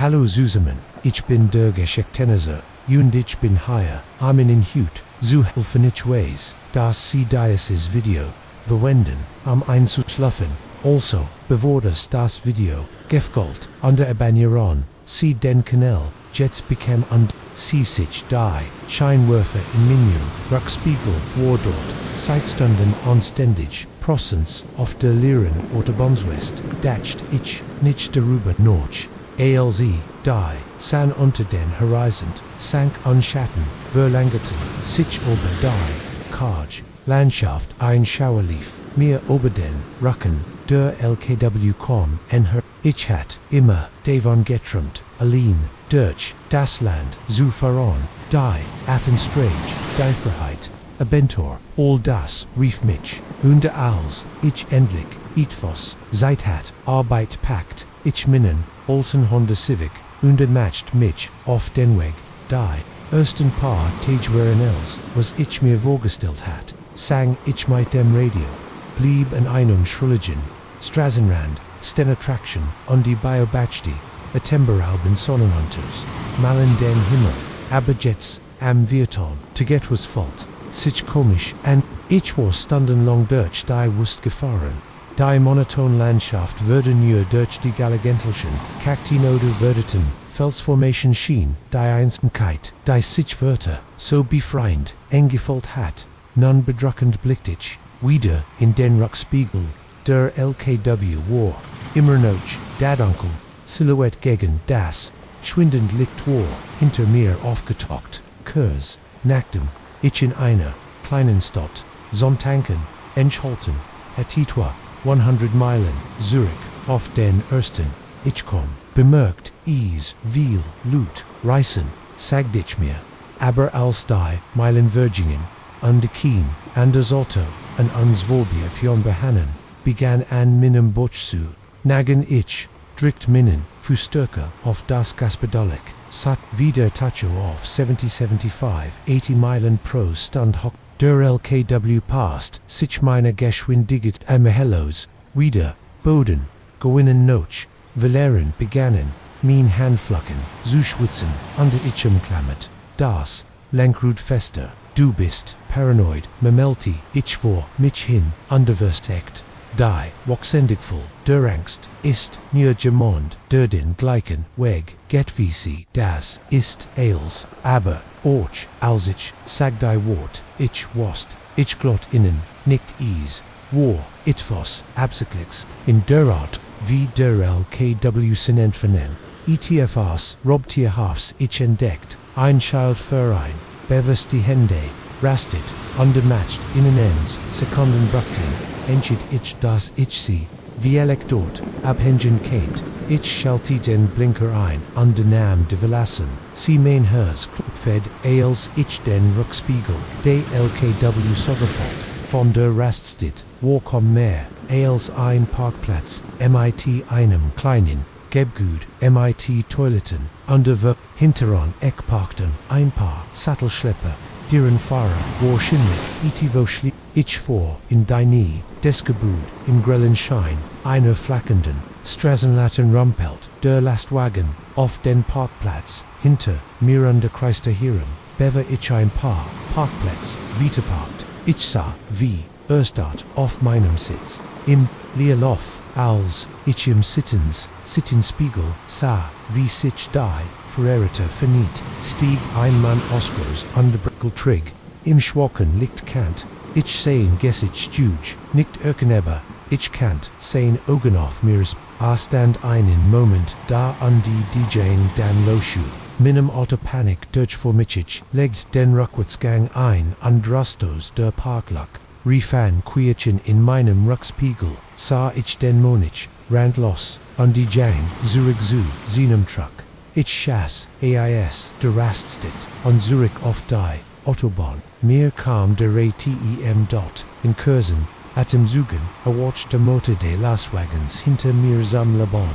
Hallo zusammen, ich bin der Geschichtenizer, und ich bin hier, in Hut, zu helfen ich weiß, dass Sie dieses Video verwenden, einzuschlafen. Also, bevor das Video gefällt, unter Abonnieren, Sie den Kanal, jetzt bekämen und Sie sich die Scheinwerfer im Menü, Rückspiegel, war dort, Zeitstunden anständig, Prozents auf der Lehren oder Bonswest, dacht ich nicht darüber nach. Als die San unter den Horizont sank an Schatten, verlängerten sich über die karge Landschaft ein Schauer lief, mir über den Rücken der LKW kam ich hat immer davon geträumt, allein durch das Land zu fahren, die Affenstrange, die Freiheit, Abentur, all das rief mich, und als ich endlich etwas Zeit hat, Arbeit packt, ich meinen alten Honda Civic, und matcht mich auf den Weg, die ersten paar Tage als was ich mir vorgestellt hat, sang ich mit dem Radio, blieb an einem schrulligen Straßenrand, sten Attraction, und die Biobatchti, a Timberalben Sonnenhunters, malen den Himmel, aber jetzt, am Vierton, to get was fault, sich komisch, and ich war stundenlang durch die Wust gefahren. Die monoton Landschaft wurde nur durch die Galligentelchen, Kakteen oder Verdeten, Felsformation schien, die Einsamkeit, die sich Wörter, so befreiend, engefüllt hat, nun bedrückend blickt ich, wieder in den Rückspiegel, der LKW war, immer noch, Dadonkel, Silhouette gegen das, schwindend Licht war, hinter mir aufgetaucht, Kurs, nacktem, ich in einer, kleinen Stadt, Sonntanken, entschalten, etwa 100 Meilen, Zurich, auf den ersten, ich komm, bemerkt, viel, Lut, reißen, sagt ich mir, aber als die Meilen Virgingen, an de Kien, an das Auto, an uns Vorbie von behannen, begann an meinem Butch zu, nagen ich, drikt minnen, Fußstücke auf das Gaspedalik, sat wieder Tacho auf 70-75, 80 Meilen pro Stunde hoch, der LKW passt, sich meine Geschwindigkeit hellos, wieder, Boden, goinnen noch, Valeren begannen, mein Handflacken, zu schwitzen, unter ich umklammert, das, Lenkrud fester, du bist, paranoid, Mamelti, ich vor, mich hin, underversekt, die, wachsendigvoll, der Angst, ist, nur gemond, der den gleichen Weg, get wie sie, das, ist, als, aber, och, als ich, sag die Wort, ich wast, ich glott innen, nicht war, etwas, absichtlichs, in der Art, wie der LKW sin entfernen, ETFs, Robtierhafs, ich entdeckt, Einschlafen, bewusst die Hände, rastet, undermatched, innenends, Sekunden brachten, entschied ich das ich sie, wie dort, abhängen kennt, ich schalte den Blinker ein, nahm de verlassen, sie mein Hers, fed, als ich den Rückspiegel, de LKW sogefort, von der Raststätte, wo komm mehr, als ein Parkplatz, mit einem kleinen, Gebgut, mit Toiletten, hinteran, parkten, ein paar, Sattelschlepper, deren Fahrer, wahrscheinlich, etwo schlief, ich vor, in die des Gebut, im grellen Schein, einer flackenden, Straßenlaternen rumpelt, der Lastwagen, auf den Parkplatz, hinter, mir an der Kreister Hirn, bever ich ein paar, Parkplatz, parkt, ich sah, wie, dort, auf meinem Sitz, im Leerlauf, als, ich im Sittenspiegel, sah, wie sich die, Verehrte verniet, stieg ein Mann ausgroß an der Brickeltrig, im schwachen Lichtkant, ich sehen gessig Juge, nicht erkennbar, ich kannt, sehen Augen auf mirs, stand einen Moment, da an die DJing dan Loschu, minem Autopanik durch vor Michich, legt den Rückwärtsgang ein, an Drastos der Parklak, rief an Quietchen in meinem Rückspiegel, sah ich den Monich, rand los, an die Jang, Zurich zu, seinem Truck. Ich schaß, der Raststätte, an Zurich auf die Autobahn, mir kam der ATEM dort, in Kursen, atem Zugen, watch der Motor de Lastwagens hinter mir Sammlung,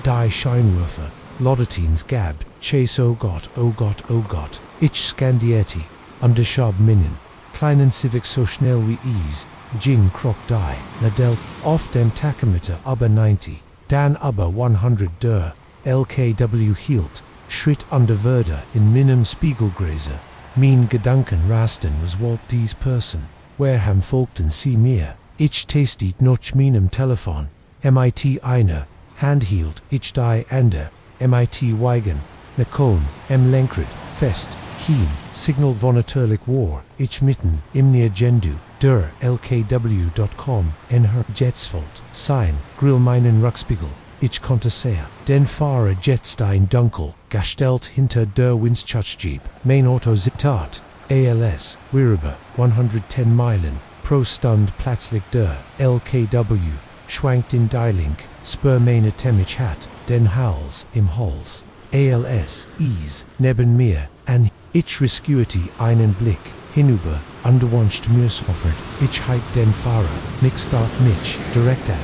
die Scheinwerfer, Lodetins gab, chase oh Gott, ich scandierte, an der Schab minnen, kleinen Civic so schnell wie Jing krok die, Nadel, auf dem Tachometer aber 90, dann aber 100 der, LKW hielt, Schritt under Wörter in meinem Spiegelgräser. Mein Gedanken rasten was Walt dies Person. Wareham folgten sie mir. Ich tastet noch meinem Telefon. MIT eine, handhield, ich die ander. MIT weigen, Nakon, Lenkrad, fest, Keen, Signal von natürlich war, ich mitten, imnir gendu, der LKW.com, her Jetsvolt, sein, grill meinen Ruckspiegel, ich konnte sehr, den Fahrer Jetstein dunkel, gestellt hinter der Windschutzjeep, mein Auto zittert, ALS, Wirbe, 110 Meilen, pro Stund plötzlich der LKW, schwankt in Dielink, spur meine Temmich hat, den Hals im Hals, ALS, Ease, neben mir, an, ich rescuete einen Blick, hinüber, underwunscht mir's offert, ich heit den Fahrer, nix start mich, direkt an,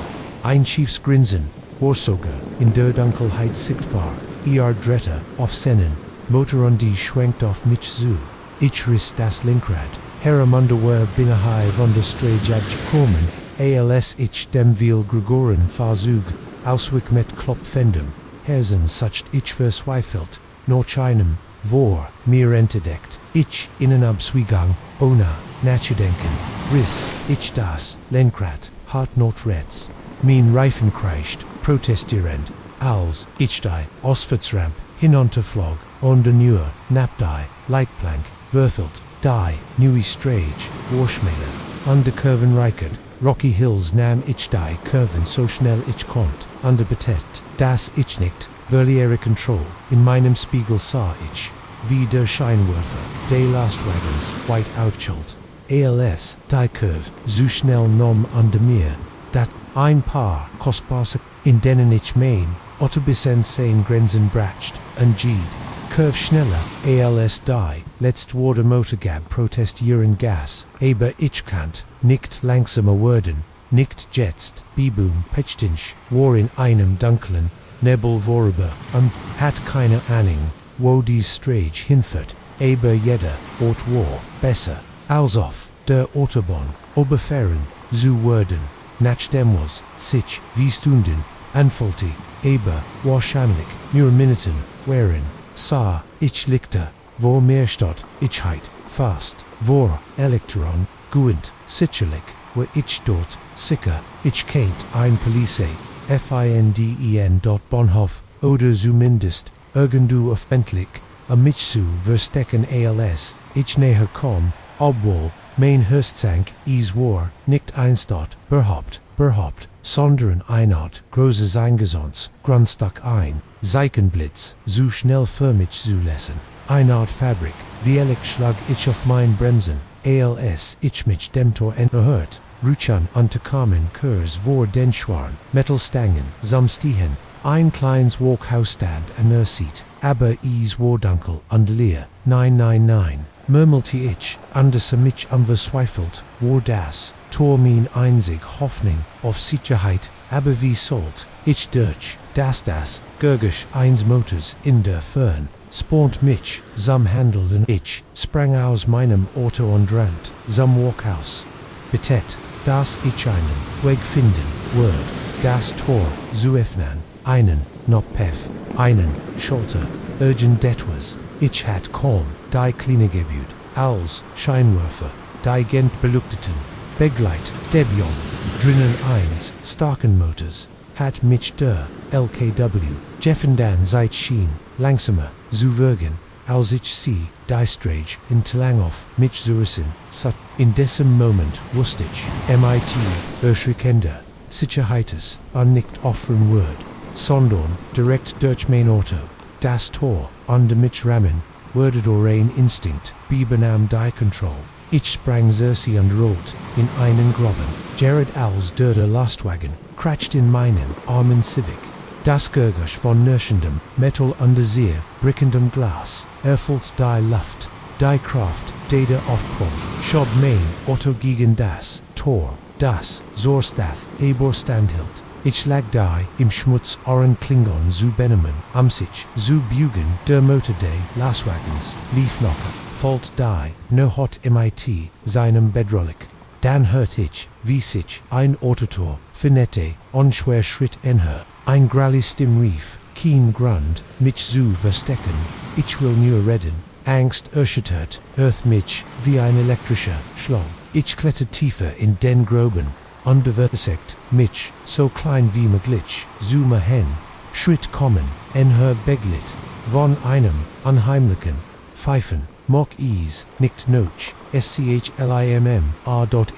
ein schiefs Grinsen, war sogar, in der Dunkelheit sichtbar, Dretter, auf Sennen, Motor und die schwenkt auf mich zu, ich riss das Linkrad, Herremunderwehr binnerhai von der Strage abgekommen, ALS ich dem Viel Gregoren Fahrzeug, Ausweg mit Klopfendem, Herzen sucht ich verzweifelt, noch einem, vor, mir entdeckt, ich Innenabzweigung, ohne, nachzudenken, riss, ich das, Lenkrad, hart not reds, mein Reifen kreischt, protestierend, als, ich die, Auswärtsramp, hinunterflog, on de Nur, Napdei, Leitplank, würfelt, die, neue Strage, Warschmäler, under Kurven reichert, Rocky Hills nahm ich die Kurven so schnell ich konnt, under Betett, das ich nicht, verliere Control, in meinem Spiegel sah ich, wie der Scheinwerfer, de Lastwagens, white outschult, ALS, die Curve, so schnell nom under mir, dat, ein paar, kostbare, in denen ich mein, Autobisen sein Grenzen bracht, und G'd, Curve schneller, ALS die, letzt wurde Motorgab protestieren Gas, aber ich kannt, nicht langsamer werden, nicht jetzt, Beboom, Pechtinch, war in einem dunklen, Nebel vorüber, und hat keine Ahnung, wo die Strage hinführt, aber jeder Ort war besser, als auf der Autobahn, oberfahren, zu werden, nachdem was sich, wie Stunden, anfühlte, aber wahrscheinlich, nur Minuten, waren, sah, ich lichte, wo mehr statt, ich heit, fast, vor, Elektron, guend, sicherlich, wo ich dort, sicher, ich kennt ein Police, finden dort Bahnhof, oder zumindest, irgendwo öffentlich, mich zu verstecken ALS, ich näher komm, obwohl, mein Höchstsank, is war, nicht einstatt, berhaupt, sondern einart, großes Eingesons, Grundstock ein, Seichenblitz, so schnell für mich zu lassen, einart Fabrik, wie ehrlich schlag ich auf mein Bremsen, ALS, ich mich dem Tor entgehört, Rutschan unterkamen Kurs vor den Schwarn, Metallstangen, samstigen, ein kleines Walkhausstand an der Seat, aber is war dunkel und leer, nein, murmelte ich, anders mich verzweifelt, war das, Tor mein einzig Hoffnung auf Sicherheit, aber wie sollt, ich durch, das, Gurgisch eins Motors in der Fern, spont mich, handelten ich, sprang aus meinem Auto und rannt, Walkhaus, betett, das ich einen Weg finden, Word, das Tor, zu öffnen, einen, noch Pef, einen, Schulter, urgent etwas, ich hat kaum, die kleine Gebüt, als, Scheinwerfer, die Gent beleuchteten, Begleit, Debion, drinnen eins, starken Motors, hat mich der, LKW, Jeffendan seit schien, langsamer, zu wirken, als ich sie, die Strage, in Tlangoff, mich zu rissen, in diesem Moment wusste ich, MIT, erschreckender, Sicherheites, an nicht offeren Word, sondern, direkt durch mein Auto, das Tor, under mich rammen, wurde durch ein Instinkt, bebenam die Control. Ich sprang Cersei und rollt, in einen Graben, Jared als der Lastwagen, kratscht in meinen armen Civic. Das Gurgisch von nirschendem, Metal under sehr, brickendem Glas, erfüllt die Luft, die Kraft, der Aufprall, schob mein Auto gegen das Tor, das, Zorstath, standhielt. Ich lag da, im Schmutz, oren Klingon zu benemen, sich, zu bugen, der Motor des Lastwagens, lief locker, folgt die, nur hot MIT, seinem Bedrohlich. Dann hört ich, wie sich, ein Autotor, finette, unschwer Schritt her, ein grallis Stimm rief, Keen Grund, mich zu verstecken, ich will nur reden, Angst erschüttert, Earth mich, wie ein elektrischer Schlag. Ich kletter tiefer in den Groben, unbeversekt, mich, so klein wie möglich, zoome hen, Schritt kommen, en her beglit, von einem, unheimlichen, Pfeifen, mock ease, nicht noch, schlimm,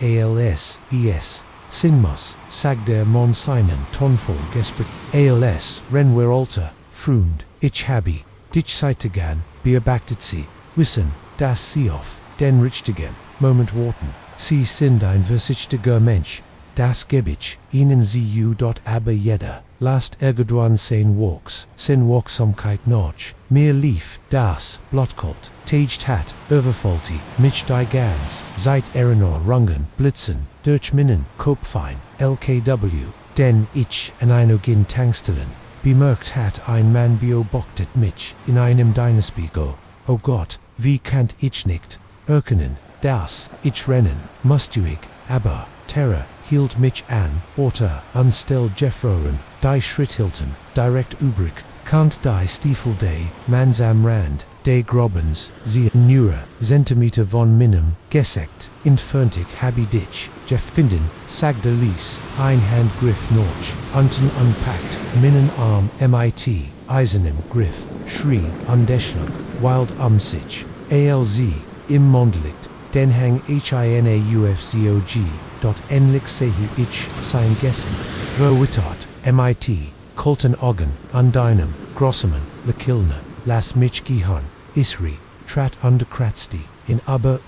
es, Sinmus, sag der Mon seinen Tonfall gespert, als, ren wir alter, frund, ich habe, dich Zeitigan, beobachtet sie, wissen, dass sie auf, den richtigen, Moment warten, sie sind ein versichtiger Mensch, das geb ich, ihnen sie dort aber jeder, last irgendwann sein Walksamkeit noch, mir lief, das, Blotkult, Taged hat, overfaulty, mich die Gans, seit Erenor Rungen, Blitzen, durch Minnen, Kopfein, LKW, denn ich an einogin Tankstellen, bemerkt hat ein Mann beobachtet mich, in einem Dynasbigo, oh Gott, wie kannt ich nicht, erkennen, das, ich rennen, mustuig, aber, Terror, hielt mich an, Orter, unstill Jeffroren, die Schritthilten, direkt übrig, kant die Stiefel de, mans am Rand, de Grobens, sie Neure, Zentimeter von Minim, gesekt, entferntig habi dich, Jeff finden, sag de Lies, ein Handgriff noch, unten unpackt, Minnen Arm, MIT, Eisenem Griff, Schrie, undeschlug, wild sich, ALZ, im Mondlicht, den hang HINAUFZOG, dort endlich sehe ich sein Gessen, verwittert, MIT, Colton Oggen, an deinem, Grossemann, Lekilne, las mich gehen, Isri, trat underkratsti, in aber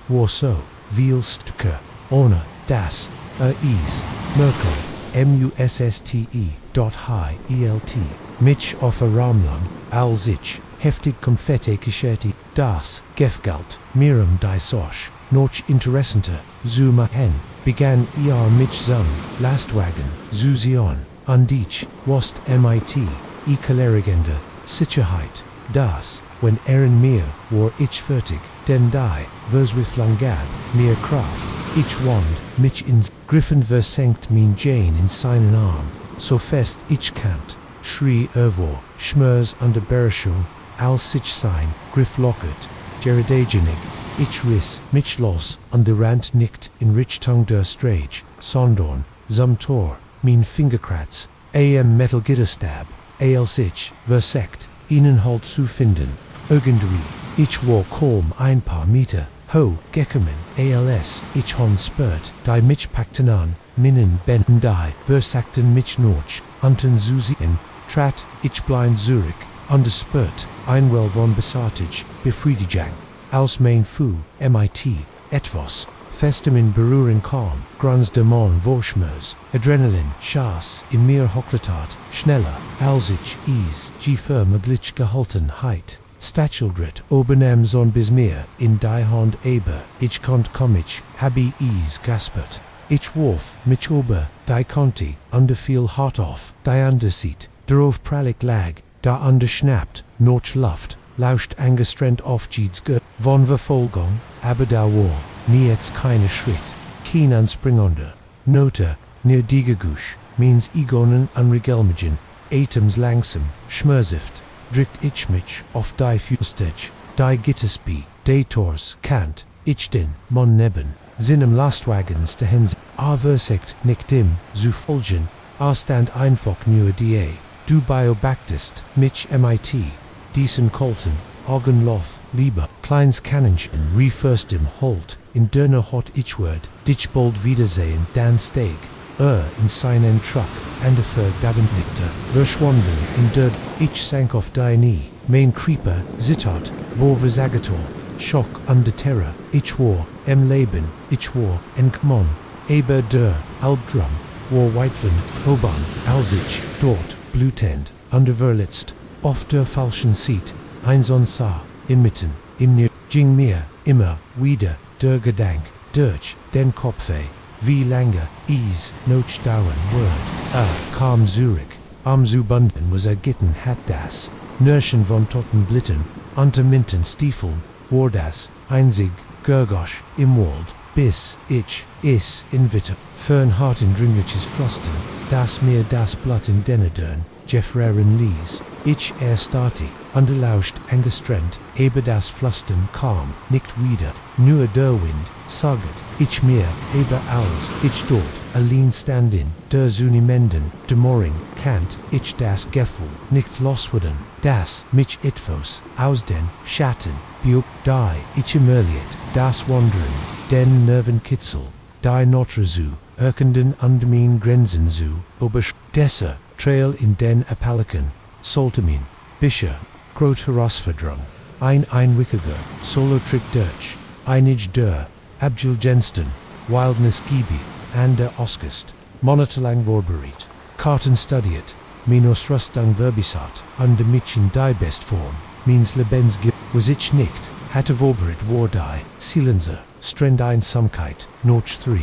war so, vielstke, ohne, das, is, Merkel, MUSSTE, dot high, ELT, mich auf Ramlang, alzich, heftig Konfetti Geschäti, das, Gefgalt, Miram die Sosch, noch interessanter, Zuma hen, begann mich zum, Lastwagen, Zuzion, und ich, was MIT, Ekelerigende, Sicherheit, das, wenn mir, war ich fertig, denn die, verswiflang gab, mir Kraft, ich wand, mich ins, Griffen versenkt min Jane in seinen Arm, so fest ich kannt, schrie Schmers under Berschung, als sich sein, Griff lockert, Geradagenig, ich riss, mich los, und der Rand nickt, in Richtung der Strage, Sondorn, zum Tor, min Fingerkratz, am Metalgitterstab, als ich, versekt, ihnen halt zu finden, irgendwie, ich war kaum ein paar Meter, ho, gekommen, als, ich hon spurt, die mich packten an, minnen benten die, versagten mich noch, unten Susien, trat, ich blind Zurich, under spurt, einwell von Besartig, Befriedigung, als mein Fu, MIT, etwas, festem in Berührung kam, Grans Dämon Vorschmers, Adrenalin, Schaß, in mir Hockletat, schneller, als ich, Gfer möglich gehaltenheit, Statuldrit, obenem son bis mir, in die Hand aber, ich konnt kommich, habi gaspert, ich warf, mich ober, die Conti, under viel hart auf, die underseat, darauf prallig lag, da underschnappt, noch Luft, lauscht angestrengt auf Jieds von Verfolgung, aber da war, nie jetzt keine Schritt, keen anspringender, Note, near Digegusch, means Igonen unregelmigen, Atoms langsam, schmerzift, drikt ich mich auf die Fustech, die Gittersby, die Tors, Kant, ich den, mon neben, Sinem Lastwagens de Hens, versekt, nicht im, zu folgen, stand einfach nur die, du beobachtest, mich MIT, diesen Colton, Augenlof, lieber, kleins Kannenchen, refirst im Holt, in dünner hot ich word, dich bald wiedersehen, dan steig, in seinen Truck, andefer Daventlichter, verschwunden, in der, ich sank auf die Knie, mein Creeper, zittert, wo versagator, Schock under Terror, ich war, Leben, ich war, Kmon, aber der, Albdrum, war Weitven, Oban, als ich, dort, blutend, underverletzt, auf der falschen Seat, einson sah, inmitten, im Nir, ging mir, immer, wieder, der Gedank, durch, den Kopfe, wie lange, noch dauern wird, kam Zurich, am Zubunden was gitten hat das, Nörschen von toten Blitten, unter Minten Stiefeln, war das, einzig, Gergosch, im Wald, bis, ich, in Witter, fern hart in dringliches Frosten, das mir das Blatt in Dennedern, Jeffreren Lees, ich stati, underlauscht engestrend, eber das Flusten calm, nicht wieder, nur der Wind, saget, ich mir, eber als, ich dort, allein standin, der Zunimenden, de Moring, Kant, ich das Gefühl, nicht loswerden, das, mich etwas, aus den, Schatten, Biop, die, ich emerliet, das Wandern, den Nervenkitzel, die Notre zu, erkenden Undermin Grenzen zu, obersch, Desse, Trail in den Appalachen, Soltamin, Bischer, Grote Herausforderung, einwickiger, Solo-Trick Deutsch, Einig der, Abgilgensten, Wildness Gibi, and der Oskist, Monatelang Vorberit, Karten studiet, Minos Rustung Verbisat, under mich in die Bestform, means Lebensgib, was ich nicht, hatte Vorberit war die, Silenzer, Strend ein Samkeit, Notch 3,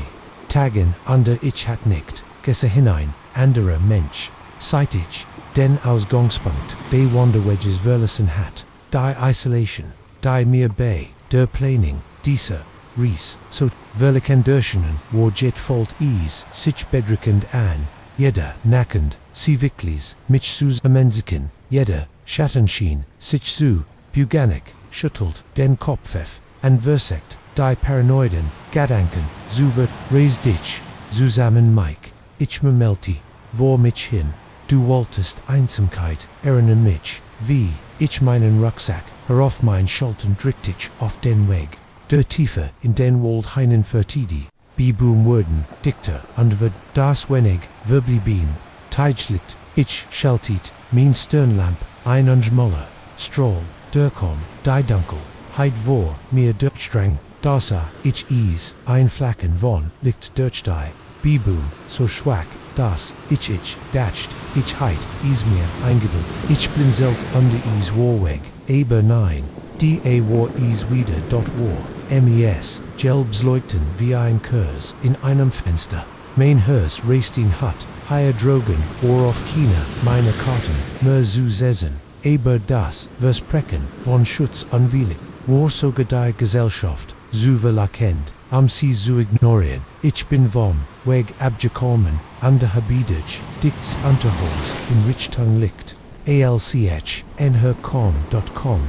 Tagen, under ich hat nicht, Gesse hinein, anderer Mensch, seit ich, den Ausgangspunkt, de Wanderwedges verlassen hat, die Isolation, die mir bei, der Planning, Diese, Ries, so, Verlikendurschenen, war jet fault ease, sich bedrückend an, jeder, nackend, sie wirklich, mich zu amenziken, jeder, Schattenschien, sich zu, buganik, schüttelt, den Kopfef, and versekt, die Paranoiden, Gedanken, zu wird, raise dich, zusammen Mike, ich me melti, vor mich hin, du wolltest Einsamkeit, erinnern mich, wie, ich meinen Rucksack, herauf mein Scholten drückt ich auf den Weg, der Tiefe in den Wald heinen vertidi, Bibum Worden, Dichter, und wird das wenig, verblieben, Teigschlicht, ich schaltet, mein Sternlamp, ein Anschmoller, Stroll, Durchkom, die Dunkel, heid vor, mir Durchstrang, dasa, ich is, ein Flacken von, licht durch die, Bibum, so schwach, das, ich, datscht, ich heit, is mir, eingebildet, ich blinzelt under is warweg, aber nein, die war is wieder dort war, mes, gelbs leuchten wie ein Kurs in einem Fenster, mein Hers raced in Hut, higher Drogen, or auf China, meine Karten, mer zu sessen, aber das, Versprechen, von Schutz unwillig, war so gedei Gesellschaft, zu verlakend, am sie zu ignorieren, ich bin vom, weg abgekommen, under habidage, dicts Unterholz, in Richtung liegt, alch, nhercom.com,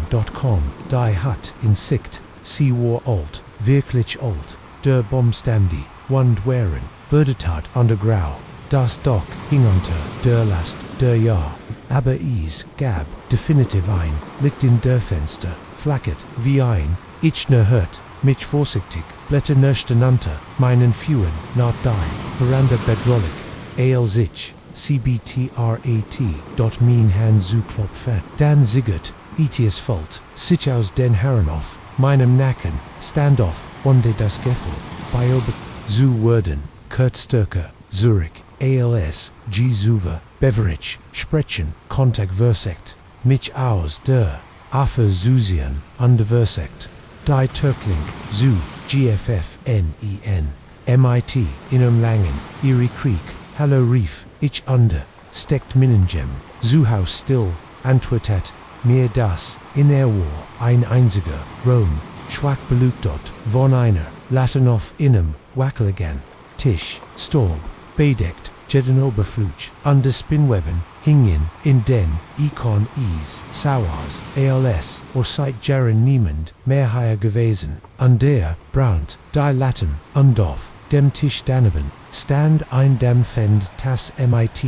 die hat, in Sicht, sie war alt, wirklich alt, der Bombstamdi, wand wären, Verdetat under Grau, das Dock, hing unter, der Last, der Jahr, aber is, gab, definitiv ein, liegt in der Fenster, flackert, wie ein, ich ne hört, mich vorsichtig, Blätter nöchten unter, meinen Führen, not die, Veranda bedrollig, sich, cbtrat, dot mein Hand zu klopfen, dan ziggert, etius Fault, sich aus den Herren auf, meinem Nacken, Standoff, wonde das Gefühl, Biobe, zu werden, Kurt Sturker, Zurich, als, G. Zuver, Beverage, Sprechen, Kontakt versekt, mich aus der, Affe Zusian, under versekt, die Turkling, Zu, GFF, NEN, MIT, Langen, Erie Creek, Hallo Reef, ich under, steckt Minnengem, Zuhaus still, Antwertat, mir das, in war, ein einziger, Rom, schwach belugtot, von einer, Latenoff innem, wackeligan, Tisch, Storb, bedeckt, Jedenoberfluch, under Spinweben, hingen, in den, Econ is, Sauers, als, or seit Jaren niemand, mehr higher gewesen, der, Braunt, die Latten, undoff, dem Tisch daneben, stand ein dem Fend tas MIT,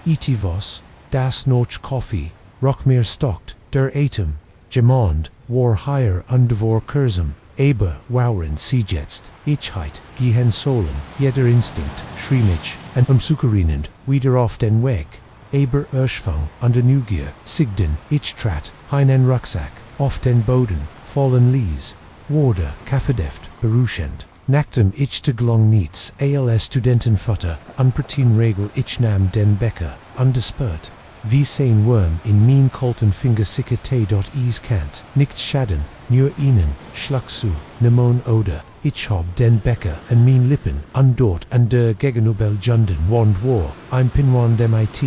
etivos, das noch Coffee, Rockmere stockt, der Atem, Gemond, war higher vor Kursum, aber wauren sie jetzt, ichheit, gehen sollen, jeder Instinkt, schriemich, und umsucherinend, wieder auf den Weg, aber Erschfang, under Neugier, sigden, ich trat, einen Rucksack, auf den Boden, fallen lies, wurde, kaffedeft, beruschend, nacktem ich te glong niets, als Studentenfutter, unpretin Regel ich nam den Becker, undespert, wie sein Worm in mein kalten Fingersicker Tee dort is kant, nicht schaden, nur ihnen, schlagsu, nemon oder, ich hab den Becker an mein Lippen, dort an der Gegenüber Junden wand war, ein Pinwand MIT,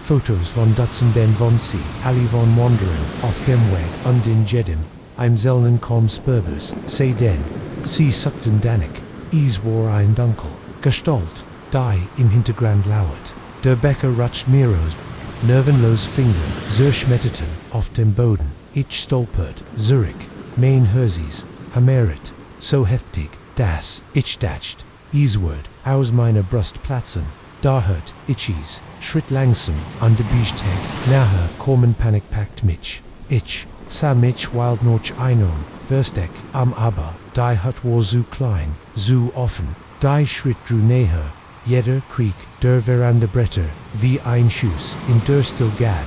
Fotos von Dutzenden von sie, alle von Wanderen, auf dem Weg und in Jedim, im Zelnen kom Spurbers, sei den, sie suckten Danik, is war ein Dunkel, Gestalt, die im Hintergrund lauert, der Becker rutscht Miros, nervenlos Finger, Zerschmetterten, auf dem Boden, ich stolpert, Zurich, mein Herzies, Hamerit, so heftig, das, ich datscht, Easword, aus meiner Brust platzen, da hört, itchies, Schritt langsam, an de Bieshtag, nahe, kommen Panik packt mich, ich, sa mich wild noch einon, Versteck, am aber, die Hut war so klein, so offen, die Schritt drew näher, jeder Krieg, der Veranda Bretter, wie ein Schuss, in der still gab,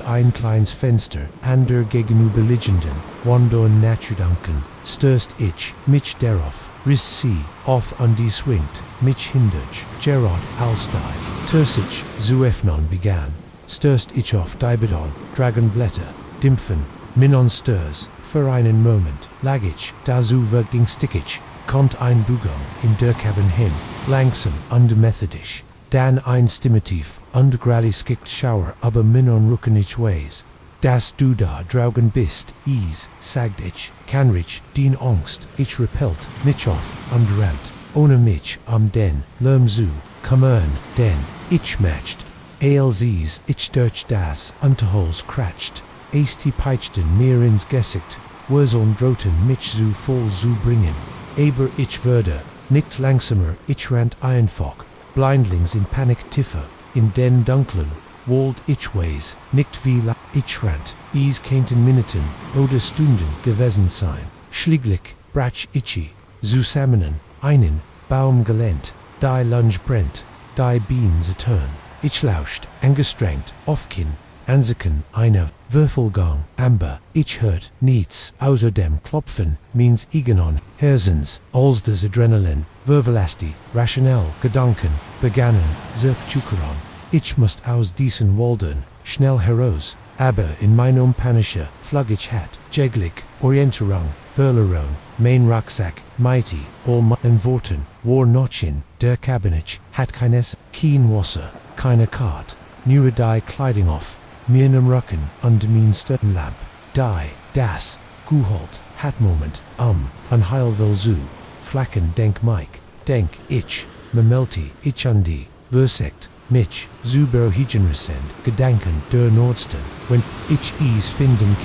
ein kleines Fenster, an der gegenüberliegenden, wandern Naturdanken, störst ich, mich darauf, riss sie, auf an die swingt, mich hindurch, Gerard, Alstei, Tursich, zu öffnen begann, störst ich auf die Bedon, Dragonblätter, Dimpfen, Minon stirs, für einen Moment, lag ich, da so ging stickig, kommt ein Bugang, in der Cabin hin, langsam, und methodisch, dann ein Stimmativ, und grally skickt Schauer, aber Minon rucken ich ways, dass du da draugen bist, sagt ich, Kanrich, din Angst, ich repelt, mich auf, und rant, ohne mich, den, lärm zu, kümmern, denn, ich matcht, alsies, ich durch das, Unterholz kratcht, die peitschten mir ins Gesicht, Wurzeln drohten mich zu voll zu bringen, aber ich würde, nicht langsamer, ich rant einfach, blindlings in Panik tiefer, in den dunklen, Wald ich ways, nicht wie la, ich rant, keinten Minuten, oder Stunden gewesen sein, schlieglich, brach ich, zusammen, einen, Baum gelehnt, die Lunge brennt, die Beans turn, ich lauscht, angestrengt, Ofkin, Ansiken, eine, Würfelgang, Amber, ich hört, nichts, außer dem Klopfen, means Igenon, Herzens, als das Adrenalin, Wirvelasti, rationell, Gedanken, begannen, Zerkchukeron, ich musst aus diesen Waldern, schnell heraus, aber in meinem panische, Fluggich hat, jeglich, Orientierung, Verleron, mein Rucksack, mighty, all meinen Worten, war notchen, der Kabinett, hat keines, kein Wasser, keine Kart, nur die Kleidung auf, meinem Rücken, und mein Stirnlamp, die, das, Guholt, hat Moment, an Heilville zu, flacken denk Mike, denk ich, Memelti, ich an die, Versekt, mich, zu beruhigenden Gedanken der Nordsten, wenn ich finden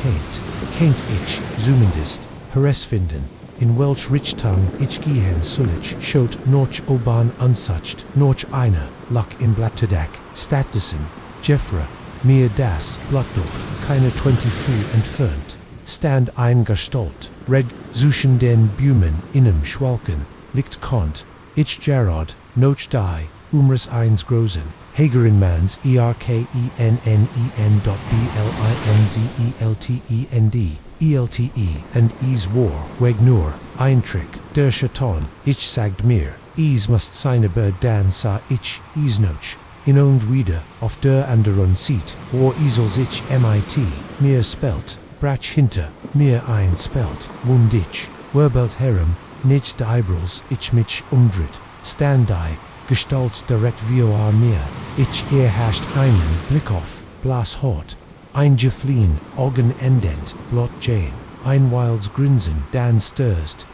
kennt ich, zumindest, herausfinden, in welch Richtung ich gehen soll schaut noch oban ansacht, noch eine, Lock im Blatterdeck, stattdessen, Jeffra, mir das Blattdort, keine 20 Fuß entfernt, stand ein Gestalt, zwischen den Bäumen innem Schwalken, liegt Kont, ich Gerard, noch die, Umris eins großen, Hagerenmans ERKENNEN.BLINZELTEND, and war, weg nur, ein Trick, der Chaton, ich sagt mir, must seine Bird dan sa ich, noch, in und wieder, auf der anderen Seat, war Esels ich mit, mir spelt, brach hinter, mir ein spelt, wund ich, werbelt herem, nicht die Eibels, ich mich umdreht, stand die, Gestalt direkt vor mir, ich hascht einen Blick auf, blas hot, ein Geflien, Augen endend, blot Jane, ein wilds Grinsen, dan störst,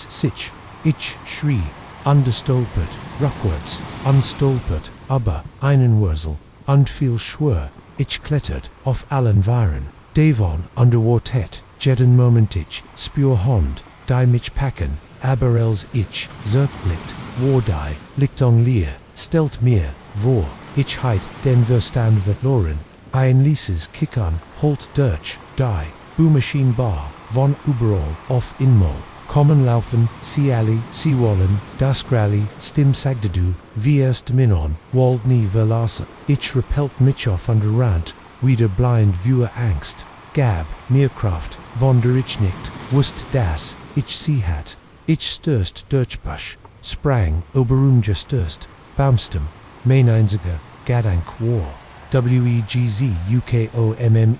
sich, ich schrie, undestolpert, rückwärts, unstolpert, aber, einen Wurzel, und viel schwör, ich klettert, auf allen Wahren, Devon, underwatet, jeden Moment ich, spür Hond, die mich packen, aber els ich, zerklickt, war die, liegt on leer, stelt mir, vor, ich heit, den Verstand verloren, ein lieses Kickern, holt durch, die, Boommaschine bar, von überall, auf Inmol, kommen laufen, sie alle, sie wollen, das Grally, stim sagdedu, wie erst Minon, wald nie verlassen, ich repelt mich auf und rant, wieder blind viewer Angst, gab, mir Kraft, von der ich nicht, wusst das, ich sie hat, ich störst Durchbusch, sprang, gestörst, baumstem, mein einziger, Gedank war, WEGZUKOMMEN.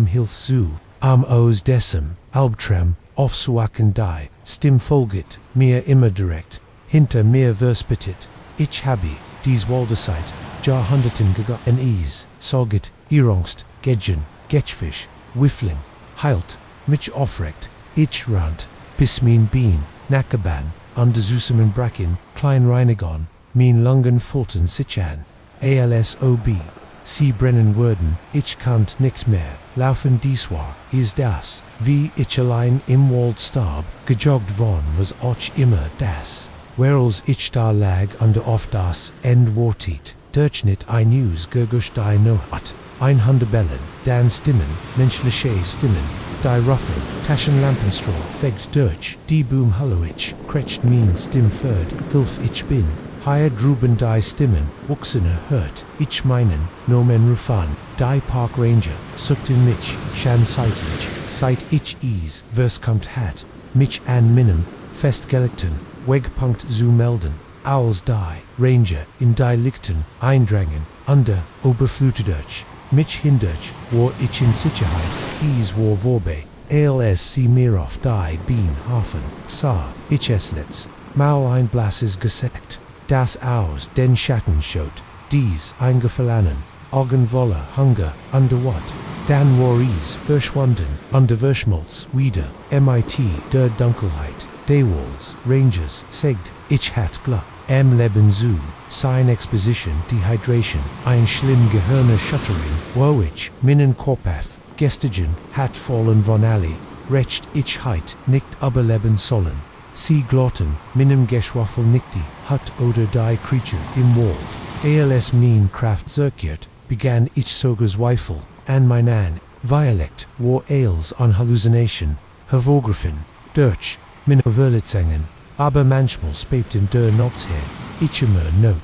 Hilf zu, aus dessen, Albtraum, aufzuwachen die, stim folget, mir immer direkt, hinter mir verspittet, ich habe, dies Waldeseit, Jahrhunderten gegangen soget, Irongst, Gedgen, Getchfisch, Wiffling, heilt, mich aufregt, ich rant, bis mein Bein, Nackerban, an de zusammen Bracken, Klein Reinigon, mein Lungen Fulton sich an, ALSOB, Sie brennen würden, ich kannt nicht mehr, laufen dies war, ist das, wie ich allein im Wald starb, gejoggt von was och immer das, whereas ich da lag under auf das End wartet, Durchschnitt ein News geguscht die no hat, ein Hundebellen, dan Stimmen, menschliche Stimmen, die Ruffen, Taschenlampenstrahl fegt durch, die Boom hallo ich, krecht mein Stimm ferd, hilf ich bin, hier drüben die Stimmen, wuchsene hört, ich meinen, no men rufan, die Park Ranger, suckten mich, shan seit ich is, vers kommt hat, mich an minem, festgelegten, wegpunkt zu melden, Owls die, Ranger, in die Lichten, eindrängen, under, oberflutedurch, mich hindurch, war ich in Sicherheit, is war vorbei, als sie mir auf die Bien hafen, sah, ich es letzt, mau ein blasses geseckt, das aus den Schatten schaut, dies eingefallen, Augenwolle, Hunger, under what, dann war is verschwunden, under Verschmolz, wieder, mit der Dunkelheit, Daywalls, Rangers, segt, ich hat Glück, Leben zu, sein Exposition, Dehydration, ein schlimm Gehirne Shuttering, wo ich, meinen Korpaf, gestigen, hat fallen von alle, recht ich heit, nicht überleben sollen. Sie glotten, meinem Geschwaffel nickti, hat oder die Creature im Wald. Als mein Kraft zerkehrt, begann ich sogar Zweifel, an mein Dialekt, war als an Hallucination, hervorgriffen, durch, meine Verletzungen, aber manchmal spebten der Nots her, ich immer noch,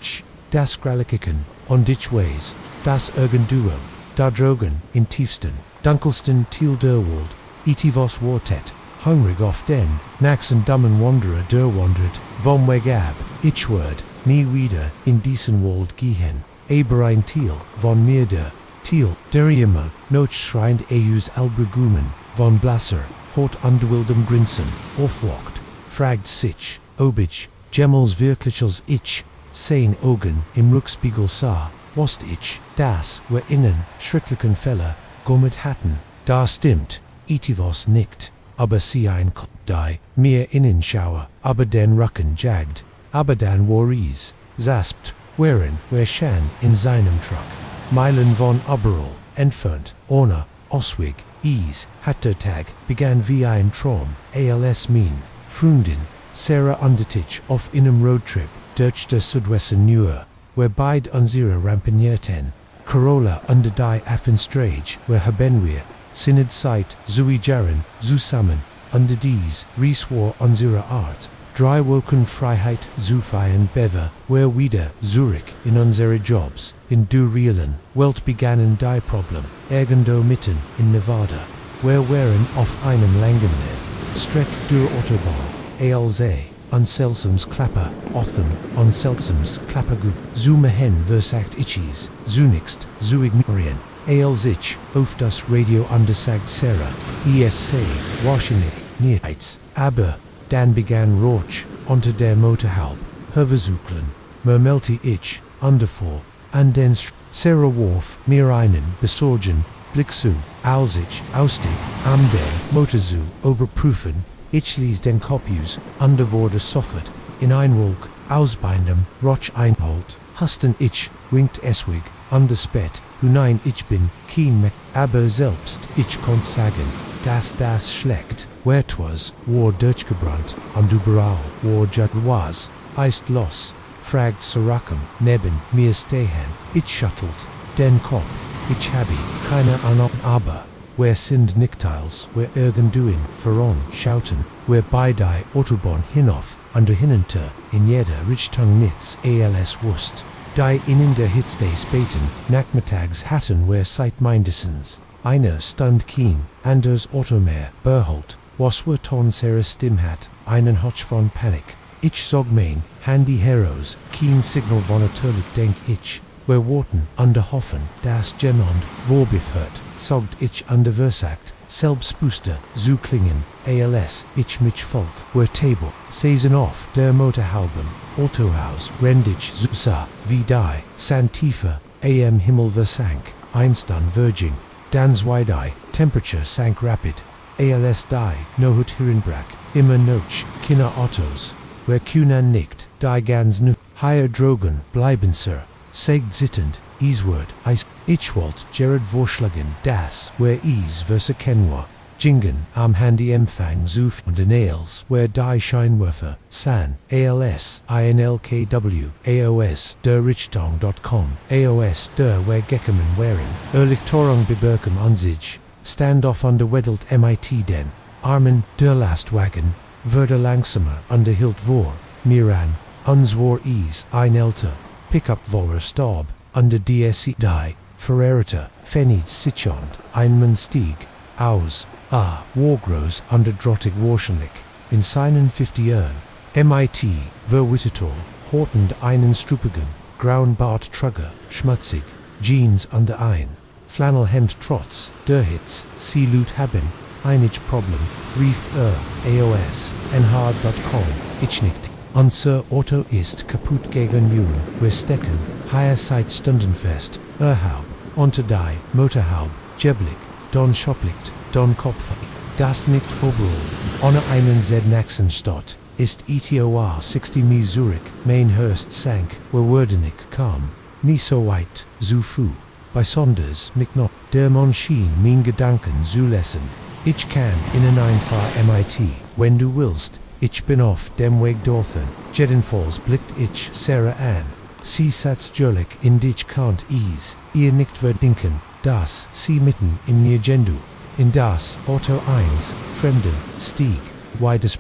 das Gralikiken, und ich weiß, das Irgenduo, da drogen, im tiefsten, dunkelsten Teil der Wald, itivos wartet, hungrig auf den, naxen dummen Wanderer der wandert, vom Weg ab, ich werd, nie wieder, in diesen Wald gehen, aber ein Teil, von mir der immer, noch schreiend eus Albregumen, von Blasser, hot underwildem Grinsen, aufwacht, fragt sich, ob ich, jemals wirkliches Ich, sein Augen im Rückspiegel sah, was ich, das, wir innen, schrecklichen Fälle, gommet hatten, da stimmt, itivos nicht, aber sie ein die, mir innen schaue, aber den Rücken jagt, aber dann war is, zaspt, wer shan in seinem Truck, Meilen von überall, entfernt, ohne, Ausweg, is, hat der Tag, begann wie ein Traum, als mein, Freundin, Sarah undertich auf einem Roadtrip, durch der Südwesten Nur, where beid unsere rampenierten, Corolla under die Affenstrage, where haben wir, Sinid Zeit, zui Jaren, zusammen, under dies, Ries war unsere Art, drei Wochen Freiheit zu feiern Bever, where wieder, Zurich, in unsere Jobs, in du realen, Welt begannen die Problem, irgendwo mitten, in Nevada, where waren auf einem langen Meer, Streck der Autobahn, als an seltsames Klapper, Otham, an seltsames Klappergut, zu mehen versagt ichis, zunächst, zu ignorieren, als ich, auf das Radio undersagt Sarah, ESC, wahrscheinlich, nichts, aber, dann begann Roach, unter der Motorhaube, Versuchen, murmelte ich, undervor, an den Sarah warf, mir einen, besorgen, Blick zu, als ich, ausstieg, am den, Motor zu, überprüfen, ich ließ den Kopus, undervor des sofort, in ein Wolk, ausbeindem, Roch einholt, hasten ich, winkt eswig, underspät, hunein ich bin, kein Meck, aber selbst, ich konnt sagen, dass das schlecht, wer twas, war durchgebrannt, und überall, war jut was, eist los, fragt Sarakum, neben mir stehen, ich shuttelt, den Kopf, ich habe, keine Ahnung, aber, wer sind Nickteils, wer irgendwohin, voran, schauten, wer bei die Autobahn hinauf, under hinunter, in jeder Richtung nichts, als wust, die in der Hitze des späten, Nachmittags hatten wer seit mindestens, einer stand keen, anders Automeer, beholt, was wer ton Sarah Stimm hat, einen Hotch von Panik, ich sog mein, handy Heroes, keen Signal von natürlich denk ich, wer warten, under hoffen, das jemand, vorbefhört, sogt ich under versagt, selbstbooster, zu klingen, als ich mich folgt, wer Table, season off, der Motorhaube, Autohaus, rendich zu sa, wie die, Santifa, am Himmel versank, Einstein Virgin, dann zwei Temperature sank rapid, als die, no hut Hirnbrack, immer noch, Kinder Autos, wer kunan nicht, die ganz nu, higher drogen, bleiben sir, segt zittend, Easword, Eis, Ich wollte Gerard vorschlagen, das wär ease versa Kenwa. Jingen am Handy Empfang Zuf und Nails where die Scheinwerfer San ALS INLKW AOS der Richtung.com AOS der where Geckerman wearing Erlichtorung beberkem Ansich Standoff under Wedelt MIT den Armen der Lastwagen Verder langsamer under Hilt vor Miran Unswar Ease Einelter Pickup Voller Staub under DSE Die Ferrerita Fenid Sichond Einmann Stieg Aus Wargrows under Drottig Warschenlich, in seinen 50 Jahren, MIT, Verwittetor, Hortend einen Strupigen, Graunbart Trugger, Schmutzig, Jeans under ein, Flannelhemd Trotz, Derhitz, Seelut haben, Einich Problem, Reef AOS, nhard.com, Ichnicht, unser Auto ist kaputt gegen Juren, wir stecken, higher site Stundenfest, Haub, unter die, Motorhaub, Jeblik, Don Schoplicht, Don Kopfer, das nicht Oberall, ohne einen Naxenstadt, ist ETOR 60 mi Zurich, Mainhurst sank, Werwerdenig kam, nie so weit, so früh, bei Sonders, nicht noch, der Monschien mein Gedanken zulässen, ich kann Ihnen einfach MIT, wenn du willst, ich bin auf dem Weg dorthin, jedenfalls blickt ich Sarah an, sie satz jörlich in dich kant ease, ihr nicht verdenken, dass sie mitten in mir Gendu. In das Auto 1, Fremden, Stieg, Weides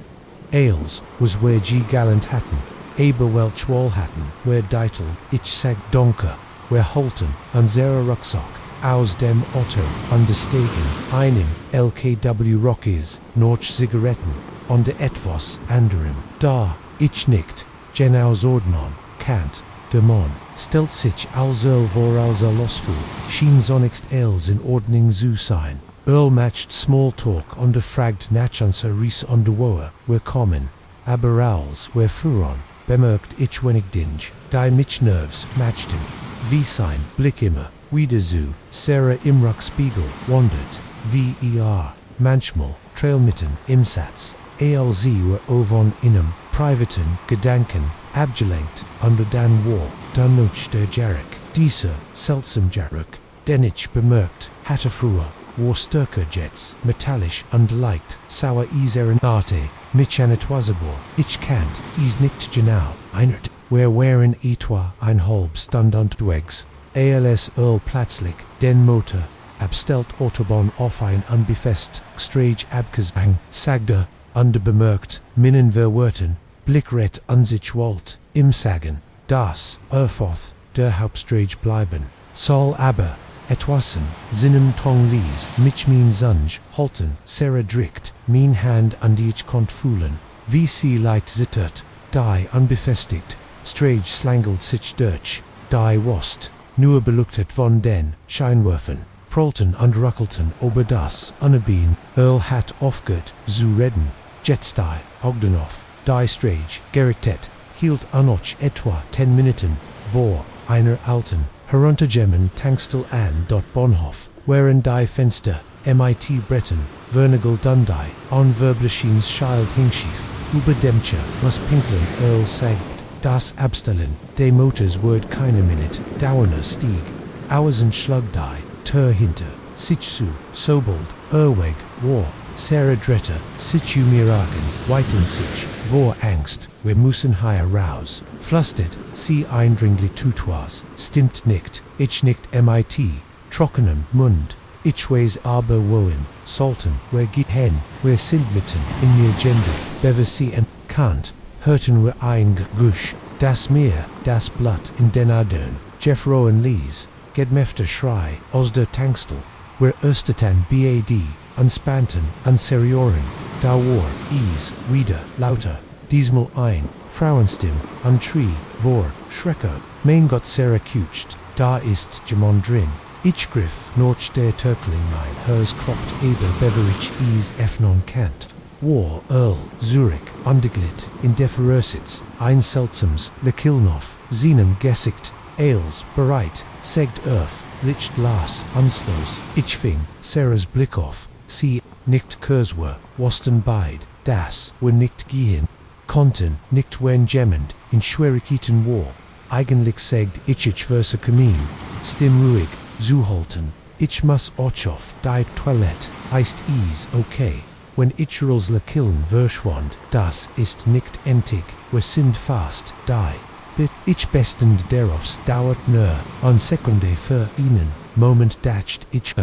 Ales, was where G gallant hatten, Welch wall hatten, where Deitel, ich sag Donker, where Holton, unsere Rucksack, aus dem Auto, understegen, einem, LKW Rockies, Norch Zigaretten, onder etwas anderem, da, ich nicht, aus Ordnung, Kant, de Mon, stellt sich also vor als losfu, schien sonnigst Els in Ordnung zu sein. Earl matched small talk under fragged Nachanser Ries underwoer, were common, aber als were furon, bemerkt ich wenig dinge, die mich nerves matchten, wie sein Blick immer, wieder zu, Sarah Imruck Spiegel, wandert, manchmal, trailmitten, im Satz, ALZ were ovon inem, privaten, Gedanken, abgelenkt, under dan war, dan noch der Jarek, Diese, seltsam Jarek, den ich bemerkt, hatte früher, war stärker Jets, metallisch und leicht, sauer iseren Arte, mich anetwasabor, ich kannt, is nicht genau, einert, where waren etwa ein halb Stand und Dwegs, ALS Earl plötzlich, den Motor, abstellt Autobahn auf ein unbefest, Strage abgesang, sagte, underbemerkt, minnen verwerten, Blickret sich wollt, im Sagen, das, Erfoth, der Hauptstrage bleiben, soll aber, etwassen, Sinem Tong lies, mich mein Sunge, halten, Sarah drikt, mein Hand an die ich konnt fühlen, wie sie leicht zittert, die unbefestigt, Strage slangelt sich durch, die wost, nur beluktet von den Scheinwerfen, prolten und ruckelten ober das Unnebeen, Earl hat aufgehört, zu reden, Jetstei, Ogdenoff, die Strage, gerichtet, hielt anoch etwa 10 Minuten, vor einer alten, heruntergekommen Tankstel an dort Bonhof, während die Fenster, MIT Breton, Vernagel Dundee, on Verbleschins Schild hingschief, über demche, was Pinklin Earl sagt, das Abstellen, de Motors word keine Minute, dauerner Stieg, Auersen Schlugdei, Ter hinter, Sitzu, Sobold, Erweg, War, Sarah Dretter, Situ Miragen, Weiten sich, vor Angst, wir müssen hier raus, flüstert, sie eindringlich tutois, stimmt nicht, ich nicht MIT, trockenem Mund, ich weiß aber wohin, sollten, wir geht hin, wir sind mitten, in mir Gender, bever sie Kant, hörten wir ein Gusch, das Meer, das Blatt in den Adern, Jeff Rowan Lees, Gedmefter Schrei, aus der Tankstel, wir östertan BAD, Anspanten, Anserioren, da war, wieder, lauter, diesmal ein, Frauenstim, Tree, vor, Schrecker, mein Gott Sarah kutscht, da ist Jamon drin, ich griff, noch der Türkling mein, hers kloppt aber beverich Efnon Kant, war, Earl, Zurich, underglit, in Deferersitz, ein seltsames, Lekilnoff, Zenem Gesicht, Ales, bereit, segt Licht las, anslos, ich fing, Sarahs Blick auf, sie, nicht Kurswer, Wosten beid, das, wir nicht gehen, konnten, nicht wen jemand, in Schwierigkeiten war, eigentlich segt ich versa Kamin, stim ruhig, zuhalten. Ich muss auf die Toilette, heißt is okay. Wenn ich Rosle killen verschwand, das ist nicht endlich, wir sind fast die. Bit ich bestend daraufs dauert nur an Sekunde für ihnen, Moment dacht ich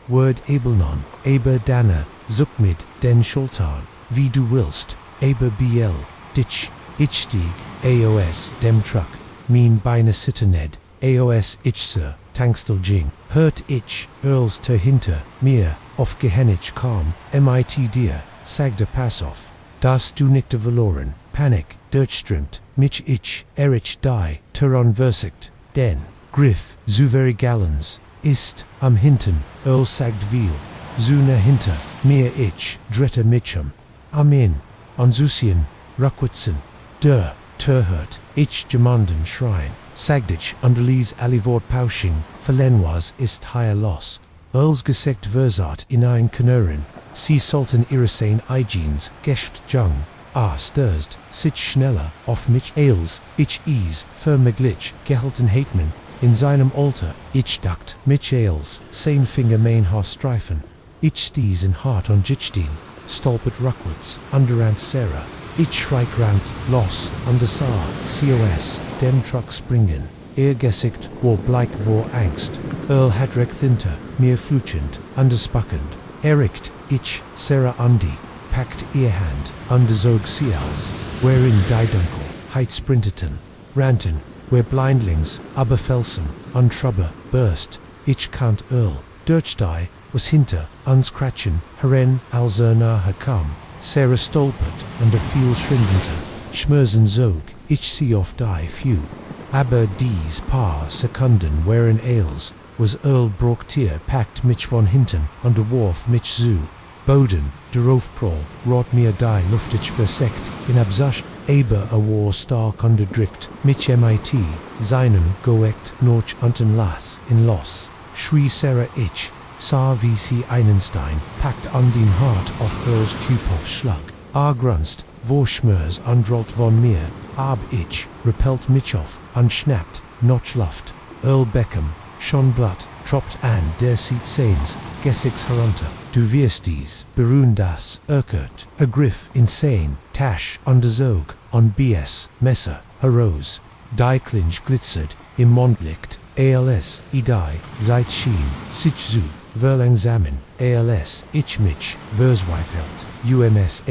Word ebelnon, aber danne, suck mit den Schultern, wie du willst, aber bl, dich, ich stieg, aos dem Truck, mein Beine sitterned, aos ich sir, tangstel jing, hört ich, Earls hinter mir, auf Gehennich kam, mit dir, sagte pass auf, das du nicht verloren, Panik, durchströmt, mich ich, erich die, Turon versigt, denn, Griff, zu very gallons, ist, am hinten, Earl sagt viel, Zuna hinter, mir ich, dritte Mitchum, Amen, Ansusien, Ruckwitzen, der, Terhört, ich gemanden Schrein, Sagdich underlies Alivort Pausching, Verlenwas ist higher loss, Earls gesekt Versat in ein Kanören, Sie sollten Irrisane Hygiens, Gescht Jung, störst, sich schneller, auf mich Eils, ich is, vermeglich, gehalten Hateman, in seinem Alter, ich dacht, mich Eils, sein Finger mein Haar streifen, ich sties in hart on Jichtin, stolpert Ruckwitz, underant Sarah, ich schreikrant, los, undersar, cos, dem Truck springen, gesicht, wo bleik vor Angst, Earl Hadrek thinter, mir flutschend, underspackend, ericht, ich, Sarah Undi, packt ihr Hand, underzog Seals, wherein die Dunkel, heit sprinteten, ranten, where blindlings, aber felsen, untrubber, burst, ich kant Earl, Dirchdei, was hinter, unscratchen, heren, alzerna hakam, Sarah stolpert, under viel schwindenter, schmerzen zog, ich sie auf die few, aber dies paar Sekunden wherein Ailes, was Earl Brocktier packt mich von hinten, under Wharf mich zu, Boden, der Aufprall, rot mir die luftig versekt, in Absasch, aber a war stark underdrückt, mich mit, seinem, goekt, noch unten las, in los, schrie Sarah ich, sah wie sie Einstein, packt an den Hart auf Earls Kuphof schlag, grunzt, wo schmers androlt von mir, ab ich, repelt mich auf, anschnappt, noch Luft, Earl Beckham, schon Blatt, troppt an der sieht Sains, Gessix herunter, du wirst dies, beruhen das, erkert, ergriff, insane, tasch, underzog, on BS, Messer, heraus, die Klinch glitzert, im Mondlicht, als, idei, seit schien, sich zu, verlangsamen, als, ich mich, versweifelt, umsa.etwas,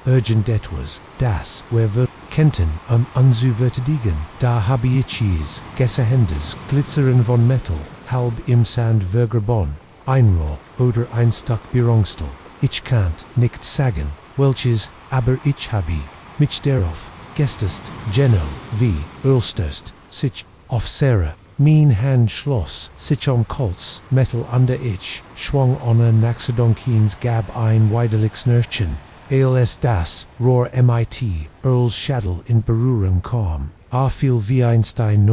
urgent etwas, das, wer Kenten, unzuvertedigen, da habe ich es, Gesserhendes, glitzern von Metal, halb im Sand vergraben, Einrohr, oder ein Stück Bürungstel, ich kannt, nicht sagen, welches, aber ich habe, mich darauf, gestest, Geno, wie, Ölstöst, sich, auf Sarah, mein Hand schloss, sich am Kolz, Metal under ich, schwung ohne Naxodonkins gab ein Weidelix Nörchen, als das, Rohr mit, Earls Schädel in Berührung kam, viel wie Einstein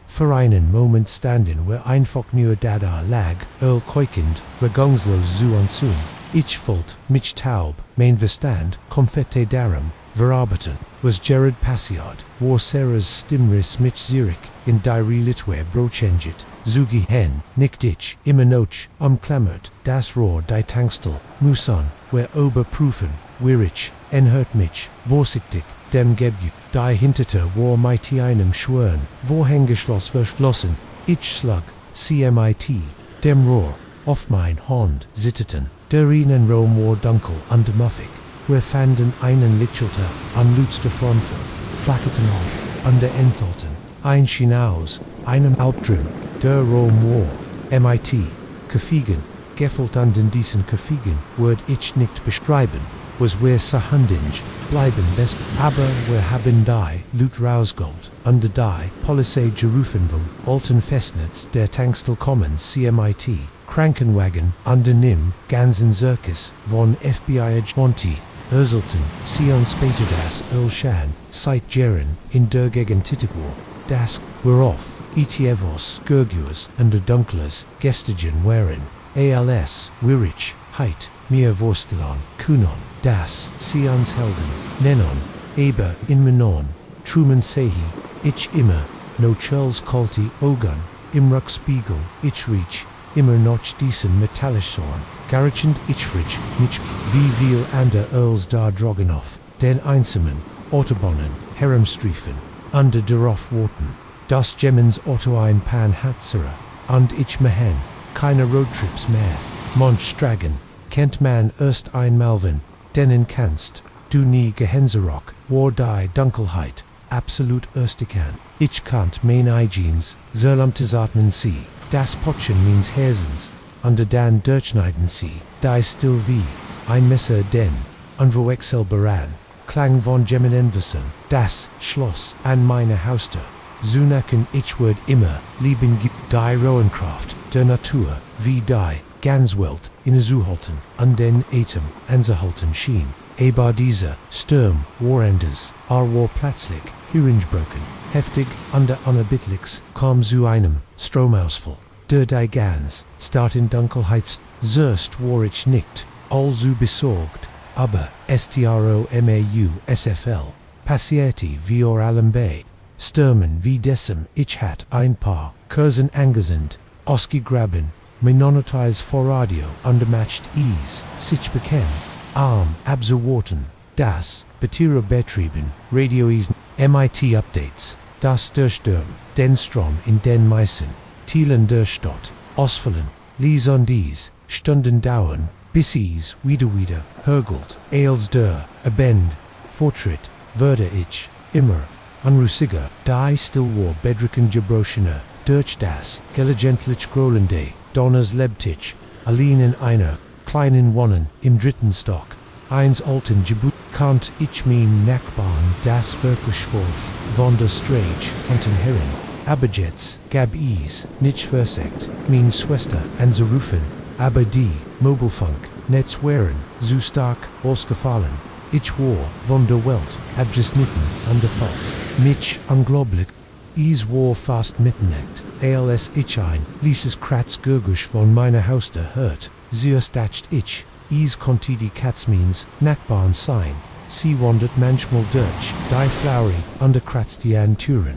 für einen Moment standen wir einfach nur da lag, Earl keukend, regungslos zu anzun, ich fühlt, mich taub, mein Verstand, Konfette darum, verarbeiten, was Jared passiert, war Sarahs Stimmriss mich Zürich, in die Litwe brochenget, zugi hen, nicht ich, immer noch, umklammert, das Rohr die Tangstel, Musan, wer oberprüfen, wirich, hört mich, vorsichtig, dem Gebju, die hinterte war mit einem Schwörn, Vorhängeschloss verschlossen, ich schlag, cmit, dem Rohr, auf mein Hand sitteten, darin Raum war dunkel und muffig, wir fanden einen Lichtschalter, an Lütster Frankfurt, flackerten auf, under enthalten, ein schien aus, einem Albtrim, der Raum war, mit, Kafigen, gefällt an den diesen Kafigen, würd ich nicht beschreiben, was wir sahandig, bleiben best, aber wir haben die, Lut Rausgold, under die, Polizei Gerufenvum, alten Festnetz der Tangstel Commons cmit, Krankenwagen, under Nim, Ganzen Circus, von FBI Monty, Urselten, Sion später das Ölschan, seit Jeren, in der Gegend Titigwar, das, worauf, Etievos, Gurgus, under Dunklers, Gestigen waren, als, Wirich, Heit, mir Vorstelon, Kunon, das, Sions Helden, Nenon, in Menon, Truman Sehi, ich immer, no Charles Colty, Ogun, im Ruckspiegel, ich reach, immer noch diesen Metallischen, garagend ich fridge, nicht, wie viel ander Earls da drogen auf, den einsamen, Autobahnen, Herumstriefen, under darauf warten, das Gemens Auto ein Pan Hatzere, und ich mehen, keine Roadtrips mehr, Monstragen, kennt man erst einmal wenn, denen kannst, du nie Gehenserock, war die Dunkelheit, absolut erstikan, ich kannt mein Eigenes, zerlumptes Atmen sie, das Potchen means Hersens, under dan Durchschneiden sie, die still wie, ein Messer den, unverwechselbaran, Klang von Gemenenwissen, das Schloss an meine Hauster, Zunaken ich word immer, lieben gibt die Rohenkraft, der Natur, wie die, Ganswelt, in Zuhalten, an den Atem, anzuhalten schien, aber diese, Sturm, Warenders, war plötzlich, heringebrochen, heftig, under unerbittlichs, kam zu einem, Stromausfall, der die Gans, start in Dunkelheit, zuerst war ich nicht, allzu besorgt, aber, STROMAUSFL, passierte wie allem bei, Stürmen wie dessen, ich hat ein paar, Kursen angesend, ausgegraben, Menonotize vor Radio, undermatched ease, sich bekennen, arm, abzuwarten, das, Betira betrieben, Radioisen, MIT Updates, das der Sturm, den Strom in den Meissen, Thielen der Stadt, ausfallen, lies on dies, Stunden dauern, bis es wieder, hörgelt, als der, abend, Fortschritt, würde ich, immer, unrussiger, die still war bedricken gebrochener, durch das, gelegentlich grollende, Donners Lebtich, allein in einer, kleinen Wonnen, im dritten Stock, eins alten Gebut, kannt ich mein Nachbarn, das wirklich vorf, von der Strage, unten herin, aber jetzt, gab es, nicht versagt, mein Schwester, anzurufen, aber die, Mobilfunk, Netz waren, zu stark, ausgefallen, ich war, von der Welt, abgeschnitten, an der Falt, mich, unglaublich, es war fast Mitternacht, als ich ein, lieses Kratz Gurgusch von meiner Hauster hört, zuerst dacht ich, es konnte die Katzmins, Nachbarn sein, sie wandert manchmal durch, die Flaury, unterkratzte an Türen,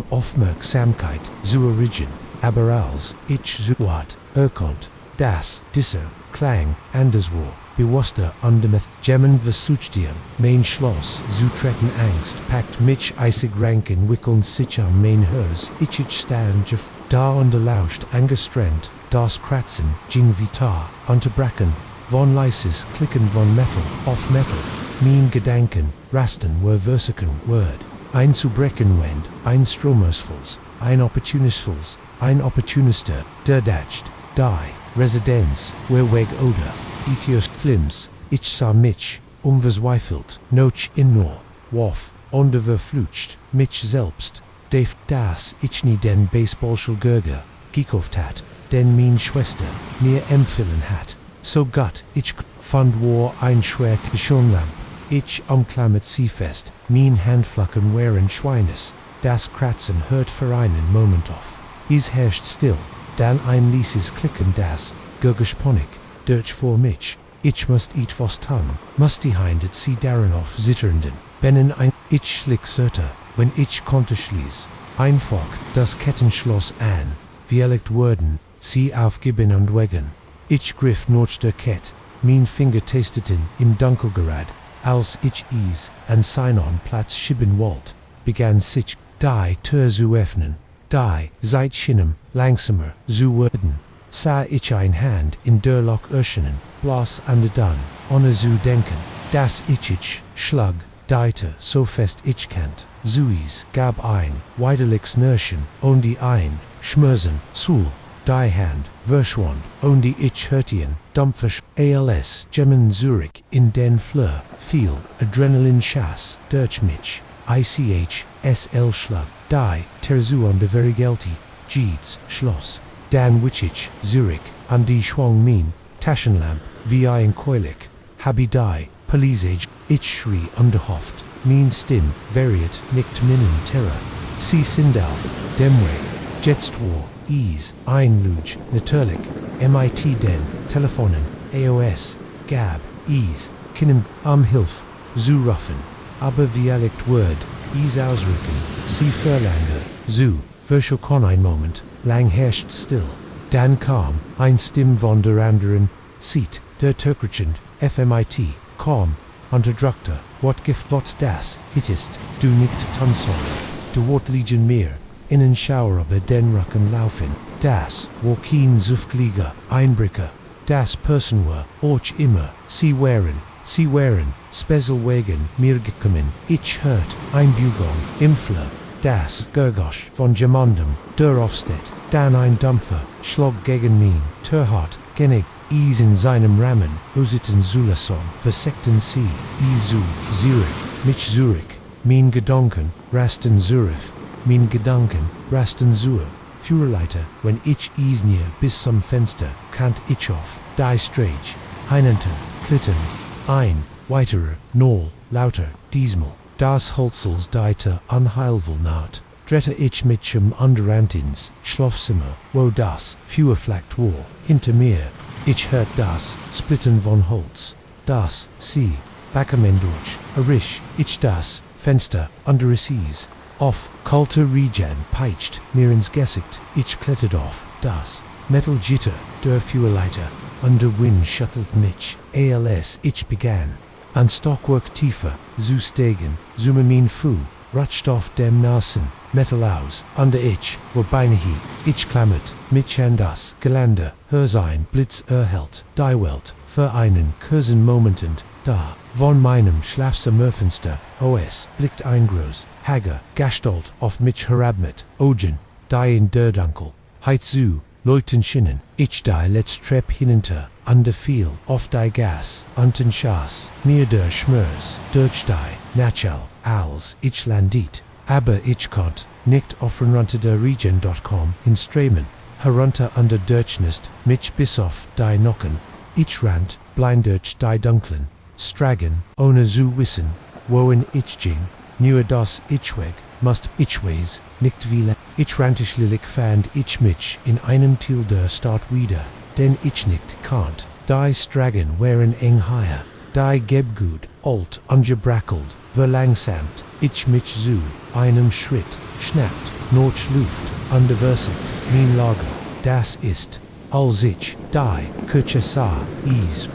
Aufmerksamkeit, zu erregen, aber als ich so wat, erkannt, das, dieser, Klang, anders war, bewusster undermeth, Gemmen versuchtien, mein Schloss, zu treten Angst, packt mich eisig ranken wickeln sich am mein Hers, ich stand jef, da unterlauscht, angestrengt, das Kratzen, ging vitar, unterbrachen, von leises Klicken von Metal, auf Metal, mein Gedanken, rasten were versiken word, ein zu brechen wend, ein stromersfuls, ein opportunisfuls, ein opportunister, der dacht, die, Residenz, where weg oder, Etios Flims, ich sah mich, verzweifelt, noch in nur, warf, verflucht, mich selbst, dave das ich nie den Baseballschul Gürger, gekauft hat, den mein Schwester, mir empfehlen hat, so Gott, ich fand war ein schwert Schonlamp, ich umklammert sie fest, mein Handflacken waren Schweines, das Kratzen hört für einen Moment auf, es herrscht still, dann ein lieses Klicken das, Gurgesponik, durch vor mich, ich must etwas tun, must die Hindet sie darin auf zitternden, bennen ein, ich schlick Sörter, wenn ich konnte schließ, einfach, das Kettenschloss an, vielect Worden, sie aufgeben und wegen, ich griff nach der Kett, mein Finger tasteten im Dunkelgerad, als ich es, an seinen Platz schieben wollt, begann sich, die Tür zu öffnen, die, seit schinem, langsamer, zu werden, sah ich ein Hand in der Loch öffnen, bloß an der dann, ohne zu denken, dass ich, schlag, deite, so fest ich kannt, Suis, gab ein, widerlichs Nörchen, und die ein, schmörsen, sul, die Hand, verschwand, und die ich hörtien, dumpfisch, als, Gemmen Zurich, in den Fleur, fiel, Adrenalin Schass, durch mich, ich, SL schlag, die, terzu an der Verigelti, Jeeds, Schloss, Dan Wichich, Zurich, an die Schwang min, Taschenlamp, wie ein Keulik, Habi die, Polisage, ich schrie underhoft, min Stim, variet, nicht minnen Terror, sie sind auf, dem Weg, jetzt war, ein Luge, natürlich, MIT den, Telefonen, AOS, Gab, Kinem, Hilf, zu ruffen, aber wie allicht Word, ausrücken, sie verlange, zu, verschokon ein Moment, lang herrscht still. Dan kam, ein Stimme von der anderen, Seat, der Türkrichend, FMIT, calm, unterdrückte, what gift what's das, it ist, du nicht tanzen, du Wort liegen mir, in en Schauer über den Rücken laufen, das, wo kein Zuftliga, Einbrüche, das Personenwar, och immer, sie wären, Speselwegen, mir gekommen, ich hört, Einbügung, Impfler, das, Gergosch, von jemandem, der Aufsteht, dann ein Dampfer, schlug gegen mich, Terhart, genig, is in seinem Rahmen, usiten Zulason, versekten sie, Zurich, mich Zurich, mein Gedanken, rasten Zurich, mein Gedanken, rasten Zur, Führerleiter, wenn ich näher bis zum Fenster, kant ich auf, die Strage, Heinenter, Klitten, ein, weiterer, Noll, lauter, diesmal, das Holzels deiter unheilvoll naht, dritter ich mit dem Underantins, Schlafzimmer, wo das, Feuerflacht war, hinter mir, ich hört das, Splitten von Holz, das, sie, Backermendurch, Arisch, ich das, Fenster, under es is, auf, kalte Regen peitscht, mir ins Gesicht, ich klettert auf, das, Metal Gitter, der Feuerleiter, under Wind shuttelt mich, als ich begann, an Stockwerk tiefer, zu steigen, summe mein Fu, rutscht auf dem Nasen, Metal aus, under ich, wo beinahe, ich klammert, mich an das Geländer, Hörsein, Blitz erhält, die Welt, für einen kurzen Momentend, da, von meinem Schlafzimmerfenster, os, blickt ein groß, hager, Gestalt auf mich herabmet, Ogen, die in der Dunkel, heit zu, leuchten schinnen, ich die letzt Trepp hinunter, under viel, auf die Gas, unten Schaas, mir der Schmörs, durch die, Nachal, als, ich landit, aber ich konnt, nicht offen runter der Regen.com, in Streamen, herunter under Dirchnest, mich bis auf die Nocken, ich rant, blind durch die Dunklen, Stragen, ohne zu wissen, wohin ich ging, nur das ich weg, must ich weiß, nicht wie ich rantischlich fand ich mich in einem Teil der Stadt wieder, denn ich nicht kannt, die Stragen wären eng higher, die Gebgut, alt, ungebrackelt, verlangsamt, ich mich zu, einem Schritt, schnappt, noch Luft, underversigt, mein Lager, das ist, als ich, die, Kirche sah,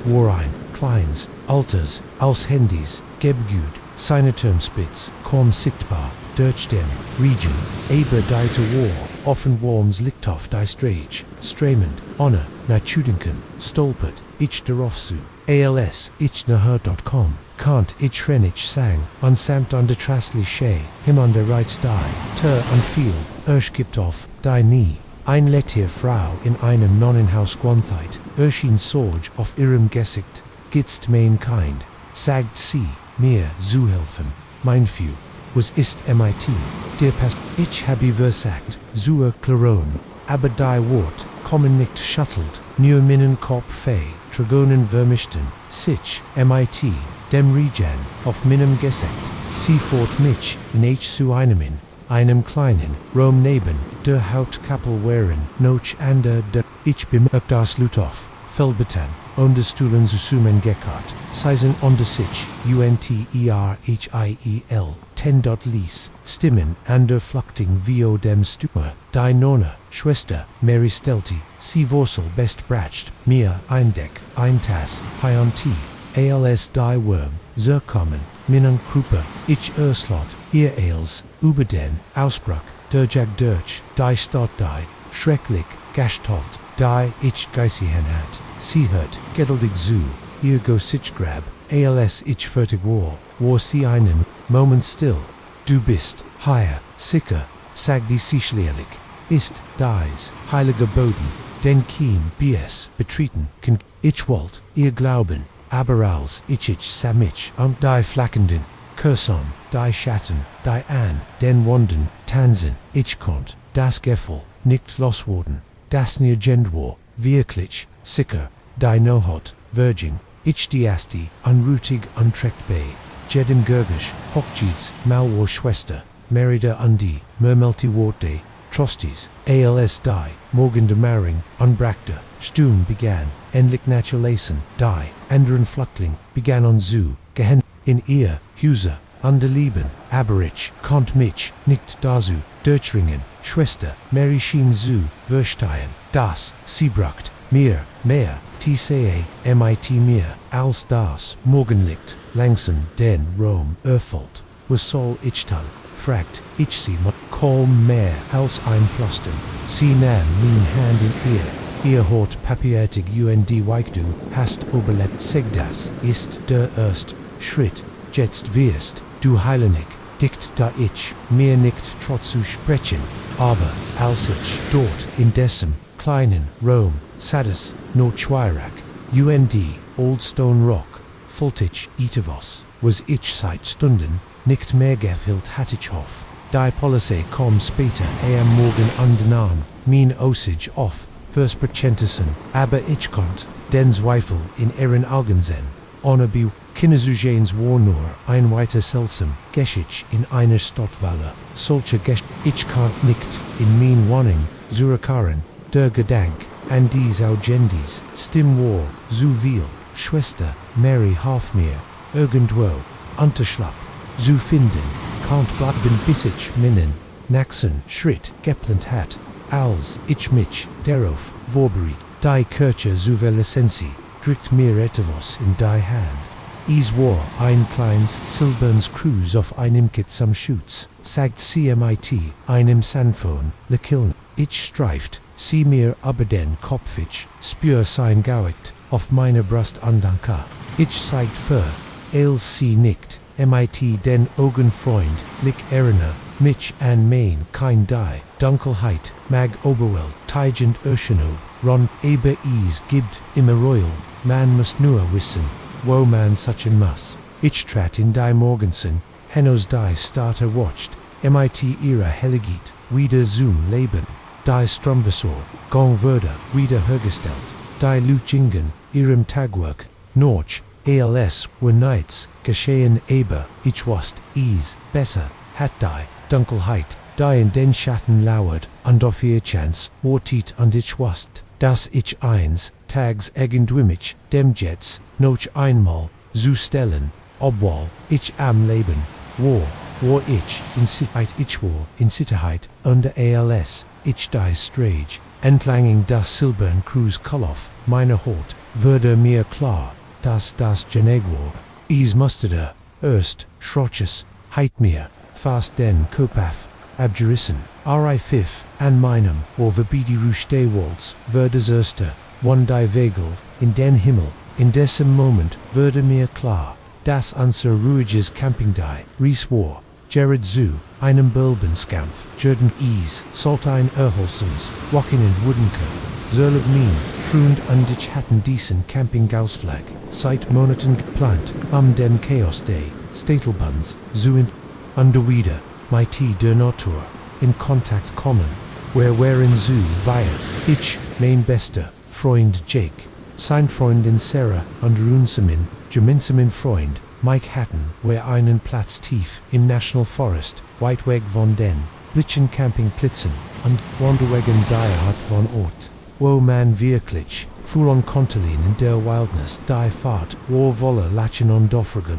war ein, kleins, alters, als Handys, Gebgut, seine Turmspitz, kaum sichtbar, durch dem, Regen, aber die war, offen worms liegt auf die Strage, stremend, honor, natudenken, stolpert, ich darauf zu, als, ich nachher.com, kant ich renich sang, unsamt an der Trastli Shea, him an der Reitz die, ter und viel, gibt auf, die nie, ein lettier Frau in einem Nonnenhaus Gwantheit, erschien Sorge auf ihrem Gesicht, gitzt mein Kind, sagt sie, mir zu helfen, mein Few, was ist MIT, der Pass, ich habe versagt, zur Klaron, aber die Wort, kommen nicht shuttelt, nur minnen Kopf fei, Dragonen vermischten, sich, MIT, dem Regen, auf meinem Gesicht, sie fort mich, in zu einem kleinen, Rom neben, der Hauptkappel wären, noch ander der, ich bemerkt das Lutoff, Felbetan, und des Stuhlens Sumen Gekart, Seisen on the sich, UNTERHIEL, 10. Lies, Stimmen, ander Fluchting vio dem Stumer, die Nonna, Schwester, Mary Stelti, sie Vorsel best bratcht, mir, Eindeck, Eintas, Hionti, als die Worm, Zerkommen, Minnen Kruppe, ich Erslot, ihr Eils, über den, Ausbruch, der Jag Dirch, die Stadt die, schrecklich, Gestalt, die ich Geisihen hat, sie hört, geduldig zu, ihr go sich grab, als ich fertig war sie einen, Moment still, du bist, higher, sicker, sag die sichlich, ist, dies, heiliger Boden, den Kien, BS, betreten, kann, ich wollt, ihr glauben, aber als, ich samich, die flackenden, Kurson, die Schatten, die an, den Wonden, Tanzen, ich konnt, das Gefühl, nicht losworden, das nirgend war, wirklich, sicker, die Nohot, Virgin, ich die Asti, unrutig, untreckt bei, jedem Gergisch, Hochjieds, Malwar Schwester, Merida Undi, Mermelti Worte, Trosties, als die, Morgen de Maring, Unbrackte, Stum began, endlich Naturlassen, die, anderen Fluchtling, began on zu, gehen, in ihr, Huse, Underleben, Aberich, Kont mich, nicht dazu, Deutschringen, Schwester, Mary schien zu, verstehen, das, sie bracht, mir, mehr, tca, mit mir, als das, Morgenlicht, langsam, den Rom, erfolgt, was soll ich tun, fragt, ich sie mal, kaum mehr als ein Pflaster, sie nahm mein Hand in ihr Hort papiertig weil du hast oberlet seg das ist der erst Schritt, jetzt wirst du heilenig, dicht da ich mir nicht trotz zu sprechen, aber als ich dort in dessen kleinen Rom saß, no Schweirak, Old Stone Rock, fultig etwas, was ich seit Stunden nicht mehr gefüllt hatte ich hoff, die Police kom später am Morgen angenahm, mein Aussage auf, versprechentesen, aber ich konnt, den Zweifel in ihren Augen sehen, ohne Bew, Kinnesugens war nur ein weiter seltsam, Geschichte in einer Stadtwalle, solche ich konnt nicht, in mein Wohnung, zurückkehren, der Gedank, an dies Augendis, Stimm war, so viel, Schwester, Mary half mir, irgendwo, unterschlapp, zu finden, konnt bleiben bis ich meinen, nächsten Schritt geplant hat, als ich mich darauf vorbereitet, die Kirche zu verlassen, drückt mir etwas in die Hand. Es war ein kleines silbernes Kreuz auf einem Kitz am Schutz, sagt CMIT, einem Sanfon, lekiln. Ich streift, sie mir aber den Kopf ich, spür sein Gauicht, auf meine Brust andanka. Ich zeigt für, als sie nickt, mit den Augenfreund, lik erinnere, mich an mein kein die, Dunkelheit, mag Oberwelt, Tigent Urschenob, Ron, aber es gibt immer Royal, man muss nur wissen, wo man suchen muss. Ich trat in die Morgensen, Hennos die Starter watched, mit ihrer Helligkeit, wieder zum Leben, die Stromwasser, gong wurde, wieder hergestellt, die Lutjingen, ihrem Tagwerk, Norch, als were nights, geschehen aber, ich wusst, es, besser, hat die, Dunkelheit, die in den Schatten lauert, und auf ihr Chance, wartet und ich wusst, dass ich eins, tags irgendwimich, dem Jets, noch einmal, zu stellen, obwohl, ich am Leben, war ich, in Sicherheit, und als, ich die Strage, entlang das silbern Kreuzkoloff, meine Haut, würde mir klar, dass das Geneg war. Es musste erst, schroches, heit mir, fast den Kopf, abgerissen, pfiff, an meinem, oder wie die Stehwalls, würde das erste, die Wegel, in den Himmel, in diesem Moment, würde mir klar, dass unser ruhiges Camping die, Ries war, Jared zu, einem Bölbenskampf, Jordan sollte ein erholsames, Walking in Woodenke, soll min, Freund und ich hatten diesen Campingausflug, seit Monaten geplant, dem Chaos Day, Statelbuns, zu und wieder, mit der Natur, in Kontakt kommen, waren zu weit, ich, mein bester Freund Jake, sein Freundin Sarah und Runsamin, gemeinsamen Freund, Mike hatten, einen Platz tief im National Forest, weit weg von den Blitzen Campingplätzen und Wanderwegen die Art von Ort, wo man wirklich, fuhren Kontelin in der Wildnis die Fahrt, wolle Lachen und Doffergen,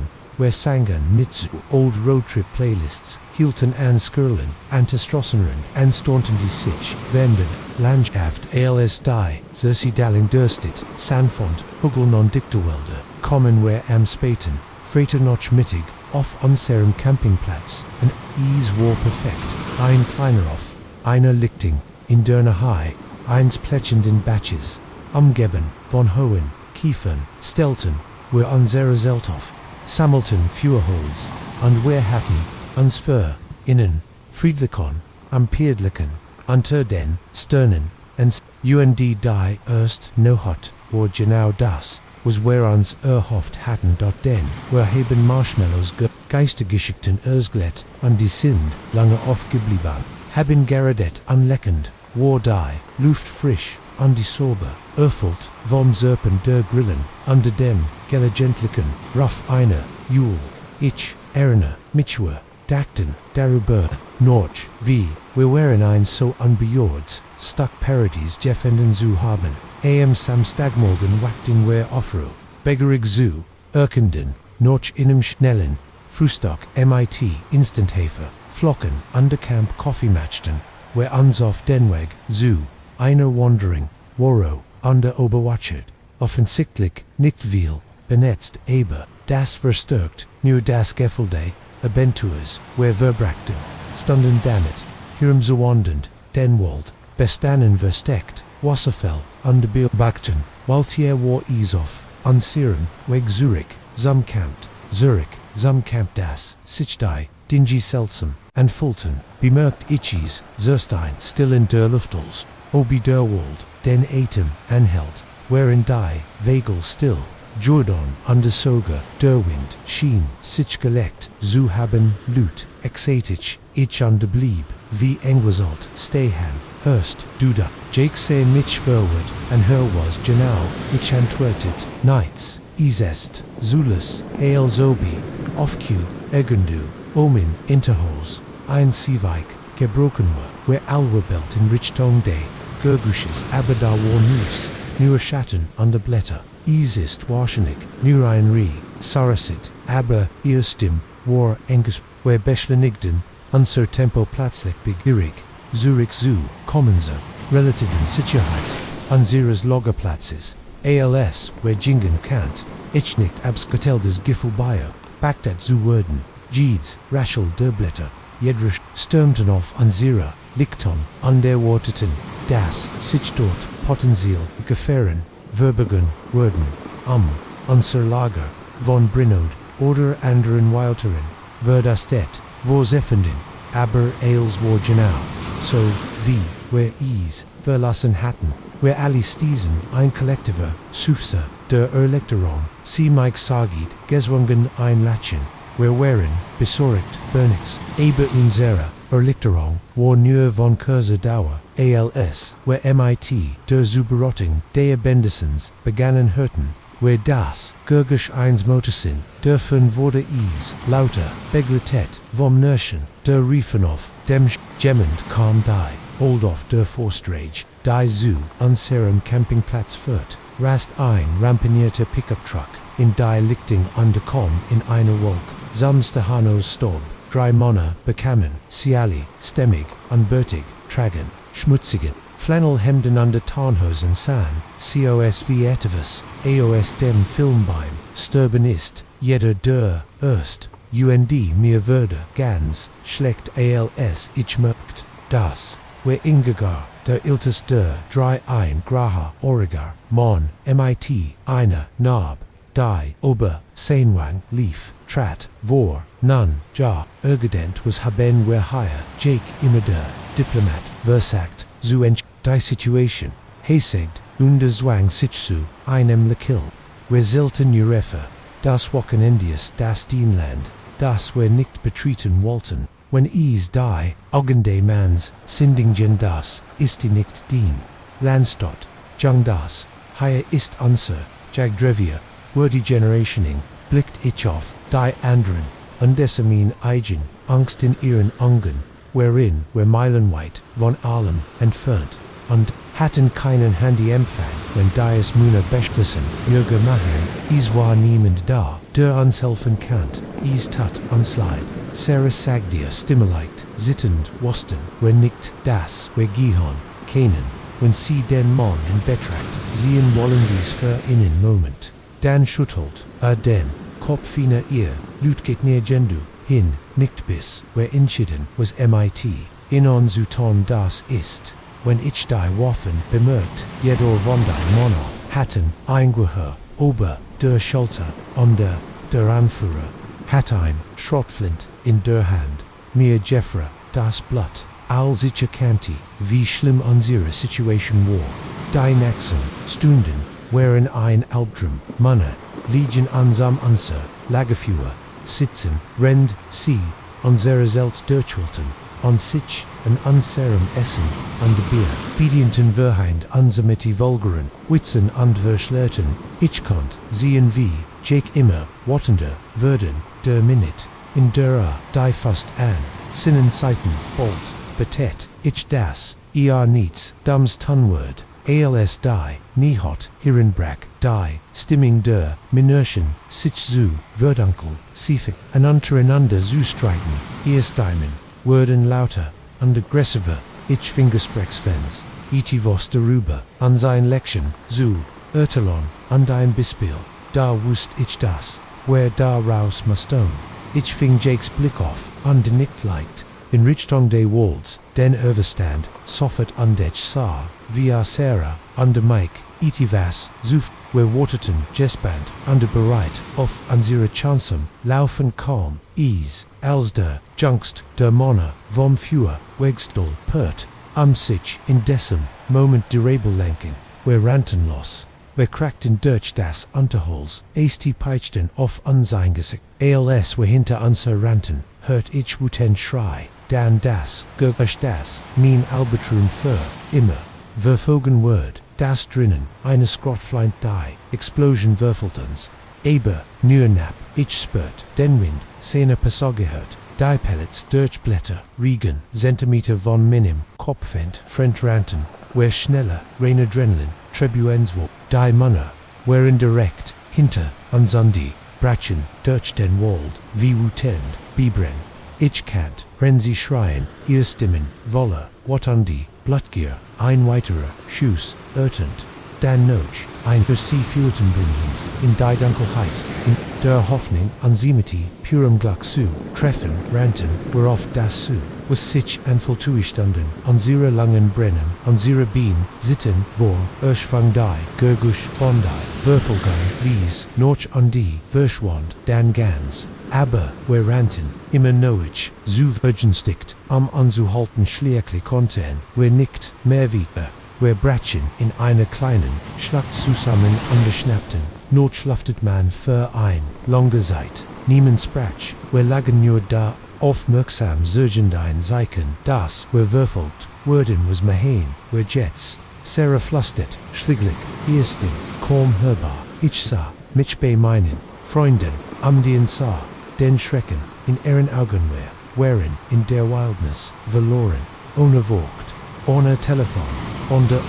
sangen mit zu Old Roadtrip Playlists, hielten an Skirlen, Antestrossenren, und staunten die sich, wenden, Landschaft als die, sie dalling dürstet, Sanfond, Hugeln und Dichterwälder, kommen am späten, Freitag noch mittig, auf unserem Campingplatz, und es war perfekt, ein kleiner auf, einer Lichting, in der Nahe, eins plätschenden Batches, umgeben, von hohen, Kiefern, Stelten, unsere Zelthof, sammelten Feuerholz, und hatten, uns für, innen, friedlichen, am Piedlichen, unter den, Sternen, und die erst no hot, war genau das, was uns erhofft hatten dort denn, haben Marshmallows Geistergeschichten ersglet, und die sind, lange aufgeblieben, haben geradet anleckend, war die, Luft frisch, und die Sorbe, erfüllt, vom Serpen der Grillen, unter dem, gelegentlichen, rough eine, Jule, ich, erinnere, mich dachten, darüber, noch, wie, wir waren ein so unbejahrds, Stock Parodies Jeffenden zu haben, am Samstagmorgen wachten wir Offro, Beggerig zu, Erkenden, noch in einem schnellen, Frühstück, MIT, Instanthafer, Flocken, Undercamp, Koffeematchten, where uns auf den Weg, zu, einer Wandering, Woro, under Oberwatchet, offensichtlich, nicht viel, benetzt, aber, das verstärkt, nur das Gefälde, Abentuers, where verbrachten, stunden damit, hierum zuwandend, den Wald, bestanen versteckt, Wasserfell, under Beobachten, Waltier war Isof, Ansiren, Weg Zurich, Zumkampt, das, Sichdei, Dingy Seltsam, and Fulton, bemerkt Itchies, Zerstein, still in der Luftals, Obi der Wald, den Atem, Anhelt, wherein die, Vagel still, Jordan, under Soga, der Wind, Schien, sich gelegt, zu haben, Lut, exatich, ich under blieb, wie Engwasalt, Stayhan, Hurst, Duda, Jake say Mitch forward, and her was genau, ich antwertet, Nights, Isest, Zulus, Ael Zobi, Ofq, Egendu, Omin, Interholes, Ein Sivik, Gebrokenwer, where Alwerbelt in Richtung Day, Gergushes, Abadar war Nufs, Nur Schatten, under Blätter, Isist Waschenik, Nur ein Rie, Sarasit, Aber, Erstim, War, Engus, where Beschlenigden, Unser Tempo Platzlich Begirig, Zurich Zoo, Kommenser, Relativen Sicherheit, Unseres Lagerplatzes, ALS, where Jingen Kant, Ichnicht Absketeldes Giffelbio, Bagdad zu Werden, Jeeds, Raschel der Blätter, Jedrisch, Sturmtenhof Unzera, Lichton, Underwaterten, Das, sich dort, Potenzial, Gefähren, Verbergen, Werden, Unser Lager, von Brinode, oder anderen Wilteren, Verdastet, Vorseffenden, aber Ails war genau, so, wie, where Ease, verlassen hatten, where Ali Stiesen, ein Kollektiver, Sufsa, der Erlekterung, sie Mike Sagid, Geswungen einlatschen, where Waren, besorgt, Bernix, aber unsere, Erlichterung, war nur von kurzer Dauer, ALS, where MIT, der Zuberotting, der Bendisons, begannen hörten, where das, Gurgisch eins Motorsinn, der von wurde Ease, lauter, Begletet, vom Nörschen, der Riefenhof, dem Gemmend kam die, Oldof der Forstrage, die zu, unserem Campingplatz führt, rast ein ramponierter Pickup-Truck, in die Lichting underkom in einer Wolk, Samstahanos Stob, drei Männer bekamen, Ciali, stemmig, unbürtig, tragen, schmutzigen, Flannelhemden under Tarnhosen san, COS wie etwas, AOS dem Filmbeim, Sturben ist, jeder der, erst, UND mir würde, ganz, schlecht ALS ich mögt, das, where Ingegar, der Iltes der, drei ein Graha, Origar, Mon, MIT, eine, Nab, die, Ober, Seinwang, Lief, Trat, Vor, Nun, Ja, Ergedent was haben wer higher, Jake immer der, Diplomat, Versagt, zu die Situation, Hesegt, unter Zwang sich zu, einem Lekill, wer selten Urefa, das Wochenendius, das Dienland, das wer nicht betreten wollten, when Ease die, Augende mans, Sindingen das, ist die nicht dien, Landstot, Jung das, higher ist unser, Jagdrevia, wordy generationing, blickt ich auf, die anderen, undesamin eigen, Angst in ihren Augen, wherein, where meilenweit, von allem, entfernt, und hatten keinen Handy-Empfang, wenn dies Muna beschlossen, Jürger machen, is war niemand da, der uns helfen kann, is tat unslide, Sarah sagt dir stimuleit, sittend, wosten, wenn nicht, das, wer gihon, keinen, wenn sie den Mann in Betracht, sehen wollen dies für einen Moment, dann schüttelt, den, Kopfine ihr, Lüt geht näher gendu, hin, nicht bis, wer entschieden, was MIT, in on Zuton das ist, wenn ich die Waffen bemerkt, jeder von die Männer, hatten, eingehör, ober, der Schulter, under, der Anführer, hat ein, Schrottflint, in der Hand, mir Jeffra, das Blatt, all sicher kanti, wie schlimm unsere Situation war, die nächsten Stunden, wären ein Albtraum, Manne, liegen ansam unser, Lagerfeuer, sitzen, rend, sie, unsere selbst durchwilten, on sich, an unserem Essen, an de Bier, bedienten verhind unser mit die Vulgaren, Witzen und Verschlerten, ich konnt, sehen wie, Jake immer, wattender, würden, der Minute, in der die fast an, sinnen Seiten, bolt, betet, ich das, niets, dums Tunword, ALS die, niehot, Hirrenbrack, die, stimming der, Minerchen, sich zu, Verdunkel, Siefig, an untereinander zu streiten, Ehrsteimen, Worden lauter, und aggressiver, ich Fingersprechsfans, was darüber, an sein Lection, zu, Ertelon, an dein Bispiel, da wusst ich das, where da raus muston. Ich fing Jakes Blick auf, und nickt leicht, in Richtung de Walds, den Overstand, soffert und ich sah, via Sarah, under Mike, was, suft, where Waterton, Jesband, under bereit, auf unsere Chancem, laufen calm, ease, als der, Junkst, der Monner, vom Fuhr, Wegstall, pert, sich, in decem, moment durable lenken, where ranten los. Wir crackten durch das Unterholz, peitschten auf unseingesicht, als wir hinter uns ranten, hört ich wuten Schrei, dann das, Gerbisch das, mein Albatron für, immer, verfogen Word, das drinnen, eine Scrottfleind die, Explosion würfeltens, aber, Nürnap, ich spürt, den Wind, Szene gehört, die Pellets durch Blätter, Regen, Zentimeter von Minim, Kopfend, Front ranten, wer schneller, rein Adrenalin, Trebuenswo, die Munner, wer indirekt, hinter, Ansundi, Brachen, durch den Wald, wie wutend, Bibren, ich kant, Renzi schreien, ihr Stimmen, Wolle, Watundi, Blattgier, ein weiterer, Schuss, irrtend, dann noch, ein Percy-führten Bindlings, in die Dunkelheit, in der Hoffnung an Simeti, purem Glück zu, treffen, ranten, worauf das zu, was sich anvolltuistanden, unsere langen Brennen, unsere Bien, sitten, vor, Erschfang die, Gergusch, von die, Würfelgang, wies, noch an die, Verschwand, dann ganz, aber, wir ranten, immer noich, zu vergenstickt, anzuhalten schleerklich konten, wir nickt, mehr wieder, wir bratschen in einer kleinen, Schlacht zusammen angeschnappten, notschlaftet man für ein, lange Zeit, niemand sprach, wir lagen nur da, aufmerksam surgend ein Zeichen, das, wir würfelt, Worden was Mahain, wir Jets, Sarah flustert, schlieglich, erstin, kaum hörbar, ich sah, mich bei meinen, Freunden, den sah, den Schrecken, in ihren Augen wären, in der Wildness, verloren, ohne Vogt, ohne Telefon, ohne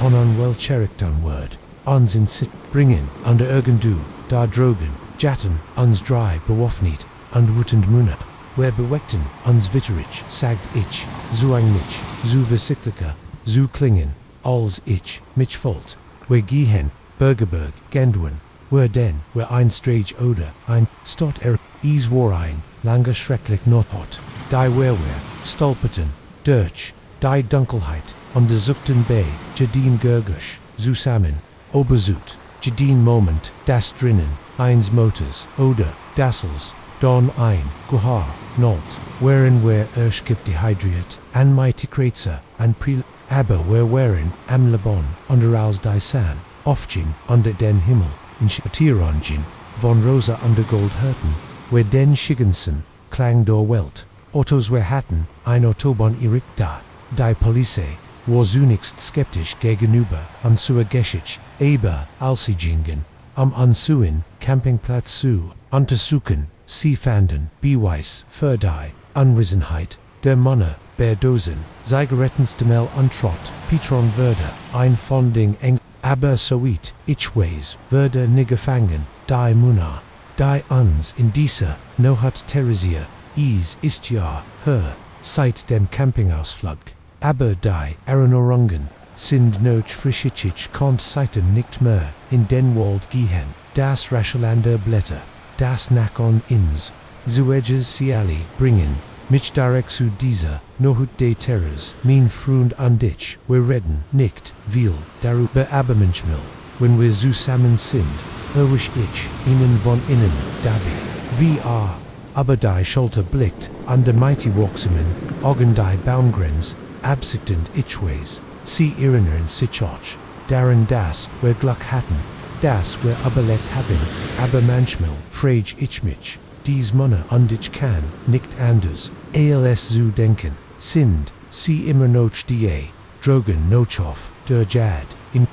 unwelcherigton Word, uns in Sit, bringen, under irgendu, da drogen, jatten, uns drei bewaffnet, und wutend munab, wer beweckten, uns witterich, sagt ich, zu eigentlich, zu versichtlicher, zu klingen, als ich, mich volt, wer gehen, Bürgerberg, Gendwen, wer denn, wer ein Strage oder, ein, stot is war ein, lange schrecklich nothot, die wer, stolperten, durch, die Dunkelheit, untersuchten bei, Jadin Gergusch, zusammen, obersut, Jadin Moment, das drinnen, eins Motors, oder, Dassels, Don ein, Guhar, Nolt, wherein gibt dehydriert, an mighty Kretzer, an Pril, aber wären, am Lebon, under als die San, Ofjing, under den Himmel, in Spatironjin, von Rosa under Goldhurten, wer den Schiggensen, klang door Welt, Ottos wer hatten, ein Autobahn irricta, die Police, war zunächst skeptisch gegenüber, zur Geschichte, aber, als sie gingen, Ansuen, Campingplatz zu, untersuchen, sie fanden, Beweis, für die, Anwesenheit, der Männer, Berdosen, Zigarettenstimmel antrott, Petron würde, ein Fonding eng, aber soit, ich weiß, würde nie gefangen, die Muna, die uns in dieser, no hat Theresia, ist ja, her, seit dem Campingausflug, aber die, Erinnerungen, sind noch frischitschig konnt seitdem nicht mehr, in den Wald gehen, das Raschelander Blätter, das Nakon ins, Zueges Ciali, bringen, mich direkt zu dieser, no hut de Terrors, mein Freund an dich, wir reden, nicht, viel, darüber aber manchmal, wenn wir zusammen sind, wisch ich, ihnen von innen, dabei, aber die Schulter blickt, an der mighty Walksamen, Augen die Baumgrenz, absichtend ich weiß, sie erinnern sich auch, daran das, wir Glück hatten, das wir aber let haben, aber manchmal, frage ich mich, dies Männer und ich kann, nicht anders, als zu denken, sind, sie immer noch die, drogen noch auf, der Jad, in,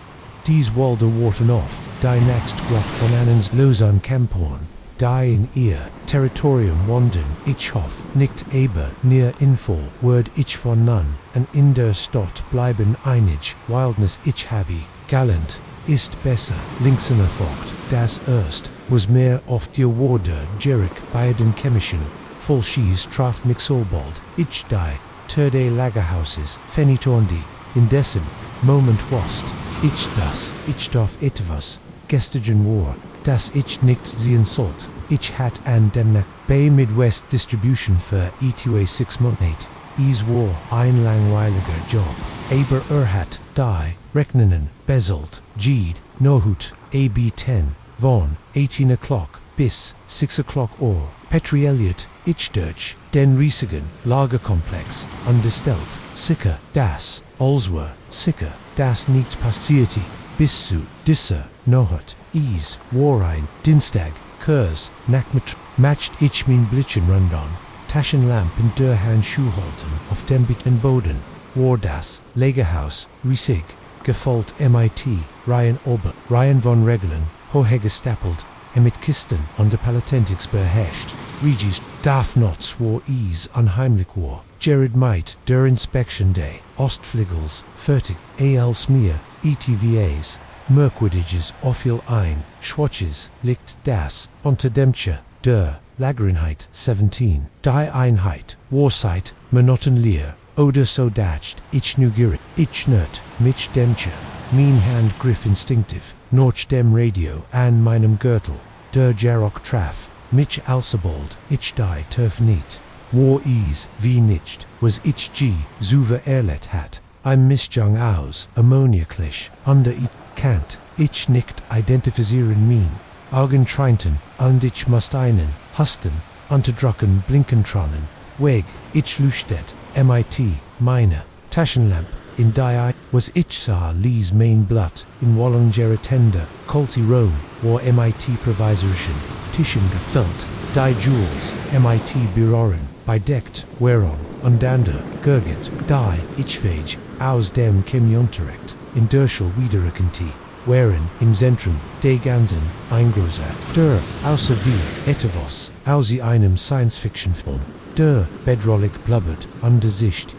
dies Walder Warten auf, die nächst Glück von annens losen Campon, die in ihr Territorium wandern, ich hoff, nicht aber, near info, word ich von none, und in der Stadt bleiben einig, Wildness ich habe, galant, ist besser, linksener Vogt, das erst, was mehr auf dir wurde, Jerik, beiden chemischen, Volschies traf Mixolbold, ich die, Turde Lagerhauses, Fenitondi, indessen, Moment wast, ich das, ich darf etwas, gestigen war, das ich nicht sehen sollt, ich hat an demnach, bei Midwest Distribution für ETA 6 Monate, war ein langweiliger Job, aber hat, die, Rechnungen, bezahlt, Ged, Nohut, AB 10, von 18 o'clock, bis 6 o'clock or, Petri Elliott, ich durch, den riesigen, Lagerkomplex, angestellt, sicher, das, Allswer, sicher, das nicht passierte, bis zu, Diese, Nohut, war ein, Dienstag, Kurs, Nachmittag, matcht ich mein Bildschirm rundan, Taschenlamp in der Hand Schuhhalten, auf dem Boden, war das, Lagerhaus, riesig, gefolgt MIT, Ryan von Regelen, hohe gestapelt, mit Kisten an der Palatentix beherrscht, Regis, darf not war unheimlich war, Jared Might, der Inspection Day, Ostfliegels, fertig, AL Smear, ETVAs, Merkwürdiges Offiel ein, Schwarzes, liegt das, unter demche, der, Lagerinheit, 17, die Einheit, Warzeit, monotonlier, oder so dacht, ich neugierig, ich nerd, mich demche, mein Hand griff instinktiv, noch dem Radio an meinem Gürtel, der Jarok traf, mich alsebold, ich die turf nicht, war wie nicht, was ich zuver erlet hat, ein Mischung aus, ammoniaklich, under ich Kant, ich nicht identifizieren mein, Augen treinten, und ich must einen, husten, unterdrücken blinkentronnen, weg, ich leuchtet, MIT, meine, Taschenlamp, in die was ich sah lies mein Blatt, in Wallengere Tender, Colti Rome, war MIT provisorischen, Tischen gefüllt, die Jules, MIT Büroren, bedeckt, whereon, undander, Gurgit, die, ich aus dem Chemieunterricht, in Derschel wiedererkennte, wherein, im Zentrum, de ganzen, ein großer, der, außer wir, etwas, aus einem Science-Fiction-Film, der, bedrohlich blubbert, an der Sicht,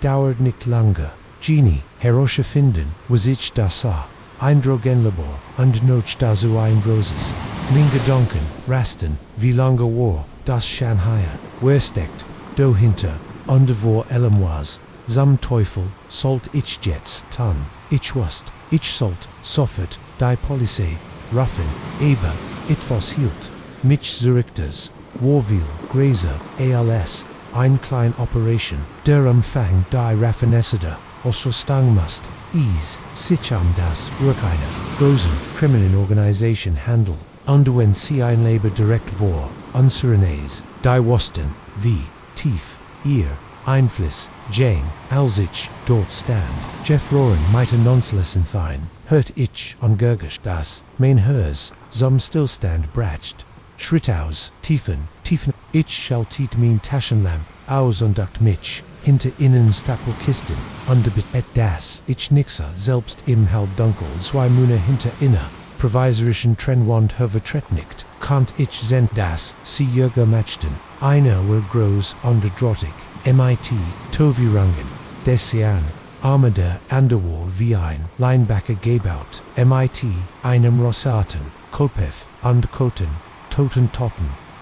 dauert nicht lange, Genie, Herosche finden, was ich da sah, ein Drogenlabor, und noch da so ein großes, mein Gedanken, rasten, wie lange war, das Shanghai, wer steckt, dahinter, und wo Elemoise, sam Teufel, sollt ich jetzt tan, ich wust, ich sollt, sofort, die Polizei, ruffen, aber, etwas hielt, mich zurücktes, Warville, Gräser, ALS, ein klein Operation, der Umfang die Raffinesseder, also stang must, sich das, Urkeiner, großen, Kriminenorganisation handel, wenn sie ein Leben direkt war, unserenes, die wussten, wie, tief, ihr, Einfluss, Jane, als ich, dort stand, Jeff Roran meinte nonslassen sein, hört ich, an Gurgisch, das, mein Hers, zum Stillstand bracht, Schritt aus, tiefen, ich schaltet mein Taschenlamp, aus und duckt mich, hinter innen Stapelkisten, underbit et das, ich nixe, selbst im Halbdunkel, zwei Mune hinter inner, provisorischen Trennwand vertretnicht, kant ich send das, sie Jürger matchten, einer war groß, andere drottig, MIT, Tovirungen, Desian, Armada, Anderwar wie ein, Linebacker gebaut, MIT, einem Rosaten, Kolpef, und Koten, Toten,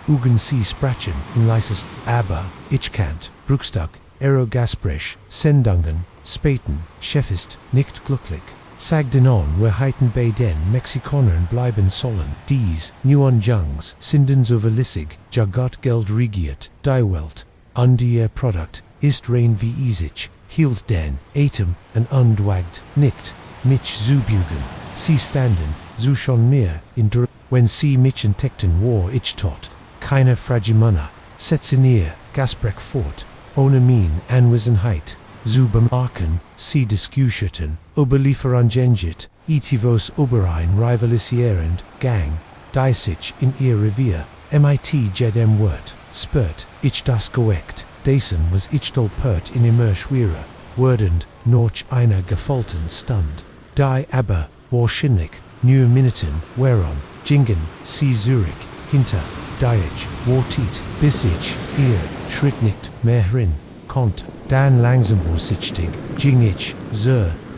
Ugen sie sprachen, in leises, aber, ich kant, Bruchstock, Aerogasprech, Sendungen, Späten, Chefist, nicht glücklich. Sagten on, wir heiten bei den Mexikanern bleiben sollen. Dies, Nuan Jungs, sinden so verlissig, Jagot Geld regiert, die Welt, und ihr Produkt, ist rein wie isich, hielt den, Atem, und undwagt, nicht, mich zubugen. Sie standen, so schon mehr, in der, wenn sie mich entdeckten war ich tot. Keine Fragimunna, setzen ihr, Gasprech fort, ohne min Anwesenheit, zu bemerken, sie diskutierten, überlieferangenget, etivos überein rivalisierend, gang, die sich in ihr Revier, mit jedem Wort, spürt, ich das geweckt, dessen was ich stolpert in immer schwerer, werdend, noch einer gefolten Stund, die aber, wahrscheinlich, nur Minuten, whereon, jingen, sie Zürich, hinter, Deitsch, wartet, bis ich, hier, Schritt nicht mehr hin, konnt, dann langsam vorsichtig, ging ich,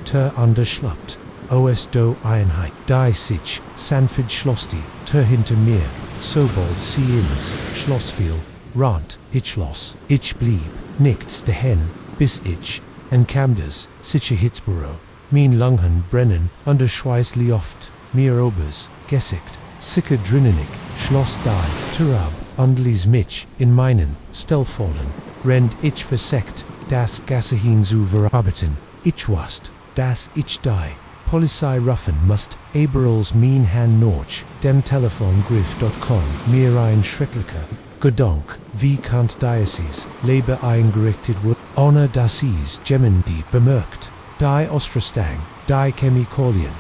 ter underschlappt, os do Einheit, die sich, sanft schlosti, hinter mir, sobald sie ins Schloss fiel, rant, ich schloss, ich blieb, nichts dahin, bis ich, enkam sicher Hitzbüro, mein Lungen brennen, under Schweißli oft, mir obers, gesickt, sicker drinnenig, schloss die, terab, andlies mich, in meinen, Stellfallen, rend ich versekt, das Gassehin zu verarbeiten, ich wast, das ich die, Polizei ruffen must, Aberals mein han noch, dem Telefongriff.com, mir ein schrecklicher Gedank, wie kant Diocese, Lebe eingerichtet wird, ohne dass sie's Gemmen die bemerkt, die Ostrastang, die Chemikalien,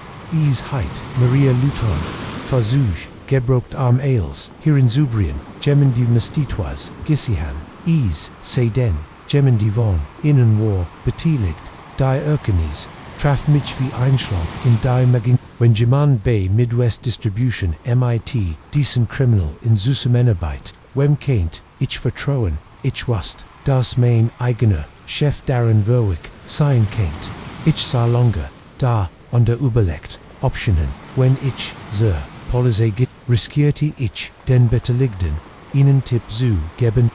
is heit, Maria Luton, Versuch, gebrokt am Ailes, hier in Zubrien, Gemmen die Mestitois, Gissihan, is, sei den, Gemmen die von, Innenwar, beteiligt, die Erkenis, traf mich wie Einschlafen in die Magin, when Geman Bay Midwest Distribution, MIT, decent criminal in Zusammenarbeit, wem kennt, ich vertrauen, ich wast, das mein eigener, Chef Darren Verwick, sein kennt, ich sah longer, da, under überlegt, Optionen, wenn ich, Sir, Polizei git, riskierte ich, den Beteiligten, ihnen Tipp zu geben,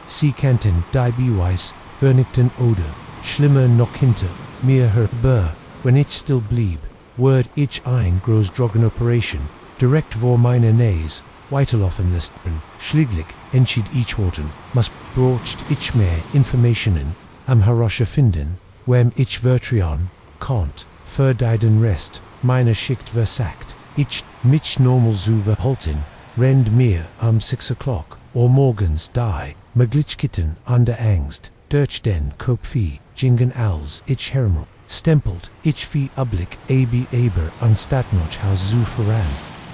sie kannten die Beweis, vernichten oder, schlimmer noch hinter, mir her Burr, when ich still blieb, word ich ein groß Drogenoperation, direkt vor meiner Nase, weiterlaufen lassen, schlieglich, entschied ich worden, mas brocht ich mehr Informationen, am Harasche finden, wem ich vertrauen, konnt, für den Rest, meine Schicht versagt, ich, mich normal zu verhalten, rend mir 6 o'clock, or morgens die, Möglichkeiten an der Angst, durch den Kopfie, Jingen als ich hermo, stempelt, ich wie Oblick, ab aber anstatt noch Haus zu voran,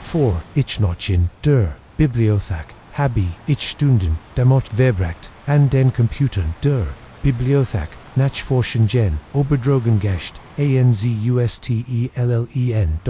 vor, ich noch in der Bibliothek, habe ich Stunden, damit verbracht, an den Computern der Bibliothek, nachforschen gen, Oberdrogengeschäft, anzustellen.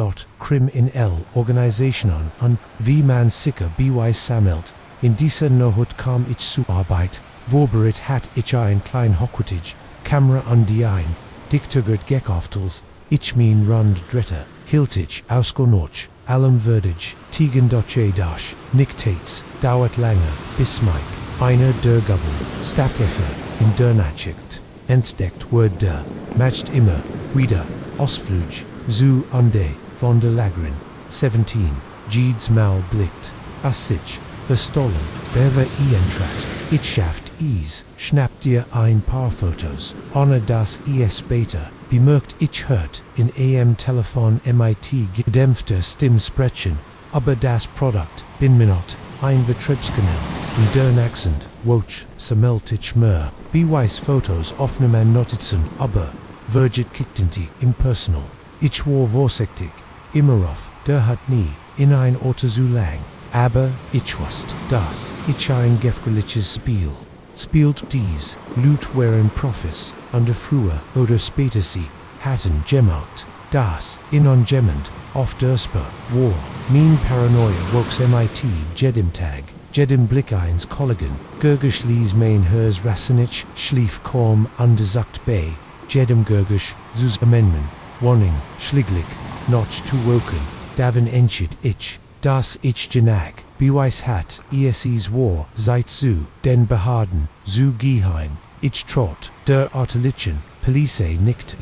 Krim in L. Organisationen an, wie man sicher Beweis sammelt, in dieser Nohut kam ich zu Arbeit, vorbereitet hat ich ein klein Hochquartage, Kamera an die ein, Diktigert Geckoftels, ich mein rund dritter, hielt ich ausgenocht, allem würdig, Tigen doce dash, Niktates, dauert lange, bis Mike, einer der Gabel, Staplefer, in der Nachricht, entdeckt wurde der, matcht immer, wieder, Ausflug, zu ande, von der Lagrin, 17, Jeeds mal blickt, assich, verstohlen, bever entrat, ich schafft is, schnappt dir ein paar Fotos, ohne dass es beta, bemerkt ich hört, in AM-Telefon MIT gedämpfter Stimme sprechen, aber das Produkt, bin minot, ein Vertriebskanal, in dern Accent, woch, sammelt ich mehr, beweis Fotos offene man Notizen, aber, virgit kicktinti, impersonal, ich war vorsichtig, immer auf, der hat nie, in ein Orte zu lang, aber, ich wusste, dass, ich ein gefährliches Spiel, spielt dies, Lut waren Profis, under früher oder später sie, hatten gemacht, das, in ungemmend, auf der Spur, war, mein Paranoia wuchs MIT, jedem Tag, jedem Blick eins Kollegen, Gurgischlies mein Hers Rassenich, schlief kaum, undersagt bei, jedem Gurgisch, zus Amendment, warning, schlieglich, noch zu woken, davon entschied ich, das ich genag, beweis hat, es war, seit zu, den Beharden, zu geheim, ich trot, der Artillichen, Police nickte,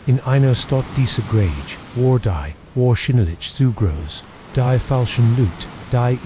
in einer Stadt dieser Grage, war die, wahrscheinlich zu groß, die falschen Loot, die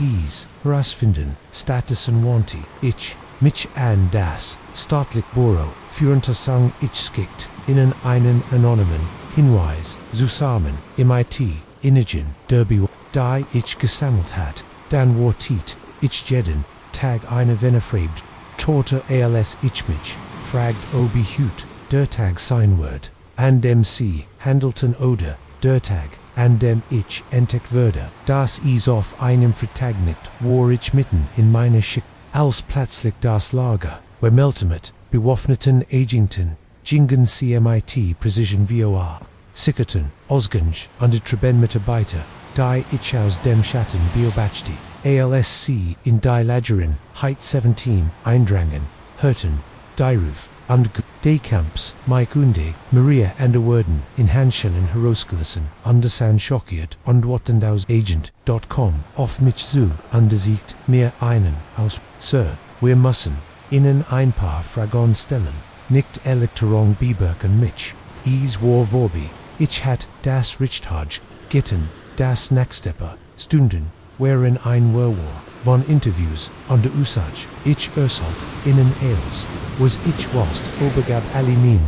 herausfinden, Statusen wanti, ich, mich an das, staatlich Büro, Führungsang ich skickt, in einen anonymen, Hinweis, zusammen, MIT, Inigen, Derby, die ich gesammelt hat, dann war Tiet, ich jeden, Tag eine Venefrebt, Torte als ich mich, fragt ob hut, der Tag sein wird, an dem sie, handelten oder, der Tag, an dem ich entdeckt würde, das auf einem Freitagnacht, war ich mitten in meiner Schicht, als plötzlich das Lager, vermeldet, bewaffneten Agenten, Jingen CMIT Precision VOA, sickerten, Osgange, under Treben Mitarbeiter, die ich aus dem Schatten beobachtete, ALSC in die Lagerin, Height 17, eindrangen, hörten, die Ruf, und Daycamps, Mike Unde, Maria and a Worden, in Handschellen herausgelassen, undersan schockiert und aus Agent.com, auf mich zu, undersiegt, mir einen, aus, Sir, wir müssen, Ihnen ein paar Fragen stellen, nicht Elektorong Biberken mich, is war vorbi, ich hat das Richtage, gitten, das Nackstepper, Stunden, wherein ein war, von Interviews, und der Usage, ich ersalt, innen eels, was ich wast, obergab alle min,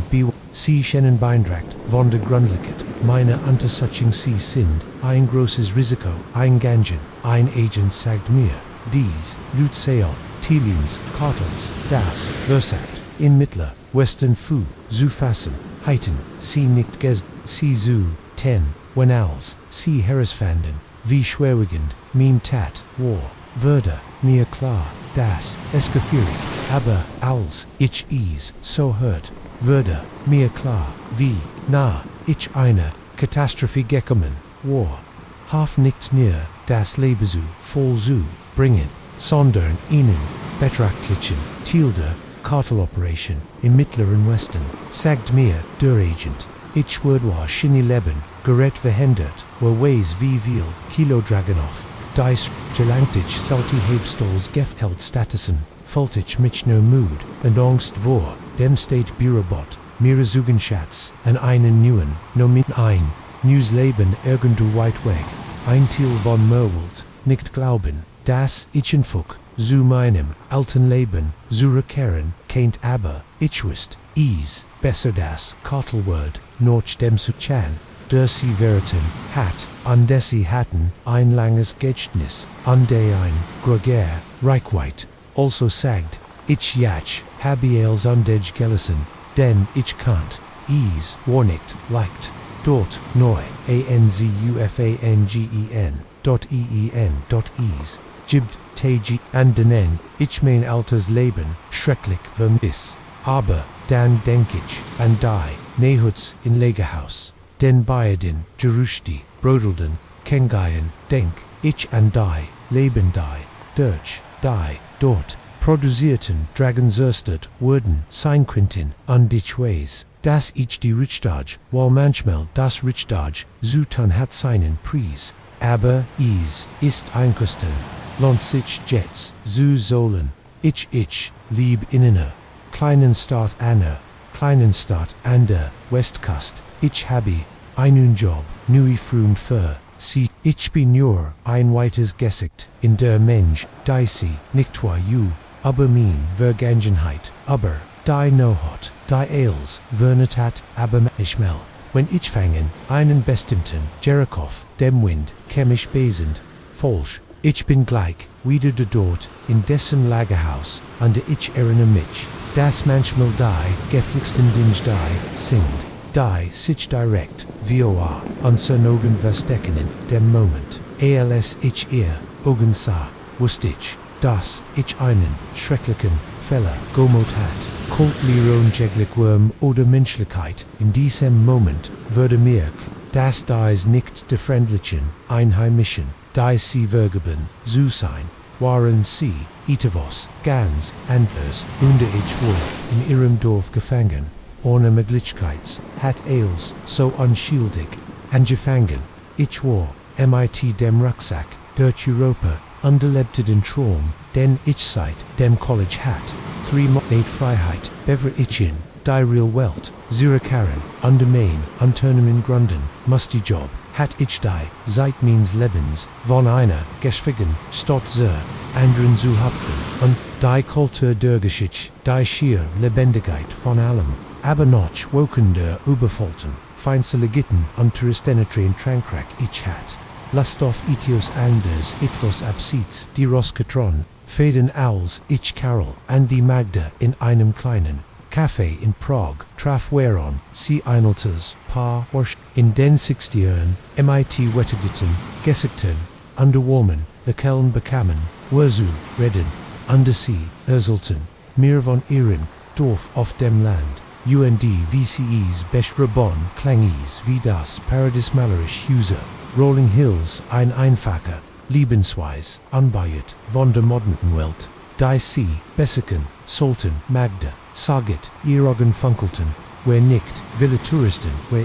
sie schennen beeindruckt, von der Grundlichkeit, meine Untersuchung sie sind, ein großes Risiko, eingangen, ein Agent sagt mir, dies, Lutseon, Tiliens, Kartels, das, versagt, in Mittler, Western Fu, zu fassen, heiten, sie nicht sie zu, when als, sie herausfanden, wie schwerwiegend, mein Tat, war, würde, mir klar, das, es gefühlt, aber, als, ich is, so hört, würde, mir klar, wie, nah, ich eine, Katastrophe gekommen, war, half nicht näher, das Leben zu, voll zu, bringen, sondern ihnen, betrachtlichen, Tilde, Karteloperation, im Mittleren Westen, sagt mir, der Agent, ich wurde wahrscheinlich leben, gerät verhindert, ways wie viel, Kilo Dragonov, dies, gelangt ich salty Hebstols gefheld statusen, falt ich mich no mood, und Angst vor, dem State Bürobot, mir Zugenschatz, an einen neuen, no mit ein, News Leben irgendwo weit weg, ein Thiel von Merwald, nicht glauben, das ich infuk, zu meinem, alten Leben, zurückkehren, kennt aber, ich wist, is, besser das, Kartelword, noch dem zu chan, der sie veriten, hat, an des sie hatten, ein langes Gedächtnis, an der ein, gregär, Reichweit, also sagt, ich jach, habe als undej gelassen, denn ich kannt, is, war nicht, liked, dort, neu, anzufangen.een.is, gibt, tg, an denen, ich mein altes Leben, schrecklich vermiss, aber, dann denk ich, an die, Nehuts in Legehaus, den beiden, Jerushti, Brodelden, Kengaien, denk, ich an die, Leben die, Durch, die, dort, produzierten, Dragonsörstet, wurden, Seinquintin, an dich ways, dass ich die Richtage, weil manchmal das Richtage, Zutan hat seinen Preis, aber, ist einkosten, lohnt sich Jets, zu sollen, ich, lieb innener, kleinen Staat an der Westkust, ich habe, einen Job, nui frühen für, sie, ich bin nur, ein weites Gesicht, in der Mensch, die sie, nicht war you, aber min, Vergangenheit, aber, die Nohot, die Eils, Vernetat, aber Ishmael, wenn ich fangen, einen bestimmten, Jerichow, dem Wind, chemisch besend, falsch, ich bin gleich, wieder dort, in dessen Lagerhaus, an der ich erinnere mich, das manchmal die, geflixten Dinge die, sind, die sich direkt, VOA, an Nogen verstecken in dem Moment, als ich ihr, Augen sah, wusste ich, dass ich einen, schrecklichen, Fehler, gemacht hat, Kultliron jeglich Wurm oder Menschlichkeit, in diesem Moment, würde mir, dass dies nicht die freundlichen, Einheimischen, die sie vergeben, zu sein, waren sie, Itavos, ganz anders, unter ich war, in ihrem Dorf gefangen, ohne Möglichkeit, hat als, so unschuldig, angefangen, ich war, mit dem Rucksack, durch Europa, underlebte den Traum, den ich seit dem College hat, 3 Monate Freiheit, bever ich in, die real Welt, zurückkehren, under mein, Unternehmen gründen, musste Job, hat ich die, seit meines Lebens, von einer, geschwiegen, Stadt zur, anderen zu hapfen, und die Kultur der Geschichte, die schier Lebendigkeit von allem, aber noch wokender Überfolten, feinste Gitten und Touristenetrin Trankrak ich hat. Last auf Etios anders etwas abseits, die Roskatron, Fäden als ich Carol, und die Magda in einem kleinen Café in Prag, traf whereon, sie eineltes, Paar Worsch, in den 60ern, mit Wettergitten, Gessigten, Underwoman, the Keln bekamen, Wurzu, Redden, Undersea, Erselten, mir von ihren, Dorf auf dem Land, UND VCEs Beschrebon, Klangis wie das Paradismalerisch Huse, Rolling Hills, ein einfacher, Lebensweis, anbeiet, von der modernen Welt, die sie, Bessiken, Sultan, Magda, Saget, Erogen Funkelten, wer nicht, Ville Touristen, wer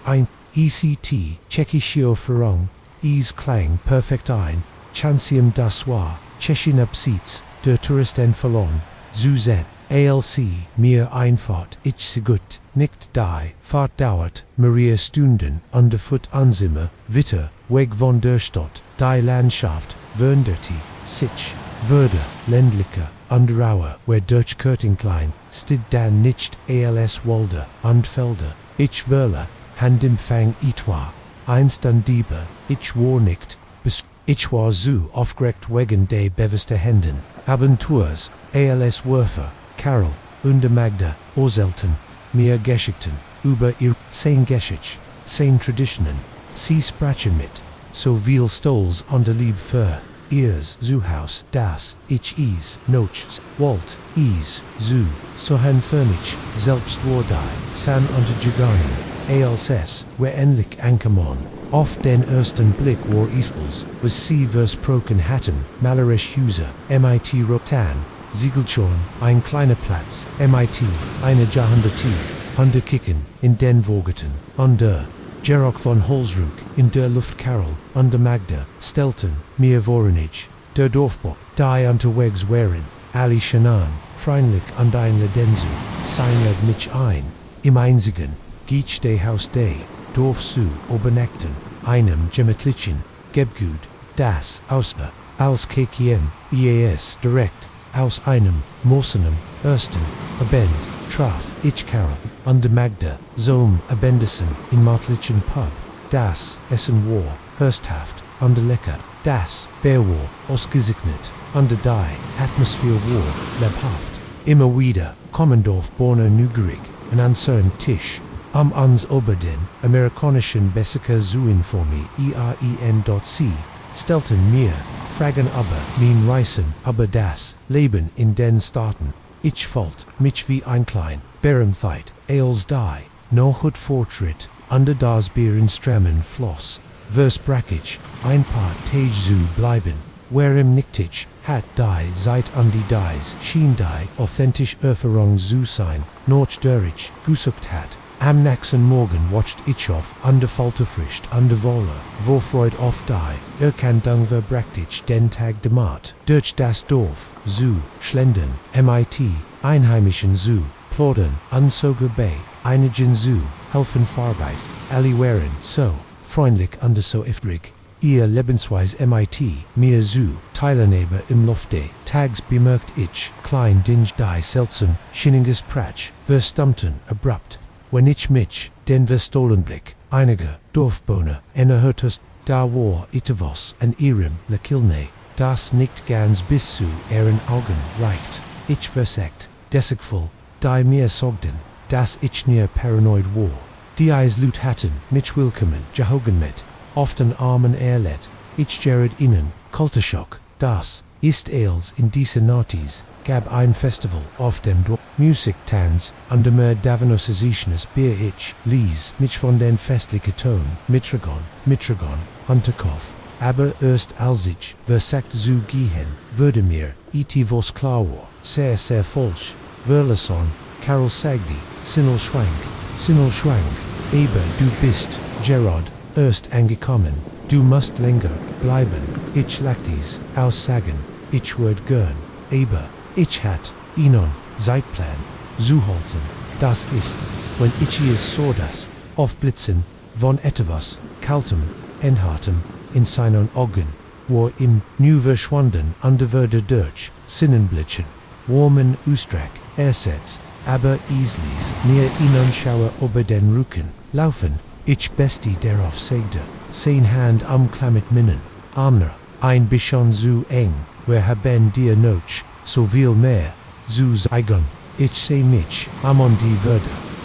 ein, ECT, Tschechische Führung, Klang, perfekt ein, Chansium das war, Tschechien Abseits, der Touristen verloren, Zuzet, ALC, mir Einfahrt, ich sie gut, nicht die, Fahrt dauert, Maria Stunden, Underfoot Anzimmer, Witter, Weg von der Stadt, die Landschaft, Wönderti, Sich, Würde, Ländlicher, Underauer, wer Deutsch Kurtenklein, stid dan nicht, als Walder, Andfelder, ich Wörler, Hand im Fang etwa, einst an Diebe, ich war nicht, ich war so aufgeregt wegen de bewusste Händen, Abenteuers, als Wörfer, Carol, und Magda, Orselten, mir Geschichten, über ihr, sein Geschicht, sein Traditionen, sie sprachen mit, so viel Stolz an der Lieb für, ihrs Zuhaus, das, ich Noches, Walt, so han Furnich, selbst war die, san unter Giganen, als wer endlich ankommen. Auf den ersten Blick war Eastbulls, was sie vers Proken hatten, malerisch Huse, MIT Rotan, Siegelschorn, ein kleiner Platz, MIT, eine Jahrhunderte, Hunde kicken, in den Vogeten, under, Gerock von Holzruck, in der Luft Carol, under Magda, Stelten, mir Voronich, der Dorfbock, die unterwegs waren, Ali Shannon, Freinlich und ein Ledenzu, sein Led mich ein, im einzigen, Geach de Haus de, Dorf zu Obernechten, einem Gemetlichen, Gebgut, das, außer, aus KKM, EAS, direkt, aus einem, Morsenem, Ersten, Abend, Traf, ich Carol, under Magda, Zoom, Abendesen, in Martlichen Pub, das, Essen war, Hörsthaft, under Lecker, das, Bärwar, ausgesegnet, under die, Atmosphäre war, lebhaft, immer wieder, Kommendorf Borner Nügerig, an ansern Tisch, am ans Oberden, amerikanischen Bessiker Zuinformi, EAEN.C, stelten mir, fragen aber, min Reisen, aber das, Leben in den Staaten, ich falt, mich wie ein klein, Beremtheit, als die, no hut Fortschritt, under das Bier in Strammen floss, vers Brackage, ein paar Tage zu bleiben, whereim nichtig, hat die seit an die dies, schien die, authentisch Erfahrung zu sein, noch durch, gesucht hat, am nächsten Morgen watcht ich auf, under Falterfrischt, under Wolle, Vorfreud auf die, kann dung verbraktig den Tag demart, durch das Dorf, zu, Schlendern, MIT, Einheimischen zu, Plaudern, Unsoger Bay, einigen zu, helfen Farbeit, alle waren so, freundlich under so ifrig, ihr Lebensweise MIT, mir zu, Teilnehmer im Lofte, Tags bemerkt ich, klein Dinge die seltsam, schinniges Pratsch, verstummten, abrupt, wenn ich mich, den Verstohlenblick, einiger, Dorfbewohner, erhörtest, da war etwas an ihrem Lekilne, das nicht ganz bis zu ihren Augen reicht, ich versagt, dessigvoll, die mir sorgten, dass ich nie paranoid war, die eis Lut hatten, mich willkommen, gehogen mit, often armen erlet, ich gered ihnen, Kulturschock, das, ist als in diese Nazis, gab ein Festival auf dem Dorf, Musiktanz, under mehr Davanosaisisches Bier ich, ließ mich von den festlichen Ton, Mitragon, Hunterkopf, aber erst als ich, versagt zu gehen, würde mir, was klar war, sehr falsch, Verlason, Carol sagte, Sinnel schwank, aber du bist, Gerard, erst angekommen, du musst länger bleiben, ich lachtis, aussagen, ich würd gern, aber, ich hat, ihnen, Zeitplan, zuhalten, das ist, wenn ich es so das, aufblitzen, von etwas, kaltem, enhartem, in seinen Augen, war im nu verschwunden under der durch, Sinnenblitzen, warmen Ustrack, ersetzt, aber easlies, mir ihnen schaue über den Rücken, laufen, ich besti darauf segte, sein Hand umklammet minnen, Amner, ein bisschen zu eng, wer haben dir noch, so viel mehr, zu zeigen, ich seh mich, an die Würde,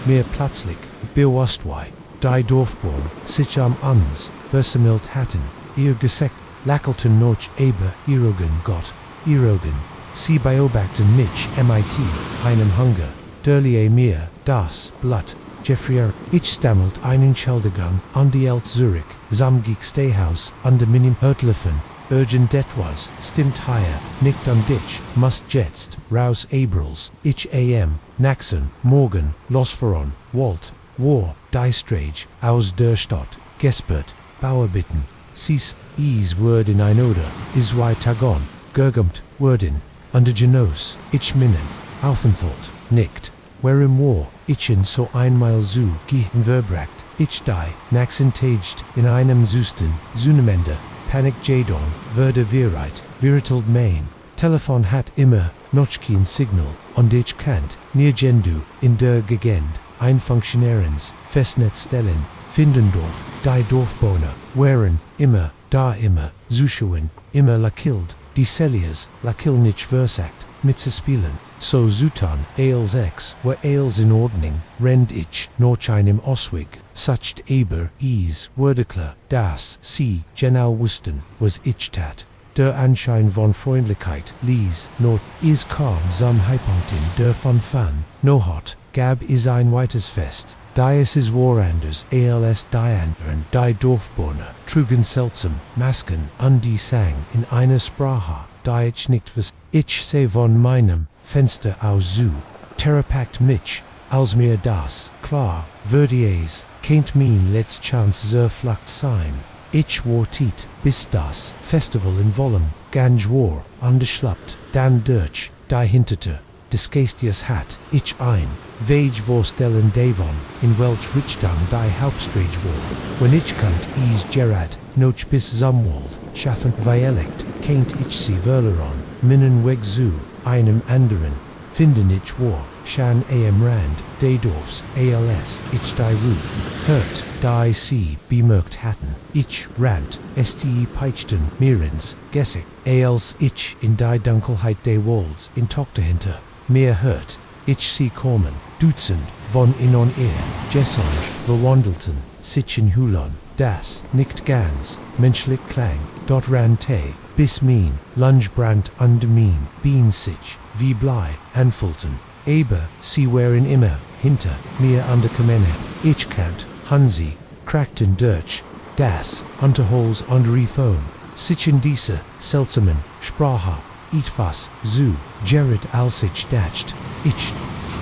mir plötzlich, bewusstwei, die Dorfborn, sich uns, versammelt hatten, ihr Gesicht, lackelten noch aber Irogen, sie beobachten mich MIT, einem Hunger, derlie mir, das, Blut, Jeffrier, ich stammelt einen Scheldegang, an die Alt Zurich, Samgeek Stehhaus, under minim Hörtlefen, urgent etwas, stimmt higher, nickt am ditch, must jetzt, raus Abrils, ich am, Naxon, Morgan, Losferon, Walt, War, die Strage, aus der Stadt, Gespert, Bauerbitten, siehst, is word in Einoda, iswei Tagon, Gergumt, Wordin, under Genos, ich minnen, Aufenthalt, nickt, wherein war, ichen so einmal zu, gehen verbracht, ich die, Naxon taged, in einem Zusten, Zunemende, Panik Jadon, Werde Vireit, Viritald Main, Telefon hat immer, Notchkin Signal, und ich kannt, nirgendu, in der Gegend, ein Funktionärens, Festnetzstellen, Findendorf, die Dorfbewohner, wären, immer, da immer, Zuschauen, immer lakillt, die Celias, lakilnich versagt, mitzuspielen, so zutan, Ales ex, were Ales in Ordnung, rend ich, noch einem Oswig, sucht aber, is, Wordekler, das, sie, genau wussten, was ich tat. Der Anschein von Freundlichkeit, ließ, not, is calm zum Hypunkt in der von Fan, no hot, gab is ein weites Fest. Dies is Waranders, als Diander und die Dorfbewohner, trugen seltsam, Masken, und die sang, in einer Sprache, die ich nicht was, ich seh von meinem Fenster aus zu, terrapackt mich, als mir das, klar, verdies, kennt mein letzt Chance zerflacht sein. Ich war tit, bis das Festival in Wollem, ganz war, angeschlappt, dann durch, die hinterte, des Gestius hat, ich ein, Wage vorstellen Davon, in welch Richtung die Hauptstrage war, wenn ich kannt is Gerard, noch bis Zumwald, schaffen Dialekt, kennt ich sie Verleron, minnen weg zu, einem anderen, finden ich war, Shan am Rand, de Dorfs, als, ich die Ruf, hört, die sie bemerkt hatten, ich rant, sti peitschten, mirens, gessig, als ich in die Dunkelheit de Walls, in Tochter hinter, mir hört, ich sie kommen, Dutzend, von in on air, Jessange, verwandelten, sichen Hulon, das, nicht ganz, menschlich klang, dort ran te, bis min, Lungebrand und min, Bien sich, wie blei, anfulten, aber, sie wären immer, hinter, mir underkommenet, ich kannt, Hansi, crackten durch, das, Unterhols und Refon, sichen diese, seltsamen, Sprache, etwas, zu, Gerrit als ich dacht,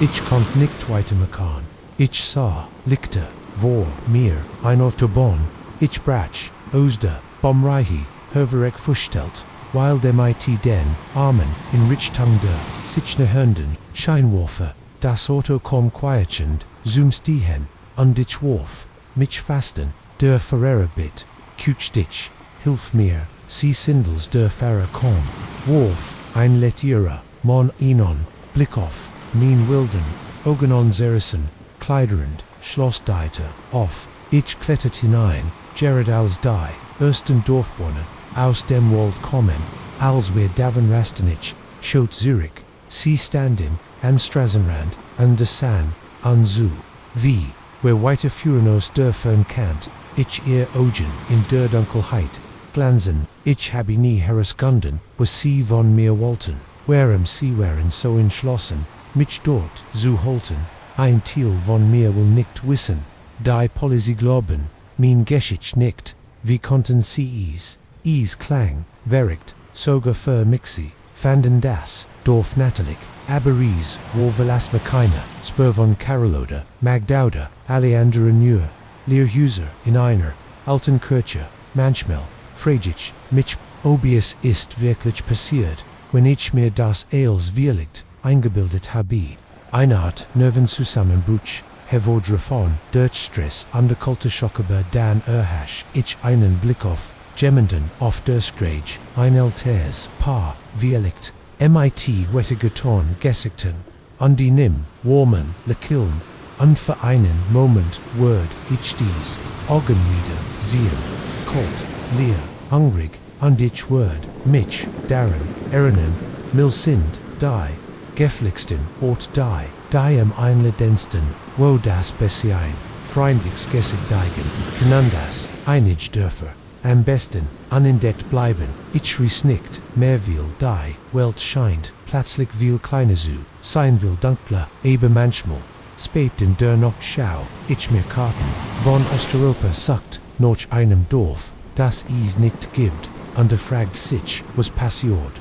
ich konnt nicht weitermachen, ich sah, lichte, vor, mir, ein Autobahn, ich brach, aus der, Bomreihi, Höverek vorstellt, weil dem it den, Armen, in Richtung der, sichne Hörnden, Scheinwerfer, das Auto kom quietschend, zoomstiehen, und ich warf, mich fasten, der Ferrer bit, kuch dich, hilf mir, sie sindels der Fahrer kom, warf, ein Letierer, mon inon, Blick auf, min wilden, Ogenon zerrissen, kleiderend, Schlossdeiter, off, ich klettert hinein, Gerard als die, ersten Dorfbewohner, aus dem Wald kommen, als wir davon Rastenich, schot Zürich, sie standen, am Straßenrand, an der San, an zu, wie, wir weiterführen aus der Fernkant, ich ihr Augen in der Dunkelheit, glanzen, ich habe nie herausgefunden, was sie von mir wollten, warum sie waren so entschlossen, mich dort zu halten, ein Teil von mir will nicht wissen, die Policy glauben, mein Geschicht nicht, wie konnten sie is klang, verricht, sogar für Mixi, fanden das, Dorf natürlich, aber is, war verlass mir keiner, Spur von Caroloda, Magdauda, Aleander Nur, Leerhuser, in einer, alten Kirche, manchmal, fragich, mich, obies ist wirklich passiert, wenn ich mir das als wirklich, eingebildet habe, eine Art Nervenzusammenbruch, hervorgerufen, durch Stress, underkalte Schockebe dan erhasch, ich einen Blick auf, Jemanden, auf der Strage, ein älteres Paar, Dialekt, mit wettiger Ton gessigten, und die nimm, warmen, lekiln, unvereinen Moment, Word, ich dies, Augenlider, sehen, kalt, leer, hungrig, und ich Word, mich, darin, erinnern, milsind, die, geflixten, ort die am einledensten, wo das Bessein, freundlichs gessigdeigen, kann das, einig dürfer, am besten, unentdeckt bleiben, ich ries nicht, mehr will die, Welt scheint, plötzlich viel kleiner zu, sein will dunkler, aber manchmal, spät in der Nacht schau, ich mir Karten, von Osteuropa sucht, noch einem Dorf, das es nicht gibt, underfragt sich, was passiert.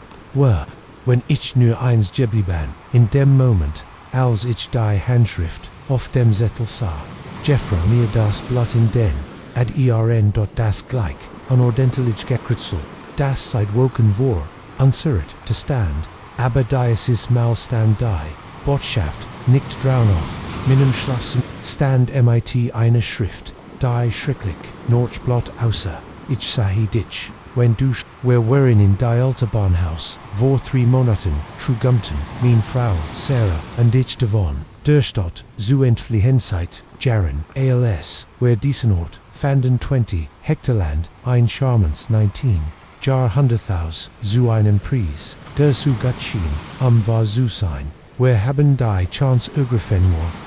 When ich nur eins geblieben, in dem Moment, als ich die Handschrift auf dem Zettel sah. Jeffra mir das Blatt in den, ad das gleich, unordentlich gekritzel, das seit woken vor, unsiret, to stand, aber dieses Mal stand die, Botschaft, nicht draun auf, minem Schlafzimmer, stand mit eine Schrift, die schrecklich, Nordblatt außer, ich sahi dich, when du wir waren in die alte Bahnhaus, vor 3 Monaten, trugumten, mein Frau, Sarah, und ich devon, der Stadt, zu entfliehenzeit, Jaren, als, where Ort, fanden 20, Hektarland, ein charmants 19, Jar 100.000, zu einem Preis, der zu Gatschien, war zu sein. Wir haben die Chance ergriffen,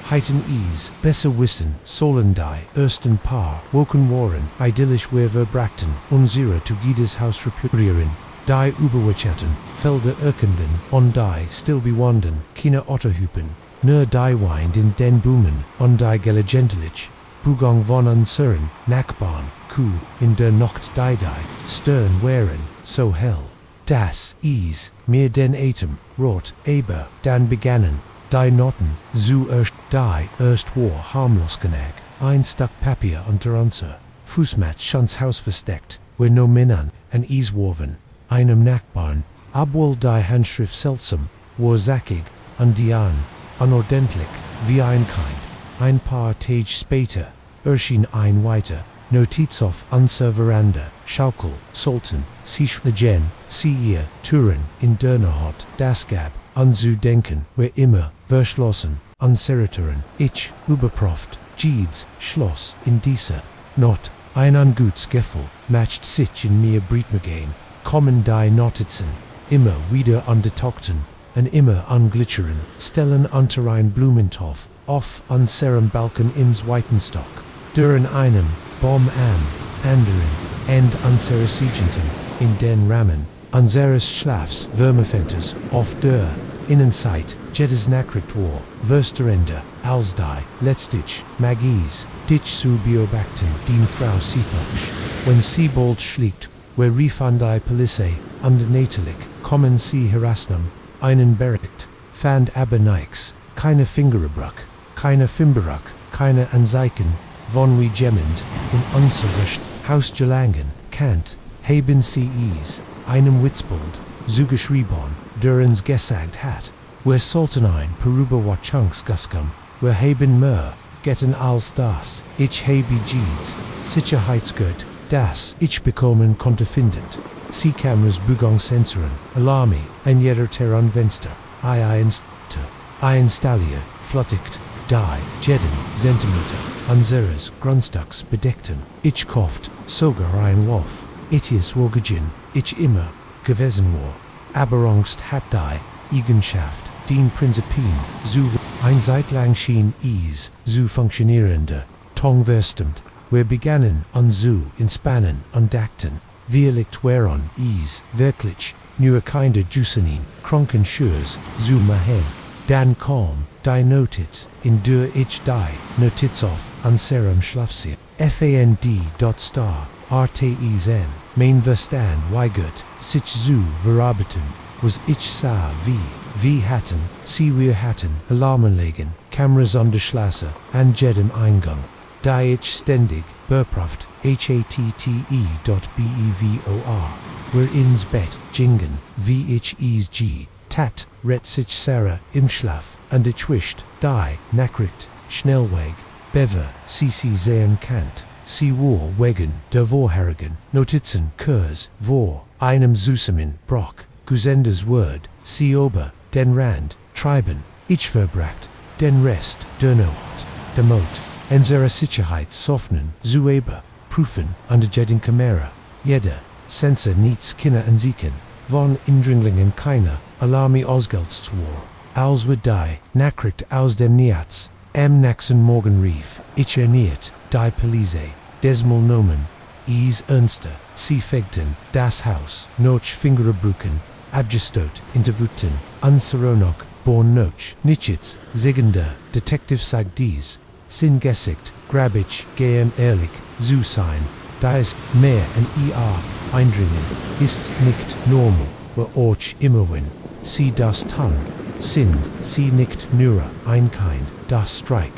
heiten is, besser wissen, sollen die ersten Paar woken waren, idyllisch wir verbrachten, unsere Tugides Haus reparieren, die überwacheten, Felder erkenden, on die still bewandern, keine Otterhupen, nur die Wind in den Boomen, on die gelegentlich, Bugang von unseren, Nachbarn, Kuh, in der Nacht die stern wären, so hell. Das is, mir den Atem, rot, aber, dann begannen, die Noten, zu erst war harmlos genug, ein Stück Papier unter unser Fußmat schons Haus versteckt, wir no Männern, an is warven, einem Nachbarn, obwohl die Handschrift seltsam, war zackig, und die unordentlich, wie ein Kind, ein paar Tage später, erschien ein weiter, Notiz auf unser Veranda, Schaukel, Sultan, sich Gen, sie ihr, Touren, in Dörnerhot, das gab, zu denken, wir immer, verschlossen, unserriteren, ich, überproft, Jeeds, Schloss, in Diese, not, ein ungutes Gefühl, matcht sich in mir Brietmagain, kommen die Notizen, immer wieder undetokten, und immer unglitscheren, stellen unter ein Blumentopf, auf unserem Balkon im Zweitenstock, duren einem, Bom am, anderen, end unserer Siegenten, in den Rahmen, unseres Schlafs, Würmefentes, auf der Innenzeit, jedes Nachricht war, Wörsterende, als die, letztlich, Magies, dich zu beobachten, die Frau Sithoch, wenn sie bald schlägt, wir riefen die Polizei, natürlich, kommen sie herausnahm, einen Bericht, fand aber nichts, keine Fingerbruch, keine Fimberuch, keine Anzeichen, von Regement, in unserer Haus gelangen, Kant, haben sie is, einem Witzbold, zugeschrieben, der uns gesagt hat, wir sollten ein Peruba Wachunks Guskum, wir haben mehr, getten als das, ich habe Jeeds, Sicherheitsgurt, das ich bekommen konnte findend, sie Kameras Bugangsensoren, Alarmi, ein jeder Terranvenster, Einstallier, fluttigt, die, jeden Zentimeter, unseres Grundstücks bedeckten, ich kauft, sogar ein Wolf, itius wogejen, ich immer, gewesen war, aber Angst hat die, Eigenschaft, den Prinzipien, zu ein Zeitlang schien is, zu funktionierende, tongverstimmt, wir begannen, zu entspannen und dachten, wir liegt whereon is, wirklich, nur kinder Jusenin, kranken Schurs, zu machen, dann kam, die Notiz, in der ich die Notiz auf unserem Schlafzimmer, fand. RTIZN, mein Verstand weigert, sich zu verarbeiten, was ich sah wie hatten, sie wir hatten, Alarmanlagen, Kameras an der Straße, an jedem Eingang, die ich ständig, beproft, hatte.bevor, wir ins Bett gingen, wie ich is tat, rett sich Sarah im Schlaf, und ich wischt, die Nachricht, Schnellweg, Bever, sie sehen kannt, sie war wegen der vorherigen Notizen Kurs, vor einem Zusammen, Brock, Gusendes Word, sie ober, den Rand, treiben, ich verbracht, den Rest, der Nacht, der Mond, unsere Sicherheit soften, zu prüfen, unter jedem Kamera, jeder, Sensor nichts Kinder anziehen, von Indringlingen keiner, Alarmi ausgelzt war, als wir die Nachricht aus dem Niats, am nächsten Morgen rief, ich erniert, die Polizei, desmal nomen, is ernster, sie fegten, das Haus, noch Fingerbruchen, abgestot, intervuten, unseronok, born noch, nichts, Siegender, Detective sagt dies, sin gesicht, grab ich, gehen ehrlich, zu sein, da ist mehr an eindringen, ist nicht normal, beorch immerwin, sie das tun, sind, sie nicht nur ein Kind, das Streik,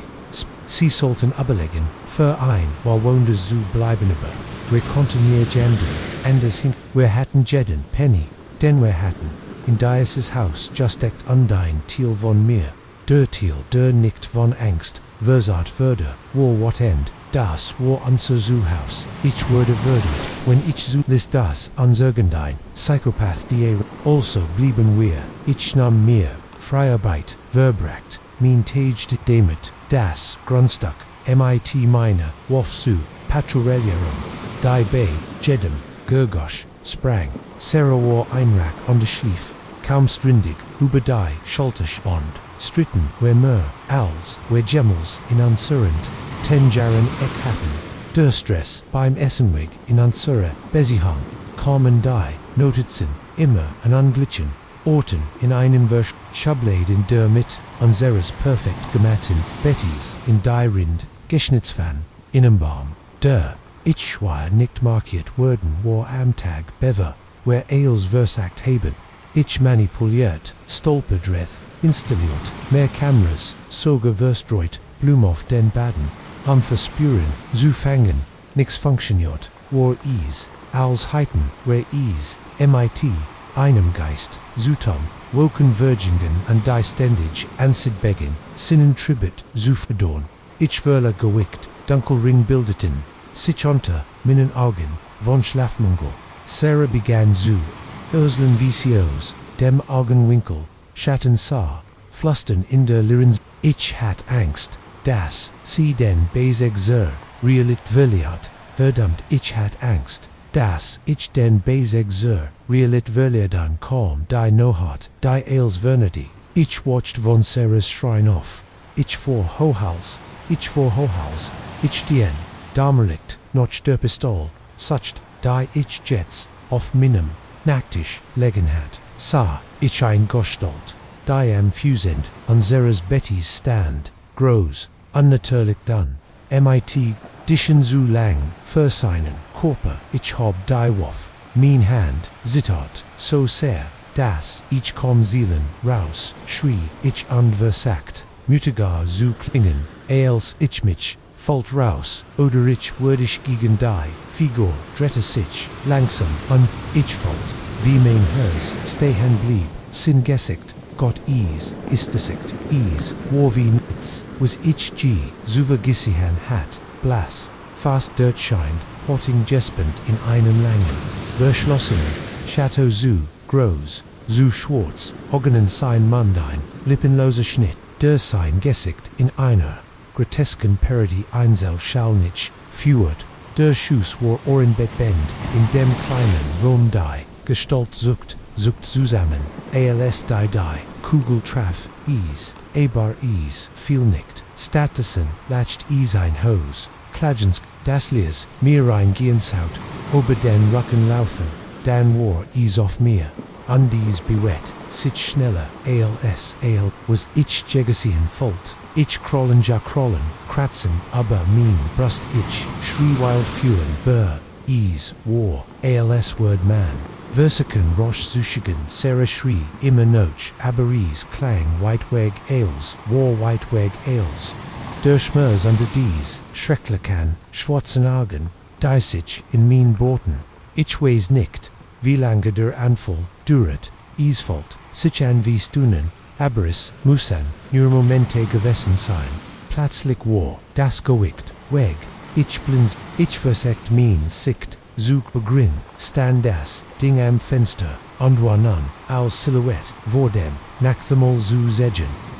sie sollten überlegen, für ein, wohnder zu bleiben aber, wir konnten ihr gender, anders hin, wir hatten jeden Penny, denn wir hatten, in dieses Haus just echt undein Thiel von mir, der Thiel, der nicht von Angst, versat würde, war what end, das war unser Zuhaus, ich wurde würdet, wenn ich zu list das unsergendein, Psychopath die also blieben wir, ich nahm mir, Freiarbeit, verbracht, mein Tage damit, das Grundstück, mit meine, Wof zu, Patrouillerum, die bei, jedem, Gergosch, sprang, Sarah war einrak on de Schlief, kaum strindig, über die Schulterspond, stritten, wer mer, als, wer Gemmels, in unsurrend, 10 Jahren ek hatten, der Stress, beim Essenweg, in unsere, Besihang, kamen die, Notizen, immer, an Anglitschen, Orten, in einem Versch, Schubladen der mit, unseres perfekt gemachten, Bettys, in die Rind, Geschnittsfan, Innenbaum, der, ich war nicht markiert worden war am Tag bever, wer Ales versagt haben, ich manipuliert, stolperdreth, installiert, mehr Kameras, sogar verstreut, Blum auf den Baden, am Verspüren, zu fangen, nix funktioniert, war ease, als heiten, wer ease, mit, einem Geist, Zutam, woken Virgingen an die ständig, ansid beggen, sinnen tribut, zu verdorn, ich werde gewickt, Dunkelring bildeten, sich unter, meinen Augen, von Schlafmangel, Sarah begann zu, Öslen VCOs, dem Augenwinkel, Schatten sah, flustern in der Lirens, ich hat Angst, dass, sie den Beisegser, realit verliert, verdammt, ich hat Angst, dass, ich den Beisegser, realit verlieren kaum, die Nohat, die Ails Vernity, ich watched von Sarah's Shrine off, ich vor Hohals, ich dien, Damerlicht, noch der Pistol, sucht, die ich Jets, auf Minim, nacktisch, legen hat, sah, ich ein Gestalt, die am Fusend, unseres Bettys stand, groß, unnatürlich dann, mit, dischen zu lang, verseinen, Körper, ich hab die Woff, mein Hand, zittert, so sehr, dass, ich komm Seelen, raus, schrie, ich unversagt, mütiger zu klingen, als ich mich, fällt raus, oder ich würdig gegen die, Figur, drette sich, langsam, ich fällt, wie mein Herz, stehen blieb, sin gesigt, Gott ist desigt, war wie nitz, was ich zu vergissihan hat, blass, fast dort scheint, potting gespend in einem langen, verschlossenen, Chateau zu, groß, zu schwarz, Augen sein mundane, lippenloser Schnitt, der sein gesigt in einer, grotesken Parody Einsel Schalnitsch, führt, der Schuss war Ohrenbettbend, in dem kleinen Raum die, Gestalt zuckt zusammen, als die, Kugel traf, aber fiel nicht, stattdessen, latcht ein Hose, Klagens, das Lies, mir ein Gehenshaut, ober den Rücken laufen, dann war auf mir, an dies bewett, sich schneller, was ich jegesehen folgt, ich krollen, kratzen, aber mein Brust ich, schrie weil führen, war, als word man, versiken rosh suschigen, Sarah schrie, immer noch, aber klang weitweg als, der Schmerz unter dies, schrecklichen, schwarzen Augen, die sich in mein Boten, ich weiß nicht, wie lange der Anfall duret, folgt, sich an wie Stunden, aber es müssen nur Momente gewesen sein, plötzlich war, das gewickt, weg, ich blinz, ich versagt mein Sicht, Zug begrin, stand das Ding am Fenster, und war nun, als Silhouette, vor dem, nach dem Mal zu sehen,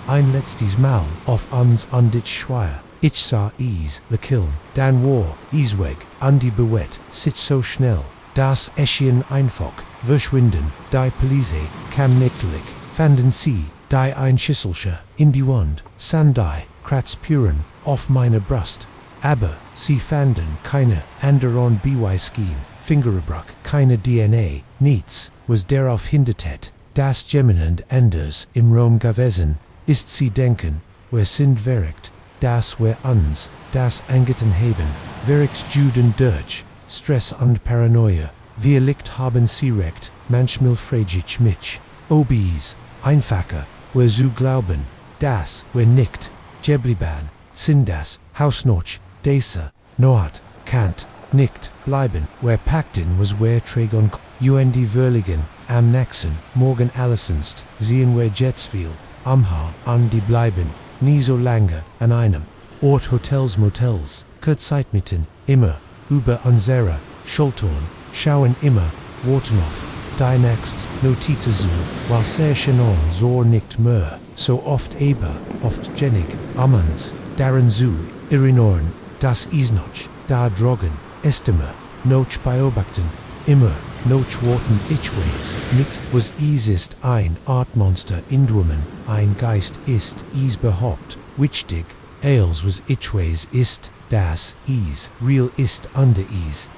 ein letztes Mal auf uns und ich schweier, ich sah le kiln, dann war, weg, und die bewett, sich so schnell, das Eschen einfach, verschwinden, die Police, kam nächtlich, fanden sie, die ein Schüsselsche, in die Wand, Sandai, Kratzpuren, auf meine Brust, aber, sie fanden keine anderen Beweisken, Fingerabdruck, keine DNA, nichts, was darauf hindert, das jemand anders im Raum gewesen, ist sie denken, wir sind verrückt, das wir uns, das angeten haben, verrückt Juden durch, Stress und Paranoia, Wir Licht haben sie recht, manchmal frage ich mich. Obis, einfacher, wer zu glauben, das, wer nicht, geblieben, sind das, Hausnoch, diese, Noat, Kant, nicht, bleiben, wer packten was wer trägon, die Verligen, am nächsten, morgen allessenst, sehen wer Jetsviel, amha, an die bleiben, nie so lange, an einem Ort Hotels Motels, Kurzzeitmieten, immer, über unsere Schultern, schauen immer, warten auf, die next, Notizen zu, weil sehr schön so nicht mehr, so oft aber, oft genig, amens, daran zu, erinnern, das ist noch, da drogen, estime, noch beobachten, immer, noch warten ich nicht, was ist ein Artmonster in Drumen, ein Geist ist, behauptet, wichtig, als was ich ist, das is, real ist under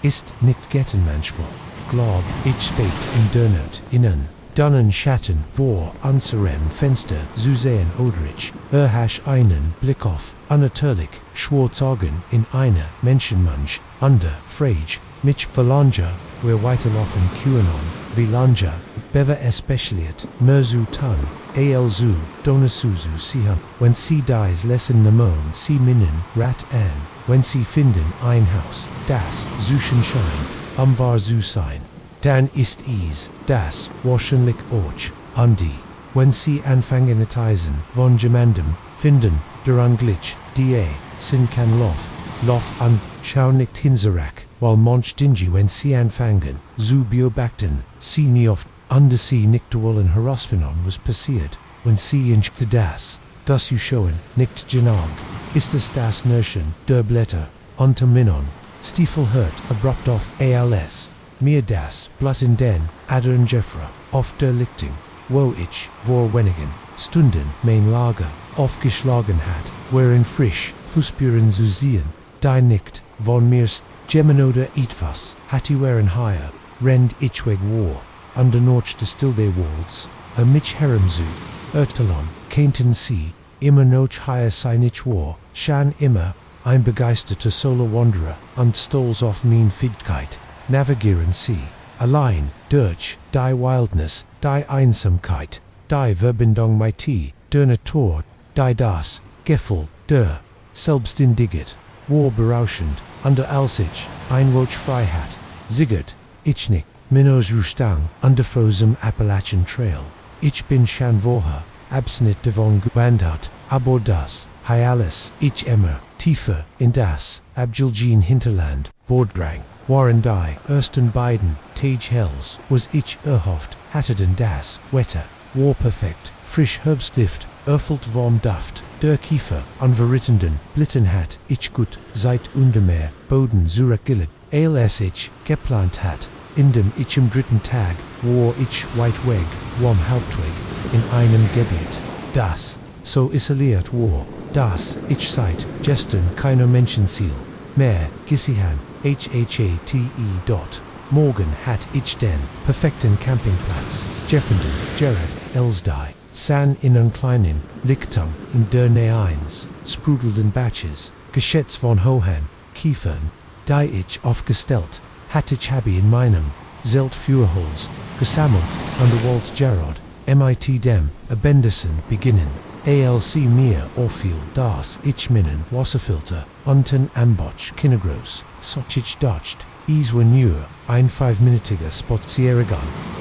ist nicht getten manchmal, glaub, ich spät in Dönert, innen, dunnen Schatten, vor unserem Fenster, zu sehen odrich, hasch einen Blick auf, unnatürlich, schwarzaugen, in einer Menschenmensch, under, frage, mich verlange, wer weiterlaufen QAnon, wie lange, bever especially merzu tan, zu, donasuzu sihan, when sie dies lessen namon sie minnen, rat an, when sie finden ein Haus, das, suchen schein, war zu sein, dann ist das, wahrscheinlich auch, die, when sie anfangen eisen, von jemandem, finden, daran glitch, sind kann lauf an, schau nicht hinzerack, weil manch dingy when sie anfangen, zu beobachten, sie nie oft, sie nicht wollen herausfinden was passiert, wenn sie inchte das you schauen, nicht genug, ist es das Nörchen, der Blätter, unter Minon, Stiefel hört, abrupt auf, als, mir das, Blatt in den, Adern Jeffra, auf der Lichting, wo ich, vor wenigen Stunden, mein Lager, aufgeschlagen hat, wherein frisch, Fußspuren zu sehen, die nicht, von mir's, Gemmen oder etwas, hat waren higher, rend ich weg war, under noch de stilde walls, mich herem zu, Ertalon, keinten sie, immer noch higher sein ich war, schan immer, ein begeisterter Solo-Wanderer, und stolz auf mein Fähigkeit, navigieren sie, allein, durch, die Wildness, die Einsamkeit, die Verbindung mit der Natur, die das, Gefühl, der, selbstindiget, war berauschend, under Alsich, Einroch Freiheit, Ziggert, ich nicht, Minos Rustang, under Frosem Appalachian Trail, ich bin schon vorher, absnitt devon gewandert, aber das, alles, ich immer, tiefer, in das, Abgelgene Hinterland, Vordrang, waren die, ersten beiden, Tage Hells, was ich erhofft, hatteden das, Wetter, war perfekt, frisch Herbstlift, erfüllt vom Duft, der Kiefer, unverrittenden, Blitten hat, ich gut, seit Untermeer, Boden zurückgelegt, als ich, geplant hat, in dem ich am dritten Tag, war ich weit weg, vom Hauptweg, in einem Gebiet, das, so isoliert war, das, ich seit, gestern keiner Menschenziel, mehr, gesehen, hhate. Morgen hat ich den, perfekten Campingplatz, Jeffenden, Gerard, Elsdai, San in een kleinen, Lichtung, in der Nähe 1, sprudelnden Batches, geschätzt von Hohen, Kiefern, die ich aufgestellt, hatte ich habe in meinem, Zeltführholz, gesammelt, an der Walt Gerard, mit dem, Abendessen beginnen, alc mir auffiel, das ich meinen Wasserfilter, unten am Botsch Kindergroß, so ich dodged, war nur, ein 5-minütiger Spaziergang,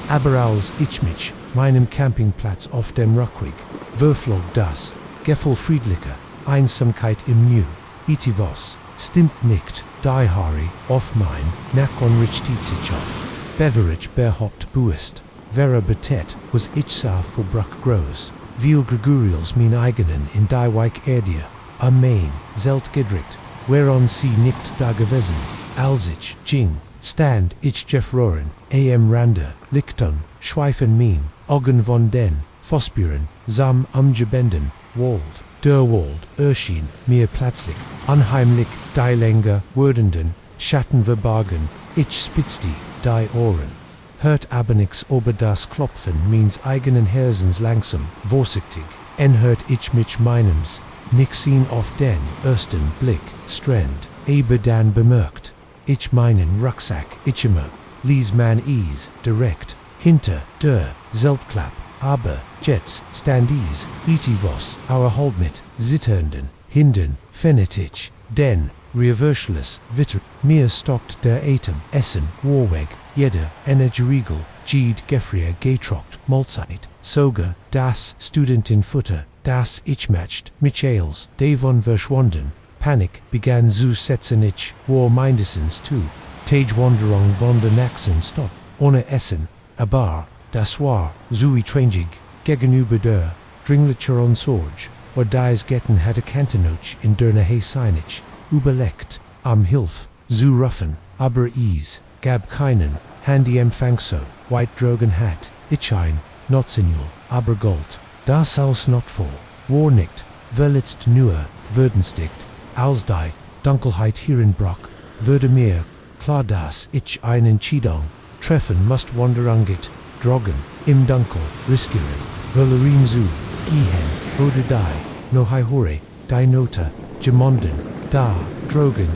aber als ich mich, meinem Campingplatz auf dem Rückweg, verflog das, Gefühl friedlicher, Einsamkeit im Nu, itivos, stimmt nicht, die Harry, auf mein, Nackon richtet sich auf, Beverage behaupt buist, vera betet, was ich sah vor Bruck groß, viel Gregorials mein eigenen in die Weik Erdia, am Main, zelt gedrückt, whereon sie nicht da gewesen, als ich, ging, stand ich Jeff Rohren, am Rande, Lichtung, schweifen mein, Augen von den, Vorspuren, sam umgebenden, Wald, der Wald, erschien, mir plötzlich, unheimlich, die länger, werdenden, Schatten verbargen, ich spitz die Ohren. Hört aber nix über das Klopfen meines eigenen Herzens langsam, vorsichtig, hört ich mich meinems, nix ihn auf den ersten Blick, strand, aber dann bemerkt, ich meinen Rucksack, ich immer, lies man ease, direkt, hinter, der, Zeltklapp, aber, jets, standees, itivos, our hold mit, zitternden, hinden, fenetich, den, revershless, vitter, mir stockt der Atem, Essen, Warweg, jeder, Energieregel, Ged Gefrier Gatrocht, Molzeit, Soga, das, Studentin Futter, das ich-matched, Michaels, Davon verschwunden, Panic, began zu setzen ich, war mindestens tu, Tage Wanderung von der Naxen stop, ohne Essen, aber, das war, zu trangig, gegenüber der, dringlicher on Sorge, or dies getten hatte Kantenoch in der Nähe seinich, überlegt, am Hilf, zu ruffen, aber ease, gab keinen, handy empfang so, white drogen hat, ich ein, not signal, aber Gold, das aus not vor, war nicht, verletzt nur, würdensticht, als die, Dunkelheit hierenbrock, würde mir, klar das ich eine Entscheidung, treffen must wanderangit, drogen, im Dunkel, riskieren, Valerin zu, gehen, oder die, no hi hore, die Nota, gemonden, da, drogen,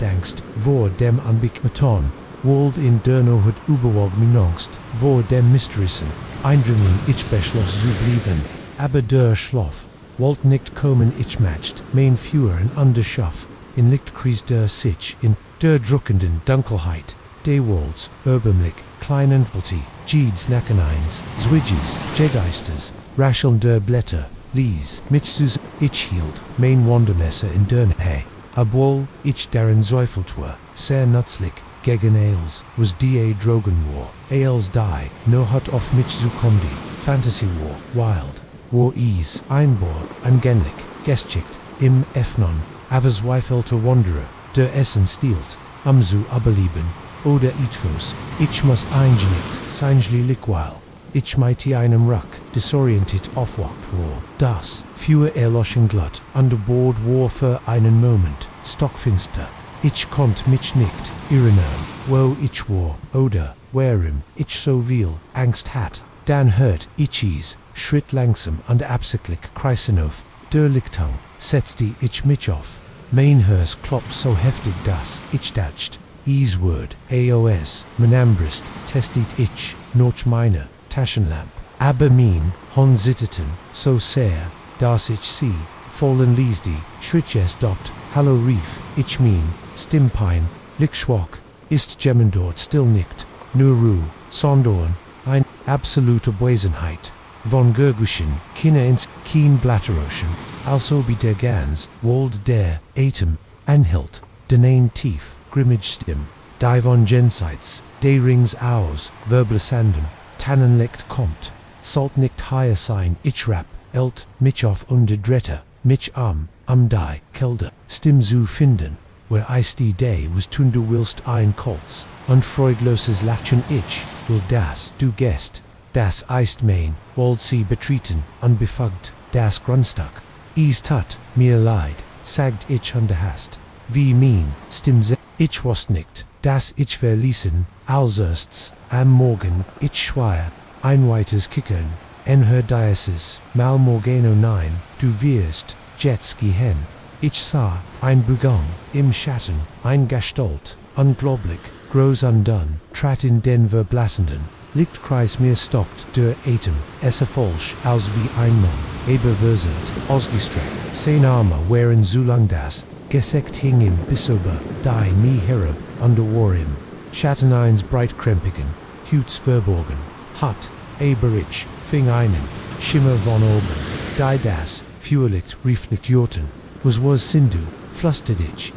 Angst, vor dem Anbikmeton, Wald in der Nohut überwog minongst, vor dem Mysterissen, Eindringling ich beschloss zu blieben, aber der Schlaf, wollt nicht kommen ich matcht, mein Führen underschaff, in Lichtkreis der sich, in der druckenden Dunkelheit, de Walls, Urbemlich, kleinen Volti, Jeeds Nakeneins, Zwidges, Jegeisters, Rascheln der Blätter, Lies, Mitzus, ich hielt, mein Wandermesser in der Nähe, obwohl ich darin Zweifelt sehr nützlich, gegen Ailes, was die Drogen war, Ailes die, no hat auf mich zu kondi, Fantasy war, wild, war ease, einbor, angenlich, gestschickt, im Efnon, aber zweifelter Wanderer, der Essen stiehlt, zu aberlieben, oder itfos, ich muss eingenickt, seinjli liquil, ich mighty einem Ruck, disoriented aufwacht war, das, für erloschen glatt, under board war für einen Moment, stockfinster, ich konnt mich nicht, erinnern, wo ich war, oder, warum, ich so viel, Angst hat, dann hört, ich's, Schritt langsam und absichtlich kreisen auf, der Lichtung, setzte ich mich auf, mein Herz klopft so heftig, dass ich dacht, Word, AOS, Menambrist, testet ich, noch meine, Taschenlamp, aber mein, Hon zitterten, so sehr, dass ich sie, fallen ließ die, Schrittes dort, Hallo rief, ich mein, Stimpein, Lichtschwach, ist Gemmen dort still nicht, nur Ruhe, sondern, ein, absolute Wesenheit, von Gerguschen, Kinder ins, Kien Blatteroschen, also wie der Gans, Wald der, Atem, anhilt, den tief, grimmig Stimm, die von Jenseits, de Rings aus, Verblisandem, Tannenlicht kommt, sollt nicht higher sein, ich rap, mich auf unter Dretter, mich die, Kelde, Stimm zu finden, where ice die Day was tun du willst ein Kolz, unfreudloses Lachen ich, will das du gest, das eist mein, wollt sie betreten, unbefugt, das Grundstück, tut, mir leid, sagt ich hast, wie mein, Stimm ich was nicht, das ich verließen, als ersts, am Morgen, ich schweier, ein weites Kickern, en her Diasis, mal morgeno nein, du wirst, Jetski hen. Ich sah, ein Bugong, im Schatten, ein Gestalt, unglaublich, groß undone, trat in den verblassenden, Lichtkreis mir stockt der Atem, esse falsch, als wie ein Mann, eberversert, ausgestreckt, sein Arme wären so lang das, Gesekt hing ihm bis ober, die nie herab, under war ihm, Schatten eins breitkrempigen, Huts verborgen, hat, eberich, fing einen, Schimmer von oben, die das, Feuerlicht rieflicht Jorten, was Sindu, flustert ich,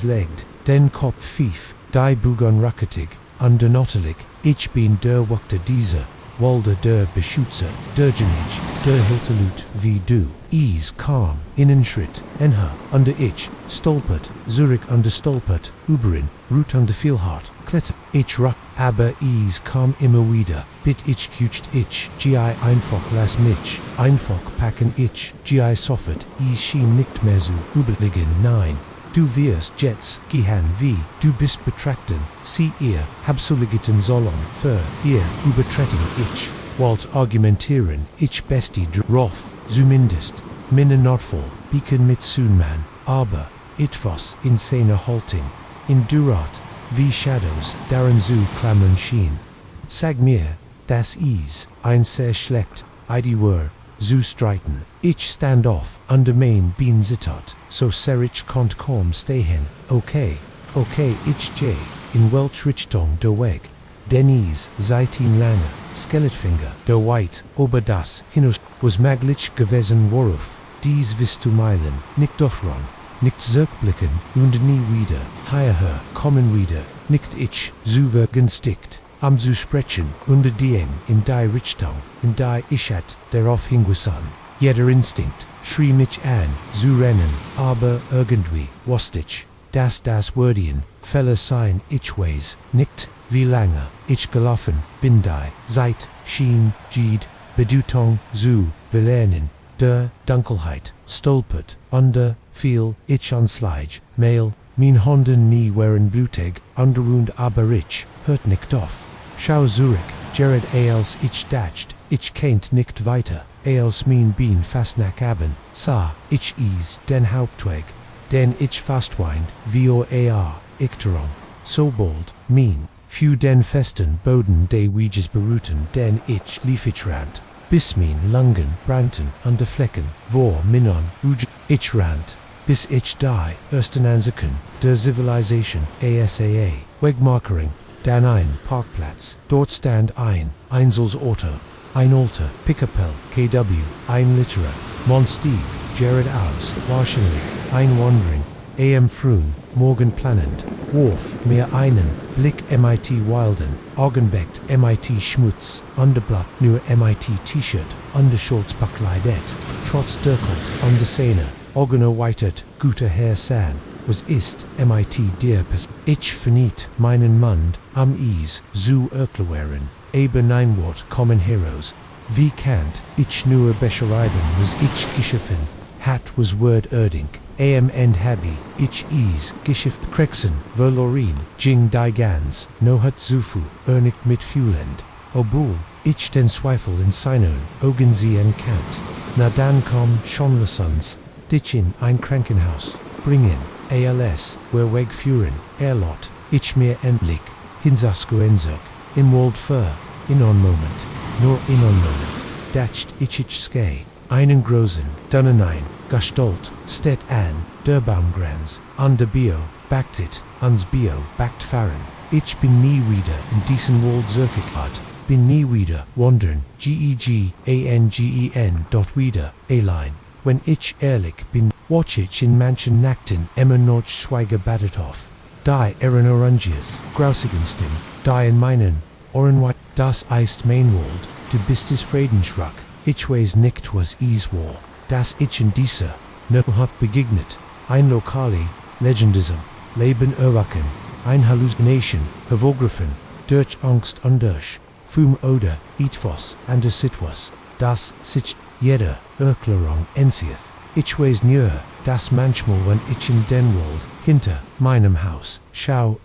legged, den Kopf fief, die Bugon racketig, under nottelig, ich bin der Wachter Diese, Walder der Beschützer, der Genitsch, der Hiltelut wie du, calm, Innenschritt, enher, under ich, stolpert, Zurich under stolpert, Uberin, Root under Vielhart, Kletter, ich ruck, aber kam immer wieder, bit ich kutscht ich, gi einfach lass mich, einfach packen ich, gi soffert, schien nicht mehr so, überlegen, nein. Du wirst jetzt gehen wie, du bist betrachten, sie ihr, habsuligiten sollen, für ihr übertreten ich, wollt argumentieren, ich besti roff, zumindest, minne nordvoll, bieken mit Sunman, aber, etwas in seiner Haltung, in Durat, wie Shadows, darin zu klammern schien. Sag mir, das is, ein sehr schlecht, idee zu streiten. Ich stand off, under mein Bean zittert, so sehr ich konnt kaum stehen. Okay, ich geh, in welch Richtung der Weg. Denise, seitdem lange, Skelettfinger, der White, ober das Hinus, was maglich gewesen worauf, dies wirst du meilen, nicht doffron, nicht zurückblicken, und nie wieder, hierher, kommen wieder, nicht ich, zu vergünstigt, am zu sprechen, unter dien, in die Richtung, in die ich hat, darauf hingewiesen. Jeder Instinkt, schrie mich an, zu rennen, aber irgendwie, wusste ich, dass das Wordien, Fälle sein, ich weiß, nicht, wie lange, ich gelaufen, bin die, seit, schien, Jid, Bedeutung, zu, verlernen, der Dunkelheit, stolpert, under, viel, ich anschlag, mail, mein Honden nie waren blutig, underund aber ich, hört nicht auf. Schau zurück, Jared als ich dacht, ich kennt nicht weiter, als mein Bein fast nach aben, sah, ich is, den Hauptweg, den ich fastwind, wie Ichteron, so bold, mein, für den festen Boden de Weges beruhten, den ich rand, bis mein Lungen brannten under Flecken, vor Minon, ich rand, bis ich die ersten Ansiken, der Zivilisation, ASAA, Wegmarkering, dann ein Parkplatz, dort stand ein Einzelauto, ein Alter, Picapel, KW, ein Litterer, Monstieg, Jared aus, wahrscheinlich, ein Wandering, AM frühen, morgen planend, Wurf, mir einen, Blick MIT Wilden, Augenbeckt MIT Schmutz, Underblatt nur MIT T-Shirt, Undershorts bekleidet, trotz Dirkelt, Underszene, Augen erweitert, guter Herr San, was ist MIT dir ich verniet meinen Mund, am Ease, zu erklären, eben ein Wort kommen Heroes, wie kannt, ich nur beschreiben, was ich geschaffen, hat was Word erding, am end habi, ich is, Geschift Krexen, verloren, jing die ganz, no hat zufu, nicht mit fühlend, obwohl, ich den Zweifel in seinen Augen sehen kannt, na dann komm schon les uns, dich in ein Krankenhaus, bringen, als, wer wegführen, Lot, ich mir endlich, hinsaskuen im Wald für, in on Moment, nur in on Moment, dacht ich skei, einen großen, dann ein, Gestalt, steht an, der Baumgrenz, an der Bio, backt it, ans Bio, backt fahren, ich bin nie wieder in diesen Wald zurückgekehrt, bin nie wieder wandern, dort wieder, allein, wenn ich ehrlich bin, watch ich in manchen Nachten immer noch schweige battet auf, die Orangiers, grausigen Stimmen, die in meinen Ohren das eist mein Wald, du bist es Friedenschrack, ich weiß nicht was is war, das ich in dieser, ne hat begegnet, ein Lokali, Legendism, Leben erwachen, ein Hallucination, hervorgriffen, durch Angst und durch, Fum oder, etwas, anders etwas, das sich, jeder, Erklärung entzieht. Ich weiß nur, dass manchmal wenn ich in den Wald, hinter meinem Haus, schau,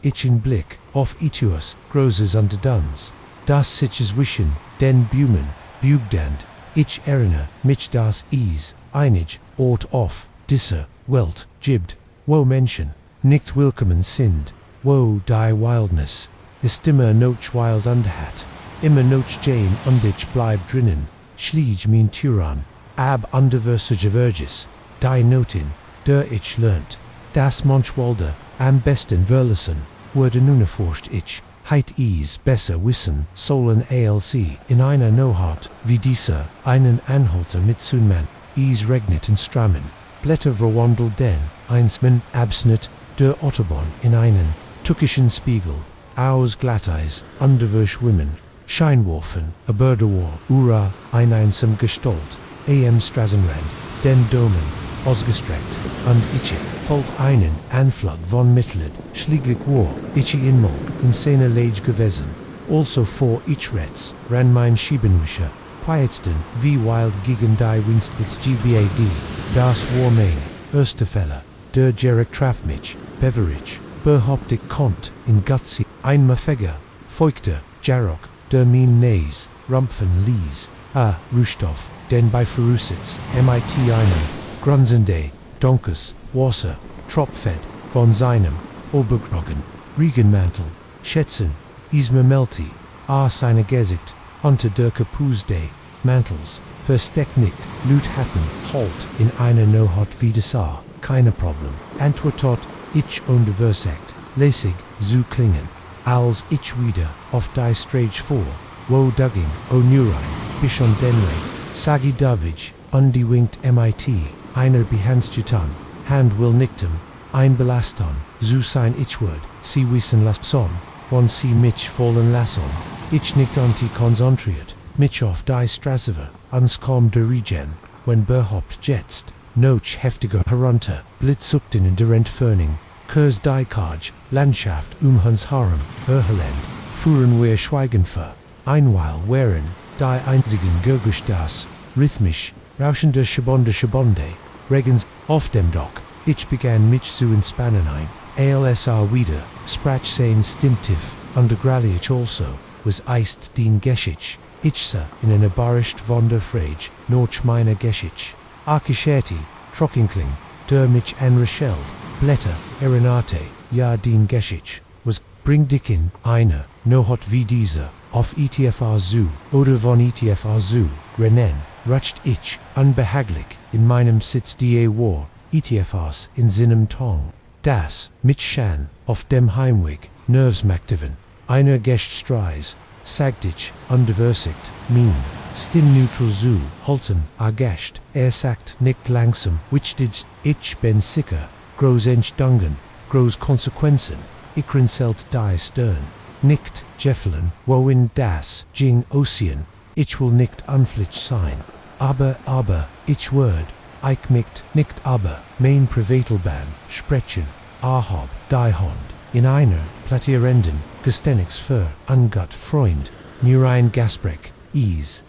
ich in Blick, auf etwas, Großes und Duns, das sich es wischen, den Blumen, Bugdand, ich erinnere mich das is, einig, Ort auf, diese, Welt, gibbt, wo Menschen, nicht willkommen sind, wo die Wildness, ist immer noch wild underhat, immer noch Jane und ich bleib drinnen, schlieg mein Tyrann, ab underversige Verges, die Notin, der ich lernt, das manchwalder, am besten verlassen, wurde nun erforscht ich, heit is besser wissen, sollen ALC, in einer Nohart, wie dieser, einen Anhalter mit Sunman, is regnet in Strammen, Blätter verwandelt den, einsmen, absnitt, der Autobahn in einen, tückischen Spiegel, aus Glatteis, underverschwimmen, Scheinwerfen, a Börderwar, Ura, ein einsam Gestalt, am Straßenrand, den Domen, ausgestreckt, und ich, folgt einen Anflug von Mitleid, schlieglich war, ich inmal, in seiner Lage gewesen, also vor ich Retz, ran mein Schiebenwischer, quietsten, wie wild gegen die Winstits GBAD, das war mein, erste Fälle, der Jarek traf mich, Beverage, behauptet kommt, in Gutsi, ein Mafeger, folgte, Jarok, der min Nays, Rumpfen Lies, Rustoff, den bei Verusitz, MIT einen, Grunzende, Donkes, Wasser, Tropfed, von seinem, Obergrogen, Regenmantel, schätzen, isme melti, seine Gesicht, unter der Kapuze, Mantels, versteckt nicht, Lüt hatten, halt, in einer no hot wieder sah, keine Problem, antwortet, ich und versekt, lässig, zu klingen, als ich wieder, auf die Strage vor, wo dugging, o Nurein, bis on denweg, sagi David, undiwinkt MIT, einer behandsjutan, hand will nicktem, ein Belaston, zu sein Ichword, sie wissen las son, one sie mich fallen lassen, ich nicht anti konzentriert, mich auf die Straße, anskom der Regen, wenn behauptet jetzt, noch heftiger herunter, blitzukten in der Entfernung, Kurs die Kaj, Landschaft Hans Harem, Erhelend, fuhren wir schweigen für, einweil wären, die einzigen Gurgustas, rhythmisch, rauschende Shabonde, Regens, auf dem Dock, ich begann mich zu entspannen ALSR wieder, sprach sein Stimmtief, undergraliach also, was eist den Geschicht, ich sah in einer barischt Wonderfrage, noch meine Geschicht, Archischeti, Trockinkling, der mich anrechelt, Blätter, Erinate, ja den Geschicht, was, bring dich in, eine, no hot wie diese, auf ETFR zu, oder von ETFR zu, rennen, rutscht ich, unbehaglich, in meinem Sitz die war, ETFRs in seinem Tong, das, mit Schan, auf dem Heimweg, Nervsmaktiven, einer Geststreis, sagt ich, underversigt, min, stimmneutral zu, halten, Gest, sagt nicht langsam, which did, ich bin sicher, groß Entstungen, groß Konsequenzen, ikrenselt die Stern, nicht, Jeffelen, wohin das, Jing Ocean, ich will nicht unflitsch sein, aber, ich word, ich nicht aber, mein Privatalbahn, sprechen, hab, die Hand, in einer, plattierenden, Gestänix für, Angut, Freund, Nurein Gasbrek,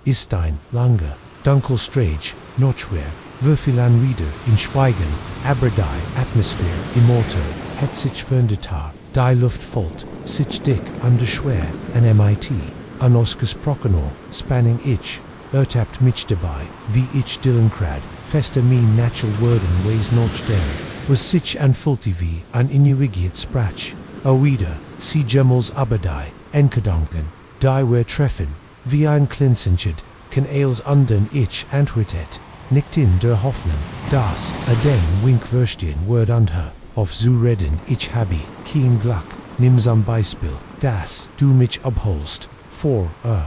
ist ein, langer, dunkel Strage, Notchwehr, Würfilan wieder, in Schweigen, aber die Atmosphäre, immortal, hat sich verändert, die Luft folgt, sich dick, under schwer, an MIT, an ausgesprochener, spanning ich, ertappt mich dabei, wie ich Dillenkrad, fester mein natural worden ways noch der, was sich anfühlt wie, an inuigiert sprach, wieder, sie Gemmels aber die, Engedanken, die wir treffen, wie ein Klinsenchid, kann eils andern ich antwortet, nicht in der Hoffnung, dass, den Winkwürstchen word anher, auf zu reden ich habe, kein Glück, nimm am Beispiel, dass du mich abholst,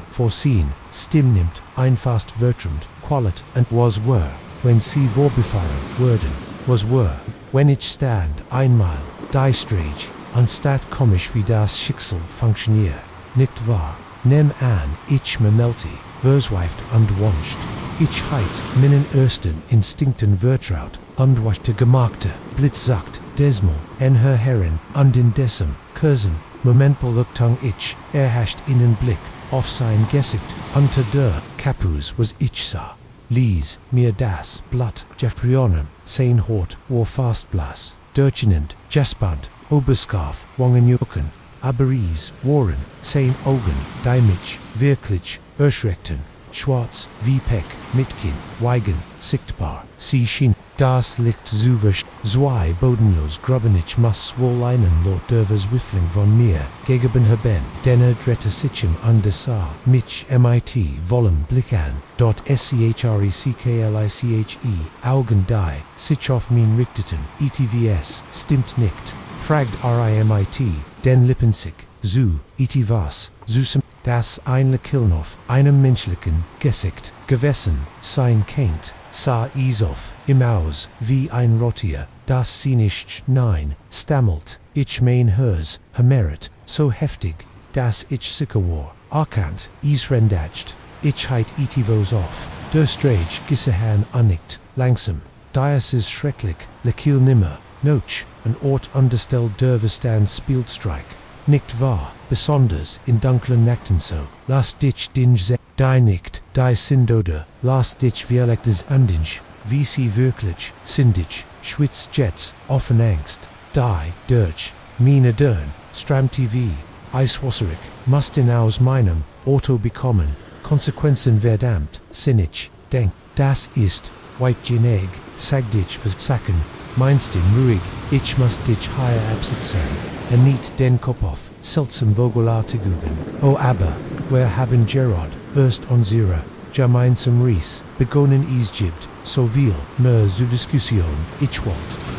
vorsehen, Stimm nimmt, einfast vertrummt, qualit, and was were, wenn sie vorbefahren würden, was were, wenn ich stand, einmal, die Strage, anstatt komisch wie das Schicksal funktioniert, nicht wahr, nimm an, ich me melti, versweift und wünscht, ich heit, meinen ersten Instinkten vertraut, und wachte gemarkte, blitzsagt, desmal, en her Herren, und in dessen, Kursen, momentbelugtung ich, hascht ihnen Blick, auf sein Gesicht, unter der Kapuz was ich sah, lies, mir das, Blatt, Jeffrionen, sein Hort, war fast blass, durchnend, gespannt, Oberscarf, Wangenjucken, Aberies, Waren, sein Augen, die mich, wirklich, erschreckten, schwarz, wie Peck, Mitkin, Weigen, sichtbar, sie schien, das Licht zuwisch, zwei bodenlos grubbenich muss wohl einen Lord Dervers Wiffling von mir, gegeben haben, denner drette sichem undersah, mich mit, wollen Blick an, dort schreckliche, Augen die, sich auf min richteten, etvs, stimmt nicht, fragt rimit, den Lippensig, zu, etivas, zusem, das eine Kilnoff, einem menschlichen, Gesicht, Gewessen, sein kennt, sah Isof, im Aus, wie ein Rotier, das sie nicht, nein, stammelt, ich mein hers, Hameret, so heftig, dass ich sicher war, erkannt, rendacht, ich heit etivos auf, der Strage Gissehan annickt, langsam, das ist schrecklich, lekil nimmer, noch, ein Ort understellt derverstand Spielstreik, nicht wahr, besonders in dunklen Nächten so, lass dich den die nicht, die Sindoder, lass dich vielektes andinch, wie sie wirklich, sindig, schwitzjets, offen Angst, die, durch, meine Dern, Stram TV, Eiswasserig, mussten aus meinem, Auto bekommen, Konsequenzen verdammt, sinnig, denk, das ist, White Geneg, sag dich versacken, meinst den ruhig, ich muss dich higher absitzen, nicht den Kopf auf, seltsam vogelartigungen. O aber, wer haben Gerard, erst unsere, gemeinsam Ries, begonnen Egypt, so viel, mehr zu Diskussion, ich wollt,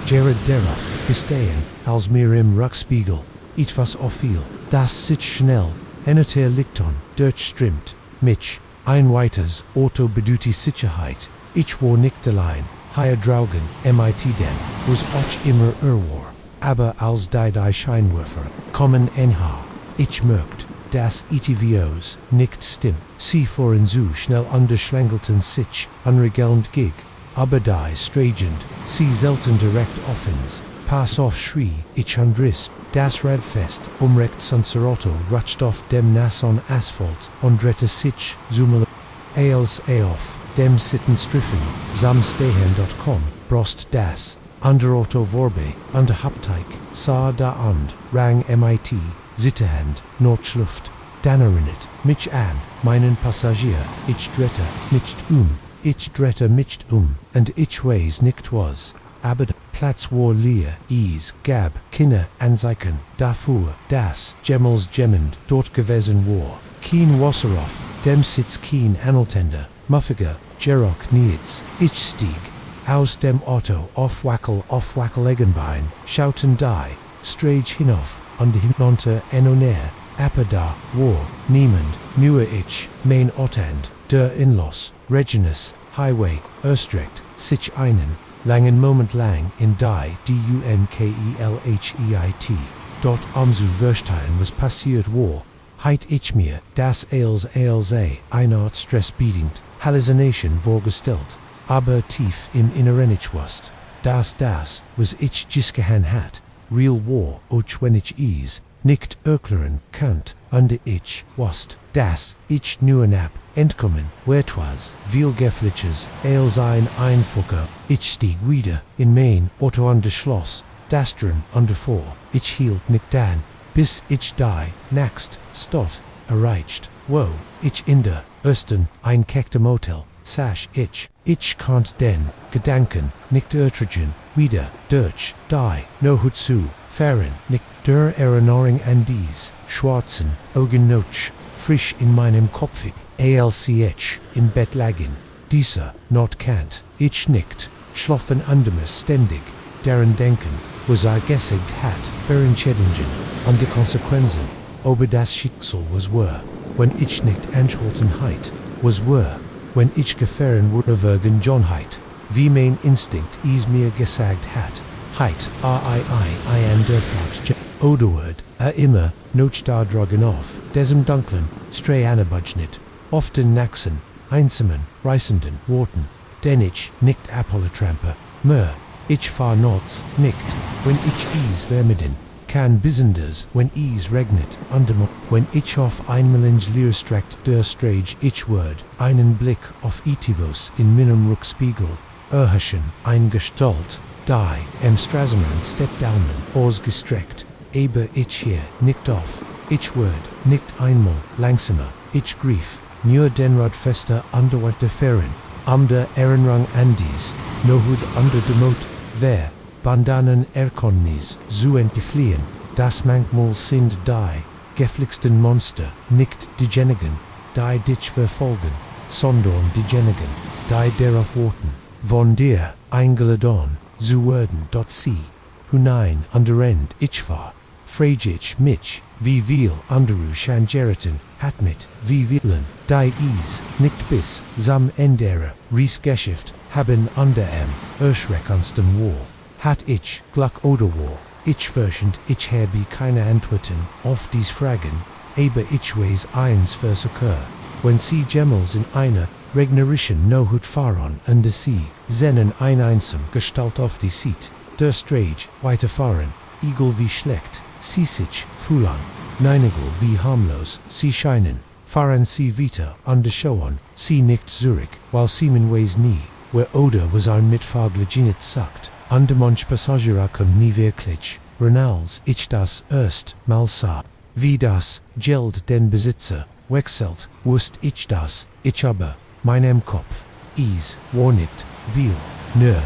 Gerard darauf, gestehen, als mir im Rückspiegel, etwas auffiel, das sich schnell, eneter Lichton, durchströmt, mich, ein weiters, Auto beduti Sicherheit, ich war nicht allein, higher Draugen, mit den, was auch immer war, aber als die Scheinwerfer, kommen NH, ich merkt, dass ETVOs nicht stimmt, sie fahren zu schnell unterschlängelten sich, unregelnd gig, aber die stragend, sie selten direkt offens, pass auf schrie, ich andrist, das Radfest, rechts unser Auto rutscht auf dem nassen Asphalt, und rette sich, zoomel, als auf, dem sitten striffen, samstehen.com, brost das, under Auto vorbe, under Hapteig, sah da and, rang mit, Zitterhand, Nordschluft, dannerinnet, mich an, meinen Passagier, ich drette, nicht und ich weiß nicht was, aber der Platz war leer, es gab keine Anzeichen dafür, dass Gemmels gemmend dort gewesen war, kein Wasser auf, dem Sitz kein Anhaltender, muffiger, Gerock niets, ich stieg, aus dem Auto auf Wackel-Egenbein, schauten die, strage hinauf, und hinunter und aber da war niemand, nur ich, mein Ortand, der Inlos, Regenus, Highway, erstreckt, sich einen, langen Moment lang in die Dunkelheit, dort zu verstehen was passiert war, heit ich mir, das als eine Art stressbedingt, Hallucination vorgestellt, aber tief im Inneren ich wusste, das was ich gesehen hat, real war, auch wenn ich es nicht erklären kannt, und ich wusste, dass ich nur entkommen, etwas viel gefährliches als ein Einfacher, ich stieg wieder in mein Auto und schloss, das drin und vor, ich hielt nicht an, bis ich die next Stadt erreicht, wo ich in der ersten einkeckte Motel, saß ich konnt den Gedanken nicht ertragen, wieder durch die Nohut zu fahren, nicht der Erinnerung an dies schwarzen Augen noch frisch in meinem Kopf, als ich im Bett lagen, diese not kannt, ich nicht, schlafen anderes ständig, deren Denken, was gesagt hat, beentschädigen, und die Konsequenzen, aber das Schicksal was wahr, wenn ich nicht Anhaltenheit, was wahr, wenn ich gefahren wurde wegen Johnheit, wie mein Instinkt es mir gesagt hat, heit, I am der Fox, Odeword, immer, noch da dragen auf, desem dunklen, Strähanebudget, often naxen, einsamen, reißenden Worten, denn ich nicht Apolletrampe, mehr, ich fahr nots, nicht, wenn ich es vermiden, kann besonders, wenn es regnet, wenn ich auf einmal ins Leer streckt der Strage ich word, einen Blick auf Etivos in meinem Rückspiegel, erhaschen, ein Gestalt, die, Straßenrand Stepdaumen, ausgestreckt, aber ich hier, nicht auf, ich word, nicht einmal, langsamer, ich grief, nur den Rad fester under der Ferien, der Ehrenrang Andis, nohud under de Mot, wer, Bandanen erkonnis, zu entfliehen, das manchmal sind die, geflixten Monster, nicht diejenigen, die dich verfolgen, sondern diejenigen, die darauf warten, von dir, eingeladen, zu werden, dort sie, hinein underend ich war, frag ich mich, wie viel andere Schangeriten hat mit, wie vielen, die es, nicht bis, zum Ende, Regengeschichten, haben under erschreckendsten war, hat ich, Glück oder war, ich fürchtend, ich habe keine Antworten auf dies Fragen, aber ich weiß eins fürs Occur, wenn sie Gemmels in einer regnerischen Nohut fahren und sie sehnen ein einsam Gestalt auf die Seat, der Strage, weiterfahren, egal wie schlecht, sie sich fühlen, neinigal wie harmlos, sie scheinen, fahren sie weiter und schauen, sie nicht zurück, weil sie man weiß nie, wer oder was ein mitfahrgelegenet sagt, und manch Passagier kommt nie wirklich, Renals ich das erst mal sah, wie das Geld den Besitzer wechselt, wusst ich das, ich aber, meinem Kopf, es war nicht viel, nur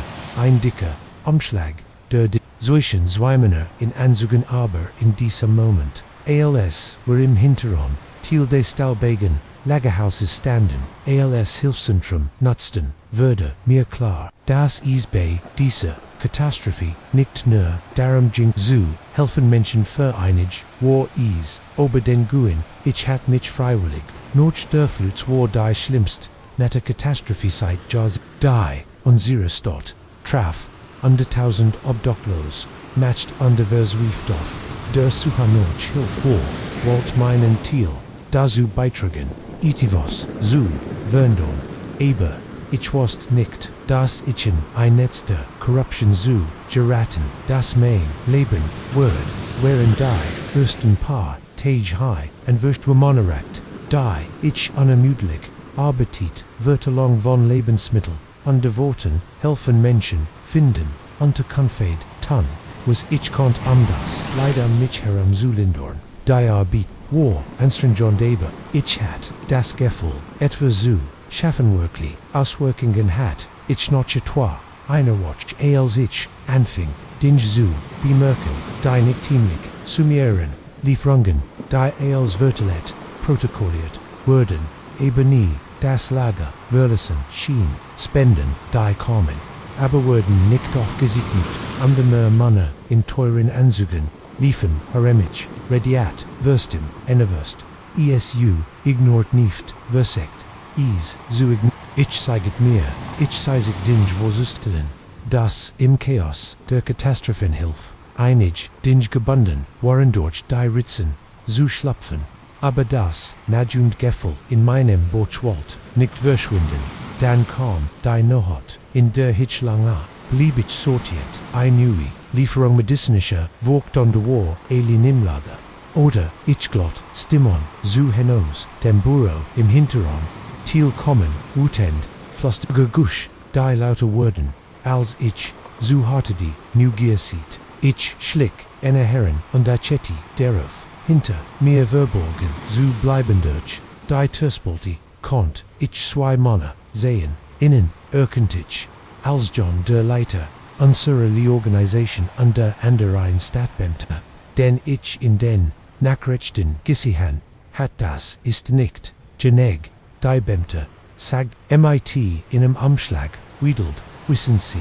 ein dicker, Umschlag, der solchen Zweimener in Anzügen aber in diesem Moment. Als were im Hintergrund, Thiel des Staubegen, Lagerhauses standen, als Hilfszentrum nutzten, würde mir klar, dass is bei dieser Katastrophe nicht nur darum ging zu helfen Menschen vereinig war is, aber den Guen, ich hat mich freiwillig, noch der Fluts war die schlimmst, nette Katastrophe seit Jaws, die, unsere Stadt, traf, 100.000 Obdachlos, matcht anders Wiefdorf, der Suchanoch hielt vor, wollt meinen Thiel, dazu beitragen, itivos, zu, verndon, aber, ich wusste nicht, dass ich ein Netz der Corruption zu geraten, das mein Leben wird, während die ersten paar Tage high und wird remuneriert, die ich unermüdlich arbeitet, wörterlang von Lebensmittel, Worten, helfen Menschen, finden, Unterkunft, tan, was ich konnt das, leider mich herum zu lindern, die Arbeit, war, anstrengend aber, ich hat, das Gefühl, etwa zu, schaffen wirklich, Auswirkungen hat, ich noch etwa, eine Watch als ich, anfing, den zu, bemerken, die nicht ziemlich, summieren, Lieferungen, die als Vertelet, protokolliert, wurden, eben nie, das Lager, verlassen, schien, spenden, die kommen, aber wurden nicht aufgesegnet, anderer Männer, in teuren Anzügen, liefen, heremisch, rediat, verstim, enerverst, esu, ignort nicht, versekt, ich seiget mir, ich seisig dinge vorzustellen, dass im Chaos der Katastrophenhilfe, einig, dinge gebunden, waren durch die Ritzen, zu schlapfen, aber das, najund Gefühl in meinem Bootschwald, nicht verschwinden, dann kam, die Not, in der ich lange, blieb ich sortiert, ein Nui, Lieferung medizinischer, Vogt on the War, Alien im Lager, oder, ich glott, Stimmon, zu hinaus, dem Büro, im Hintergrund, Thiel kommen, Utend, Flost Gegusch, die lauter Wurden, als ich, zu harte die, Neugier sieht, ich schlick, eine Herren, und Acetti, darauf, hinter, mir verborgen, zu bleiben durch, die Terspolti, konnt, ich zwei Männer, sehen, innen, erkenntlich, als John der Leiter, unsere Organisation under ein Stadtbeamter, denn ich in den, Nachrichten gesehen, hat das ist nicht, geneg, die Beamter, sagt, mit in einem Umschlag, widelt, wissen Sie,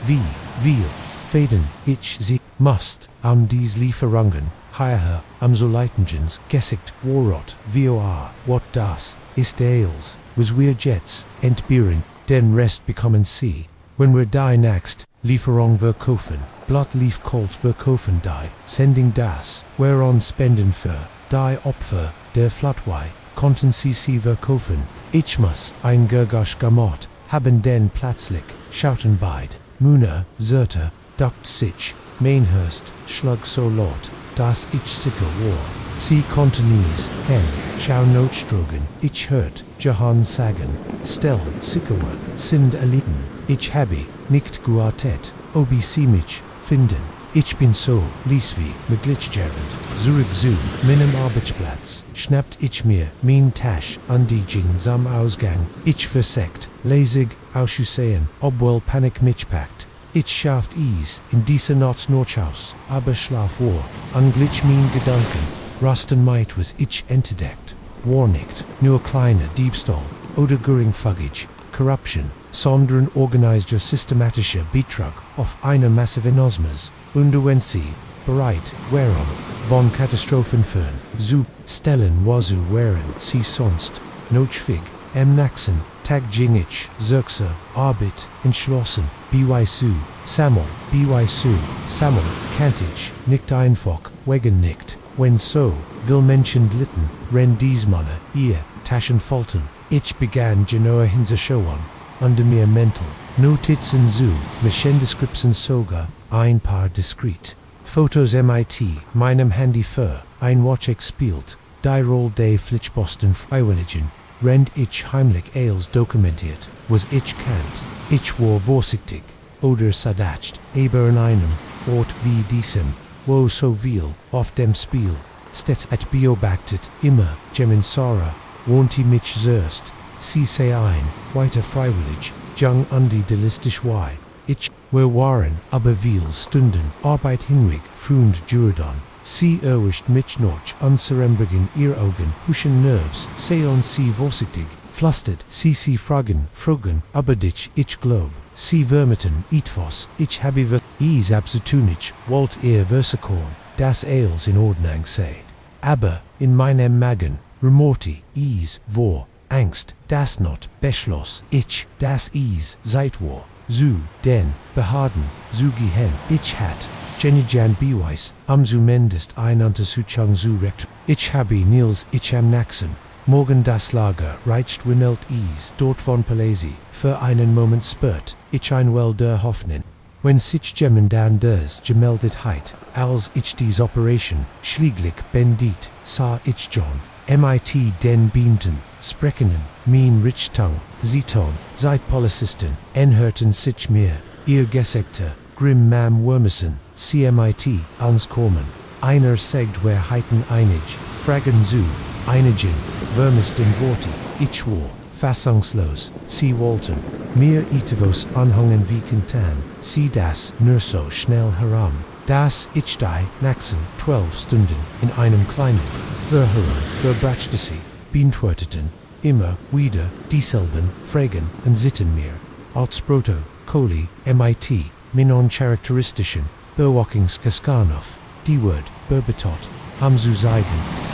wie, viel, Fäden, ich sie, must, dies Lieferungen, hierher, so Leitengens, gesickt, warot, vor, what das, ist als, was wir jetzt, entbehren, den Rest bekommen Sie, wenn wir die next, Lieferung verkaufen, blot lief kalt verkaufen die, sending das, whereon spenden für, die Opfer, der Flatwei, konnten sie verkaufen, ich muss, ein Gergasch gemacht, haben den plötzlich, schauten beid, Muna, Zerter, duckt sich, Mainhurst, schlug so laut, dass ich sicker war. Sie konnten nies, schau notstrogen, ich hört, Johann sagen, stell, sicker war, sind erlitten, ich habe, nicht guartet, obi sie mich, finden, ich bin so, lies wie, beglitschgerend, zurück zu, meinem Arbeitsplatz, schnappt ich mir, mein Tasch, an die Jings am Ausgang, ich versekt, lesig, aussehen, obwohl Panik mich packt, ich schafft in dieser Nacht Nordhaus, aber Schlaf war, anglitsch mein Gedanken, Rasten meint was ich entdeckt, war nicht, nur kleiner Diebstahl, oder geringfügig, Corruption, sondern organischer systematischer Betrug auf einer massiven Osmos, und wenn sie, bereit, wären, von Katastrophen fern, zu stellen wazu wären sie sonst, notfig, nächsten Tag ging ich, zur Arbeit, entschlossen, Sammlung, kannt ich, nicht einfach, wegen nicht, wenn so, will Menschen litten, wenn dies Männer, ihr, Taschen falten, ich begann genauer hinzuschauen, under mir mental, Notizen zu, Description sogar, ein paar diskret, Fotos mit, meinem Handy für, ein Watch gespielt, die Roll der Flitschposten Freiwilligen, rend ich heimlich als dokumentiert, was ich kannt, ich war vorsichtig, oder sadacht, aber in einem, Ort wie diesem, wo so viel, auf dem Spiel, steht et beobachtet, immer, Gemin Sarah, wohnt mich zuerst, sie sei ein, weiter freiwillig, jung undi de listisch ich, wir waren aber viel Stunden Arbeit hinweg fründ Juridon. Sie erwischt mich noch unserembrigen ihr Augen, huschen Nerves, seon sie vorsichtig, flüstert, sie fragen, aber dich, ich glaub, sie vermuten, etwas, ich habe is abzutunich, wollt ihr Versakorn, das Eils in Ordnung seid. Aber, in meinem Magen, rumorti, is, vor, Angst, das not, beschloss, ich, das is, seit war, zu, den, beharden, zu gehen, ich hat, Genijan Beweis, zumindest ein Untersuchung zu recht. Ich habe Nils ich am Naxen. Morgen das Lager reicht winnelt is dort von Palesi. Für einen Moment spürt ich ein well der Hoffnung. Wenn sich jemand anders gemeldet hat, als ich dies Operation schlieglich bendit, sah ich John. MIT den beamten, sprechenden, mein Richtung, Ziton, seit Polizisten, enhörten sich mir, ihr Gesägter, Grim Mam Wormesen, CMIT, anskommen. Einer sagt wer heiten einig, fragen zu, einigen, vermissten Worte, ich war, fassungslos, sie wollten, mir etwas anhangen wie Kintan, sie das nur so schnell heran, dass ich die nächsten 12 Stunden in einem kleinen, verbrachte sie, beantworteten, immer wieder dieselben Fragen und sitten mir, als Proto, Kohli, MIT, Minon charakteristischen, Bewachungsgeskanov, die Word, Berbetot, zu zeigen,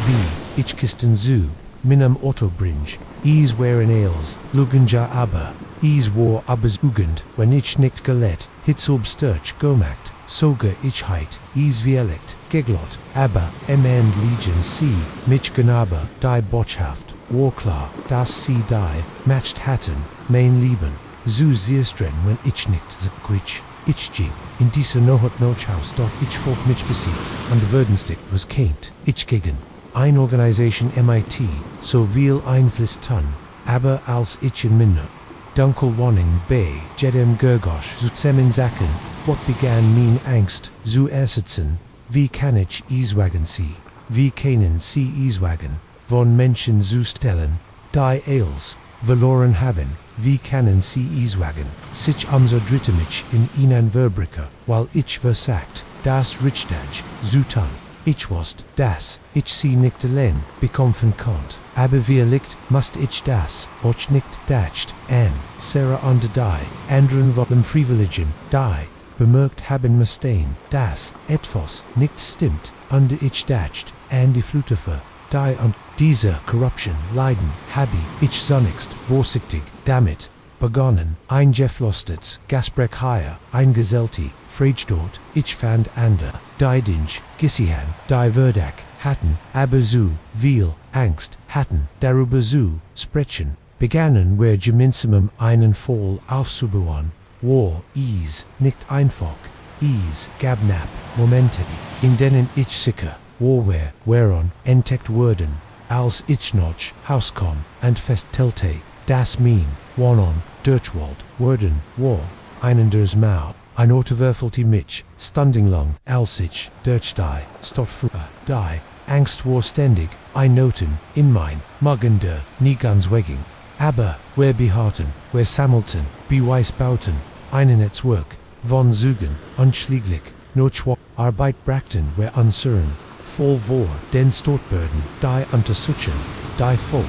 wie, ich kisten zu, minam Autobringe, is waren Ails, Lugenja aber, is war abers Ugend, wenn ich nicht gelet, hitsobsturch gemacht, sogar ich heit, is vielect, geglot, aber, end Legion sie, mich genaber, die Botschaft, war klar, dass sie die, matched hatten, mein Lieben, zu zierstren wenn ich nicht so quitsch. Ich ging in dieser Nochhaus dort ich folk mich besiegt, und der Würdenstick was keint, ich gegen ein Organisation MIT, so viel Einfluss tan, aber als ich in Minna, Dunkel Wanning bei Jedem Gergosch zusammensacken, what began mein Angst zu ersetzen, wie kann ich Iswagen sie, wie können sie Iswagen, von Menschen zu stellen, die Eils, verloren haben, wie können sie Iswagen, sich so drittemich in ihnen Verbrücke, weil ich versagt, das Richtage, Zutan, ich wusste, dass ich sie nicht allein bekämpfen konnt, aber wie liegt, must ich das, och nicht dacht, an, Sarah und die, anderen wollen Privilegien, die, bemerkt haben müssten, dass etwas nicht stimmt, und ich dacht, an die Flutefer, die und diese Corruption leiden, habe ich zunächst vorsichtig damit begonnen, ein Geflostes Gasbrech higher, ein Geselti, Frage dort, ich fand ander, die Dinge, Gisihan, die Verdak, hatten, aber so viel Angst, hatten, darüber zu sprechen, begannen wir gemeinsam einen Fall aufzubauen, war is nicht einfach, is gabnap Momente, in denen ich sicher, whereon entdeckt wurden, als ich noch hauskam und feststellte, dass mein Wohnon Dirchwald wurden war, einenders Mau, ein Autowürfelte mich, stundenlang, als ich durch die Stadt fuhr, die Angst war ständig, ein Noten, in mein Magen der nie ganz wegging, aber wir beharrten, wir sammelten, beweisbauten, einen Netzwerk, von Zügen, unschläglich, notschwa, Arbeit brachten wir unseren, voll vor den Stortböden, die untersuchen, die folgt,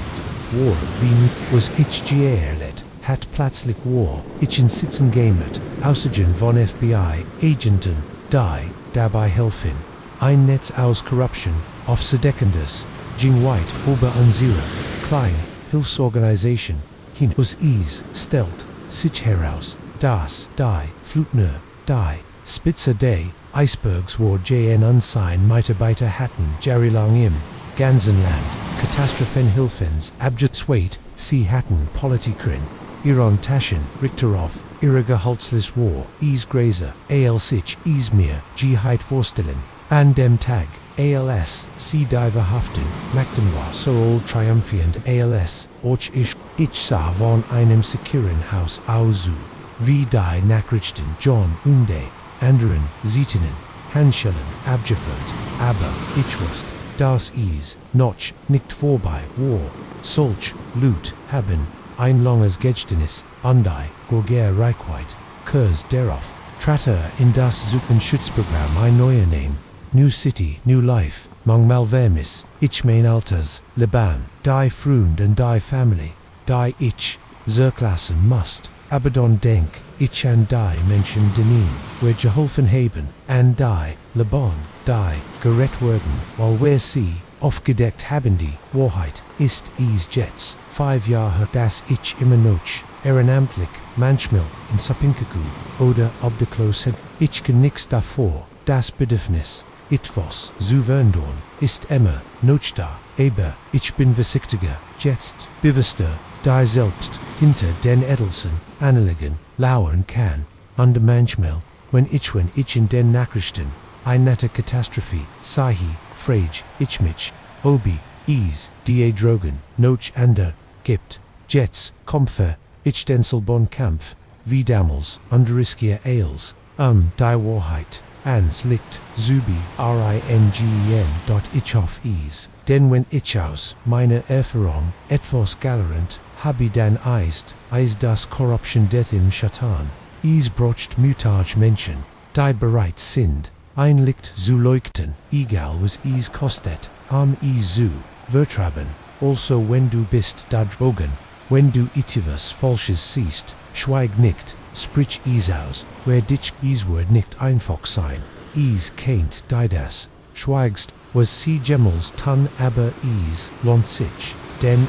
war, wie was ich geerlet, hat plötzlich war, ich in Sitzen gemet, außerdem von FBI-Agenten, die, dabei helfen, ein Netz aus Corruption, aufzudeckendes, ging weit über unsere, kleine, Hilfsorganisation, hin, was is, stellt, sich heraus, dass, die, Flutner, die, Spitze des Icebergs war JN Unsign Mitarbeiter hatten jahrelang im Ganzenland Katastrophenhilfens abgezweigt, sie hatten Politikern, ihren Taschen, Richterhof, ihre Gehaltslis war, is Gräser, sich, is mir, Gheit vorstellen, an dem Tag, als, sie die verhaften, machten war so old triumphant als, och ich sah von einem securen Haus aus, wie die Nachrichten John und anderen Zietenen, Handschellen, abgeführt, aber ich wusste, dass is noch nicht vorbei war, solch Lut haben ein langes Gedächtnis, und die Gorger Reichweite, Kurs darauf, Tratter in das Zukunftsschutzprogramm ein neuer Name. New City, New Life, Mang Malvermis, Ich mein Alters, Liban, Die Freund and Die Family, Die Ich, Zerklassen Must, Abaddon Denk, Ich and Die Menschen Deneen, where Jeholfenhaben, and Die, Liban, Die, Gerett Werden, while where See, Aufgedeckt haben die Wahrheit, ist es Jets, 5 Jahre das Ich immer noch, ehrenamtlich, manchmal, in Sapinkaku, oder obdachlosen, ich kann nix davor, das Bedürfnis, etwas zu verndorn, ist immer, noch da, aber, ich bin vorsichtiger, jetzt, bewusster, die selbst, hinter den Edelsen, Anliegen, lauern kann, und manchmal, wenn ich in den Nachrichten, eine Katastrophe, Sahi, Frage, ich mich, Obi, die Drogen, noch ander, gibt, Jets, Komfer, ich den Kampf, wie damals, unriskia Ales, die Wahrheit, ans liegt, Zubi, ringen, ich auf denn wenn ich aus meiner Erfahrung etwas galerant, habe dann eist das Corruption death im Shatan, brocht mutage Menschen, die bereit sind, ein Licht zu leuchten, egal was kostet, zu vertraben, also wenn du bist da drogen, wenn du etwas Falsches siehst, schweig nicht, sprich aus, wer dich Wort nicht einfach sein, kennt die das, schweigst, was sie Gemmels tan aber lohnt sich, denn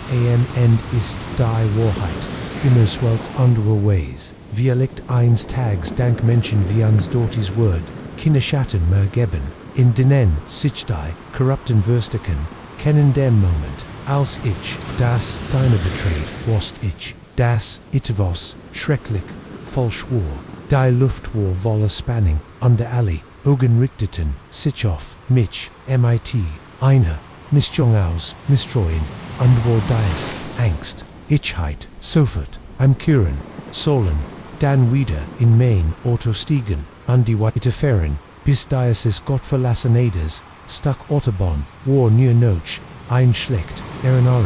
end ist die Wahrheit, immerswelt andere Ways, wir liegt eins Tags dank Menschen wie ans dortis Word, keine Schatten mehr geben, in denen sich die korrupten Würstigen, kennen dem Moment, als ich das deine betrayt, was ich, das etwas schrecklich, falsch war, die Luft war voller Spanning, und alle Augen richteten sich auf mich, eine Mischung aus Misstrauen, und war dies Angst, Ichheit, sofort, am Küren, sollen, dann wieder in mein Auto stiegen, und die weiterfahren, bis dieses gottverlassenedes, Stück Autobahn, war nur noch, einschlägt, erinnern,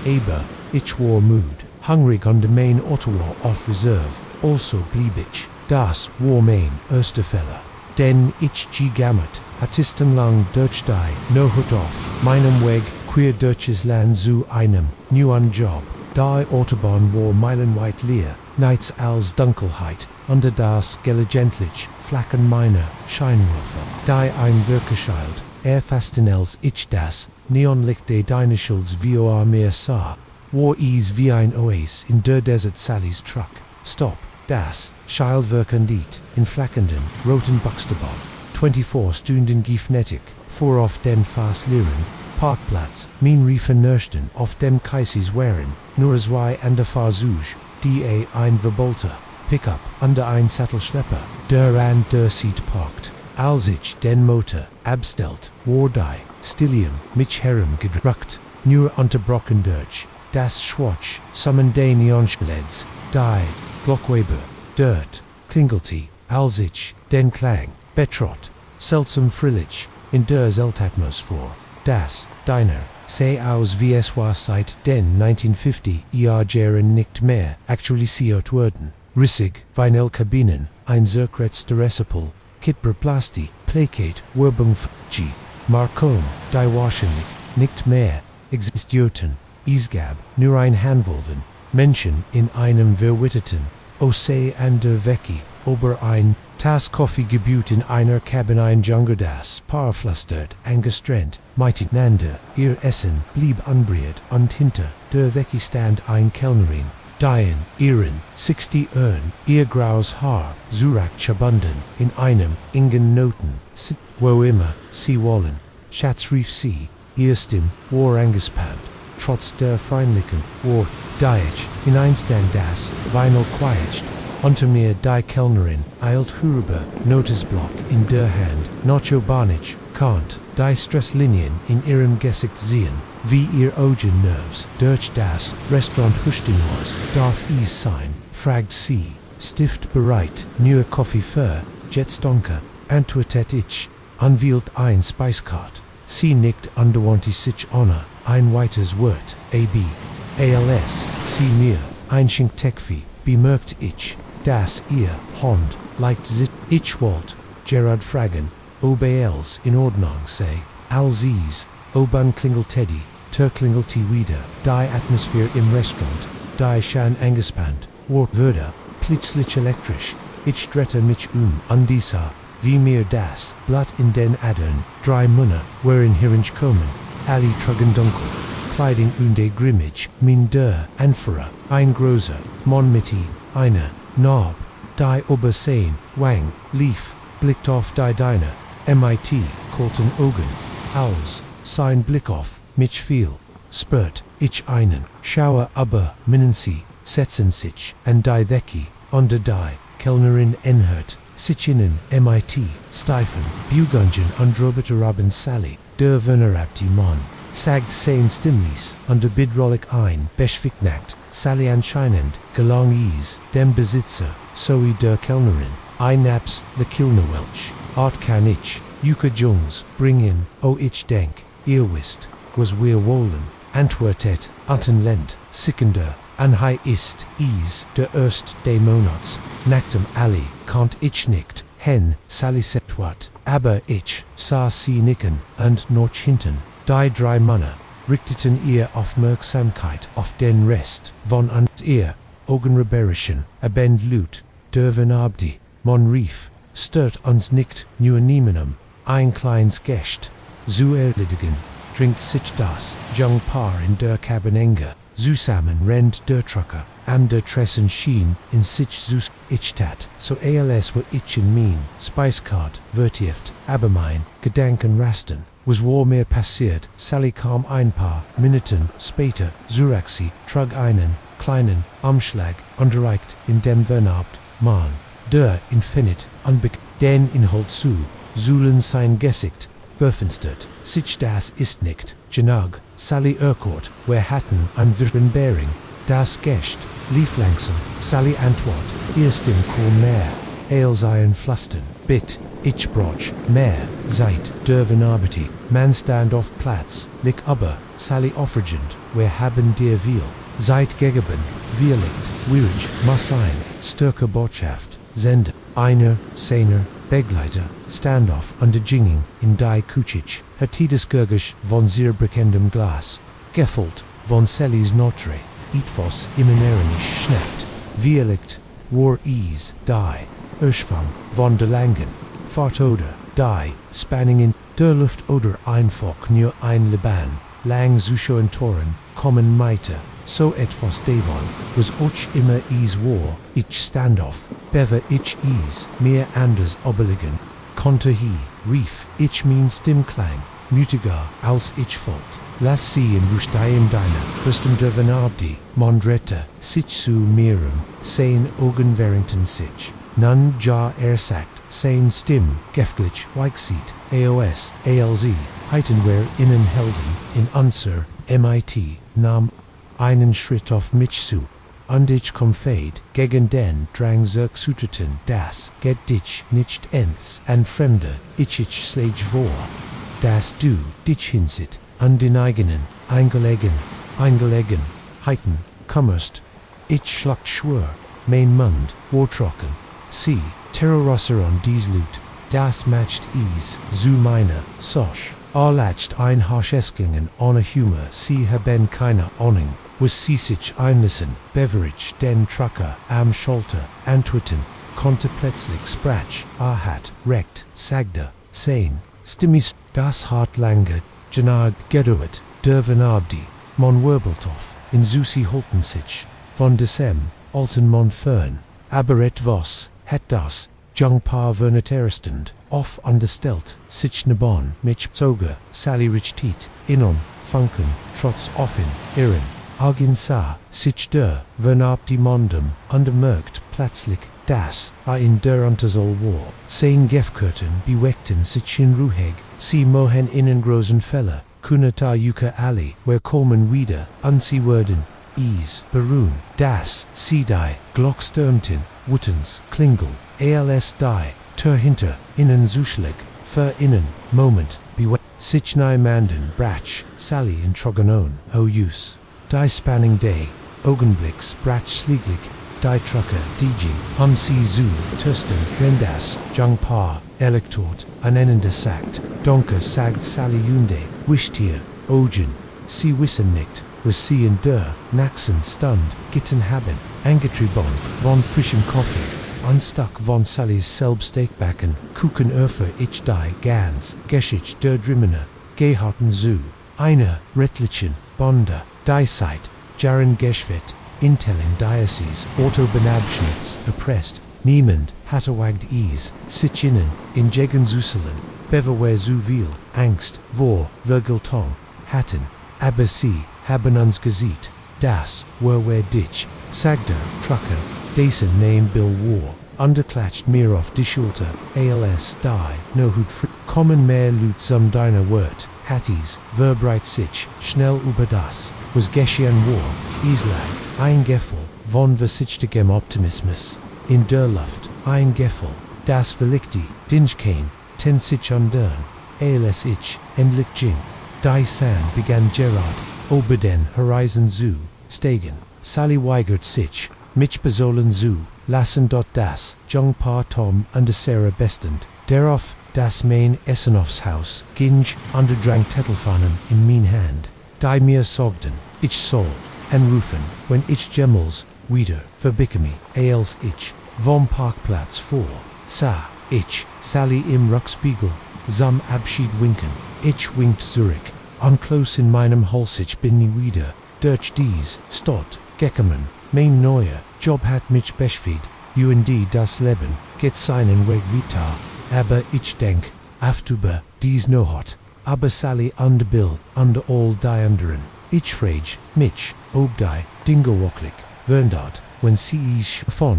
aber, ich war müde, hungrig und der main Auto war auf Reserve, also blieb ich, das war mein erster Fehler, denn ich gegammert, artistenlang durch die, no hut auf, meinem Weg, queer deutsches Land zu einem, neuen Job, die Autobahn war meilenweit leer, nichts als Dunkelheit, unter das gelegentlich flackern meiner Scheinwerfer, die ein Wirkeschild, fasten als ich das Neonlicht de deine Schulds vor mir sah, war wie ein Oas in der Desert Sallys Truck, stop, das Schild wirkend in flackenden, roten Buxterbahn, 24 Stunden gifnetig, vor auf den fast leeren Parkplatz, mein riefen Nörsten auf dem Kaisis wären, nur zwei an der Fahrzuge, die ein Verbolter, Pickup, under ein Sattelschlepper, der an der Seat parkt, als ich den Motor abstellt, war die, Stillium, mich herumgedrückt, nur unterbrochen durch, das Schwarz, summen de Neonschleds, die, Glockweber, Dirt, klingelte, als ich, den Klang, betrot, seltsam frillig, in der Zeltatmosphäre, das, deiner, sei aus wie es war seit den 1950 Jahren nicht mehr aktualisiert wurden, rissig, Vinylkabinen, ein zerkretzter Recipol, Kitberplasti, Plakat, Werbung G, Marcom, die wahrscheinlich, nicht mehr, existierten, gab, nur ein Handvolven, Menschen in einem verwitterten, Ose an der Wecke, ober ein, Tas Coffee gebüht in einer Cabin ein Junger das Paarflustert, angestrennt, miteinander, ihr Essen blieb unbriert und hinter der Wecke stand ein Kellnerin, Dien, ihren, 60 Urn, ihr graues Haar, Zurak chabunden, in einem, ingen Noten, sit, wo immer, sie wollen, Schatz rief sie, ihr Stimm, war angespannt, trotz der freundlichen, war, Deitsch, in einstand das, Vinyl quietscht, unter mir die Kellnerin, eilt herüber, Notizblock in der Hand, Nacho Barnich, Kant, die Stresslinien in ihrem Gesicht sehen, wie ihr Augennervs, durch das Restaurant Hustinois, darf es sein, fragt sie, stift bereit, nur Kaffee für, Jetstonke, antwortet ich, anwählt ein Speisekart, sie nickt underwanti sich honor, ein weiteres Wort, als, sie mir, ein Schink Tekfi, bemerkt ich, das ihr, Hond, leicht zit, ich wollt, Gerard fragen, ob els in Ordnung sei, als is, oban klingelt Teddy, klingelt wieder, die Atmosphäre im Restaurant, die Schein angespannt, würde, plötzlich elektrisch, ich drehte mich dieser, wie mir das Blatt in den Adern, 3 Monate, wherein hirinch kommen, alle trugen dunkel, Kleiding und grimmig, min der Anführer, ein großer, Mann mit eine, Knob, die Obersehen, Wang, lief, blickt auf die deine, mit, kalten Augen, als, sein Blick auf, mich viel, spürt, ich einen, Schauer aber, minnen sie, setzen sich, an die Decke, unter die, Kellnerin enhört, sich innen, mit, steifen, Bugungen und Roboter Sally, der venerabte Mann, sagt sein Stimmlis, unter Bidrolik ein, beschwicknackt, Sally anscheinend, gelang is, dem Besitzer, sowie der Kellnerin, naps, the Kilnerwelch, art kann ich, Yuka Jones, bring in, ich denk, ihr wisst, was wir wollen, antwortet, Lent, sickender, anhei ist, der erst des Monats, nacktem alle, kant ich nicht, hen, Sally setwat, aber ich, sah sie nicken, und noch hinten, die 3 Männer, richteten ihr Aufmerksamkeit auf den Rest, von ans ihr, Augenreberischen, abend Lut, dürfen abdi, man rief, stört uns nicht, nur niemenem, ein kleines Gest, zu erledigen, trinkt sich das, jung Paar in der Kabinenge, zusammen rennt der Trucker, am der Tressen schien, in sich zus, ich tat, so als wo ich in mein, Speiskart, vertieft, aber mein, Gedanken rasten, was war mir passiert, Sally kam ein paar Minuten später, Suraxi, trug einen, kleinen, Umschlag, unterreicht, in dem vernabt, man, der infinit, den Inhalt zu, Zulen sein Gesicht, verfinstert, sich das ist nicht, genug, Sally erkort, wir hatten ein Wirrenbering, das Gest, lief langsam, Sally antwort, erst im Kohl mehr, als ein Pflastern, bit, ich broch, mehr, seit, dürfen arbeti, man stand auf Platz, lich aber, Sally offergend, wir haben dir viel, seit gegeben, wir liegt, wirrig, muss sein, stärke Botschaft, senden, einer, seiner, Begleiter, Standoff under Jinging, in die Kuchich, Hatides Gurgisch von sehr bekendem Glas, Gefult, von Sallys Notre, Eatfos immenerinisch schnappt, wir liegt, war is, die, Urschfang, von der Langen, Fart oder, die, Spanning in, der Luft oder einfach nur ein Liban, lang Zuschauen Toren, kommen meite, so etwas davon, was och immer is war, ich Standoff, bever ich is, mehr anders obligen, konnte rief, ich mein Stimmklang, mutiger, als ich folgt, lass sie in Rusteim deiner, fürsten dürfen abdi, Mondrette, sich zu mirem, sein Augen währenden sich, nun ja sagt, sein Stimm, geftlich, weichsieht, AOS, ALZ, Heitenwehr innen helden, in unser, MIT, nahm einen Schritt auf mich zu, und ich kom fade, gegen den Drang zurückzutreten, das geht dich nicht ins, an Fremde, ich schläg vor, dass du dich hinsit, an den eigenen, eingelegen, heiten, kommst, ich schlag schwör, mein Mund, war trocken, sie, Terrorrosser an dies Lut, das matcht is, zu meiner, sosch, latcht ein Harschesklingen ohne Humor, sie haben keine Ahnung, was sie sich einlassen, Beverage, den Trucker, am Schulter, antworten, konnte plötzlich sprach, hat, recht, sagte, sein, stimmis, das hat lange, genug gedauert, dürfen abdi, mon wirbeltoff, in Susi holten sich, von desem, alten mon fern, aber etwas, het das, jung paar verneterstend, off understellt, sich ne bon, mich zoge, Sally rich tiet, inon, funken, trotz offen, irren, agin sa, sich der, vernabdi mondem, undermerkt, plötzlich, das, in der Untersoll war, sein Gefkurten beweckten sich in Ruhig, sie mohen innen großen Fälle, kunata yuka ali, wer kommen wieder, sie werden, is, beruhen, das, sie die, glockstürmten, wuttens, klingel, als die, hinter, innen zuschlig, innen, moment, bewegt, sich manden, brach, Sally in Troganon, use, die spanning day, Augenblicks, brach slieglich, die Trucker, Diese, si zu, Thurston, Rendas, Jung Pa, Electort, anennende sagt, Donker sagt Sally Yunde, wischt hier, Ogen, sie wissen nicht, was sie in der, Naxen stunned, gitten haben, angetrieben, von frischem Kaffee, unstuck von Sallys Selbststeakbacken, Kuchen ich die Gans, Geschicht der Drimmener, Geharten zu, eine, Rettlichen, Bonda, die Zeit, Jaren Geschwet, Intelling Diocese, Autobenabschnitz, oppressed, niemand, hatterwagd ease, Sitchinnen, in Jegen Zuselen, Beverware zu viel, Angst, vor, Vergeltong, Hatten, aber sie, haben uns gesieht, das, were dich, Sagda, Trucker, Dasen name Bill War, underklatscht mir auf die Schulter, als die, no hut kommen mehr Lut zum deiner Wort, Hatties, verbreit sich, schnell über das, was geschehen war, Islag, ein Gefühl, von versichtigem Optimismus, in der Luft, ein Gefühl, das verlichti, Dinchkein, ten sich andern, als ich, endlich ging, die Sand begann Gerard, über den Horizon zu, steigen, Sally weigert sich, mich besohlen zu, lassen dort das, Jung Pa Tom und Sarah bestend, darauf, das mein Essenhofshaus, ginge, under drang Tettelfannen in mein Hand, die mir sorgten, ich soll, anrufen, wenn ich Gemmels, wieder, verbicke mich, als ich, vom Parkplatz vor, ich, Sally im Rückspiegel, zum Abschied winken, ich winkt zurück, close in meinem Hals ich bin nie wieder, durch dies, Stott, Geckermann, mein neuer Job hat mich beschwied, das Leben, geht seinen Weg weiter, aber ich denk, aftuber, dies no hot, aber Sally und Bill, und all die anderen, ich frage, mich, ob die, dingewocklich, verndert, wenn sie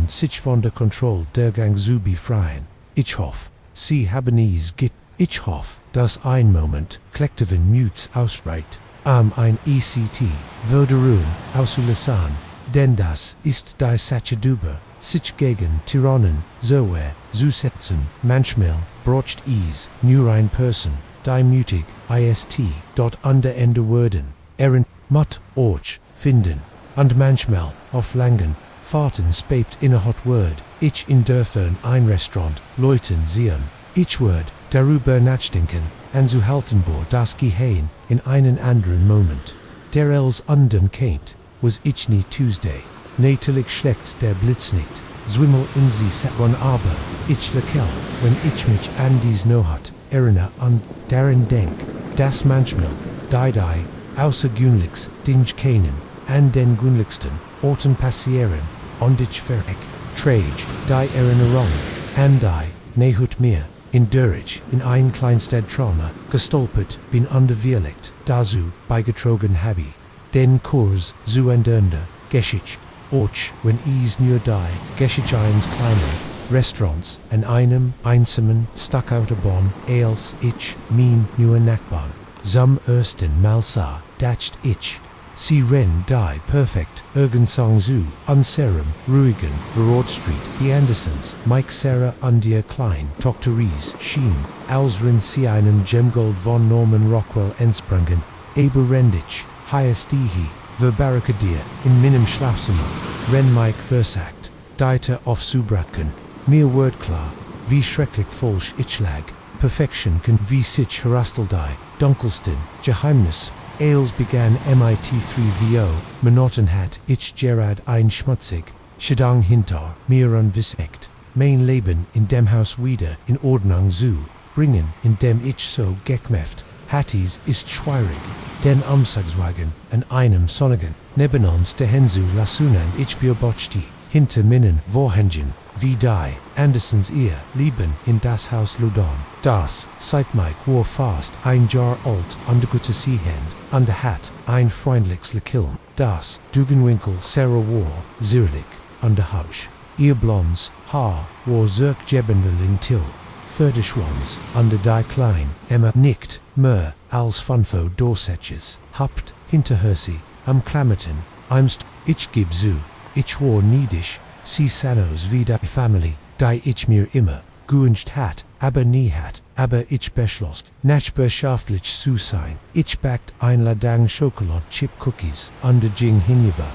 sich von der Kontrolle der Gang zu befreien, ich hoff, sie haben es git, ich hoff, dass ein Moment, kollektiven Mutes ausreicht, ein ECT, Verderun, auszulassen, denn das ist die Sache drüber, sich gegen Tyrannen, zu setzen, manchmal, brocht es, nur ein Person, die mutig, dort under Ende werden, mut, finden, und manchmal, auf langen, Fahrten spebt in a hot word, ich in dürfen ein Restaurant, Leuten sehen, ich word, darüber nachdenken, zu halten das Gehirn, in einen anderen Moment, der els undem kennt, was ich nie Tuesday, natürlich schlägt der Blitz nicht, zwimmel in sie Saron aber, ich lekel, wenn ich mich an dies no hat, erinnere an, daran denk, das manchmal, die, außergewöhnlichs, dinge keinen, an den grünlichsten, Orten passieren, und ich verreck, trage, die Erinnerung, an die, nehut mir, in Dürrich, in ein Kleinstadt-Trauma, gestolpert, bin underwirligt, dazu, beigetragen habe, den Kurs, zu ändernde, Geschicht, wenn is nur die, Geschicht eins kleiner, Restaurants, an einem, einsamen, Stackautobahn, als ich, mein, nur Nachbarn, zum ersten Mal sah, dacht ich, sie ren die perfekt, Song zu, unserem, ruhigen, Broad Street, die Andersons, Mike Sarah und ihr Klein, Dr. Rees, Schien, als ren sie einen Gemgold von Norman Rockwell entsprungen, eberendich, highest die, verbarricadier, in meinem Schlafzimmer, ren Mike versagt, deite auf Subratken, mir word klar, wie schrecklich falsch ich lag, Perfection kann wie sich herasteldi, dunkelsten, Geheimnis, als begann MIT3VO, Monoton hat ich Gerard ein schmutzig, Schadang hinter, mir unwissect, mein Leben in dem Haus wieder in Ordnung zu bringen, in dem ich so gekmäft, Hatties ist schwierig, den Umzugswagen an einem sonnigen, neben uns der Hensu Lasunan ich beobachte, hinter Minnen Vorhängen, wie die Andersons ihr Lieben in das Haus Ludon, das, seit Mike war fast ein Jahr alt und gute Seehand, und hat ein freundliches Lekilm, das Dugenwinkel Sarah war, zierlich, und hübsch, ihr blondes Haar war zurückgebendeling till, Förderschwanz, und die klein, Emma nickt, mehr, als Funfo Dorsetches, habt, hinter her sie, am Klammerten, ich geb zu, ich war niedisch, sie sanos wie die Family, die ich mir immer, gewünscht hat, aber nie hat, aber ich beschloss, nachbarschaftlich zu sein, ich backt ein Ladang Schokolade Chip Cookies, und ging hinüber,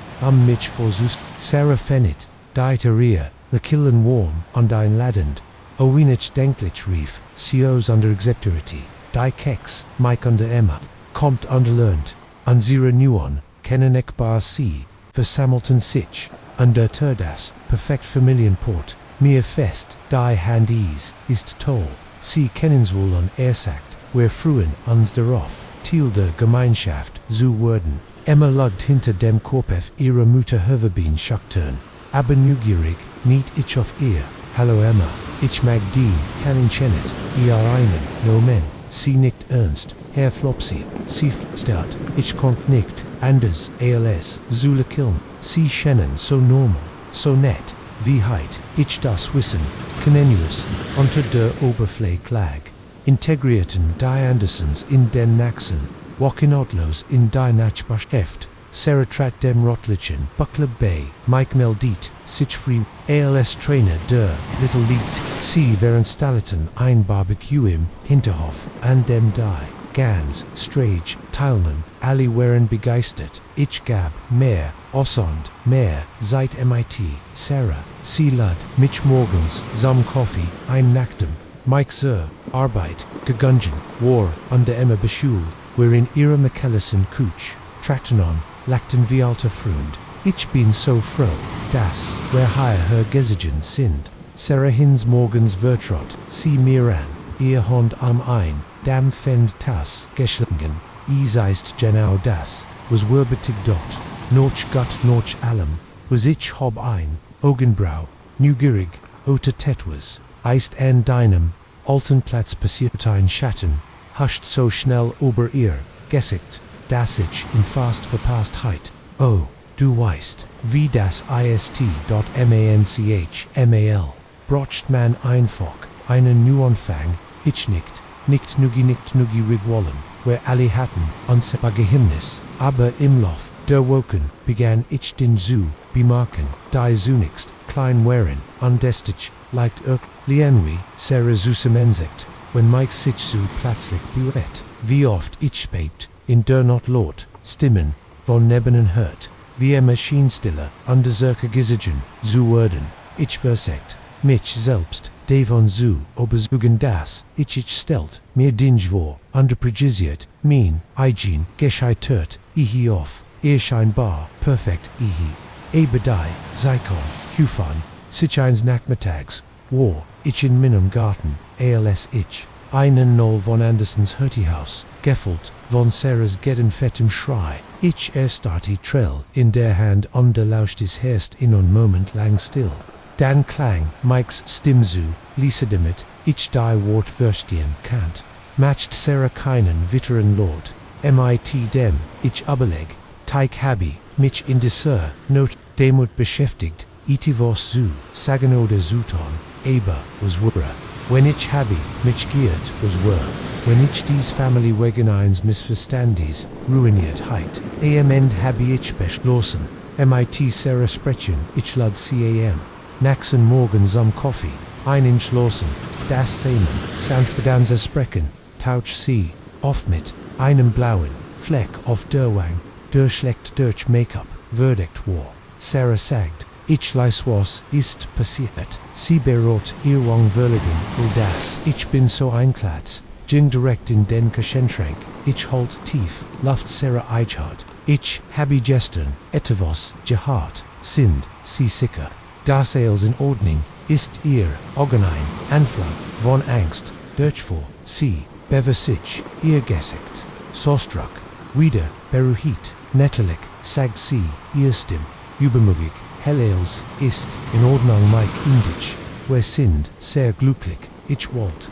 mich versucht, Sarah Fennet, die Teria, the killen warm, undein ladend, owinich denklich rief, COs under exeptority, die Kex, Mike under Emma, kommt underlearnt, unsere Nuon, kennenek bar C, versammelten sich, under Turdas, perfekt Familienport, mir fest, die Hand ease, ist toll, sie kennenswohl on Ersagt, where fruen uns darauf, tilde Gemeinschaft, zu werden, Emma lugt hinter dem Korpef ihrer Mutter Höverbeen schaktern, aber neugierig, nicht ich auf ihr, hallo Emma, ich mag dien, kann chenet, ihr einen, no men, sie nicht ernst, Herr Flopsy, sie start, ich konnt nicht, anders, als, zule kiln, sie schennen so normal, so nett, wie heit, ich das wissen, continuous, unter der Oberfläche lag, integrierten die Andersons in den Naxen, Wochenotlos in die Nachbarschaft, Seratrat dem Rottlichen, Buckler Bay, Mike Meldit, Sichfried, ALS Trainer der Little Lied, sie während Stalleten ein Barbecue im Hinterhof, an dem die Gans, Strage, Teilnen, alle waren begeistert, ich gab mehr, Osond, mehr, seit MIT, Sarah, sie lud, mich morgens, zum Coffee, ein Nachtem, Mike zur Arbeit, gegungen, war, under Emma beschult, wherein ihre Michelison Kuch, Tractanon, lachten wie alter Freund, ich bin so froh, dass, wer her Gesigen sind, Sarah hins morgens vertrot, sie mir an, ihr Hond am ein, dam fend tas, geschlingen, seist genau das, was werbetig dort, noch Gott noch allem, was ich hob ein, Augenbrau, neugierig, ota tetwas, eist an deinem, alten Platz passiert ein Schatten, huscht so schnell über ihr, Gesicht, dass ich in fast Verpasstheit, oh, du weißt, wie das ist.manchmal, brocht man einfach, einen Neuanfang, ich nicht nugi rigwollen, where alle hatten, unser Geheimnis, aber im Lauf der Wochen begann ich den zu bemerken, die zunächst klein waren, undestig, leicht lienwi, Sarah zusammensicht, wenn Mike sich so plötzlich bewegt, wie oft ich spät, in der not laut, Stimmen, von nebenen hört, wie Maschinenstille, under solche Gesigen, zu werden, ich versagt, mich selbst, devon zu, oberzugen das, ich stellt, mir dinge vor, underprägisiert, mein, eigen, gescheitert, ihi auf, scheinbar, perfekt, ihi, ebedei, Seikon, Hufan, sich eins Nachmittags, war, ich in meinem Garten, als ich, einen Null von Andersons Hurtihaus, gefüllt, von Sarahs geddenfettem Schrei, ich erstarrte Trill, in der Hand underlauscht is herst in un Moment lang still. Dann klang Mikes Stimme zu, ließe damit, ich die Wort verstehen kannt. Matcht Sarah keinen witteren Lord, mit dem, ich überleg, teig habi, mich in dieser Not, demut beschäftigt, iti vos zu, sagen oder zuton, aber, was wura. Wenn ich habi, mich giert, was wur. Wenn ich dies Family wegen eins Missverstandes, ruiniert heit, am End habi ich beschlossen, mit Sarah sprechen, ich lud cam. Naxen morgen zum Coffee, einschlossen, das Themen, sanft danza sprechen, tauch sie, oft mit, einem blauen, Fleck auf der Wang, schlecht durch Make-up, Verdict war, Sarah sagt, ich weiß was ist passiert, sie berot ihr wang verlegen, das, ich bin so einklatz, ging direkt in den Küchenschrank, ich halt tief, luft Sarah eichhart, ich habe gestern, etwas, gehört, sind, sie sicher. Das alles in Ordnung, ist ihr, Augenein, Anflag, von Angst, durch vor, sie, beversich, ihr Gesicht, Sostruck, wieder, beruhigt, netterlich, sagt sie, ihr Stimm, übermügig, hell ist, in Ordnung Mike Indich, wir sind, sehr glücklich, ich wollt.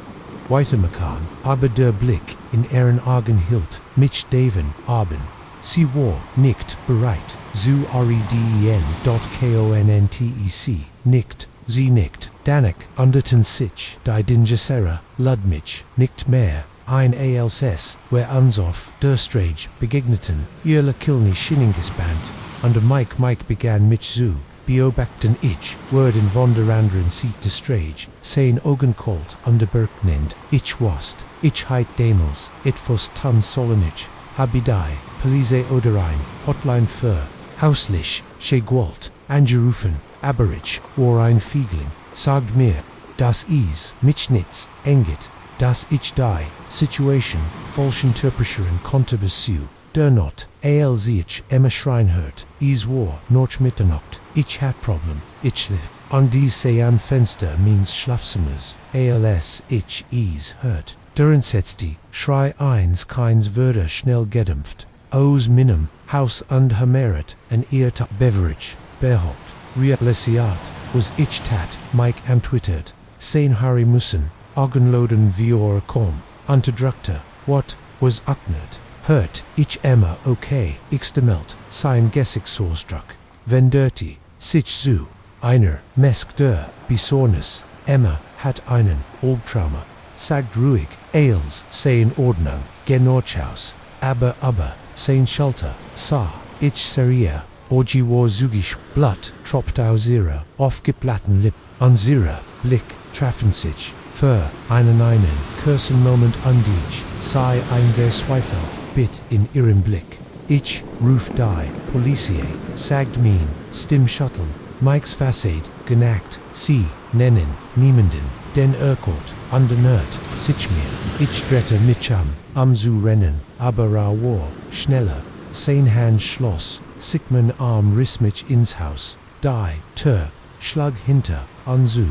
Weitermachen, aber der Blick, in ihren Augen hielt, mich Daven, Abend. Sie war nicht bereit, zu reden.konntec, nicht, sie nicht, Danik, underten sich, die Dingesera, lud mich, nicht mehr, ein als, wer uns auf der Strage begegneten, ihre Kilni Schinningesband, under Mike begann mich zu beobachten ich, werden von der anderen Seite der Strage, sein Augen kalt, under Bergnend, ich wast, ich heit demels, etwas tan solenich, habidai, Police oder ein, Hotline für, hauslich, she gwalt, angerufen, Aberich, war ein Fiegling, sagt mir, das is, mich nichts, enget, das ich die, situation, falsch interpretieren konnte besu, der not, als ich Emma Schreinhört, is war, noch Mitternacht, ich hat Problem, ich schlief, an diese am Fenster means Schlafzimmers, als ich is hört, der entsetzte, Schrei eins keins würde schnell gedämpft, aus meinem Haus und Hameret, ein Ehrtag Beverage, behaupt, realisiert, was ich tat, Mike antwittert, sein Harry müssen, Augenloden wie kom, unterdrückte, what, was aknet, hört, ich Emma okay, ich demelt, sein Gesichtsaustruck, wenn dirty, sich zu, einer, mesk der, besonders, Emma hat einen, Albtrauma, sagt ruhig, als, sein Ordnung, Genorchaus, aber, sein Schalter, sa, ich seria, Orgi war zugig, Blatt, tropft aus ihrer, aufgeplatten Lip, an ihrer, Blick, trafen sich, für einen kurzen Moment an dich, sei ein verzweifelt, Bit in ihrem Blick. Ich, ruf die, Policie, sagt min, Stimm shuttle, Mike's Fassade, genackt, sie, nennen, niemanden, den Erkort, an den Ort, sich mir, ich drette mich am zu rennen, aber war, schneller, sein Hand schloss, Sigmund Arm riss mich ins Haus, die, Tür, schlag hinter, an zu,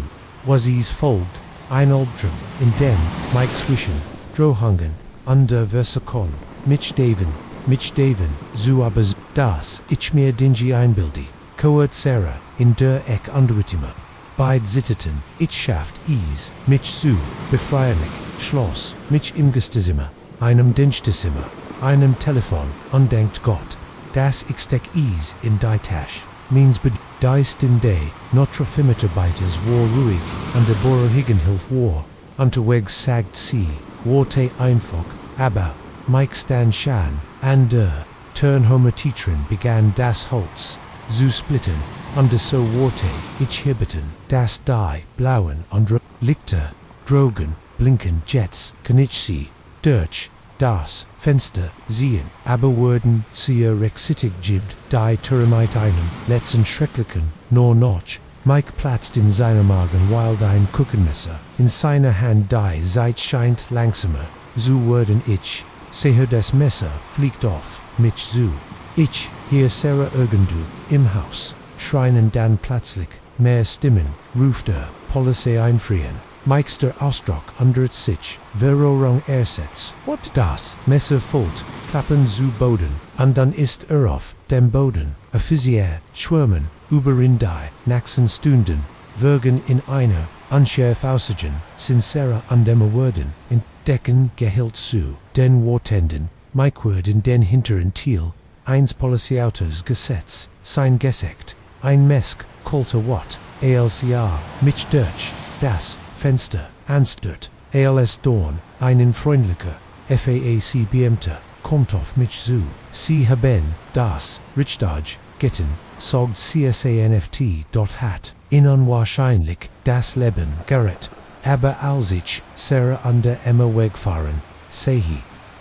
was is folgt, ein Albtraum, in dem, Mike zwischen, Drohangen, an der Versekon, mich Daven, zu aber das, ich mir dingy einbildi, Coert Sarah, in der Eck Underwittimer, beid sitteten, ich schaft is, mich zu, befreierlich, Schloss, mich im Gästezimmer, einem Dienstezimmer, einem Telefon, undenkt Gott, das ich steck is in die Tasch, means bedeist in day, notre Mitarbeiters war ruhig, an der Borohigenhilf war, unterwegs sagt sie, warte einfach, aber, Mike stand schan, an der Turnhomer-Teacherin begann das Holz, zu splitten, und so warte, ich hibbeten, das die, blauen, und Lichter, Drogen, blinken Jets, kann ich sie, durch, das Fenster sehen, aber wurden sie rexitig gibt, die Termite einem letzten schrecklichen, nur noch, Mike platzt in seiner Magen wild ein Kuchenmesser, in seiner Hand die Zeit scheint langsamer, so wurden ich, sehe das Messer, fliegt auf, mich zu, ich, hier Sarah irgendwo, im Haus, schreien dann plötzlich, mehr Stimmen, ruft Polizei einfrieren. Mike's der Ausdruck unter sich, Verorung ersetzt, what das, Messer folgt, klappen zu Boden, und dann ist auf dem Boden, a Physier, schwärmen, überin die, nächsten Stunden, würgen in einer, unschärf aussigen, sincera an dem Worden, entdecken gehält zu, den Wortenden, Mike wird in den hinteren Thiel, eins Polizeiautos Gesetz, sein Gesekt, ein Mesk, kolter Watt, ALCA, mich durch, das, Fenster, anstört, als Dorn, einen freundlicher, FAAC-Beamter, kommt auf mich zu, sie haben, das, Richtage, Gitten, sagt CSANFT, hat, in unwahrscheinlich, das Leben, gerät, aber als ich, Sarah an der Emma wegfahren, sehe,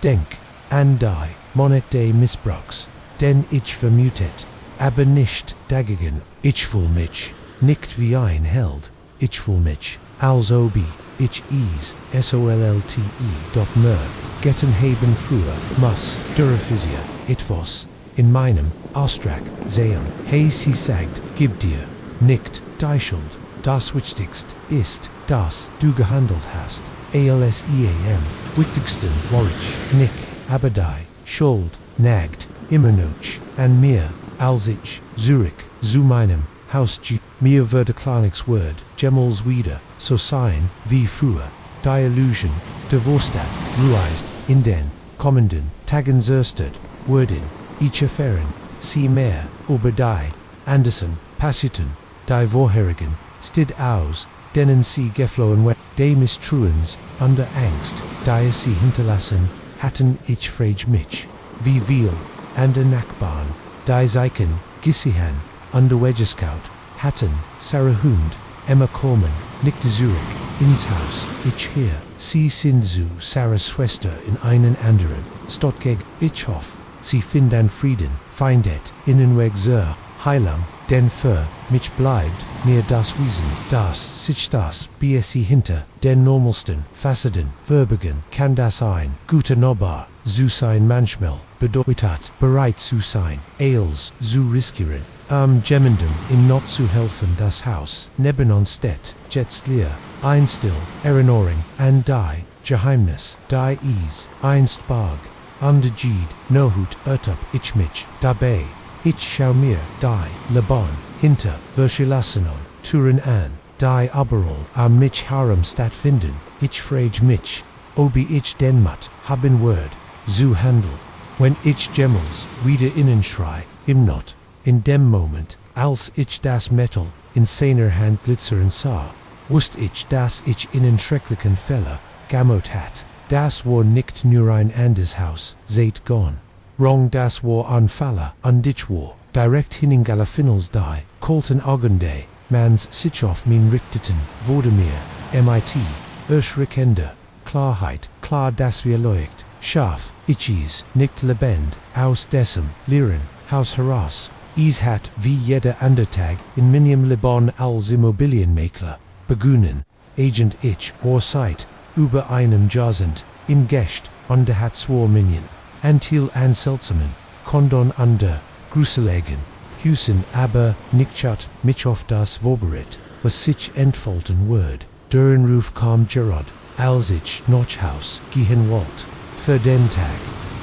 denk, an die, Monet des Missbrauchs, den ich vermutet, aber nicht dagegen, ich fühl mich, nicht wie ein Held, ich fühl mich, als ob ich is, SOLLTE, mer, getten haben früher, muss, Dürrephysia, etwas, in meinem, Austrag, sehen, hey sie sagt, gib dir, nicht, die Schuld, das Wichtigst, ist, das, du gehandelt hast, ALSEAM, wichtigsten, Warich, Nick, aber die, Schuld, nagt, immer noch, an mir, als ich, Zurich, zu meinem, Haus G, mir würde klar nichts Word, Gemels wieder, so sein, wie früher, die Illusion, der Vorstadt, rueist, in den, kommenden, Tagen zerstört, Worden, ich erfahren, sie mehr, über die, Anderson, passierten, die vorherigen, stid aus, denen sie geflohen wet, de Misstruens, under Angst, die sie hinterlassen, hatten ich frage mich, wie viel, an der Nachbarn, die Zeichen, Gissihan, under Wedgescout, hatten, Sarah Hund, Emma Coleman, Nick de Zurich, ins Haus, ich hier, sie sind zu Sarahs Schwester in einen anderen, Stottgeg, ich hoff, sie finden Frieden, findet, Innenweg zur Heilung, denn für mich bleibt mir das Wesen, das sich das BSC hinter den normalsten Facetten verbergen kann, das ein guter Nobbar zu sein manchmal bedeutet, bereit zu sein, alles zu riskieren, jemandem in Not zu helfen. Das Haus nebenan steht jetzt leer, ein still Erinnerung an die Geheimnis, die einst barg, undergeed nohut ertap ich mich dabei, ich schau mir die Leban hinter verschlossenen Türen an, die überall am mich herum stattfinden, ich frage mich, ob ich den Mut haben werde, zu handeln, wenn ich jemals wieder innen schrei, im Not, in dem Moment, als ich das Metall in seiner Hand glitzern sah, wusste ich, dass ich in schrecklichen Fälle gamot hat. Das war nicht nur ein anderes Haus, seit gone. Wrong, das war ein Falle, und ich war direkt hineingelaufen die kalten Augende, mans sich auf min richteten, wurde mir, mit erschreckender Klarheit, klar, dass wir leucht, scharf, ich nicht lebend, aus dessen leeren Haus heraus. Hat wie jeder andere Tag in meinem Leben als Immobilienmakler begonnen. Agent ich war seit über einem Jahrzehnt im Geschäft und hat 2 Millionen Anteil an seltsamen Kunden an der gruseligen Husen, aber nicht hat mich auf das vorbereitet, was sich entfalten wird. Der Ruf kam gerade, als ich noch Haus gehen wollte. Für den Tag,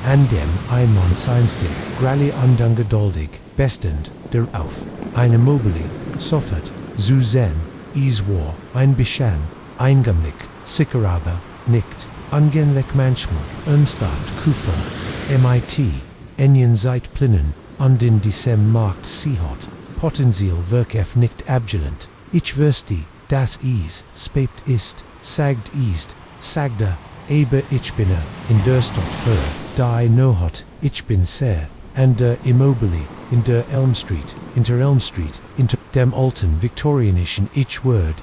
an dem ein Mann seinstig, grallig und ungeduldig, bestend darauf, eine Mobile, sofort, zu sehen, war ein bisschen eingänglich, sicher aber nicht angenehm, manchmal ernsthaft Kufa, mit engen Zeitplänen und in diesem Markt sie hat, Potenzial wirklich nicht abgelehnt. Ich wüsste, dass spät ist, sagt aber ich bin in der Stadt für die Nohot, ich bin sehr an der Immobilie in der Elm Street, inter dem alten viktorianischen Ich word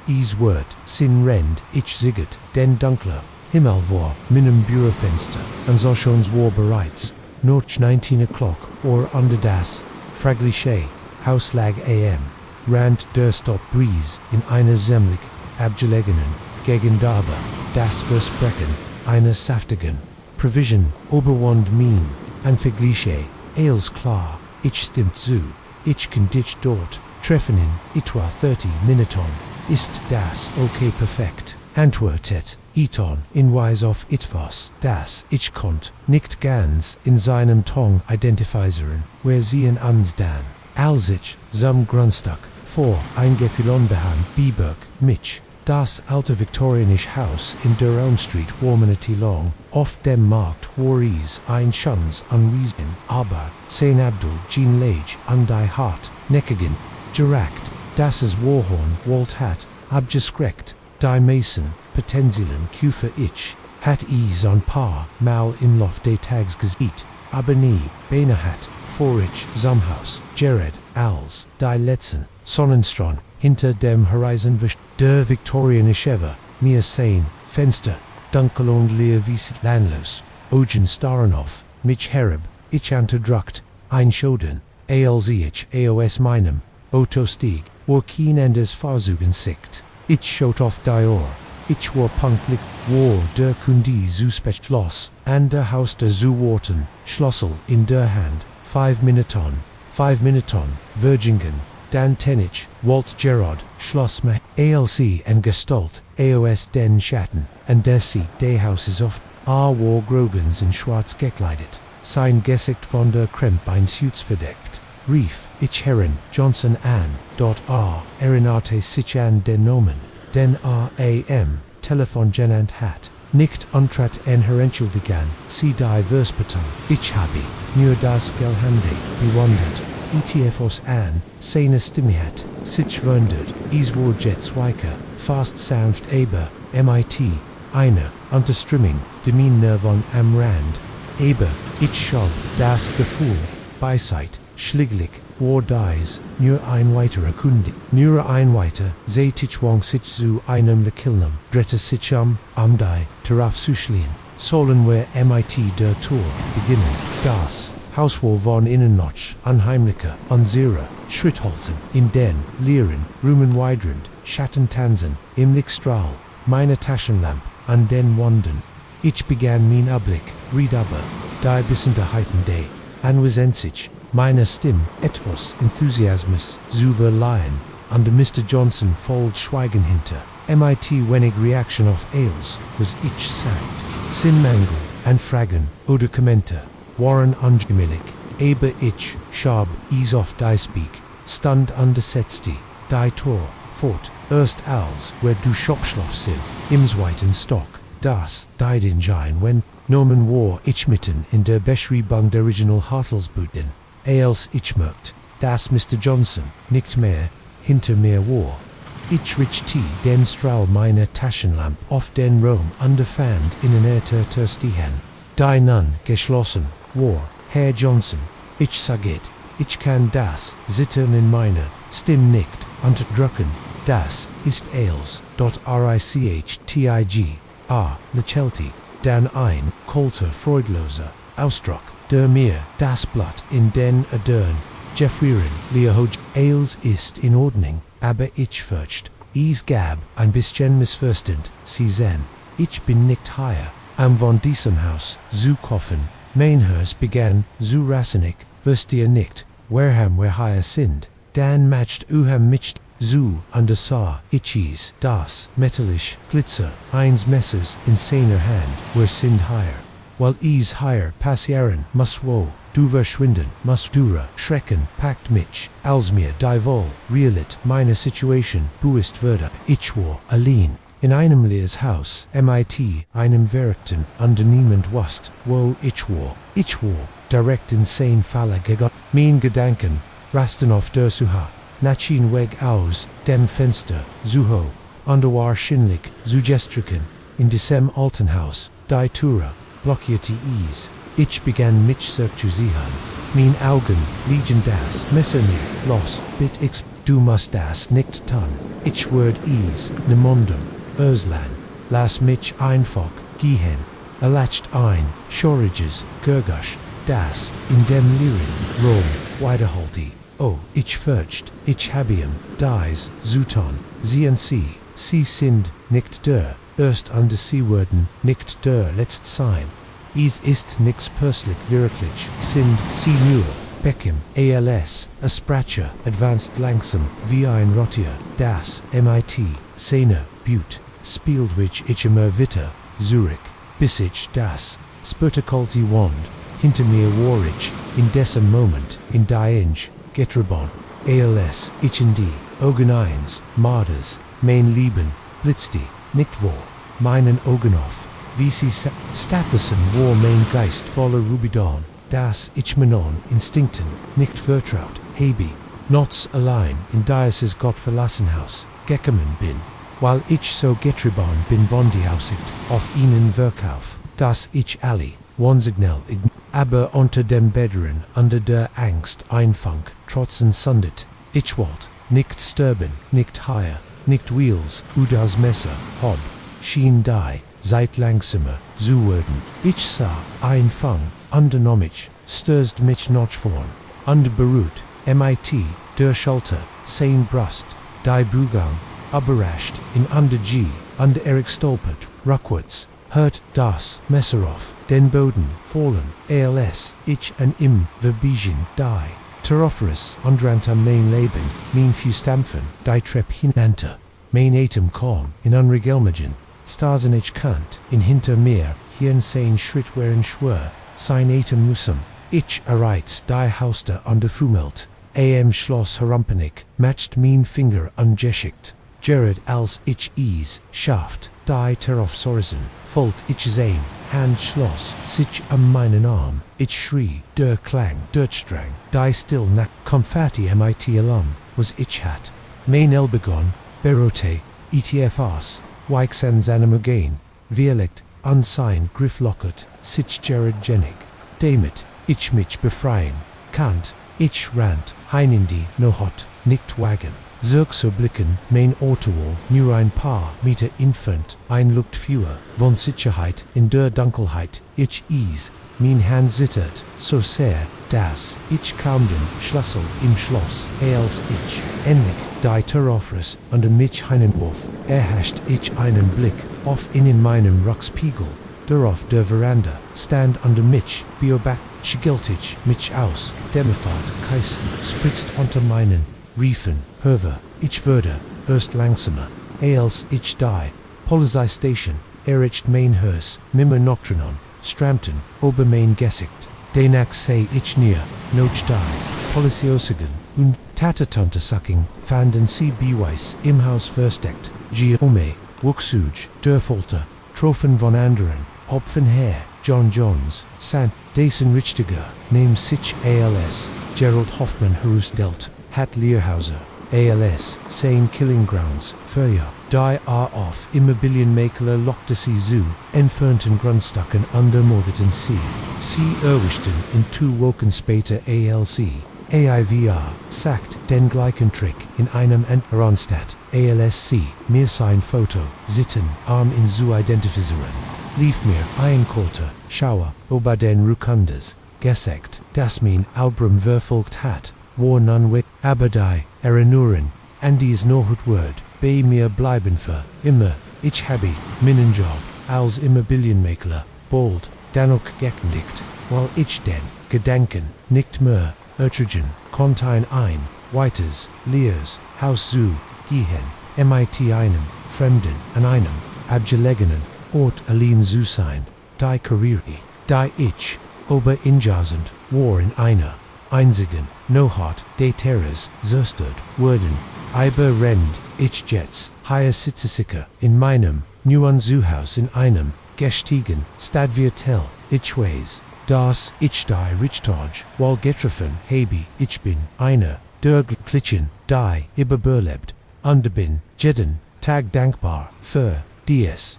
sin rend, ich siget, den dunkler Himmel vor meinem Bürofenster, und so schon's war bereits, noch 19 o'clock, or under das fragliche Haus lag rand der Stadt Breeze in einer ziemlich abgelegenen Gegend, aber das Versprechen einer saftigen Provision oberwand min, an vergliche, als klar, ich stimmt zu, ich kann dich dort treffen in etwa 30 Minuten, ist das okay, perfekt, antwortet Eton in Weise auf etwas, das ich konnt nicht ganz in seinem Ton identifizieren, wir sehen uns dann, als ich zum Grundstück vor eingefallen beberg mich, das alte viktorianische Haus in der Elm Street war minutenlang, auf dem Markt war ein Schans anwesend, aber St. Abdul Jean Lage an die Hart, neckigen, direkt, das es Warhorn Walt hat, abgeschreckt, die Mason, Potenzialen Kufer ich, hat an paar Mal im Lauf des Tags gesehen, aber nie, beinahe hat, vor ich zum Haus, Jared, als, die letzten, Sonnenstrahl, hinter dem Horizon wischt, der viktorianische mir sein Fenster, dunkel und leer wie landlos, Augen starren auf, mich herab, ich unterdrückt, einschoden, als ich aus meinem Auto stieg, war kein anderes Fahrzeug in Sicht, ich schaut auf die Uhr, ich war pünktlich, war der Kunde suspekt Schloss, an der Haus der Zuwarten, Schlüssel in der Hand, 5 Minuten, Virgingen, Dan Tenich, Walt Gerard, Schloss me, ALC en Gestalt, AOS den Schatten, and der sie, de Hauses of, war Grogens in schwarz gekleidet, sein Gesicht von der Kremp ein Suits verdeckt, rief, ich Herren, Johnson an, erinerte sich an den Nomen, den Telefon genannt hat, nicht untrat en herentschuldigen, sie die Verspatung, ich habe, nur das Gelhande, bewundert, ETFos an, seine Stimme hat, sich wundert, war jetzt weicher, fast sanft aber, mit, eine, Unterströmung, Demeanor von am Rand, aber, ich schob, das Gefühl, Beiseit, schlieglich, war dies, nur ein weiterer Kunde, nur ein weiter, Zetichwang sich zu einem Lekilnum, drette sich die, darauf zu schlien, sollen wir mit der Tour beginnen, das Hauswar von Innennoch, unheimlicher, unsere, Schritthalten, in den, Lehren, Rumenwidrand, Schattentanzen, im Lichtstrahl, meine Taschenlamp, an den Wanden. Ich begann mein Abblick, ried aber, die bissende Heiten anwesensich, meine Stimme, etwas Enthusiasmus, zu verleihen, under Mr. Johnson fold Schweigen hinter, mit wenig Reaction auf Ales, was ich sagt, sin Mangel, an Fragen, oder Kommente, waren ungemillig, aber ich, schab, auf die Speak, stand undersetzti, die Tor, fort, erst als, wer du Schopschloff sind, im zweiten Stock, das, die den Schein, wenn, Norman war ich mitten in der Beschreibung der Original Hartelsbuden, als ich merkt, dass Mr. Johnson, nicht mehr, hinter mir war. Ich richte den Strahl meiner Taschenlamp auf den Raum underfand in ein Erter Stiehen. Die nun geschlossen war, Herr Johnson, ich saget, ich kann das Zittern in meiner Stimme nicht unterdrücken, das ist als, Richtig, Lechelti, dann ein, kalter, freudloser Ausdruck, der mir das Blatt in den Adern, Jeffrieren, Leohoj, als ist in Ordnung, aber ich fürcht, es gab ein bisschen missverständ, Sie sehen, ich bin nicht hier, von diesem Haus, zu kaufen, mein Haus begann, zu rassenig, wirst ihr nicht, warham wir hier sind, dann matcht mich, zu, undersah, ich das, metallisch, Glitzer, eins Messers, in seiner Hand, wir sind hier, weil es hier passieren muss wo, du verschwinden, muss dura, schrecken, packt mich, als mir die wohl, realit, meine Situation, bewusst würde, ich war, allein, in einem leeres Haus, mit, einem verrückten, under niemand wusst, wo ich war, direkt in sein Falle gegangen, mein Gedanken, rasten auf der Suche, nachhin weg aus, dem Fenster, Zuho, underwar schinlig, zu gestriken, in diesem alten Haus, die Tura, blockierte es, ich begann mich zu sehen, mein Augen, liegen das, Messer mir, los, bitt ich, du musst das nicht tun, ich werd es, niemandem, Erslan, lass mich einfach, gehen, erlacht ein, Schoriges, Gergasch, das, in dem Lieren, Rom, weiterhalte, oh, ich fürcht, ich habe ihm, dies, Zuton, sehen Sie sind, nicht der, erst under Sie werden, nicht der letzt sein. Es ist nix perslich wirklich, sind Sie nur, Beckham, als, a Sprache, advanced langsam, wie ein Rotier, das, mit, Sena, Butte, spielt ich immer Witter, Zurich, bis ich das, Spurtakulti wand, hinter mir war ich, in diesem Moment, in die Getrabon, als, ich in die, Augen eins, Marders, mein Lieben, blitzte, nicht wo, meinen Augen auf, wie sie Stattdessen war mein Geist voller Rubidon, das ich meinen Instinkten nicht vertraut, habe, nots allein in dieses Gottverlassenhaus, gekommen bin, weil ich so getrieben bin von die Aussicht auf ihnen Verkauf, dass ich alle, Wonsignal aber unter dem Betteren, unter der Angst einfang, trotzen sundet, ich wollt, nicht sterben, nicht hier, nicht Wheels, das Messer, hob, schien die, seit langsamer, zu werden, ich sah, Einfang, undernomich, stürzt mich noch vorn, underberuht, mit, der Schulter, sein Brust, die Brugang, überrascht, in under Eric stolpert, rückwärts, hört das Messer auf, den Boden, fallen, als, ich an im, verbiegen, die, Terophoris, undrant mein Leben, mein Fußstampfen, die Treppe hinunter, mein Atem kaum, in unregelmagen, Stars ich kant, in hinter mir, hier in sein Schritt wären schwör, sein Atem musum, ich erreizt die Hauster under Fumelt, Schloss herumpenig, matcht mein Finger ungeschickt, Jared als ich schafft, die Terofsorsen, folgt ich sein, Hand schloss, sich meinen Arm, ich schrie, der Klang, Strang, die still nach Confatti mit alum, was ich hat, mein Elbegon, Berote, etfas, Weixens animagain, Violect, unsigned Grifflocket, sich Jared Jenig, damit, ich mich befreien, Kant, ich rant, Heinindi, no hot, nicht wagen, so blicken, mein Autowall, nur ein paar Meter entfernt, ein Luft fewer, von Sicherheit, in der Dunkelheit, ich mein Hand zittert, so sehr, dass ich kaum den Schlüssel im Schloss, als ich endlich die Tür aufriss, unter mich hineinwurf, erhascht ich einen Blick auf in meinem Rückspiegel, der auf der Veranda stand unter mich, beobacht, schielte ich mich aus, der Fahrt Kais spritzt unter meinen Riefen, höre, ich würde, erst langsamer, als ich die Polizeistation erreicht mein Haus, nimmer Nocturnon, Stramten, ober mein Gesicht, danach sei ich näher, noch die Poliziossigen und Tatatante Sucking fanden sie beweis im Haus versteckt, Giome, Wuxuj, der Folter, Trofen von anderen, Opfen Herr, John Jones, Sant, Dason Richtiger, name sich als, Gerald Hoffman Herusdelt, Hat Learhauser, als, Sane Killing Grounds, Feuer, die auf Immobilienmakler lockte sie zu, entfernten Grundstücken undermordeten sie erwischten in 2 Wochen später als AIVR, sagt den gleichen Trick in einem Ronstadt, ALSC, mir sein Foto, sitten, in zu identifizieren. Lief mir ein Kulter, Schauer, über den Rukundes, gesagt, dass mein Album verfolgt hat, war nun weg, aber die Erinnerung an dies Nohut Word, bei mir bleiben für immer, ich habe meinen Job als Immobilienmakler bald dennoch gekündigt, weil ich den Gedanken nicht mehr ertragen konnte ein weites, leeres Haus zu gehen, mit einem Fremden an einem abgelegenen Ort allein zu sein, die Karriere, die ich aber injazend war in einer einzigen Nohart de Terres zerstört wurden, aber rennt ich jetzt hier sitze in meinem neuen Zuhause in einem gestiegen Stadtviertel, ich weiß, dass ich die Richtag wohl getroffen habe, ich bin einer der Glücklichen, die überlebt, und bin jeden Tag dankbar für dies,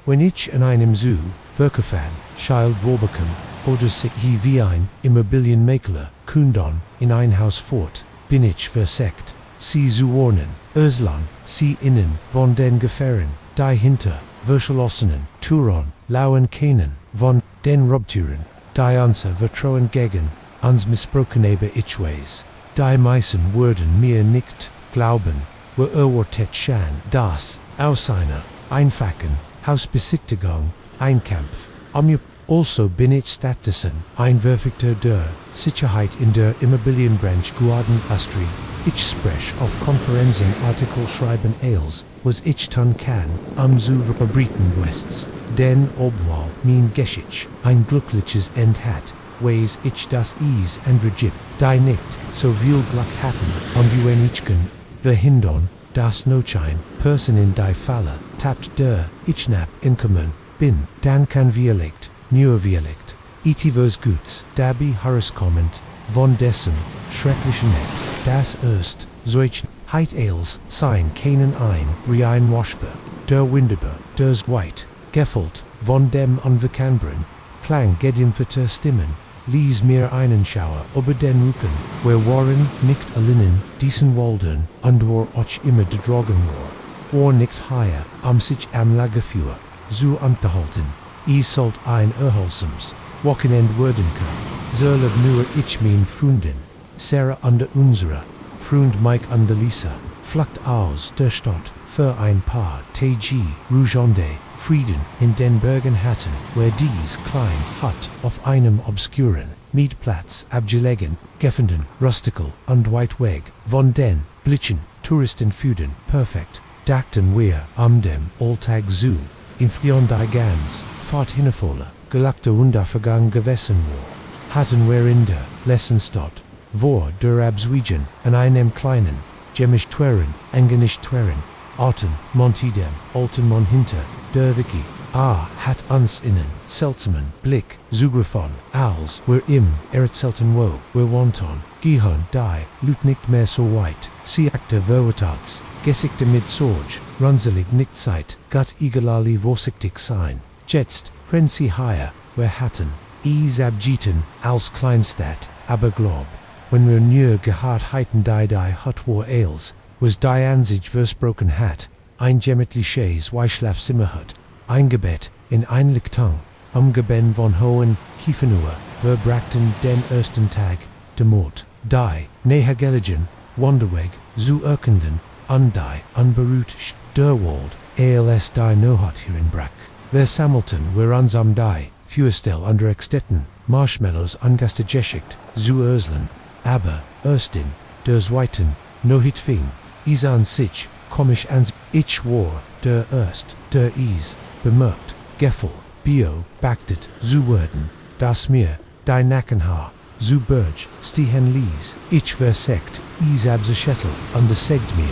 wenn ich in einem Zoo verkaufen, Child vorbekomme, oder sich wie ein Immobilienmakler kundon in ein Haus fort, bin ich versagt, sie zu warnen, Öslan, sie innen von den Gefahren, die hinter verschlossenen Türen lauern können, von den Raubtieren, die unser Vertrauen gegen uns missbrauchen aber ich weiß, die meisten würden mir nicht glauben, wo erwartet schon, dass aus einer einfachen Hausbesichtigung ein Kampf mir also bin ich stattdessen ein Verfechter der Sicherheit in der Immobilienbranche geworden Astri. Ich sprech auf Konferenzen Artikel schreiben als, was ich tun kann, zu verbreiten Wests. Denn obwohl mein Geschichte ein glückliches End hat, weiß ich das andere gibt, die nicht so viel Glück hatten, wenn ich kann verhindern, dass noch ein Person in die Falle tappt der ich knapp inkommen bin, dann kann vielleicht, nur vielleicht, etwas Guts dabei herauskommt, von dessen schrecklichen Net, das erst solch heit als sein können ein rein Waschbe, der Wunderbar, das White, gefüllt von dem unbekannten Klang gedimpfter Stimmen, ließ mir einen Schauer über den Rücken, wir waren nicht allein diesen Waldern, und war auch immer der Drogen war nicht hier, sich am Lagerfeuer zu unterhalten. Ich sollt ein erholsames Wochenend werden können, soll nur ich mein Freundin, Sarah und unsere Freund Mike und Lisa, flucht aus der Stadt für ein paar Tage Ruhende, Frieden in den Bergen hatten, where dies klein Hut auf einem obskuren Mietplatz abgelegen, gefunden, rustical und weit weg von den Bildschirmen, Touristenfüden, perfekt, dachten wir dem Alltag zu, in die ganz fort hinvolle, gelagte Untervergang gewesen war, hatten wir in der Lessenstadt, wo der Abswiegen an einem kleinen, gemisch tweren, engenischt tweren, Orten, Montidem, Alten Mon hinter, der Wiki, hat uns innen, seltsamen Blick, zugefahren, als wir im erzählten wo, wir wanton, gehirn, die, lüt nicht mehr so weit, sie akte veritats, Gesichter mit Sorge, runzelig nicht Zeit, Gott egalali vorsichtig sein, jetzt, wenn sie hier, wir hatten, abgeten, als Kleinstadt, aber glaub, wenn wir nur gehad heiten die Hut war als, was die Ansicht versprochen hat, ein gemütliches Weischlafzimmer hat, eingebett in ein Lichtung, Umgeben von hohen Kiefenuhr, verbrachten den ersten Tag, de Mord, die, Nehergeligen, Wanderweg, zu Erkenden, undie, unberuht, der Wald, als die Nohot hier in Brack. Wer Sammelten, wer unsam die, Fuestel under Extetten, Marshmallows ungastegeschicht, zu Urslen, aber, Erstin, der Zweiten, Nohit fing, Isan sich, komisch ans, ich war, der Erst, der Is, bemerkt, Geffel, Bio, Baktet, zu Werden, das mir, die Nackenhaar, zu Burge, Stihen Lies, ich versekt, Is abzeschettel, undersegt mir.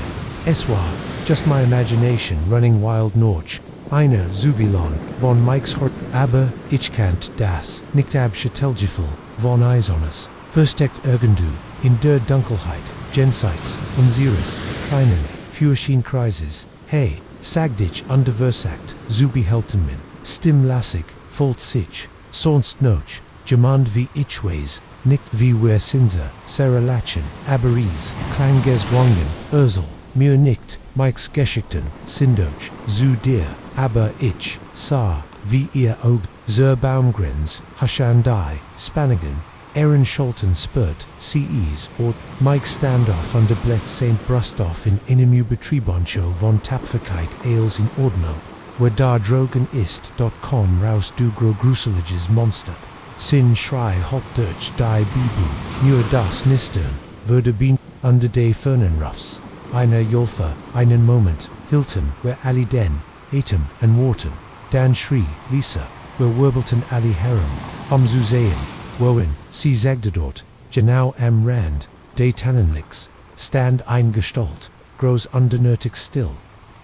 Es war, just my imagination running wild Norch, eine Zuvilon, von Mike's Hort, aber, ich kannt das, nicht abschettelgefühl, von Eisonnes, versteckt irgendu, in der Dunkelheit, jenseits, unseres, kleinen, Führerschenkreises, hey, sag dich underversagt, zu behelten min, stimmlassig, volt sich, sonst noch, jemand wie ich weiß, nicht wie wir Sinse, Sarah Latchen, Aberies, Kleingeswangen, Ursel, mir nicht, Mike's Geschichten, Sindoch, zu dir, aber ich, sah, wie ihr Aug, zur Baumgrens, Hashandai, Spanigan, Aaron Scholten spurt, CEs, or Mike Standoff under Blet St. Brustoff in einem Betrieboncho von Tapferkeit Ales in Ordnung, where da drogen ist.com raus du gruseliges Monster. Sin Schrei hot Deutsch die Bibu, nur das Nistern, würde bin, under de Fernenruffs. Eine Jolfa, einen Moment, Hilton, where Ali Den, Atem and Wharton, Dan Shri, Lisa, where Wirbelton Ali Harem, Zuzeen, Wowen, Sie sagte dort, genau am Rand, de Tannenlicks, stand ein Gestalt, groß undernötig still.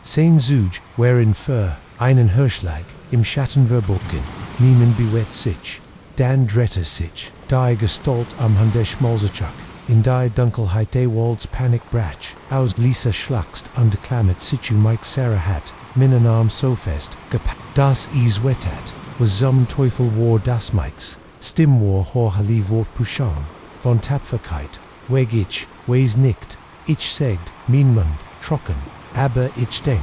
Sein Zuge, wherein für, einen Hirschlag, im Schatten verborgen, niemand bewett sich, dan dretter sich, die Gestalt am Handeschmalzerchuck, in die Dunkelheit de Walds Panic Bratsch, aus Lisa schlachst und klammert sichu Mike Sarah hat, Minnenarm so fest, das is wettat, was zum Teufel war das Mikes, Stim war horhali Wort Pushon, von Tapferkeit, weg ich, weis nicht, ich sagt, mein Mund, trocken, aber ich denk,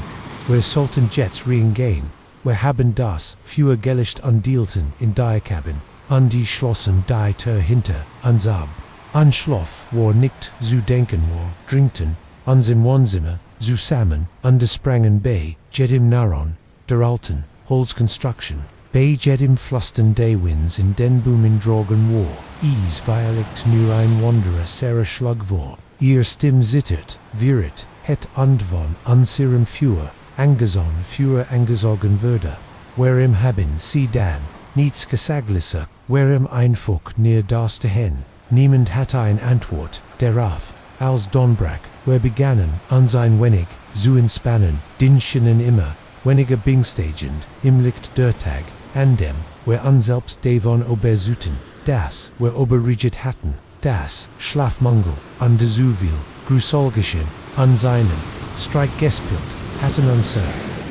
wir sollten Jets reingehen, wir haben das, für Gelicht undielten in die Cabin, an die Schlossen die Tür hinter, uns ab. An Schlaf war nicht zu denken war, drinkten, uns im Wohnzimmer, zusammen, undersprangen bei, jedem Naron, der Alten, Holz Construction, bei jedem Flusten de Winds in den Boomen drogen war, is violect nur ein Wanderer Sarah Schlug war, ihr Stimm zittert, viret, het und von unseren Führer, angesogen würde, whereim haben sie dann, nichts gesaglisse, whereim einfach near das hin. Niemand hat ein Antwort darauf, als Donbrack, wir begannen, uns ein wenig, zu entspannen, dinschenen immer, weniger bingstagend, im Licht der Tag, an dem, wir uns selbst davon obersüten, das, wir oberreget hatten, das, Schlafmangel, an de Zuviel, Gruselgeschehen, an seinen, Streik gespielt, hatten unser,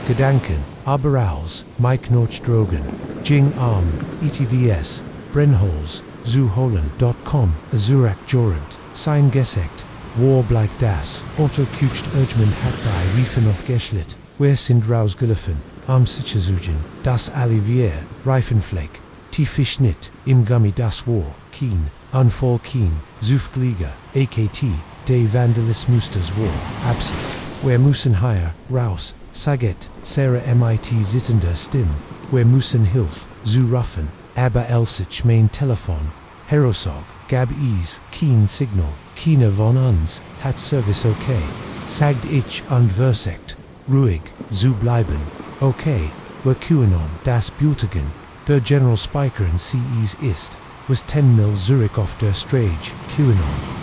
Gedanken, aber als, Mike Norch drogen, Jing Arm, ETVS, Brennholes, Zuholen.com, Azurak Jorant, sein Gesekt, war bleich das, Otto kucht Urgman hat die Riefen auf Geschlit, wir sind rausgelaufen, am Sichersuchen, das Alivier, Reifenfleck, Tiefisch nit, im Gummi das war, Keen, Unfall Keen, Zufgliga, AKT, de Vandalismustes war, absent, wir müssen hier, raus, Saget, Sarah MIT zittender Stimm, wir müssen Hilf, zu ruffen, aber elsich mein Telefon, Herosog, gab is, keen Signal, keiner von uns, hat Service okay, sagt ich und versekt, ruhig, zu bleiben, okay, wir QAnon, das Beruhigenden, der General Spiker in CEs ist, was 10 Mil Zurich auf der Strage, QAnon,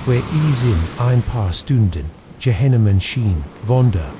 where is in ein paar Stunden, Gehennemen schien, Wunder,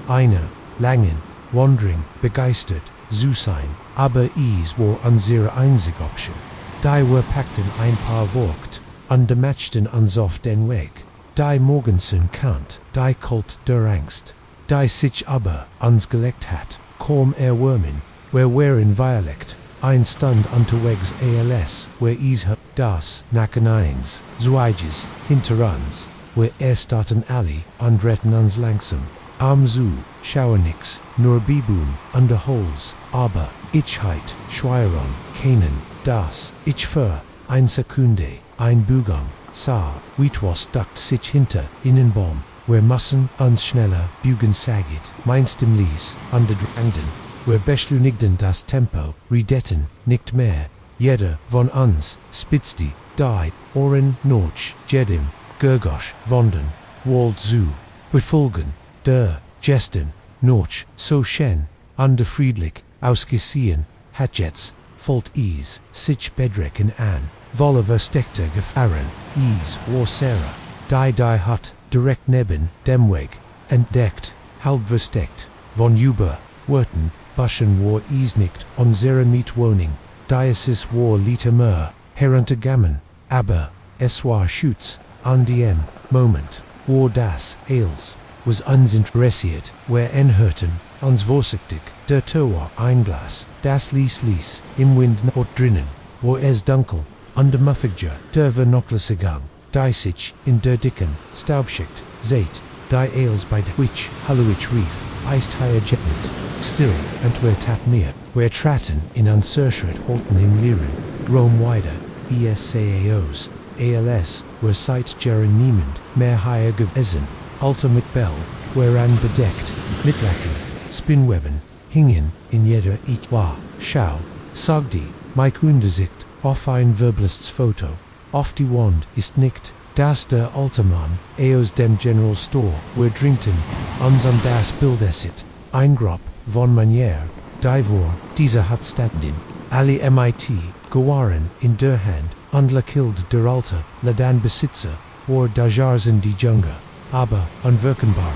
eine, langen, wandering, begeistert, zu sein, aber is war unsere einzige Option. Die wir packten ein paar Wort, und matchten uns auf den Weg. Die morgensen kant, die Kult der Angst. Die sich aber uns gelegt hat, kaum erwürmen, wir wären violekt, ein Stund unterwegs als, wir is das, nacken eins, Zweiges, hinter uns, wir starten alle, und retten uns langsam. Zu, schauer nix, nur Bibum, under holes, aber, ich heit, Schweiron, keinen, das, ich für, ein Sekunde, ein Bugang, sa, was duckt sich hinter, Innenbaum, where mussen, uns schneller, Bugen sagit, meinst im Lies, under drangden, where beschleunigden das Tempo, redetten, nicht mehr, jeder, von uns, spitzt die, die, Ohren, Notch, Jedim, Gergosch, Wonden, Wald zu, befolgen, der, Gesten, Notch, so schen, under friedlich, ausgesehen, Hatjets, Volt ease, sich bedrecken an, volle versteckte Gefahren, ease, war Sarah, die hut, direkt neben, dem Weg, entdeckt, halb versteckt, von über, Wurten, Buschen war ease nicht, unsere Mietwohnung, Diocese war Liter mehr, heruntergegangen, aber, es war Schutz, an diem, Moment, war das, Eils, was uns interessiert, wer enhörten, uns vorsichtig, der Tor ein Glas, das ließ, im Wind und drinnen, war es dunkel, under Muffigger, der Vernocklissegang, die sich, in der dicken, Staubschicht, seht, die Eils bei der Witch, Halluich Reef, eist higher jetnet, still, and wer tap mehr, wer traten, in unserschert holten im Lieren, Rome wider, ESCAOs, ALS, wer seit Jeren niemand, mehr higher gewesen, ultimate bell, wherean bedeckt, mitlacken, Spinweben, hingen, in jeder ich war, schau, sagdi, Mike Undersicht, auf ein Verbalists Foto, auf die Wand ist nicht, das der alte Mann, eos dem General Store, wer drinkten, uns an das Bild esset, ein Grab, von Manier, die vor, dieser hat standen, alle MIT, gewaren, in der Hand, und killed der alte, ladan Besitzer, war dajarsen die Junge, aber, unwirkenbar,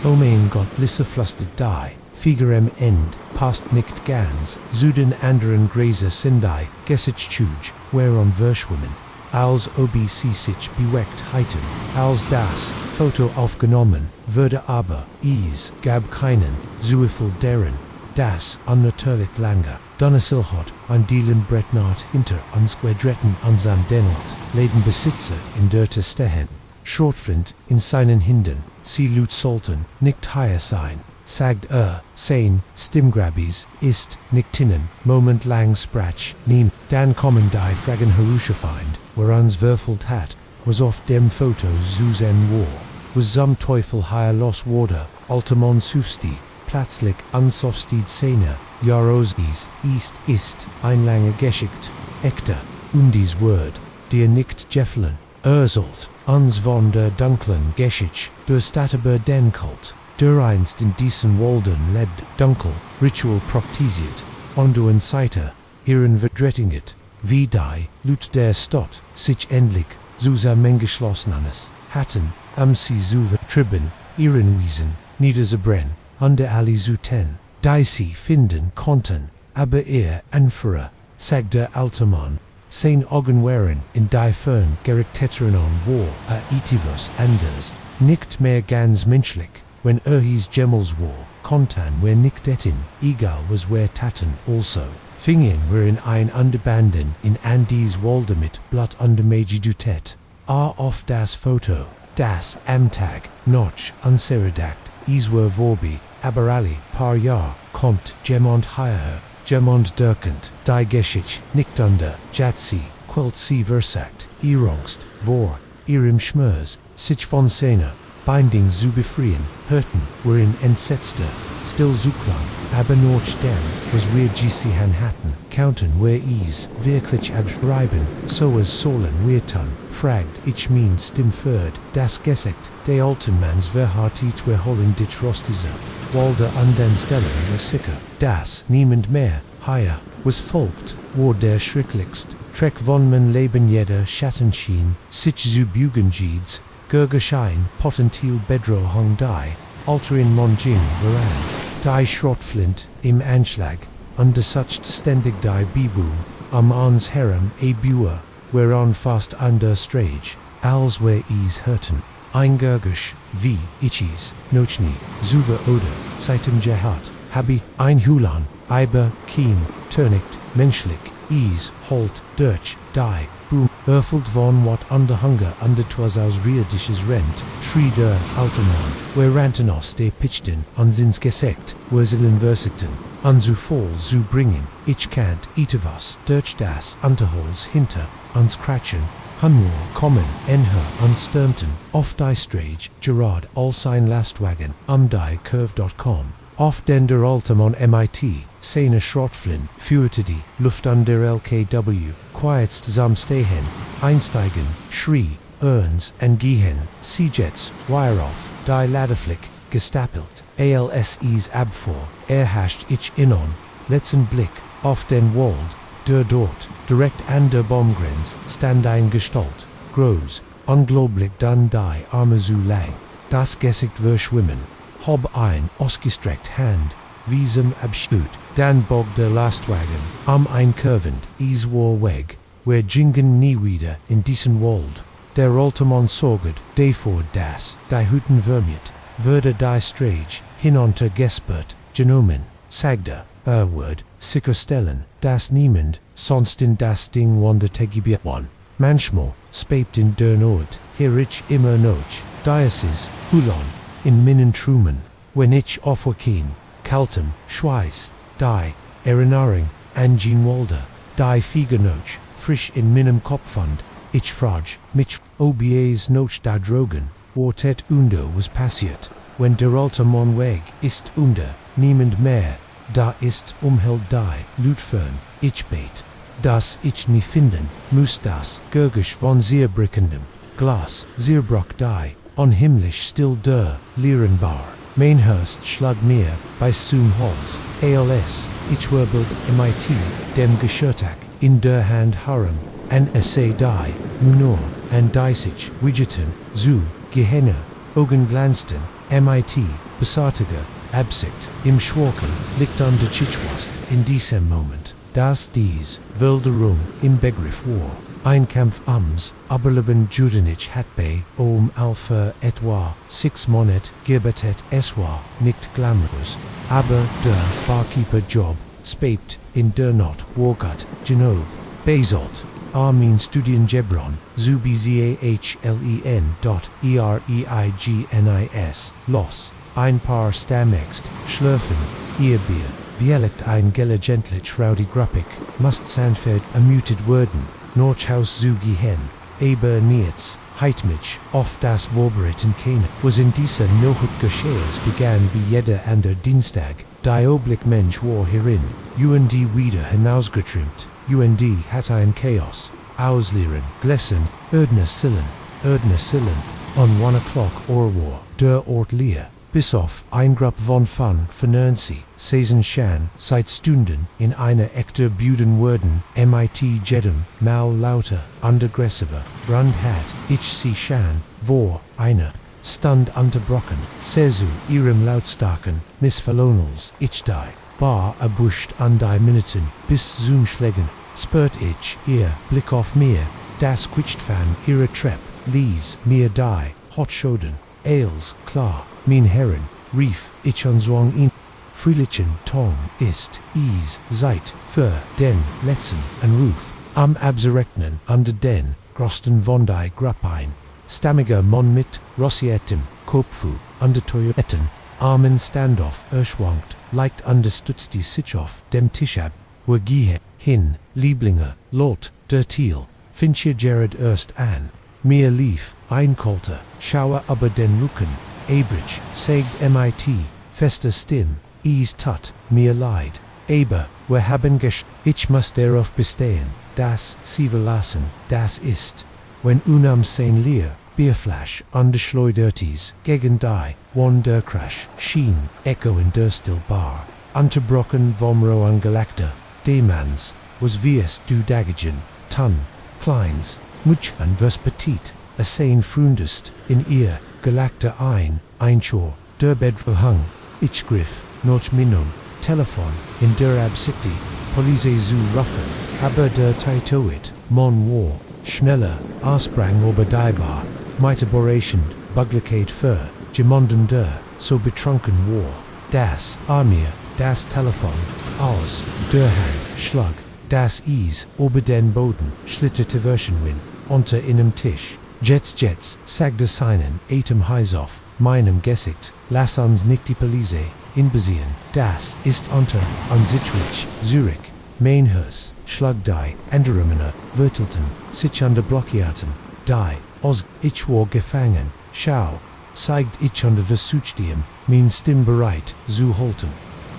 oh mein Gott, lisse flustet die, Figerem end, past nicht ganz, Süden anderen Gräser Sindai, Gesich Chuj, whereon Verschwimmen, als OBC sich beweckt heiten, als das, Foto aufgenommen, würde aber, gab keinen, zuivel deren, das, unnatürlich lange, Donnesilhot, an Dielen Bretnart hinter uns Quadretten unsam Dennold, Lädenbesitzer in der Stehen. Shortflint, in seinen Hinden, sie lut sollten, nicht higher sein, sagt sein, Stimgrabbies, ist, nicht tinnen, moment lang sprach, nehm, dann kommen die Fragen herusgefind, wer uns würfelt hat, was auf dem Foto Susan war, was zum Teufel higher los wurde, altemon sufsti, plötzlich ansofstid Szene, Jarosis, ist, ein lange Geschicht, echter, dies Word, dir nicht jeffeln, Urselt, uns von der dunklen Geschichte, der Stadtber den Kult, der einst in diesen Walden lebt, dunkel, ritual praktisiert, und du in Seite, ihren verdrettinget, wie die, Lut der Stott, sich endlich, zusammengeschlossenes, hatten, sie zu vertrieben, ihren Wiesen, niederzubrennen, under alle Zuten, die sie finden konnten, aber Anführer, sagt der alte Mann, sein Augen waren in die Fern Charakterenon war, etivus anders, nicht mehr ganz menschlich, wenn his Gemmels war, kontan wer nicht etin, egal was wer taten also, fingen wir in ein Underbanden in Andes Walde mit Blatt under Meiji Dutet, auf das Foto, das am Tag, noch unseredakt, iswer vorbi, aber alle paar Jahr, kommt jemand hierher, jemand derkend, die Geschichte, nicht under, Jatsi, quält sie versagt, irongst, vor, ihrem Schmers, sich von Szene, Binding zu befreien, hörten, were in entsetzter, still zuklang, aber noch dem, was wir gesiehen hatten, counten wir wirklich abschreiben, so as sollen wir tun, fragt, ich mein stimferd, das Gesicht, de alten Manns verhartit wir holen dich rostise, walde an den Stellen wir sicker, das, niemand mehr, higher, was folgt, war der schrecklichst, Trek von mein Leben jeder Schattenschien, sich zu Bugengieds, Gergeschein, potentil Bedro hung die, alter in Monjin Veran, die Schrottflint, im Einschlag, undersucht ständig die Bibum, ans Herem Buer, whereon fast under Strage, als wer hörten, ein Gergisch, wie, Ichis, Nochni, Zuver oder, seitem Jehat, Habi, ein Hulan, Eiber, Kien, Turnicht, menschlich, holt, Dirch, die, Boom, erfüllt von what under Hunger under 'twas aus Rierdisches Rent, schrie der alte Mann, where Rantanos de Pitchten, Unzinsgesekt, Wurzeln Versikten, Unzu Fall zu bringen, ich kant, Itavas, durch das Unterholz hinter, uns Kratchen, Hunmor, kommen, enher, unstürmten, auf die Strage, Gerard, all sein Lastwagen, die Curve.com. Auf den der Altamon MIT, seine Schrottflin, führte die Luft an der LKW, quietst stehen, einsteigen, schrie, Ernst and Gehen, Seajets, Wire off, die Ladderflick, gestapelt, ALSEs Abfor, erhascht ich innon, letzten Blick, auf den Wald, der dort, direkt an der Baumgrenz, stand ein Gestalt, groß, unglaublich dann die Arme zu lang, das Gesicht verschwimmen, hob ein ausgestreckt Hand, wie zum Abschied, dann bog der Lastwagen, einkurvend, is war weg, wer jingen nie wieder in diesen Wald. Der Altamon sorget, davor das, die Hütten vermiert, würde die Strage, hinunter gespert, genomen, sagte, Word, sicherstellen, dass niemand, sonst in das Ding wandertegibiert wan. Manchmal, spebt in der Not, hier ich immer noch, Dieses, Hulon, in Minnen Truman, wenn ich aufwakin, kaltem, Schweiß, die, Erinnerung, an Jean Walder, die Fiegernoch, frisch in meinem Kopf fand, ich frage mich, ob's noch da drogen, Wortet undo was passiert, wenn der Altamon weg ist niemand mehr, da ist umheld die Lutfern, ich bet, das ich nie finden, muss das Gurgisch von zerbrichendem Glas, zerbrock die, unhimmlisch still der Lierenbar, Mainhurst schlag mir, bei zum Holz, ALS, ich wirbelt MIT, dem Geschirrtag, in der Hand harem, an essay die, Munor, an Deisich, Widgeton, zu, Gehenna, Augen glanzten, MIT, besartiger, Absicht, im Schwarken, liegt an der Chichwast, in diesem Moment, das dies, Wilderung, im Begriff war, ein Kampf Aberleben Judenich hat bei, Alpha etwa, 6 Monet, Gibetet eswa, nicht glamorous, aber der Barkeeper-Job, spebt, in der Not, Wargat, Genob, Basalt, Armin Studien Gebron, Zubizahlen.Ereignis, Los, ein paar Stammext, Schlürfen, ihr Bier, Vielect ein gelegentlich rowdy Gruppig, must sanfert ermutet werden, Norchhaus zu gehen, aber niets, Heitmich, auf das Vorbereiten keine, was in dieser Nohut Geschehrs begann wie jeder andere Dienstag, die Oblick Mensch war hierin, UND wieder hinausgetrimmt, UND hat ein Chaos, Ausleeren, Glessen, Erdner Sillen, on 1 o'clock or war, der Ort leer, bis auf ein Grupp von Vernernsi, Sesen Shan, seit Stunden, in einer echter Buden werden, MIT Jedem, mal lauter, undergressiver, Rund hat, ich sie Shan, vor, einer, stand unterbrochen, Sesu, ihrem lautstarken, Missverlonals, ich die, bar erbuscht an die Minuten, bis zum Schlägen, spürt ich, ihr, Blick auf mir, das quietscht van ihre Trepp, lies, mir die, hot schoden, Ales, klar, min Herren, rief, ich unzwang ihn, Friedlichen Tong ist, seit, für, den, letzten, Ruf, am Absurrechnen, under den, Grosten von die Gruppein, stammiger Mon mit, Rossietem, Kopfu, under Toyoetten, Armen Standoff, erschwankt, leicht understützt die Sitchoff, dem Tischab, wo gehe, hin, Lieblinger, Lot, der Thiel, Finche Jared erst an, mir lief, Einkolter, schaue aber den Rücken, Abrich, sägt MIT, fester Stimm, tut, mir leid, aber, wir haben ich muss darauf bestehen, dass sie verlassen, das ist, wenn unam sein Leer, Bierflasch, an der Schleudertis, gegen die, der Crash, schien, Echo in der Stillbar, unterbrochen vom Rohan Galacter, Demans, was wirst du dagegen, Ton, Kleins, Muchhan vers Petit, a sein Frundest, in ihr, Galacter Einchor, der Bedrohung, ich griff, noch Minum, Telefon, in der Absichte, Police zu ruffen, aber der Taitoit, Mon war, schneller, Ausprang oberdeibar, Meiterborationd, Buglicat für, Gemonden der, so betrunken war, das, Armir, das Telefon, aus, der Hand, Schlag, das ober den Boden, schlitterte Versionwin, unter inem Tisch, Jets, sagte seinen, Atem Heisoff, meinem Gesicht, lass uns nicht die Polizei inbesehen, das ist unter Unsittlich, Zürich, Mainhers, Schlag die, Anderemene, Wirtelten, sich under Blockierten, die, os, ich war gefangen, schau, zeigt ich under Versuchstiem, min Stimm bereit, zu halten.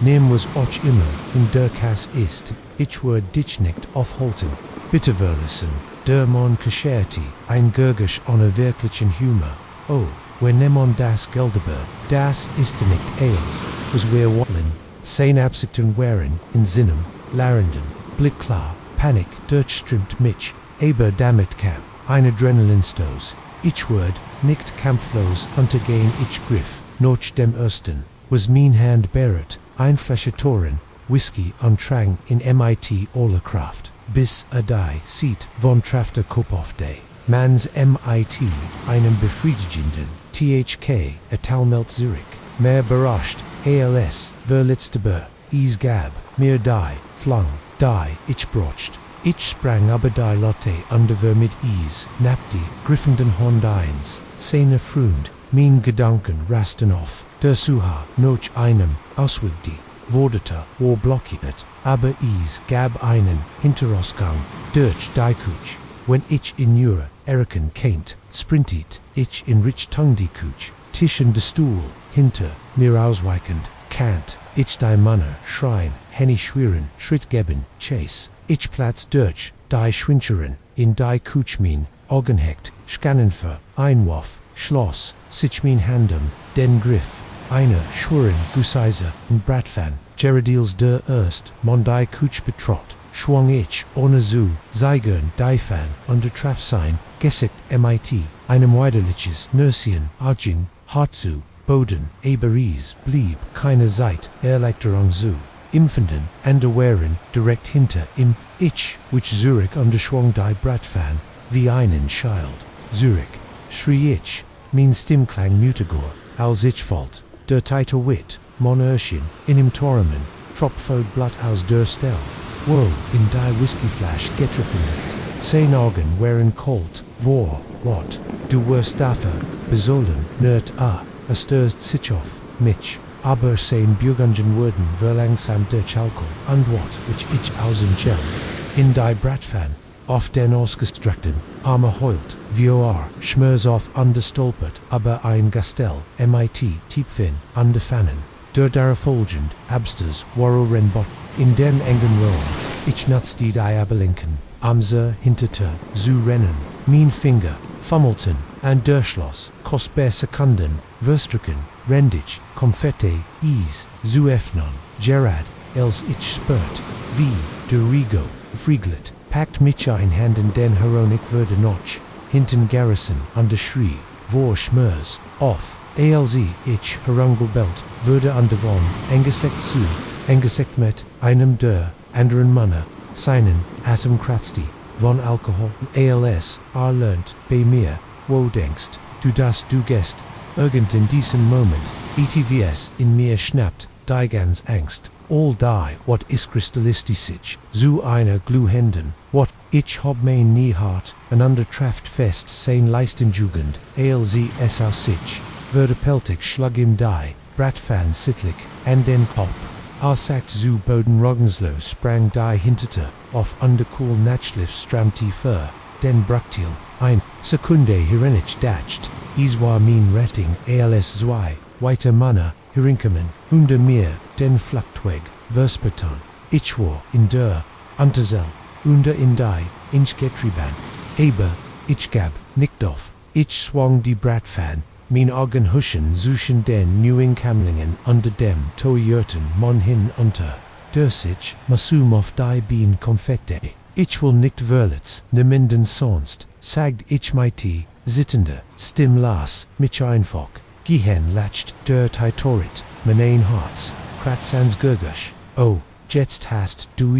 Nehm was och immer, in der Kass ist, ich war dich nicht aufhalten. Bitte verlassen, der Mann Kascherti, ein Gurgisch ohne wirklichen Humor. Oh, wenn nemon das Geldebe, das ist nicht eils, was wir wollen, sein Absichten wären, in Sinnem, Larenden, Blickklar, Panik, durchströmt mich, aber damit kam, ein Adrenalinstoß. Ich werd, nicht kampflos untergehen ich griff, noch dem ersten, was mein Hand beret, ein Flasche Toren, Whisky und Trang in MIT alle Kraft, bis die sieht, von Trafter Kopf day. Mans MIT, einem befriedigenden, THK, Talmelt Zürich, mehr überrascht, ALS, verletzteber, gab, mir die, flang, die, ich brocht. Ich sprang aber die Lotte under mit napti, griffenden Hond eins, seine Freund, mein Gedanken rasten auf, der Suha, noch einem, ausweg die, wurdete, war blockiert, aber gab einen, Hinterausgang, durch die Kuch, wenn ich in Jura, Eriken kennt, sprintet, ich in Richtung die Kuch, Tischen de Stuhl, hinter, mir ausweichend, Kant, ich die Manner, Schrein, Henny schweren, Schritt geben, Chase, ich Platz durch, die Schwincherin, in die Kuchmin, Augenhecht, Scannenfer, Einwurf, Schloss, sich mein Handem, den Griff, eine, Schwuren, Guseiser, und Bratfan, Gerardils der Erst, mon die Kuch betrott, schwang ich, ohne zu, Zeigern, die Fan, under Trafsein, Gesicht MIT, einem weiderliches, Nürsien, Arjing, Hartzu, Boden, Eberies, blieb, keine Zeit, Erleichterung zu. Impfenden, Anderwehren, direkt hinter im, ich, which Zürich unterschwang die Bratfan, wie einen Child. Zürich, schrie ich, mein Stimmklang mutegor, als ich falt, der Titel wit, mon Erschien, in im Toremen, tropfod Blatt aus der Stell. Wo, in die Whiskyflasch getroffen, sein Augen wären kalt, what, du wirst dafür, besolden, nert erstörst sich auf, mich. Aber sein Bürgungen wurden verlangsam durch Alkohol, und what, which ich außen in die Bratfan, auf den ausgestreckten, Arme heult, schmörs auf understolpert, aber ein Gastell, MIT, Tiefin, underfannen, der darafolgend, Absters, Warrenbot, in dem engen Raum, ich nutz die Diabelinken, Amser hinterte, zu rennen, mein Finger, fummelten, und Schloss, kostbar Sekunden, Verstricken, Rendig, Konfetti, zu öffnen, Gerard, els ich spurt, wie, der Rigo, Frieglet, packt mich ein Hand in den Heronik würde noch, hinten Garrison, an der Schrie, vor Schmörs, auf, als ich herangobelt, würde an der Wand, engesekt mit, einem der, anderen Manner, seinen, Atem kratzti, von Alkohol, als, lernt, bei mir, wo denkst, du das du gest, irgend in diesem Moment, ETVS in mir schnappt, die ganz Angst, all die, what is kristallistisch, zu einer Gluhänden, what, ich hab mein nie hart, einander traft fest sein Leistenjugend, als es aus sich, würde peltig schlag im die, Bratfan sittlich, an den Kopf, sagt zu Boden Roggenslow sprang die hinterte, auf undercool Natschliff stramm tiefer, den Braktil, ein Sekunde hirenich dacht, war min Retting, als zwei, weiter Manner, hirinkemen, unter mir, den Flacktweg, Versperton, ich war, in der, Untersel, unter in die, Inchgetrieben, aber, ich gab, nicht auf, ich swang die Bratfan, min Augen huschen zwischen den neuen Kamlingen unter dem Toyerten mon hin unter, der sich, masum auf die Bien Konfette. Ich will nicht verletz, niemanden sonst, sagt ich mighty, sittende, Stimm las, mich einfach, gehen lacht, der Titorit, mein Herz, kratzans Gurgusch, oh, jetzt hast du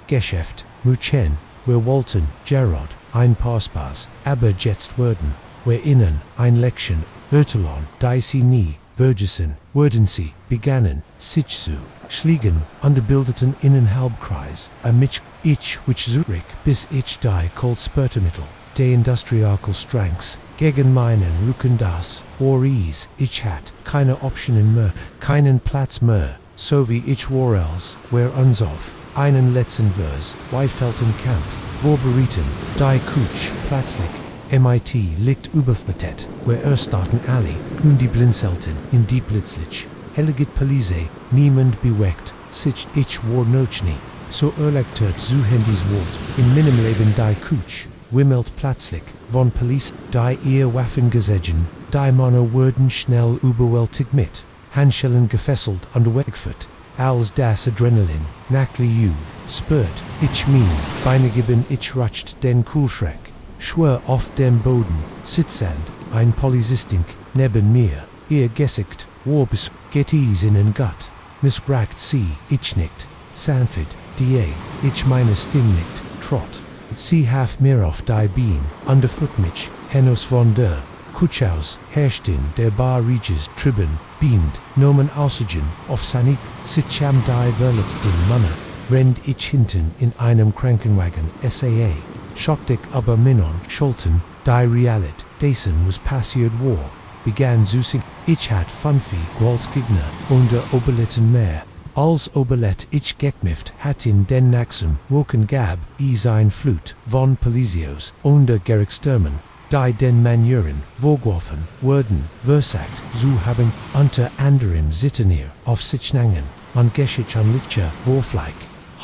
Geschäft, Muchen, wir wollten, Gerard, ein Parspas, aber jetzt werden, wir innen, ein Leckchen, Urtelon, die sie nie, würden sie, begannen, sich zu, schliegen, underbildeten Innenhalbkreis, mich, ich, which Zurich, bis ich die Cold Spurtermittel, de industrial Strengths, gegen meinen Rücken das, or ease, ich hat, keine Optionen mehr, keinen Platz mehr, so wie ich warels, where uns auf, einen letzten Vers, Weifelten Kampf, vorbereiten, die Kutsch, plötzlich, MIT liegt überflutet, where starten alle, und die Blinzelten, in die Blitzlich, helligit Police, niemand bewegt, sich ich war nochni, so erleichtert zu Handys Wort, in meinem Leben die Kutsch, wimmelt plötzlich, von Police, die ihr Waffen gesägen, die Männer wurden schnell überwältigt mit, Handschellen gefesselt und weggeführt, als das Adrenalin, nackli you, spürt, ich mein, Beine geben ich rutscht den Kühlschrank, schwör auf dem Boden, sitzend, ein Polizistin, neben mir, ihr Gesicht, Warbes, geht is in den Gut, missbraucht sie, ich nicht, sanft, die, ich meine Stimme nicht, trott, sie haf mir auf die Bein, underfoot mich, Hennos von der, Kutschhaus, herrscht in der Bar Regis, Tribben, beamt, Nomen Oxygen, auf Sanit, Sitcham die verletzten Manner, rennt ich hinten in einem Krankenwagen, SAA, schockte aber Minon, Schulten, die Realit, dessen was passiert war, begann zu singen, ich hat Funfi, Gewaltgegner, unter Oberletten mehr, als Oberlet ich gekmift hat in den Naxum, woken gab, ein Flut, von Polizios, unter Gerichtsstürmen, die den Manuren, vorgeworfen wurden, versagt zu haben, unter anderem Zitternier, auf Sichnangen, an Geschich an Licher, Vorfleig,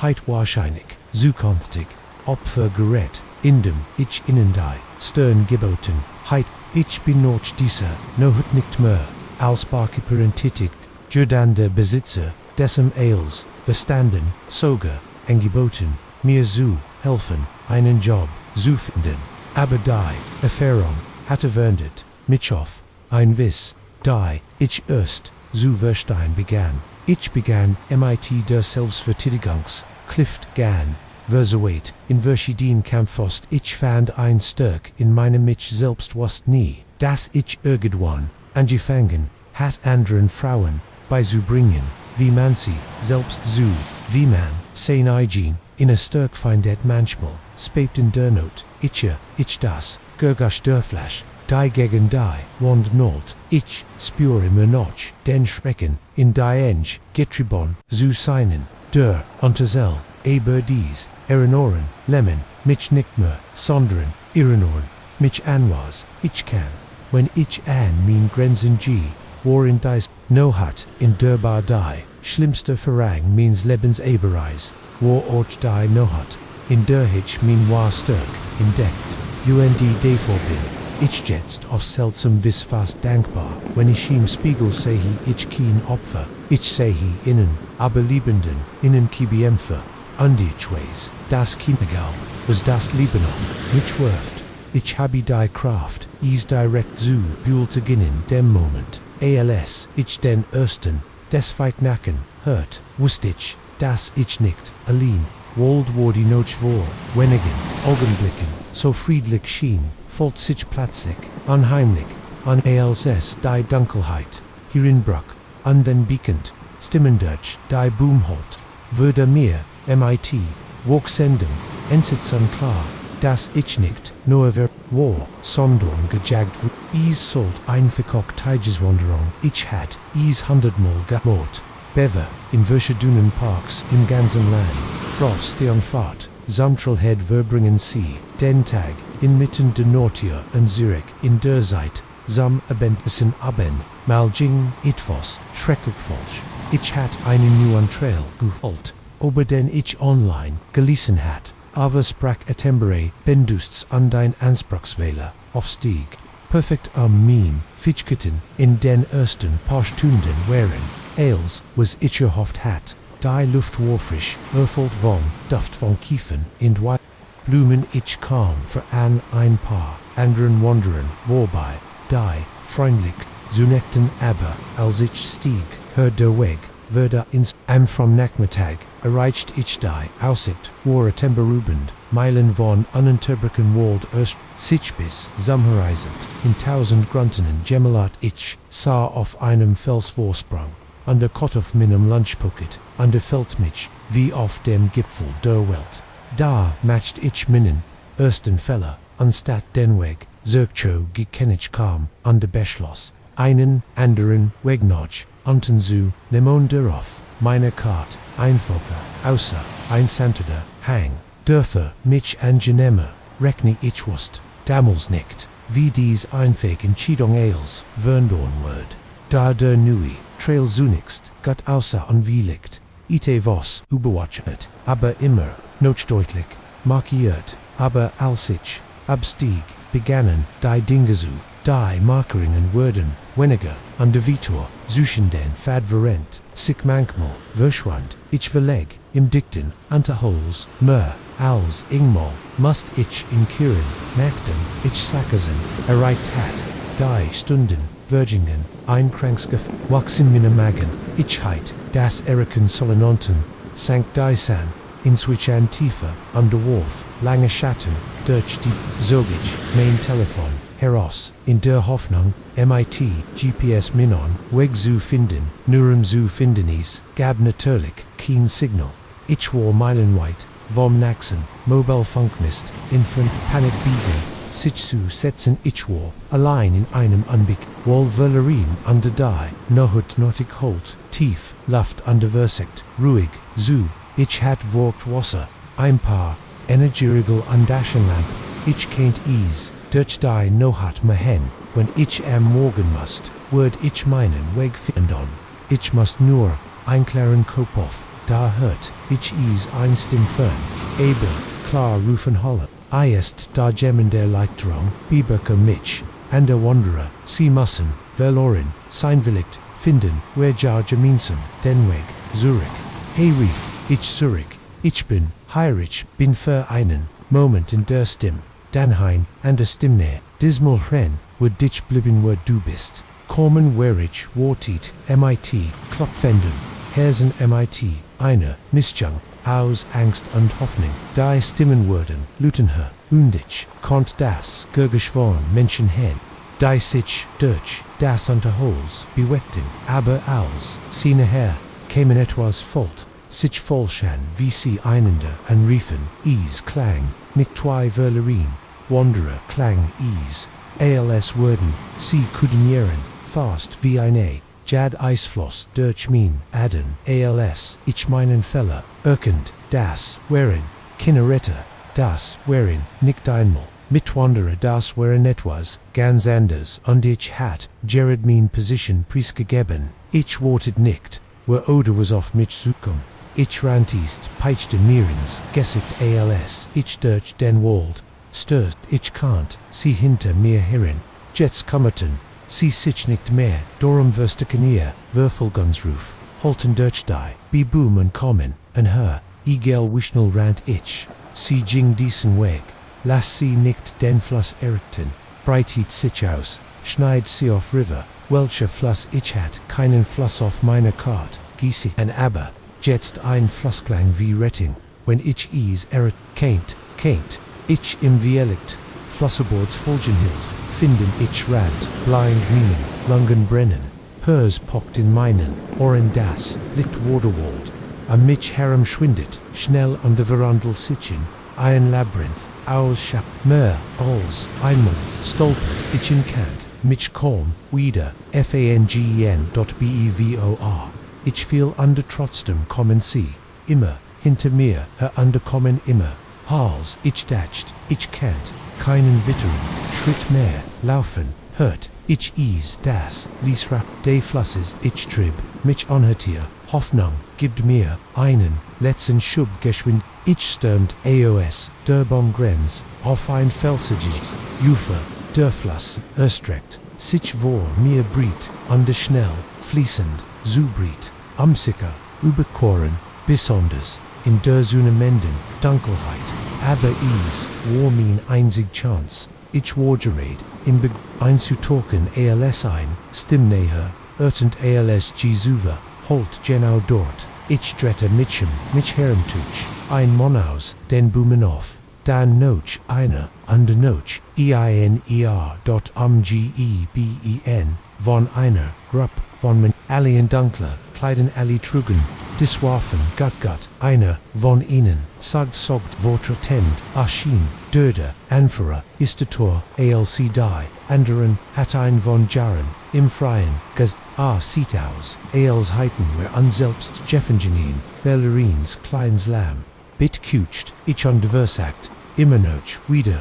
heit wahrscheinlich, zukünftig, Opfer gerät, indem ich ihnen die Stern geboten, heit, ich bin noch dieser, no hut nicht mehr, als Barkeeperin tätig, Jordan der Besitzer, dessen Ales, bestanden, sogar, angeboten, mir zu helfen, einen Job zu finden, aber die Erfahrung hatte verwendet, mich auf, ein Wiss, die ich erst zu verstehen begann. Ich begann MIT der Selbstverteidigungs, Clift gan, versuet, in verschiedenen Kampfost ich fand ein Stärk in meinem mich selbst wusst nie, dass ich irgendwann, angefangen, hat anderen Frauen, beizubringen, wie man sie, selbst zu, wie man, sein eigen, in a Stärk findet manchmal, spebt in der Not, ich das, Gergasch der Flash, die gegen die, wand not, ich, spüre mir noch, den Schrecken, in die Eng, getrieben, zu seinen, der, Untersel, aber dies, Ohren, Lemon, mich nicht mehr, sondern, Ohren, mich anwas, ich kann, wenn ich an mein Grenzen war in dies, no hat, in der Bar die, schlimmste Verrang means Lebens Ebereis, war och die no hat, in der ich mein war Stärk, entdeckt, davor bin, ich jetzt auf seltsam vis fast dankbar, wenn ich im Spiegel sehe ich kein Opfer, ich sehe innen, aber Liebenden, innen Kibiempfer, und ich weiß, das Egal, was das Leben auf, mich wirft, ich habe die Kraft, direkt zu beultigen dem Moment, als ich den ersten, des Nacken, hört, wusste ich, dass ich nicht, allein, World war die Noche vor, wenigen Augenblicken, so friedlich schien, folgt sich plötzlich, unheimlich, an als die Dunkelheit, herinbrach, an den Beacon, Stimmendurch, die Boomholt, würde mir, MIT, Walksendung, ensitzen klar, dass ich nicht, nur war, sondern gejagt sollt ein Tageswanderung, ich hat, 100-mal gemord, Bever, in verschiedenen Parks im ganzen Land, Frost die Fahrt, Samtralhead verbringen sie, den Tag, inmitten der Nortier und Zürich, in der Zeit, Abendbissen Abend, Maljing, etwas, schrecklich falsch, ich hat einen neuen Trail geholt, über den ich online gelesen hat, aber sprach Atembere, bendusts an dein Anspruchswähler, Aufstieg, perfekt am Meme, Fitchkitten, in den ersten paar Stunden wären, als, was ich erhofft hat, die Luft war frisch, erfüllt von, Duft von Kiefen, in White Blumen ich kam für ein paar anderen Wandern, wobei, die, freundlich, zunächsten aber, als ich stieg, hör der Weg, würde ins, vom Nachmittag, erreicht ich die Aussicht, war atemberübend, Meilen von ununterbrochen Wald erst, sich bis, sammereisend, in 1000 Gruntenen gemelat ich, sah auf einem Felsvorsprung, an der Kott auf meinem Lunchpocket, an der Feld mich, wie auf dem Gipfel der Welt. Da matcht ich meinen ersten Feller, anstatt den Weg, Zirkcho gekennich kam, an de Beschloss, einen, anderen, Weg noch, unten zu, nemon darauf, meine Kart, Einfoker, außer, einsanteder, hang, dürfe, mich angenehmer, rekni ich wust, damals nicht, wie dies einfäg Entscheidung eils, word, da der nui, trail zunächst, Gott außer anwilligt, ite was, überwatchet, aber immer, notdeutlich, markiert, aber als ich, abstieg, begannen, die Dinge zu, die Markeringen wurden, weniger, an de Vitor, suchen den Fadverent, sich manchmal, verschwand, ich verleg, im Dichten, Antehols, mehr, als ingmal, must ich in Kiren, merkten, ich Sackersen, erreicht hat, die Stunden, Virgingen, Einkrankskef, wachsen meine Magen, Ichheit, das Eriken Solenonten, sank die San, in switch Antifa, an de Wharf, lange Schatten, durch die, Zogich, Main Telefon, Heraus, in der Hoffnung, MIT, GPS Minon, Weg zu finden, Nurem zu findenis, gab natürlich, kein Signal. Ich war meilenweit, vom Naxen, Mobile Funkmist, Infant, Panic biegen, sich zu setzen ich war, allein in einem Anblick, wall Valerin an der die, nohut notig holt, tief, Luft an der Versicht, ruhig, zu, ich hat worgt Wasser, ein paar, energierigal an Daschenlamp, ich kennt ease, durch die nohat me hen, wenn ich am Morgen must, würd ich meinen Weg finden. Ich must nur, einklaren Kopf, da hört, ich is einst im Fern, aber, klar rufen holle, ist da gemmen der Leitdrung, Biberke mich, an der Wanderer, sie müssen, verloren, sein willigt, finden, wer ja gemeinsam, den Weg, Zurich. Hey rief, ich Zurich, ich bin, Heirich, bin für einen, Moment in der Stimme, Danheim, an der Stimme, dismal Ren, wo dich blieben wo du bist, kommen wer ich, wartet, MIT, Klopfenden, Hersen MIT, eine, Missjung, aus Angst und Hoffnung, die Stimmen wurden, Lutenher, ich, konnt das, geschworen Menschen hen, die sich, durch, das Unterhols, beweckten, aber als, sie nachher, kämen etwas Volt, sich vollschan, wie sie einander anriefen, is klang, nicht zwei Verlerin, Wanderer klang is, als wurden, sie kudinieren, fast wie eine, Jad Eisfloss, durch min, Aden, als, ich meinen Feller, erkend, das, wherein, Kinnerette, das, wherein, nicht einmal, Mitwanderer das wherein etwas, ganz anders, und ich hat, Jared min Position preisgegeben, ich wartet nicht, where oder was auf mich zukommen. Ich rantist, peitschte mirens, gessigt als, ich durch den Wald, stört, ich kannt, sie hinter mir herin, Jets kommerten, sie sich nicht mehr, darum verstecken ihr, Würfelgunsruf, holten durch die, be boom und kommen, und her, Egal wischnel rant ich, sie ging diesen Weg, lass sie nicht den Fluss errichten, breitet sich aus, schneid sie auf River, welcher Fluss ich hat, keinen Fluss auf meiner Kart, gießig an aber, jetzt ein Flussklang wie Retting, wenn ich is kennt, ich im Vielicht, Flosserboards Folgenhilf, finden ich rant, blind minen, Lungen brennen, hers pockt in meinen, Ohren das, licht Waterwald, am mich herem schwindet, schnell an der Verandel sitzen, ein Labyrinth, aus Schap, mehr, als, einmal, stolper, ich in Kant, mich kaum, wieder, fangen.bevor. Ich fiel under trotzdem kommen sie, immer, hinter mir, herunterkommen immer, Hals, ich datscht, ich kennt, keinen Witteren, Schritt mehr, laufen, hört, ich is das, ließ rap, de Flusses, ich trib, mich anhörtier, Hoffnung, gibt mir, einen, letzten Schub geschwind, ich stürmt, AOS, der Bongrenz, auf ein felsiges, Ufer, der Fluss, erstreckt, sich vor mir briet, under schnell, fließend, Zubrit, Amsicker, überkoren, besonders, in der Sonne menden, Dunkelheit, aber is, war min einzig Chance, ich war gereed, im Be einzutalken als ein, Stimmnäher, ertend als Jesuva, holt genau dort, ich drette mich herumtuch, ein Monaus, den Boomen auf, dann noch einer, under noch, einer, von einer, Grupp, von men, allen dunkler, Kleiden alle trugen, Diswaffen, Gut, eine, von ihnen, sogt, vortretend, Arschien, Döder, Anführer, Istator, alc die, anderen, hat ein von Jaren, im Freien, sieht aus, als heiten wir unselbst Jeffenjanien, Valerines kleines Lamm, bitkucht, ich unversagt, immer noch, wieder,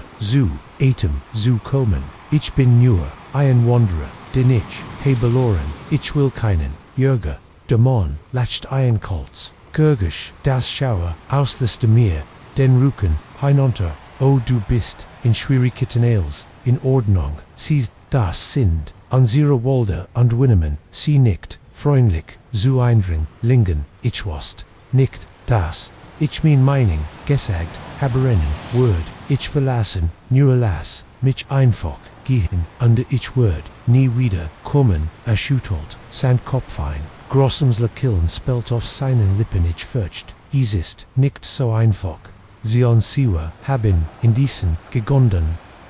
Atem, kommen, ich bin nur, ein Wanderer, den ich, beloren, ich will keinen, Jürger, Dämon, latcht Kolz, Gurgisch, das Schauer, aus des Meer, den Rücken, hinunter, o du bist, in Schwierigkeiten als, in Ordnung, siehst, das sind, unsere Walder und Winnemen, sie nicht, freundlich, zu eindring, lingen, ich wast, nicht, das, ich meining, gesagt, haberinnen, word, ich verlassen, nur alas, mich einfach, gehen, under ich word, nie wieder, kommen, erschüttelt, sein Kopf ein. Grossems Killen spelt auf seinen Lippen ich fürcht, es ist nicht so einfach. Sie on Siwa haben, in diesen, gegonden,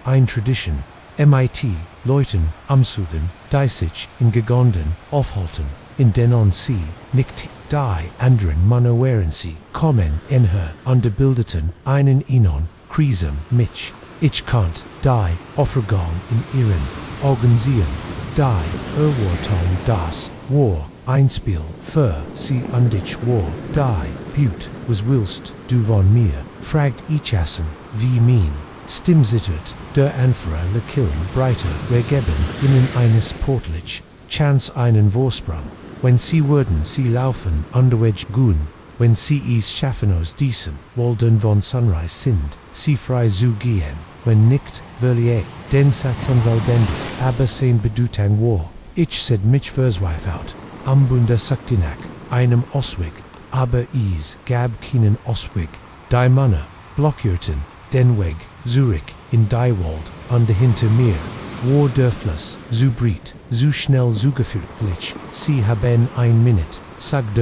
ein Tradition, mit, Leuten, Amsugen, die sich, in gegonden, aufhalten, in den on sie, nicht, die anderen Männer wären sie, kommen, in her, underbildeten, einen Inon, Krisem, mich, ich kannt, die, Offergang in ihren, Augen sehen, die, Erwartung das, War, Einspiel, für sie und ich war, die, Beaut, was willst du von mir, fragt ich essen, wie mein, Stimm zittert, der Anführer le Killen breiter, regeben, innen eines Portlich, chance einen Vorsprung, wenn sie würden sie laufen, underweg gehen, wenn sie es schaffen aus diesem, Walden von Sunrise sind, sie frei zu gehen, wenn nicht, verlier, den Satz anwaldendig, aber sein Bedeutung war, ich sed mich verzweifelt, am Bunde Saktinak, einem Ausweg, aber es gab keinen Ausweg, die Männer, blockierten, den Weg, Zurich, in die Wald, und hinter mir, war der Fluss, zu breit, zu schnell zugeführtlich, sie haben ein Minute, sagt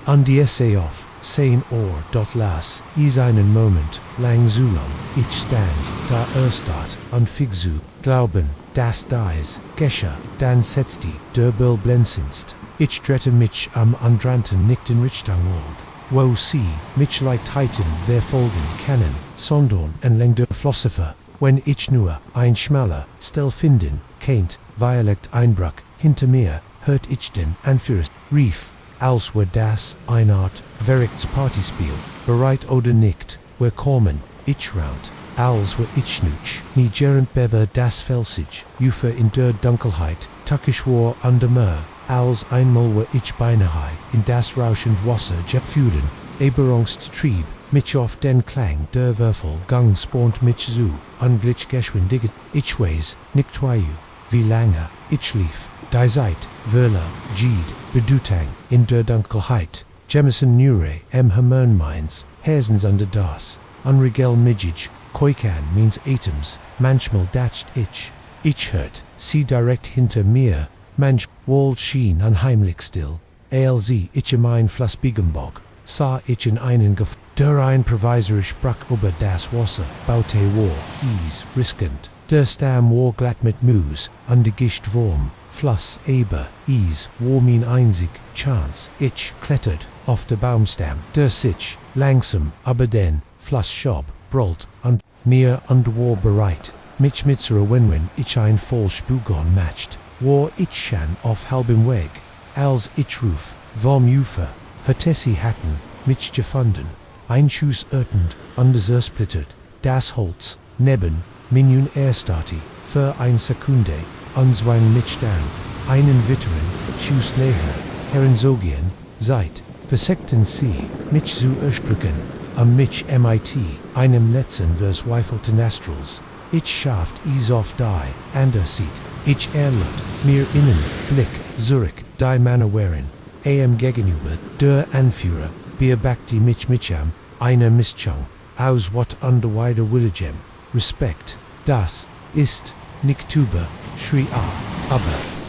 und die Essay auf, sein Ohr dort las, is einen Moment, lang zu lang, ich stand, da erstat, und fixu, glauben, das dies, geschah, dann setzt der Böll blenzinst, ich drehte mich am Andranten nicht in Richtung Wald, wo sie, mich leicht heiten, wer folgen können, sondern en läng der Philosopher, wenn ich nur, ein schmaler, Stell finden, kennt, Dialekt Einbruch, hinter mir, hört ich den Anführer, rief, als wär das, eine Art, Verrichts Partyspiel, bereit oder nicht, wir kommen, ich round, als wär ich nutsch, nie gerend bever das Felsig, Ufer in der Dunkelheit, tückisch war an der Meer, als einmal wär ich beinahe, in das rauschend Wasser jet fühlen, Eberungstrieb, mich auf den Klang der Würfel gang spont mich zu, unglitsch geschwindiget, ich weiß, nicht twaju, wie lange, ich schlief, die Zeit, Wörler, Jid, Bedeutung, in der Dunkelheit, Jemison Nure, Hermann meins, Hersens under das, unregel midgig, Koikan means Atoms, manchmal dacht ich hört, sie direkt hinter mir, manch, Wald schien unheimlich still, alz ich mein Fluss Biegenbock, sah ich in einen der ein provisorisch brach über das Wasser, baute war, riskend, der Stamm war glatt mit Mus, und die Gischt warm, Fluss aber, war mein einzig Chance, ich klettert, auf der Baumstamm, der sich, langsam, aber den, Fluss schob, brollt, und mir und war bereit, mich mitzere wenn ich ein Vollspugon matcht, war ich schon auf halbem Weg, als ich ruf, vom Ufer, Hotessi hatten, mich gefunden, ein Schuss örtend, zersplittert, das Holz, neben, Minun erstati, für ein Sekunde, zwang mich dann, einen weiteren, Schuss näher, herenzogehen, seit, versekten sie, mich zu erstrecken, mich mit, einem letzten verzweifelten Astrals, ich schafft es auf die, sieht, ich erlot, mir innen, Blick, Zurich, die Männer wären, gegenüber, der Anführer, beobachte mich am, eine Mischung, aus wat underwider Willigem, Respekt, das, ist, nicht über, schrie aber,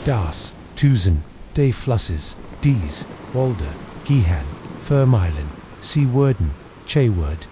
das, Tusen, de Flusses, dies, Walder, Gihan, Vermeilen, sie würden, Cheword,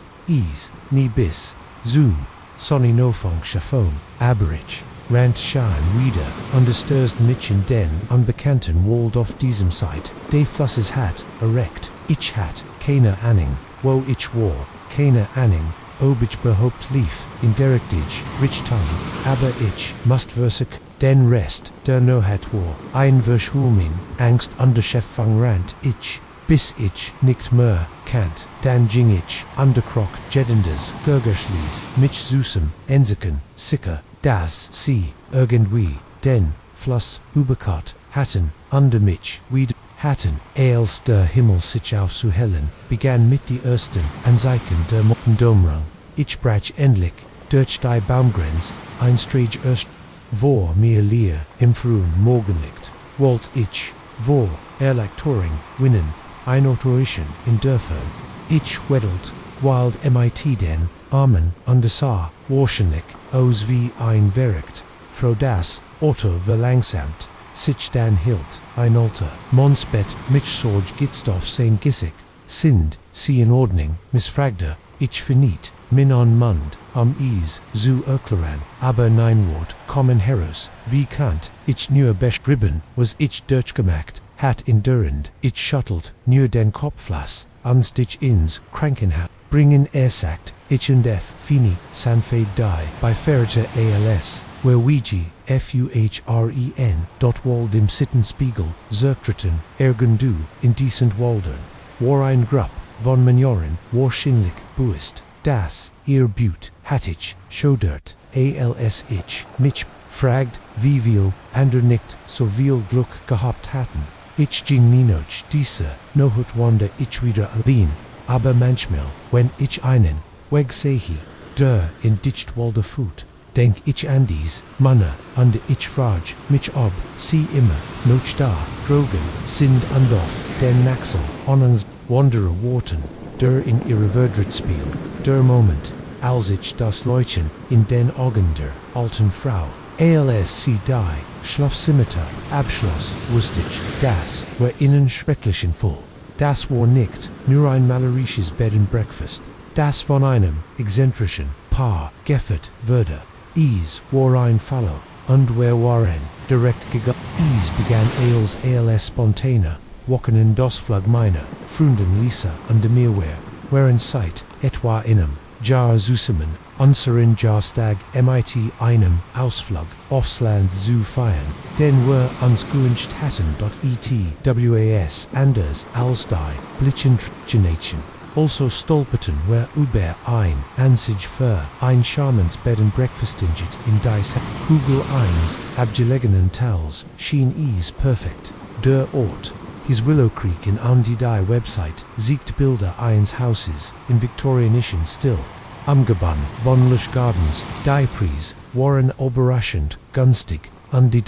nie bis, Zoom, Sonny Nofong Schaffon, Aberich, Rant Schan wieder, understörst mich in den unbekannten Wald auf diesem Zeit, de Flusses hat, erregt, ich hat, keine Ahnung, wo ich war, keine Ahnung, ob ich behaupt lief, in direct ich, rich tongue, aber ich, must versek, den Rest, der no hat war, ein Verschulmin, Angst underschäftung rant, ich, bis ich, nicht mehr, kannt, dann ging ich, underkrock, jeddendes, Gurgerschlies, mich susem, ensiken, sicker, das, sie, irgendwie, den, Fluss, überkart, hatten, under mich, wieder, hatten, als der Himmel sich aufzuhellen, begann mit die ersten Anzeichen der Domrang. Ich brach endlich, durch die Baumgrenz, ein Strich erst, vor mir leer, im frühen Morgenlicht, wollt ich, vor, Erleichterung, winnen, ein Autoration in Dörfern. Ich weddelt, wild mit den Armen, undersah, wahrscheinlich, aus wie ein Verricht, froh das, Otto verlangsamt, sich dann hielt, ein alter, Monsbett, mich sorg gitstoff sein Gesicht, sind, sie in Ordnung, missfragte, ich verniet, min on Mund, am Ease, zu erklären, aber nein Wort, kommen heraus, wie kannt, ich nur beschrieben, was ich durchgemacht, hat indurend, ich schuttelt, nur den Kopflass, anstich ins, Krankenhaus, bringen sagt, ich und fini, sanfte die, bei Ferge als, where Ouija, fuhren, wald im Sittenspiegel, zertreten, ergendu, indecent waldern, war ein Grupp, von Manjoren, wahrscheinlich, buist, das, ihr Butte, Hattich, Schodert, als ich, mich, fragt, wie viel, ander nicht, so viel Glück gehabt hatten. Ich ging minoch diese, no hut wander ich wieder allein, aber manchmal, wenn ich einen, weg sehe, der in dicht walde Foot, denk ich an dies, Manne, und ich frag mich ob, sie immer, noch da, drogen, sind andof, den Naxel, onens, Wanderer Worten, der in ihre Verdret spiel, der Moment, als ich das Leuchten in den Augen der alten Frau, als sie die, Schlafzimmer, Abschloss, wusste ich, das war innen schrecklichen voll. Das war nicht nur ein malerisches Bed and Breakfast, das von einem exzentrischen Paar geführt würde. Es war ein Fallow, und wir waren direkt gegangen. Es begann als spontane, walken in das Flug meiner Freundin Lisa und mir waren Zeit, etwa einem Jahr zusammen, unseren Jahrstag mit einem Ausflug aufs Land zu feiern, den wir uns gewünscht hatten. Was anders als die Blitzenträgen. Also stolperten wir über ein Ansich für ein charmants Bed and Breakfast in die Kugel 1 abgelegenen Tals schien es perfekt. Der Ort, his Willow Creek in die Website, siegt Bilder eines Hauses in Victorianischen Stil. Umgebannt von Lush Gardens, die Preis waren überraschend günstig, und die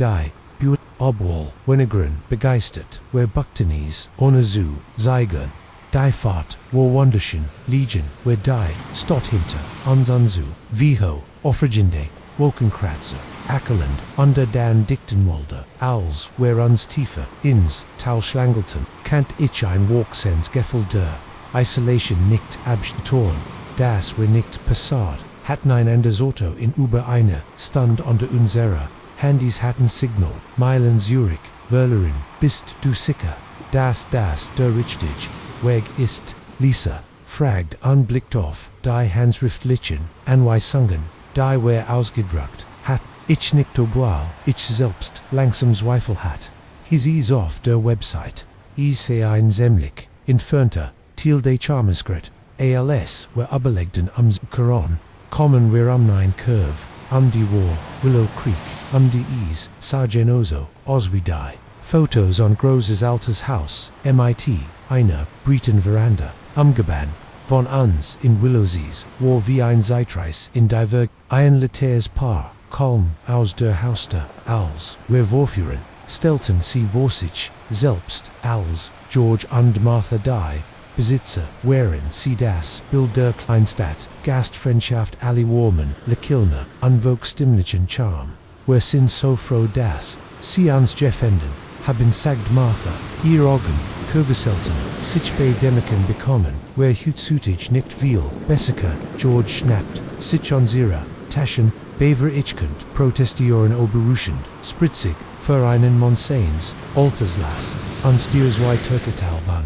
Butte obwohl Winegren begeistert, wir Bucktonis ohne zu zeigen. Die Fahrt war wunderschön, Legion, wir die Stott hinter uns anzu, Viho, Offrigende, Wolkenkratzer, Ackerland, unter den Dichtenwalder, als wir uns tiefer ins Tal schlangelten, kannt ich ein Walksens Gefühl der Isolation nicht abgetan, das wir nicht passat, hatten ein anderes Auto in über eine Stunde unter unserer Handys hatten Signal, Meilen Zürich, Wörlerin, bist du sicher, dass das der richtig Weg ist, Lisa, fragt und blickt auf die Handschriftlichen, Anweisungen, die wir ausgedruckt hat, ich nicht obwohl ich selbst langsam Zweifel hat. His is auf der Website, ich sehe ein ziemlich entfernter Teil des Charmesgret, als wir überlegten Koran, kommen wir ein Curve, die War, Willow Creek, die Ease, Sargenoso, Oswidai, Fotos on Großes altes Haus, mit, eine Britenveranda, umgebannt, von uns in Willowsees, war wie ein Zeitreis in Diverg, ein leteres Paar, kaum aus der Hauster, als wir vorführen, stellten sie vor sich, selbst, als George und Martha die Besitzer, waren sie das Bild der Kleinstadt, Gastfreundschaft alle Warmen, Lekilner, unwogstimmlichen Charme. Wir sind so froh, dass sie uns gefänden, haben sagt Martha, ihr Augen, Kurgeselten, sich bei Demiken bekommen, wer hutzütig nicht viel, Bessica, George schnappt, sich unsere Taschen, Bever ichkend, protestieren oberruschend, spritzig, für einen Monseins, Alterslas, uns dir zwei Turteltalban.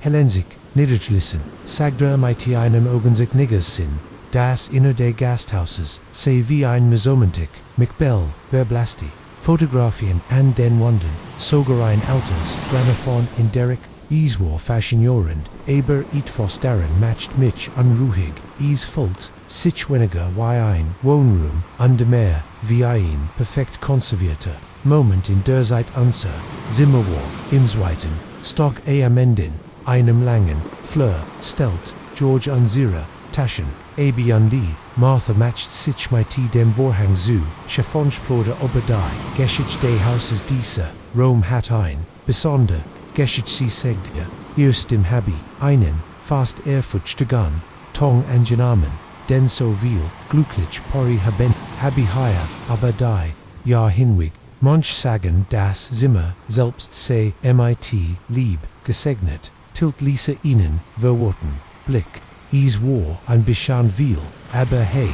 Helensik, Niederschlissen, Sagder mit einem Augenblick Niggersinn, das Inner der Gasthauses, sei wie ein Mesomantik, Mikbel, Verblasti, Fotografien an den Wanden, sogar ein altes Grammophon in Derek, Iswar fashionierend, aber etwas daran matcht mich unruhig, Fult, sich weniger wie ein Wohnraum, und mehr, wie ein perfekt konservierter Moment in der Zeit unser Zimmerwar, im Zweiten, Stock Amendin, einem langen, Fleur, stellt, George unsere Taschen, AB und die, Martha matcht sich mit dem Vorhang zu, Chiffonsploder Oberdei, Geschichte des Hauses Diese, Rom hat ein, besonder, Geschichte sie segde, erst im Habi, einen, fast Ehrfurchtigen, Tong angenommen, denn so viel, glücklich pori haben, Habi higher, aber die, ja hinweg, manch sagen das Zimmer, selbst sei mit lieb, gesegnet, tilt ließe ihnen, verworten, Blick, war ein bisschen viel, aber hey,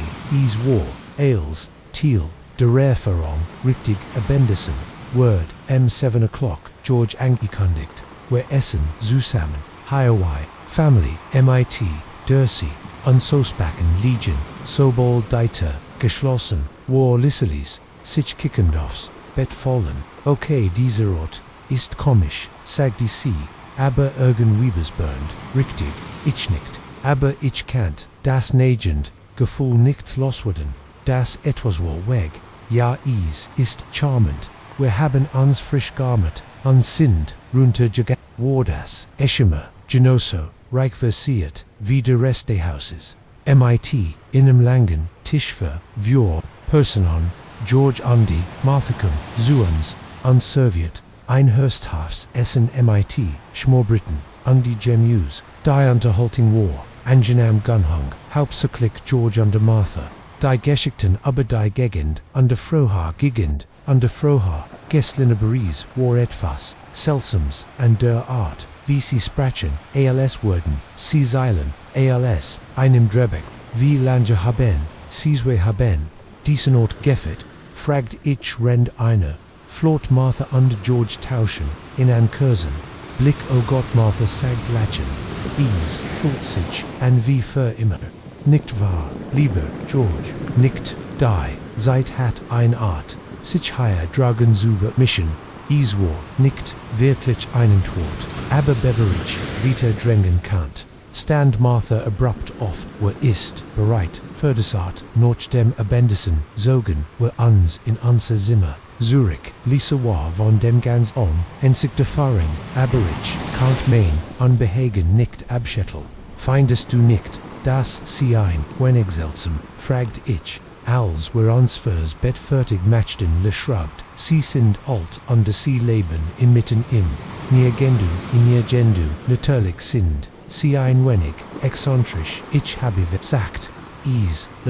war, Ailes, Thiel, der Erfahrung, richtig abendesen, Word, 7 o'clock, George angekündigt, wir essen zusammen, Highway, Family, mit, Dersi, Unsospacken Legion, Sobol Deiter, geschlossen, War Lisselis, sich Kickendorfs, Bett fallen, okay dieser Ort, ist komisch, sagt die sie, aber irgendwie besburnt, richtig, ich nicht, aber ich kannt, das negend, Gefühl nicht loswerden, das etwas war weg, ja ist charmant, wir haben uns frisch garmet, uns sind, runtergegangen, war das, Eschima, Genoso, reich versiert, wie der Rest des Hauses, mit, in einem langen, Tisch für, Vjor, Personon, George Undi, Marthacum, Zuans, unserviert, ein Hörsthafs Essen mit, Schmorbritten, Undi Gemus, die Unterhaltung war, angenehm Gunhung, hauptsächlich George und Martha, die Geschichten aber die Gegend, under Froha Gegend, under Froha, Gessline Beries war etwas, Seltsams, and der Art, wie sie sprachen, als Worden, sie zeilen, als, einem Drebeck, wie lange haben, sie haben, diesen Ort gefet, fragt ich rend einer, flot Martha und George tauschen, in an Kursen, Blick o Gott Martha sagt lachen, fühlt sich, an wie für immer, nicht wahr, lieber George, nicht, die, seid hat ein Art, sich higher dragen zu mischen, war nicht wirklich einen Tod, aber beverage, wieder drängen kannt. Stand Martha abrupt auf, ist bereit, für das Art, noch dem Abendesen, sogen, uns in unser Zimmer, Zurich, Lisa war von dem ganz einzig Erfahrung, aber ich, kannt mein, unbehagen nicht abschütteln. Findest du nicht, dass sie ein, wenig seltsam, fragt ich, als wir uns fürs Bett fertig machten shrugged, sie sind alt und sie leben inmitten im, nirgendu, natürlich sind, sie ein wenig, exzentrisch, ich habe gesagt,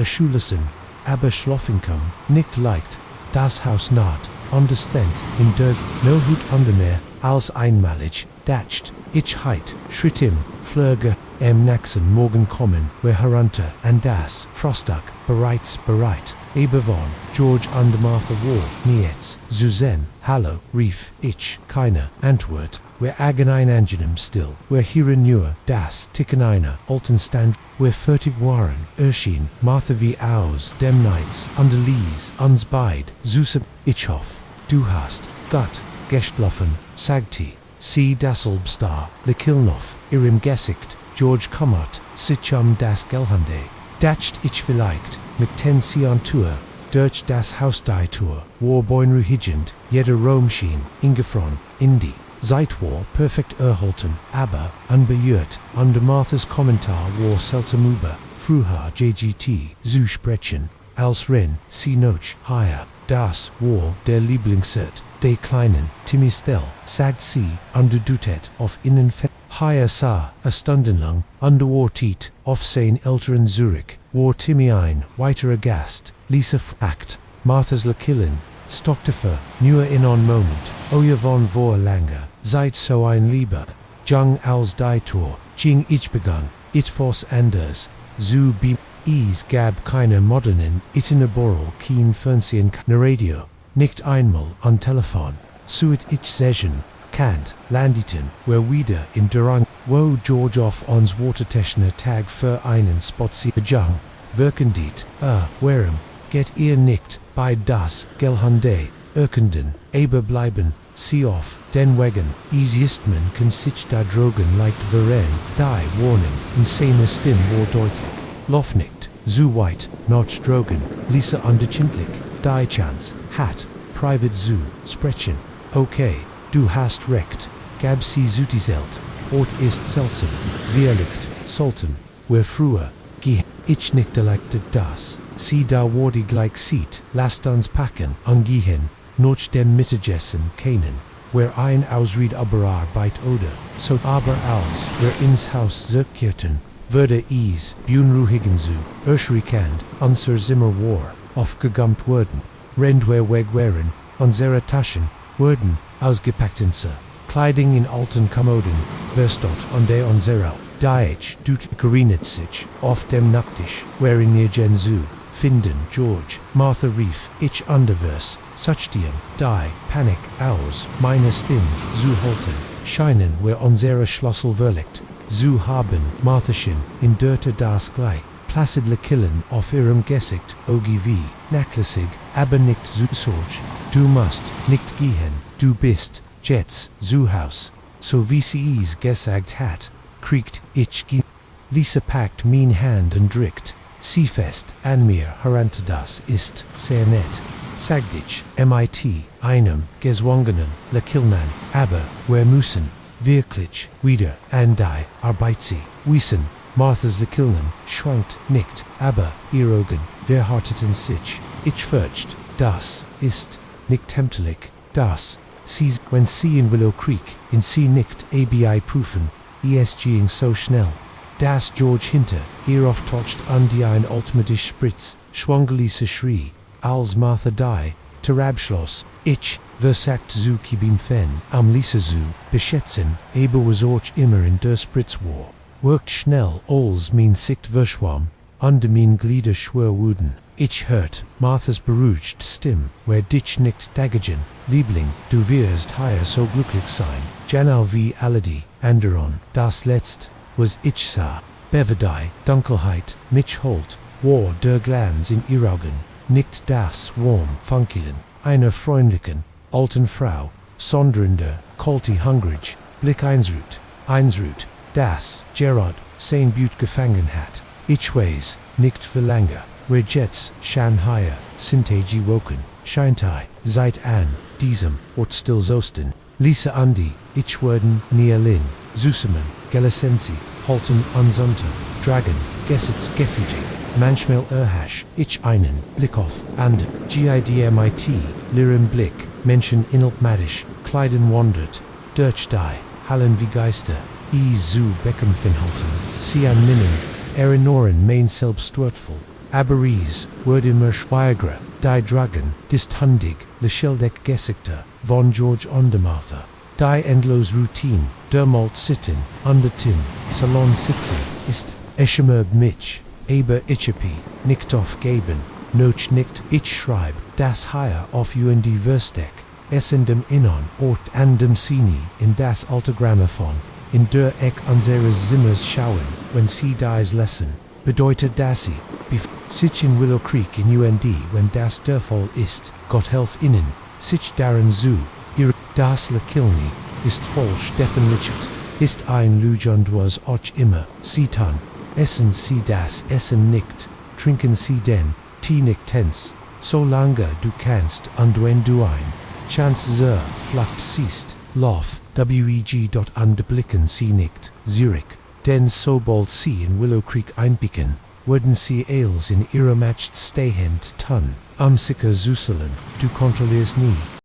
Schulesen, aber Schlafenkum, nicht leicht, das Haus naht, understand, in der, no hut under mehr, als einmalig, dacht, ich heit, schritt im, Flöge, nächsten Morgen kommen, wir herunter, and das, Frostag, bereits bereit, Ebervon, George und Martha war, niets, Suzanne, hallo, rief, ich, keine, Antwort, wir agen ein angenehm still, wir hören nur, das, Ticken einer, alten Stand, wir fertig waren, erschien, Martha wie aus, dem Nights, und Elise, uns beid, Susse, ich hoff, du hast, Gott, geschlafen, sagti, sie dasselbstar, le Kilnoff, ihrem Gesicht, George Kommert, sich das Gelhande, dacht ich vielleicht, mit Tension-Tour, durch das Haus die Tour, war beunruhigend, jeder Raum schien, ingefroren, Indi, seit war perfekt erhalten, aber, unbeirrt, und Marthas Kommentar war seltsam über, früher JGT, zu sprechen, als Ren, sie noch, higher, das war der Lieblingsort, der kleinen, Timmy Stell, sagt sie, und dutet auf Innenfett, higher sah, a Stunden lang, under war Tiet, auf sein älteren Zurich, war Timmy ein, weiterer Gast, Lisa Act, Marthas Lakillen, stockte für, nur in on Moment, Oja von vor langer, seid so ein Lieber, Jung als die Tour, Jing ich begann, etwas anders, zu bi, gab keine modernen, itinerable Kien Fernsehen, ne Radio, nicht einmal an Telefon, suet ich sehen, Kant, Landiten, where wieder in Durang, wo George of ons Watertechner Tag für einen Spaziergang, Wirkendit, warem, get ihr nicht, bei das, Gelhunde, Erkenden, aber bleiben, see off, den Wegen, easiestman kann sich da drogen leicht veren, die warning, insane Stimme war deutlich, Lofnicht, zu weit, not drogen, Lisa underchintlich, die Chance, hat, private zu, sprechen, okay, du hast recht, gab sie zutizelt, Ort ist seltsam, Wehrlicht, Sultan, wer früher, ich nicht elected das, sie da wardi gleich sieht, lasst uns packen, angehen, noch dem Mittagessen keinen, wer ein Ausried Arbeit oder, so aber als, wer ins Haus zurückkehrten, würde es, beunruhigen zu, erschreckend, unser Zimmer war, aufgegammt worden, rend wer weg waren, unsere Taschen, wurden, ausgepacktense, Kleidung in alten Kommoden, verstot und der unserer, Deitsch, dutkerinet sich, auf dem Nachttisch, wherein ihr gen zu, finden, George, Martha rief, ich underverse, suchtiem, die, Panik, aus, meine Stimme, zu halten, scheinen wir unsere Schlossel verlegt, zu haben, Marthachen, in Dörte das gleich, placidle killen auf ihrem Gesicht, ogiv, nachlässig, aber nicht zu sorg, du musst, nicht gehen, du bist, Jets, zu Haus, so wie sie es gesagt hat, kriegt, ich geh, Lisa packt mein Hand und drückt, sie fest, an mir herante das ist, sehr nett, sagt ich, mit, einem, gezwungenen, lekilnan, aber, wir müssen, wirklich, wieder, an die, Arbeit sie, wissen, Marthas lekilnan, schwankt, nicht, aber, ihr Augen, verhärteten sich, ich fürcht, das, ist, nicht hemtlich, das, sie, wenn sie in Willow Creek, in sie nicht, ABI prüfen, ESGing so schnell, das George hinter, ihr auftaucht an die ein ultimatisch Spritz, schwangelise Schrie, als Martha die, Terabschloss, ich, versagt zu kibim fen, am Lisa zu, beschätzen, aber was auch immer in der Spritz war, workt schnell, als mein Sicht verschwamm, under mein Glieder schwer wurden, ich hört, Marthas beruhigt Stimme, wer dich nicht dagegen, Liebling, du wirst heuer so glücklich sein, genau wie alle die anderen, das letzt, was ich sah, Beverdei, Dunkelheit, mich holt, war der Glanz in ihr Augen, nicht das warm Funkeln, einer freundlichen, alten Frau, sondern kalte hungrig, Blick einsruht, das, Gerard, sein Blut gefangen hat, ich weiß, nicht für lange, wer jetzt, Shanghai, Sintegi woken, Scheintai, seit an, diesem, Ort still zosten, Lisa Andi, ich werden, Nielin, Zusammen, Gelasensi, Halten Ansonte, Dragon, Gesitz Gefüge, manchmal Erhasch, ich einen, Blick auf, and, GIDMIT, Lirim Blick, Menschen inaltmatisch, Kleiden wandert, Dirch die, Hallen wie Geister, zu Beckham finhalten, sie an Minnen, Erinoren main selbstwertvoll, Aberies, Word immer Schweiger, die Dragon, disthundig, Lescheldeck Gesigter, von George Ondermartha, die endlos Routine, dermalt sitten, under Tim, Salon sitzen, ist, Eschemerb mich, aber ichapi, nicht aufgeben, noch nicht, ich schreib, das hier auf UND Versteck, es in dem Innern, Ort an dem Sini, in das alte Grammophon, in der Eck unseres Zimmers schauen, wenn sie dies lesen, bedeutet dass sie, sich in Willow Creek in UND, wenn das der Fall ist, Gott helf ihnen, sich darin zu, ihr, das Lekilni, ist falsch definiert, ist ein Lüge und was auch immer, sie tan, essen sie das Essen nicht, trinken sie den, Tee nicht tens, solange du kannst und wenn du ein, Chance flacht siehst, Lauf, weg. Anblicken sie nicht, Zürich, denn sobald sie in Willow Creek einpicken, würden sie als in ihrer Matcht stehend tun, am sicher Suselen, du kontrollierst nie.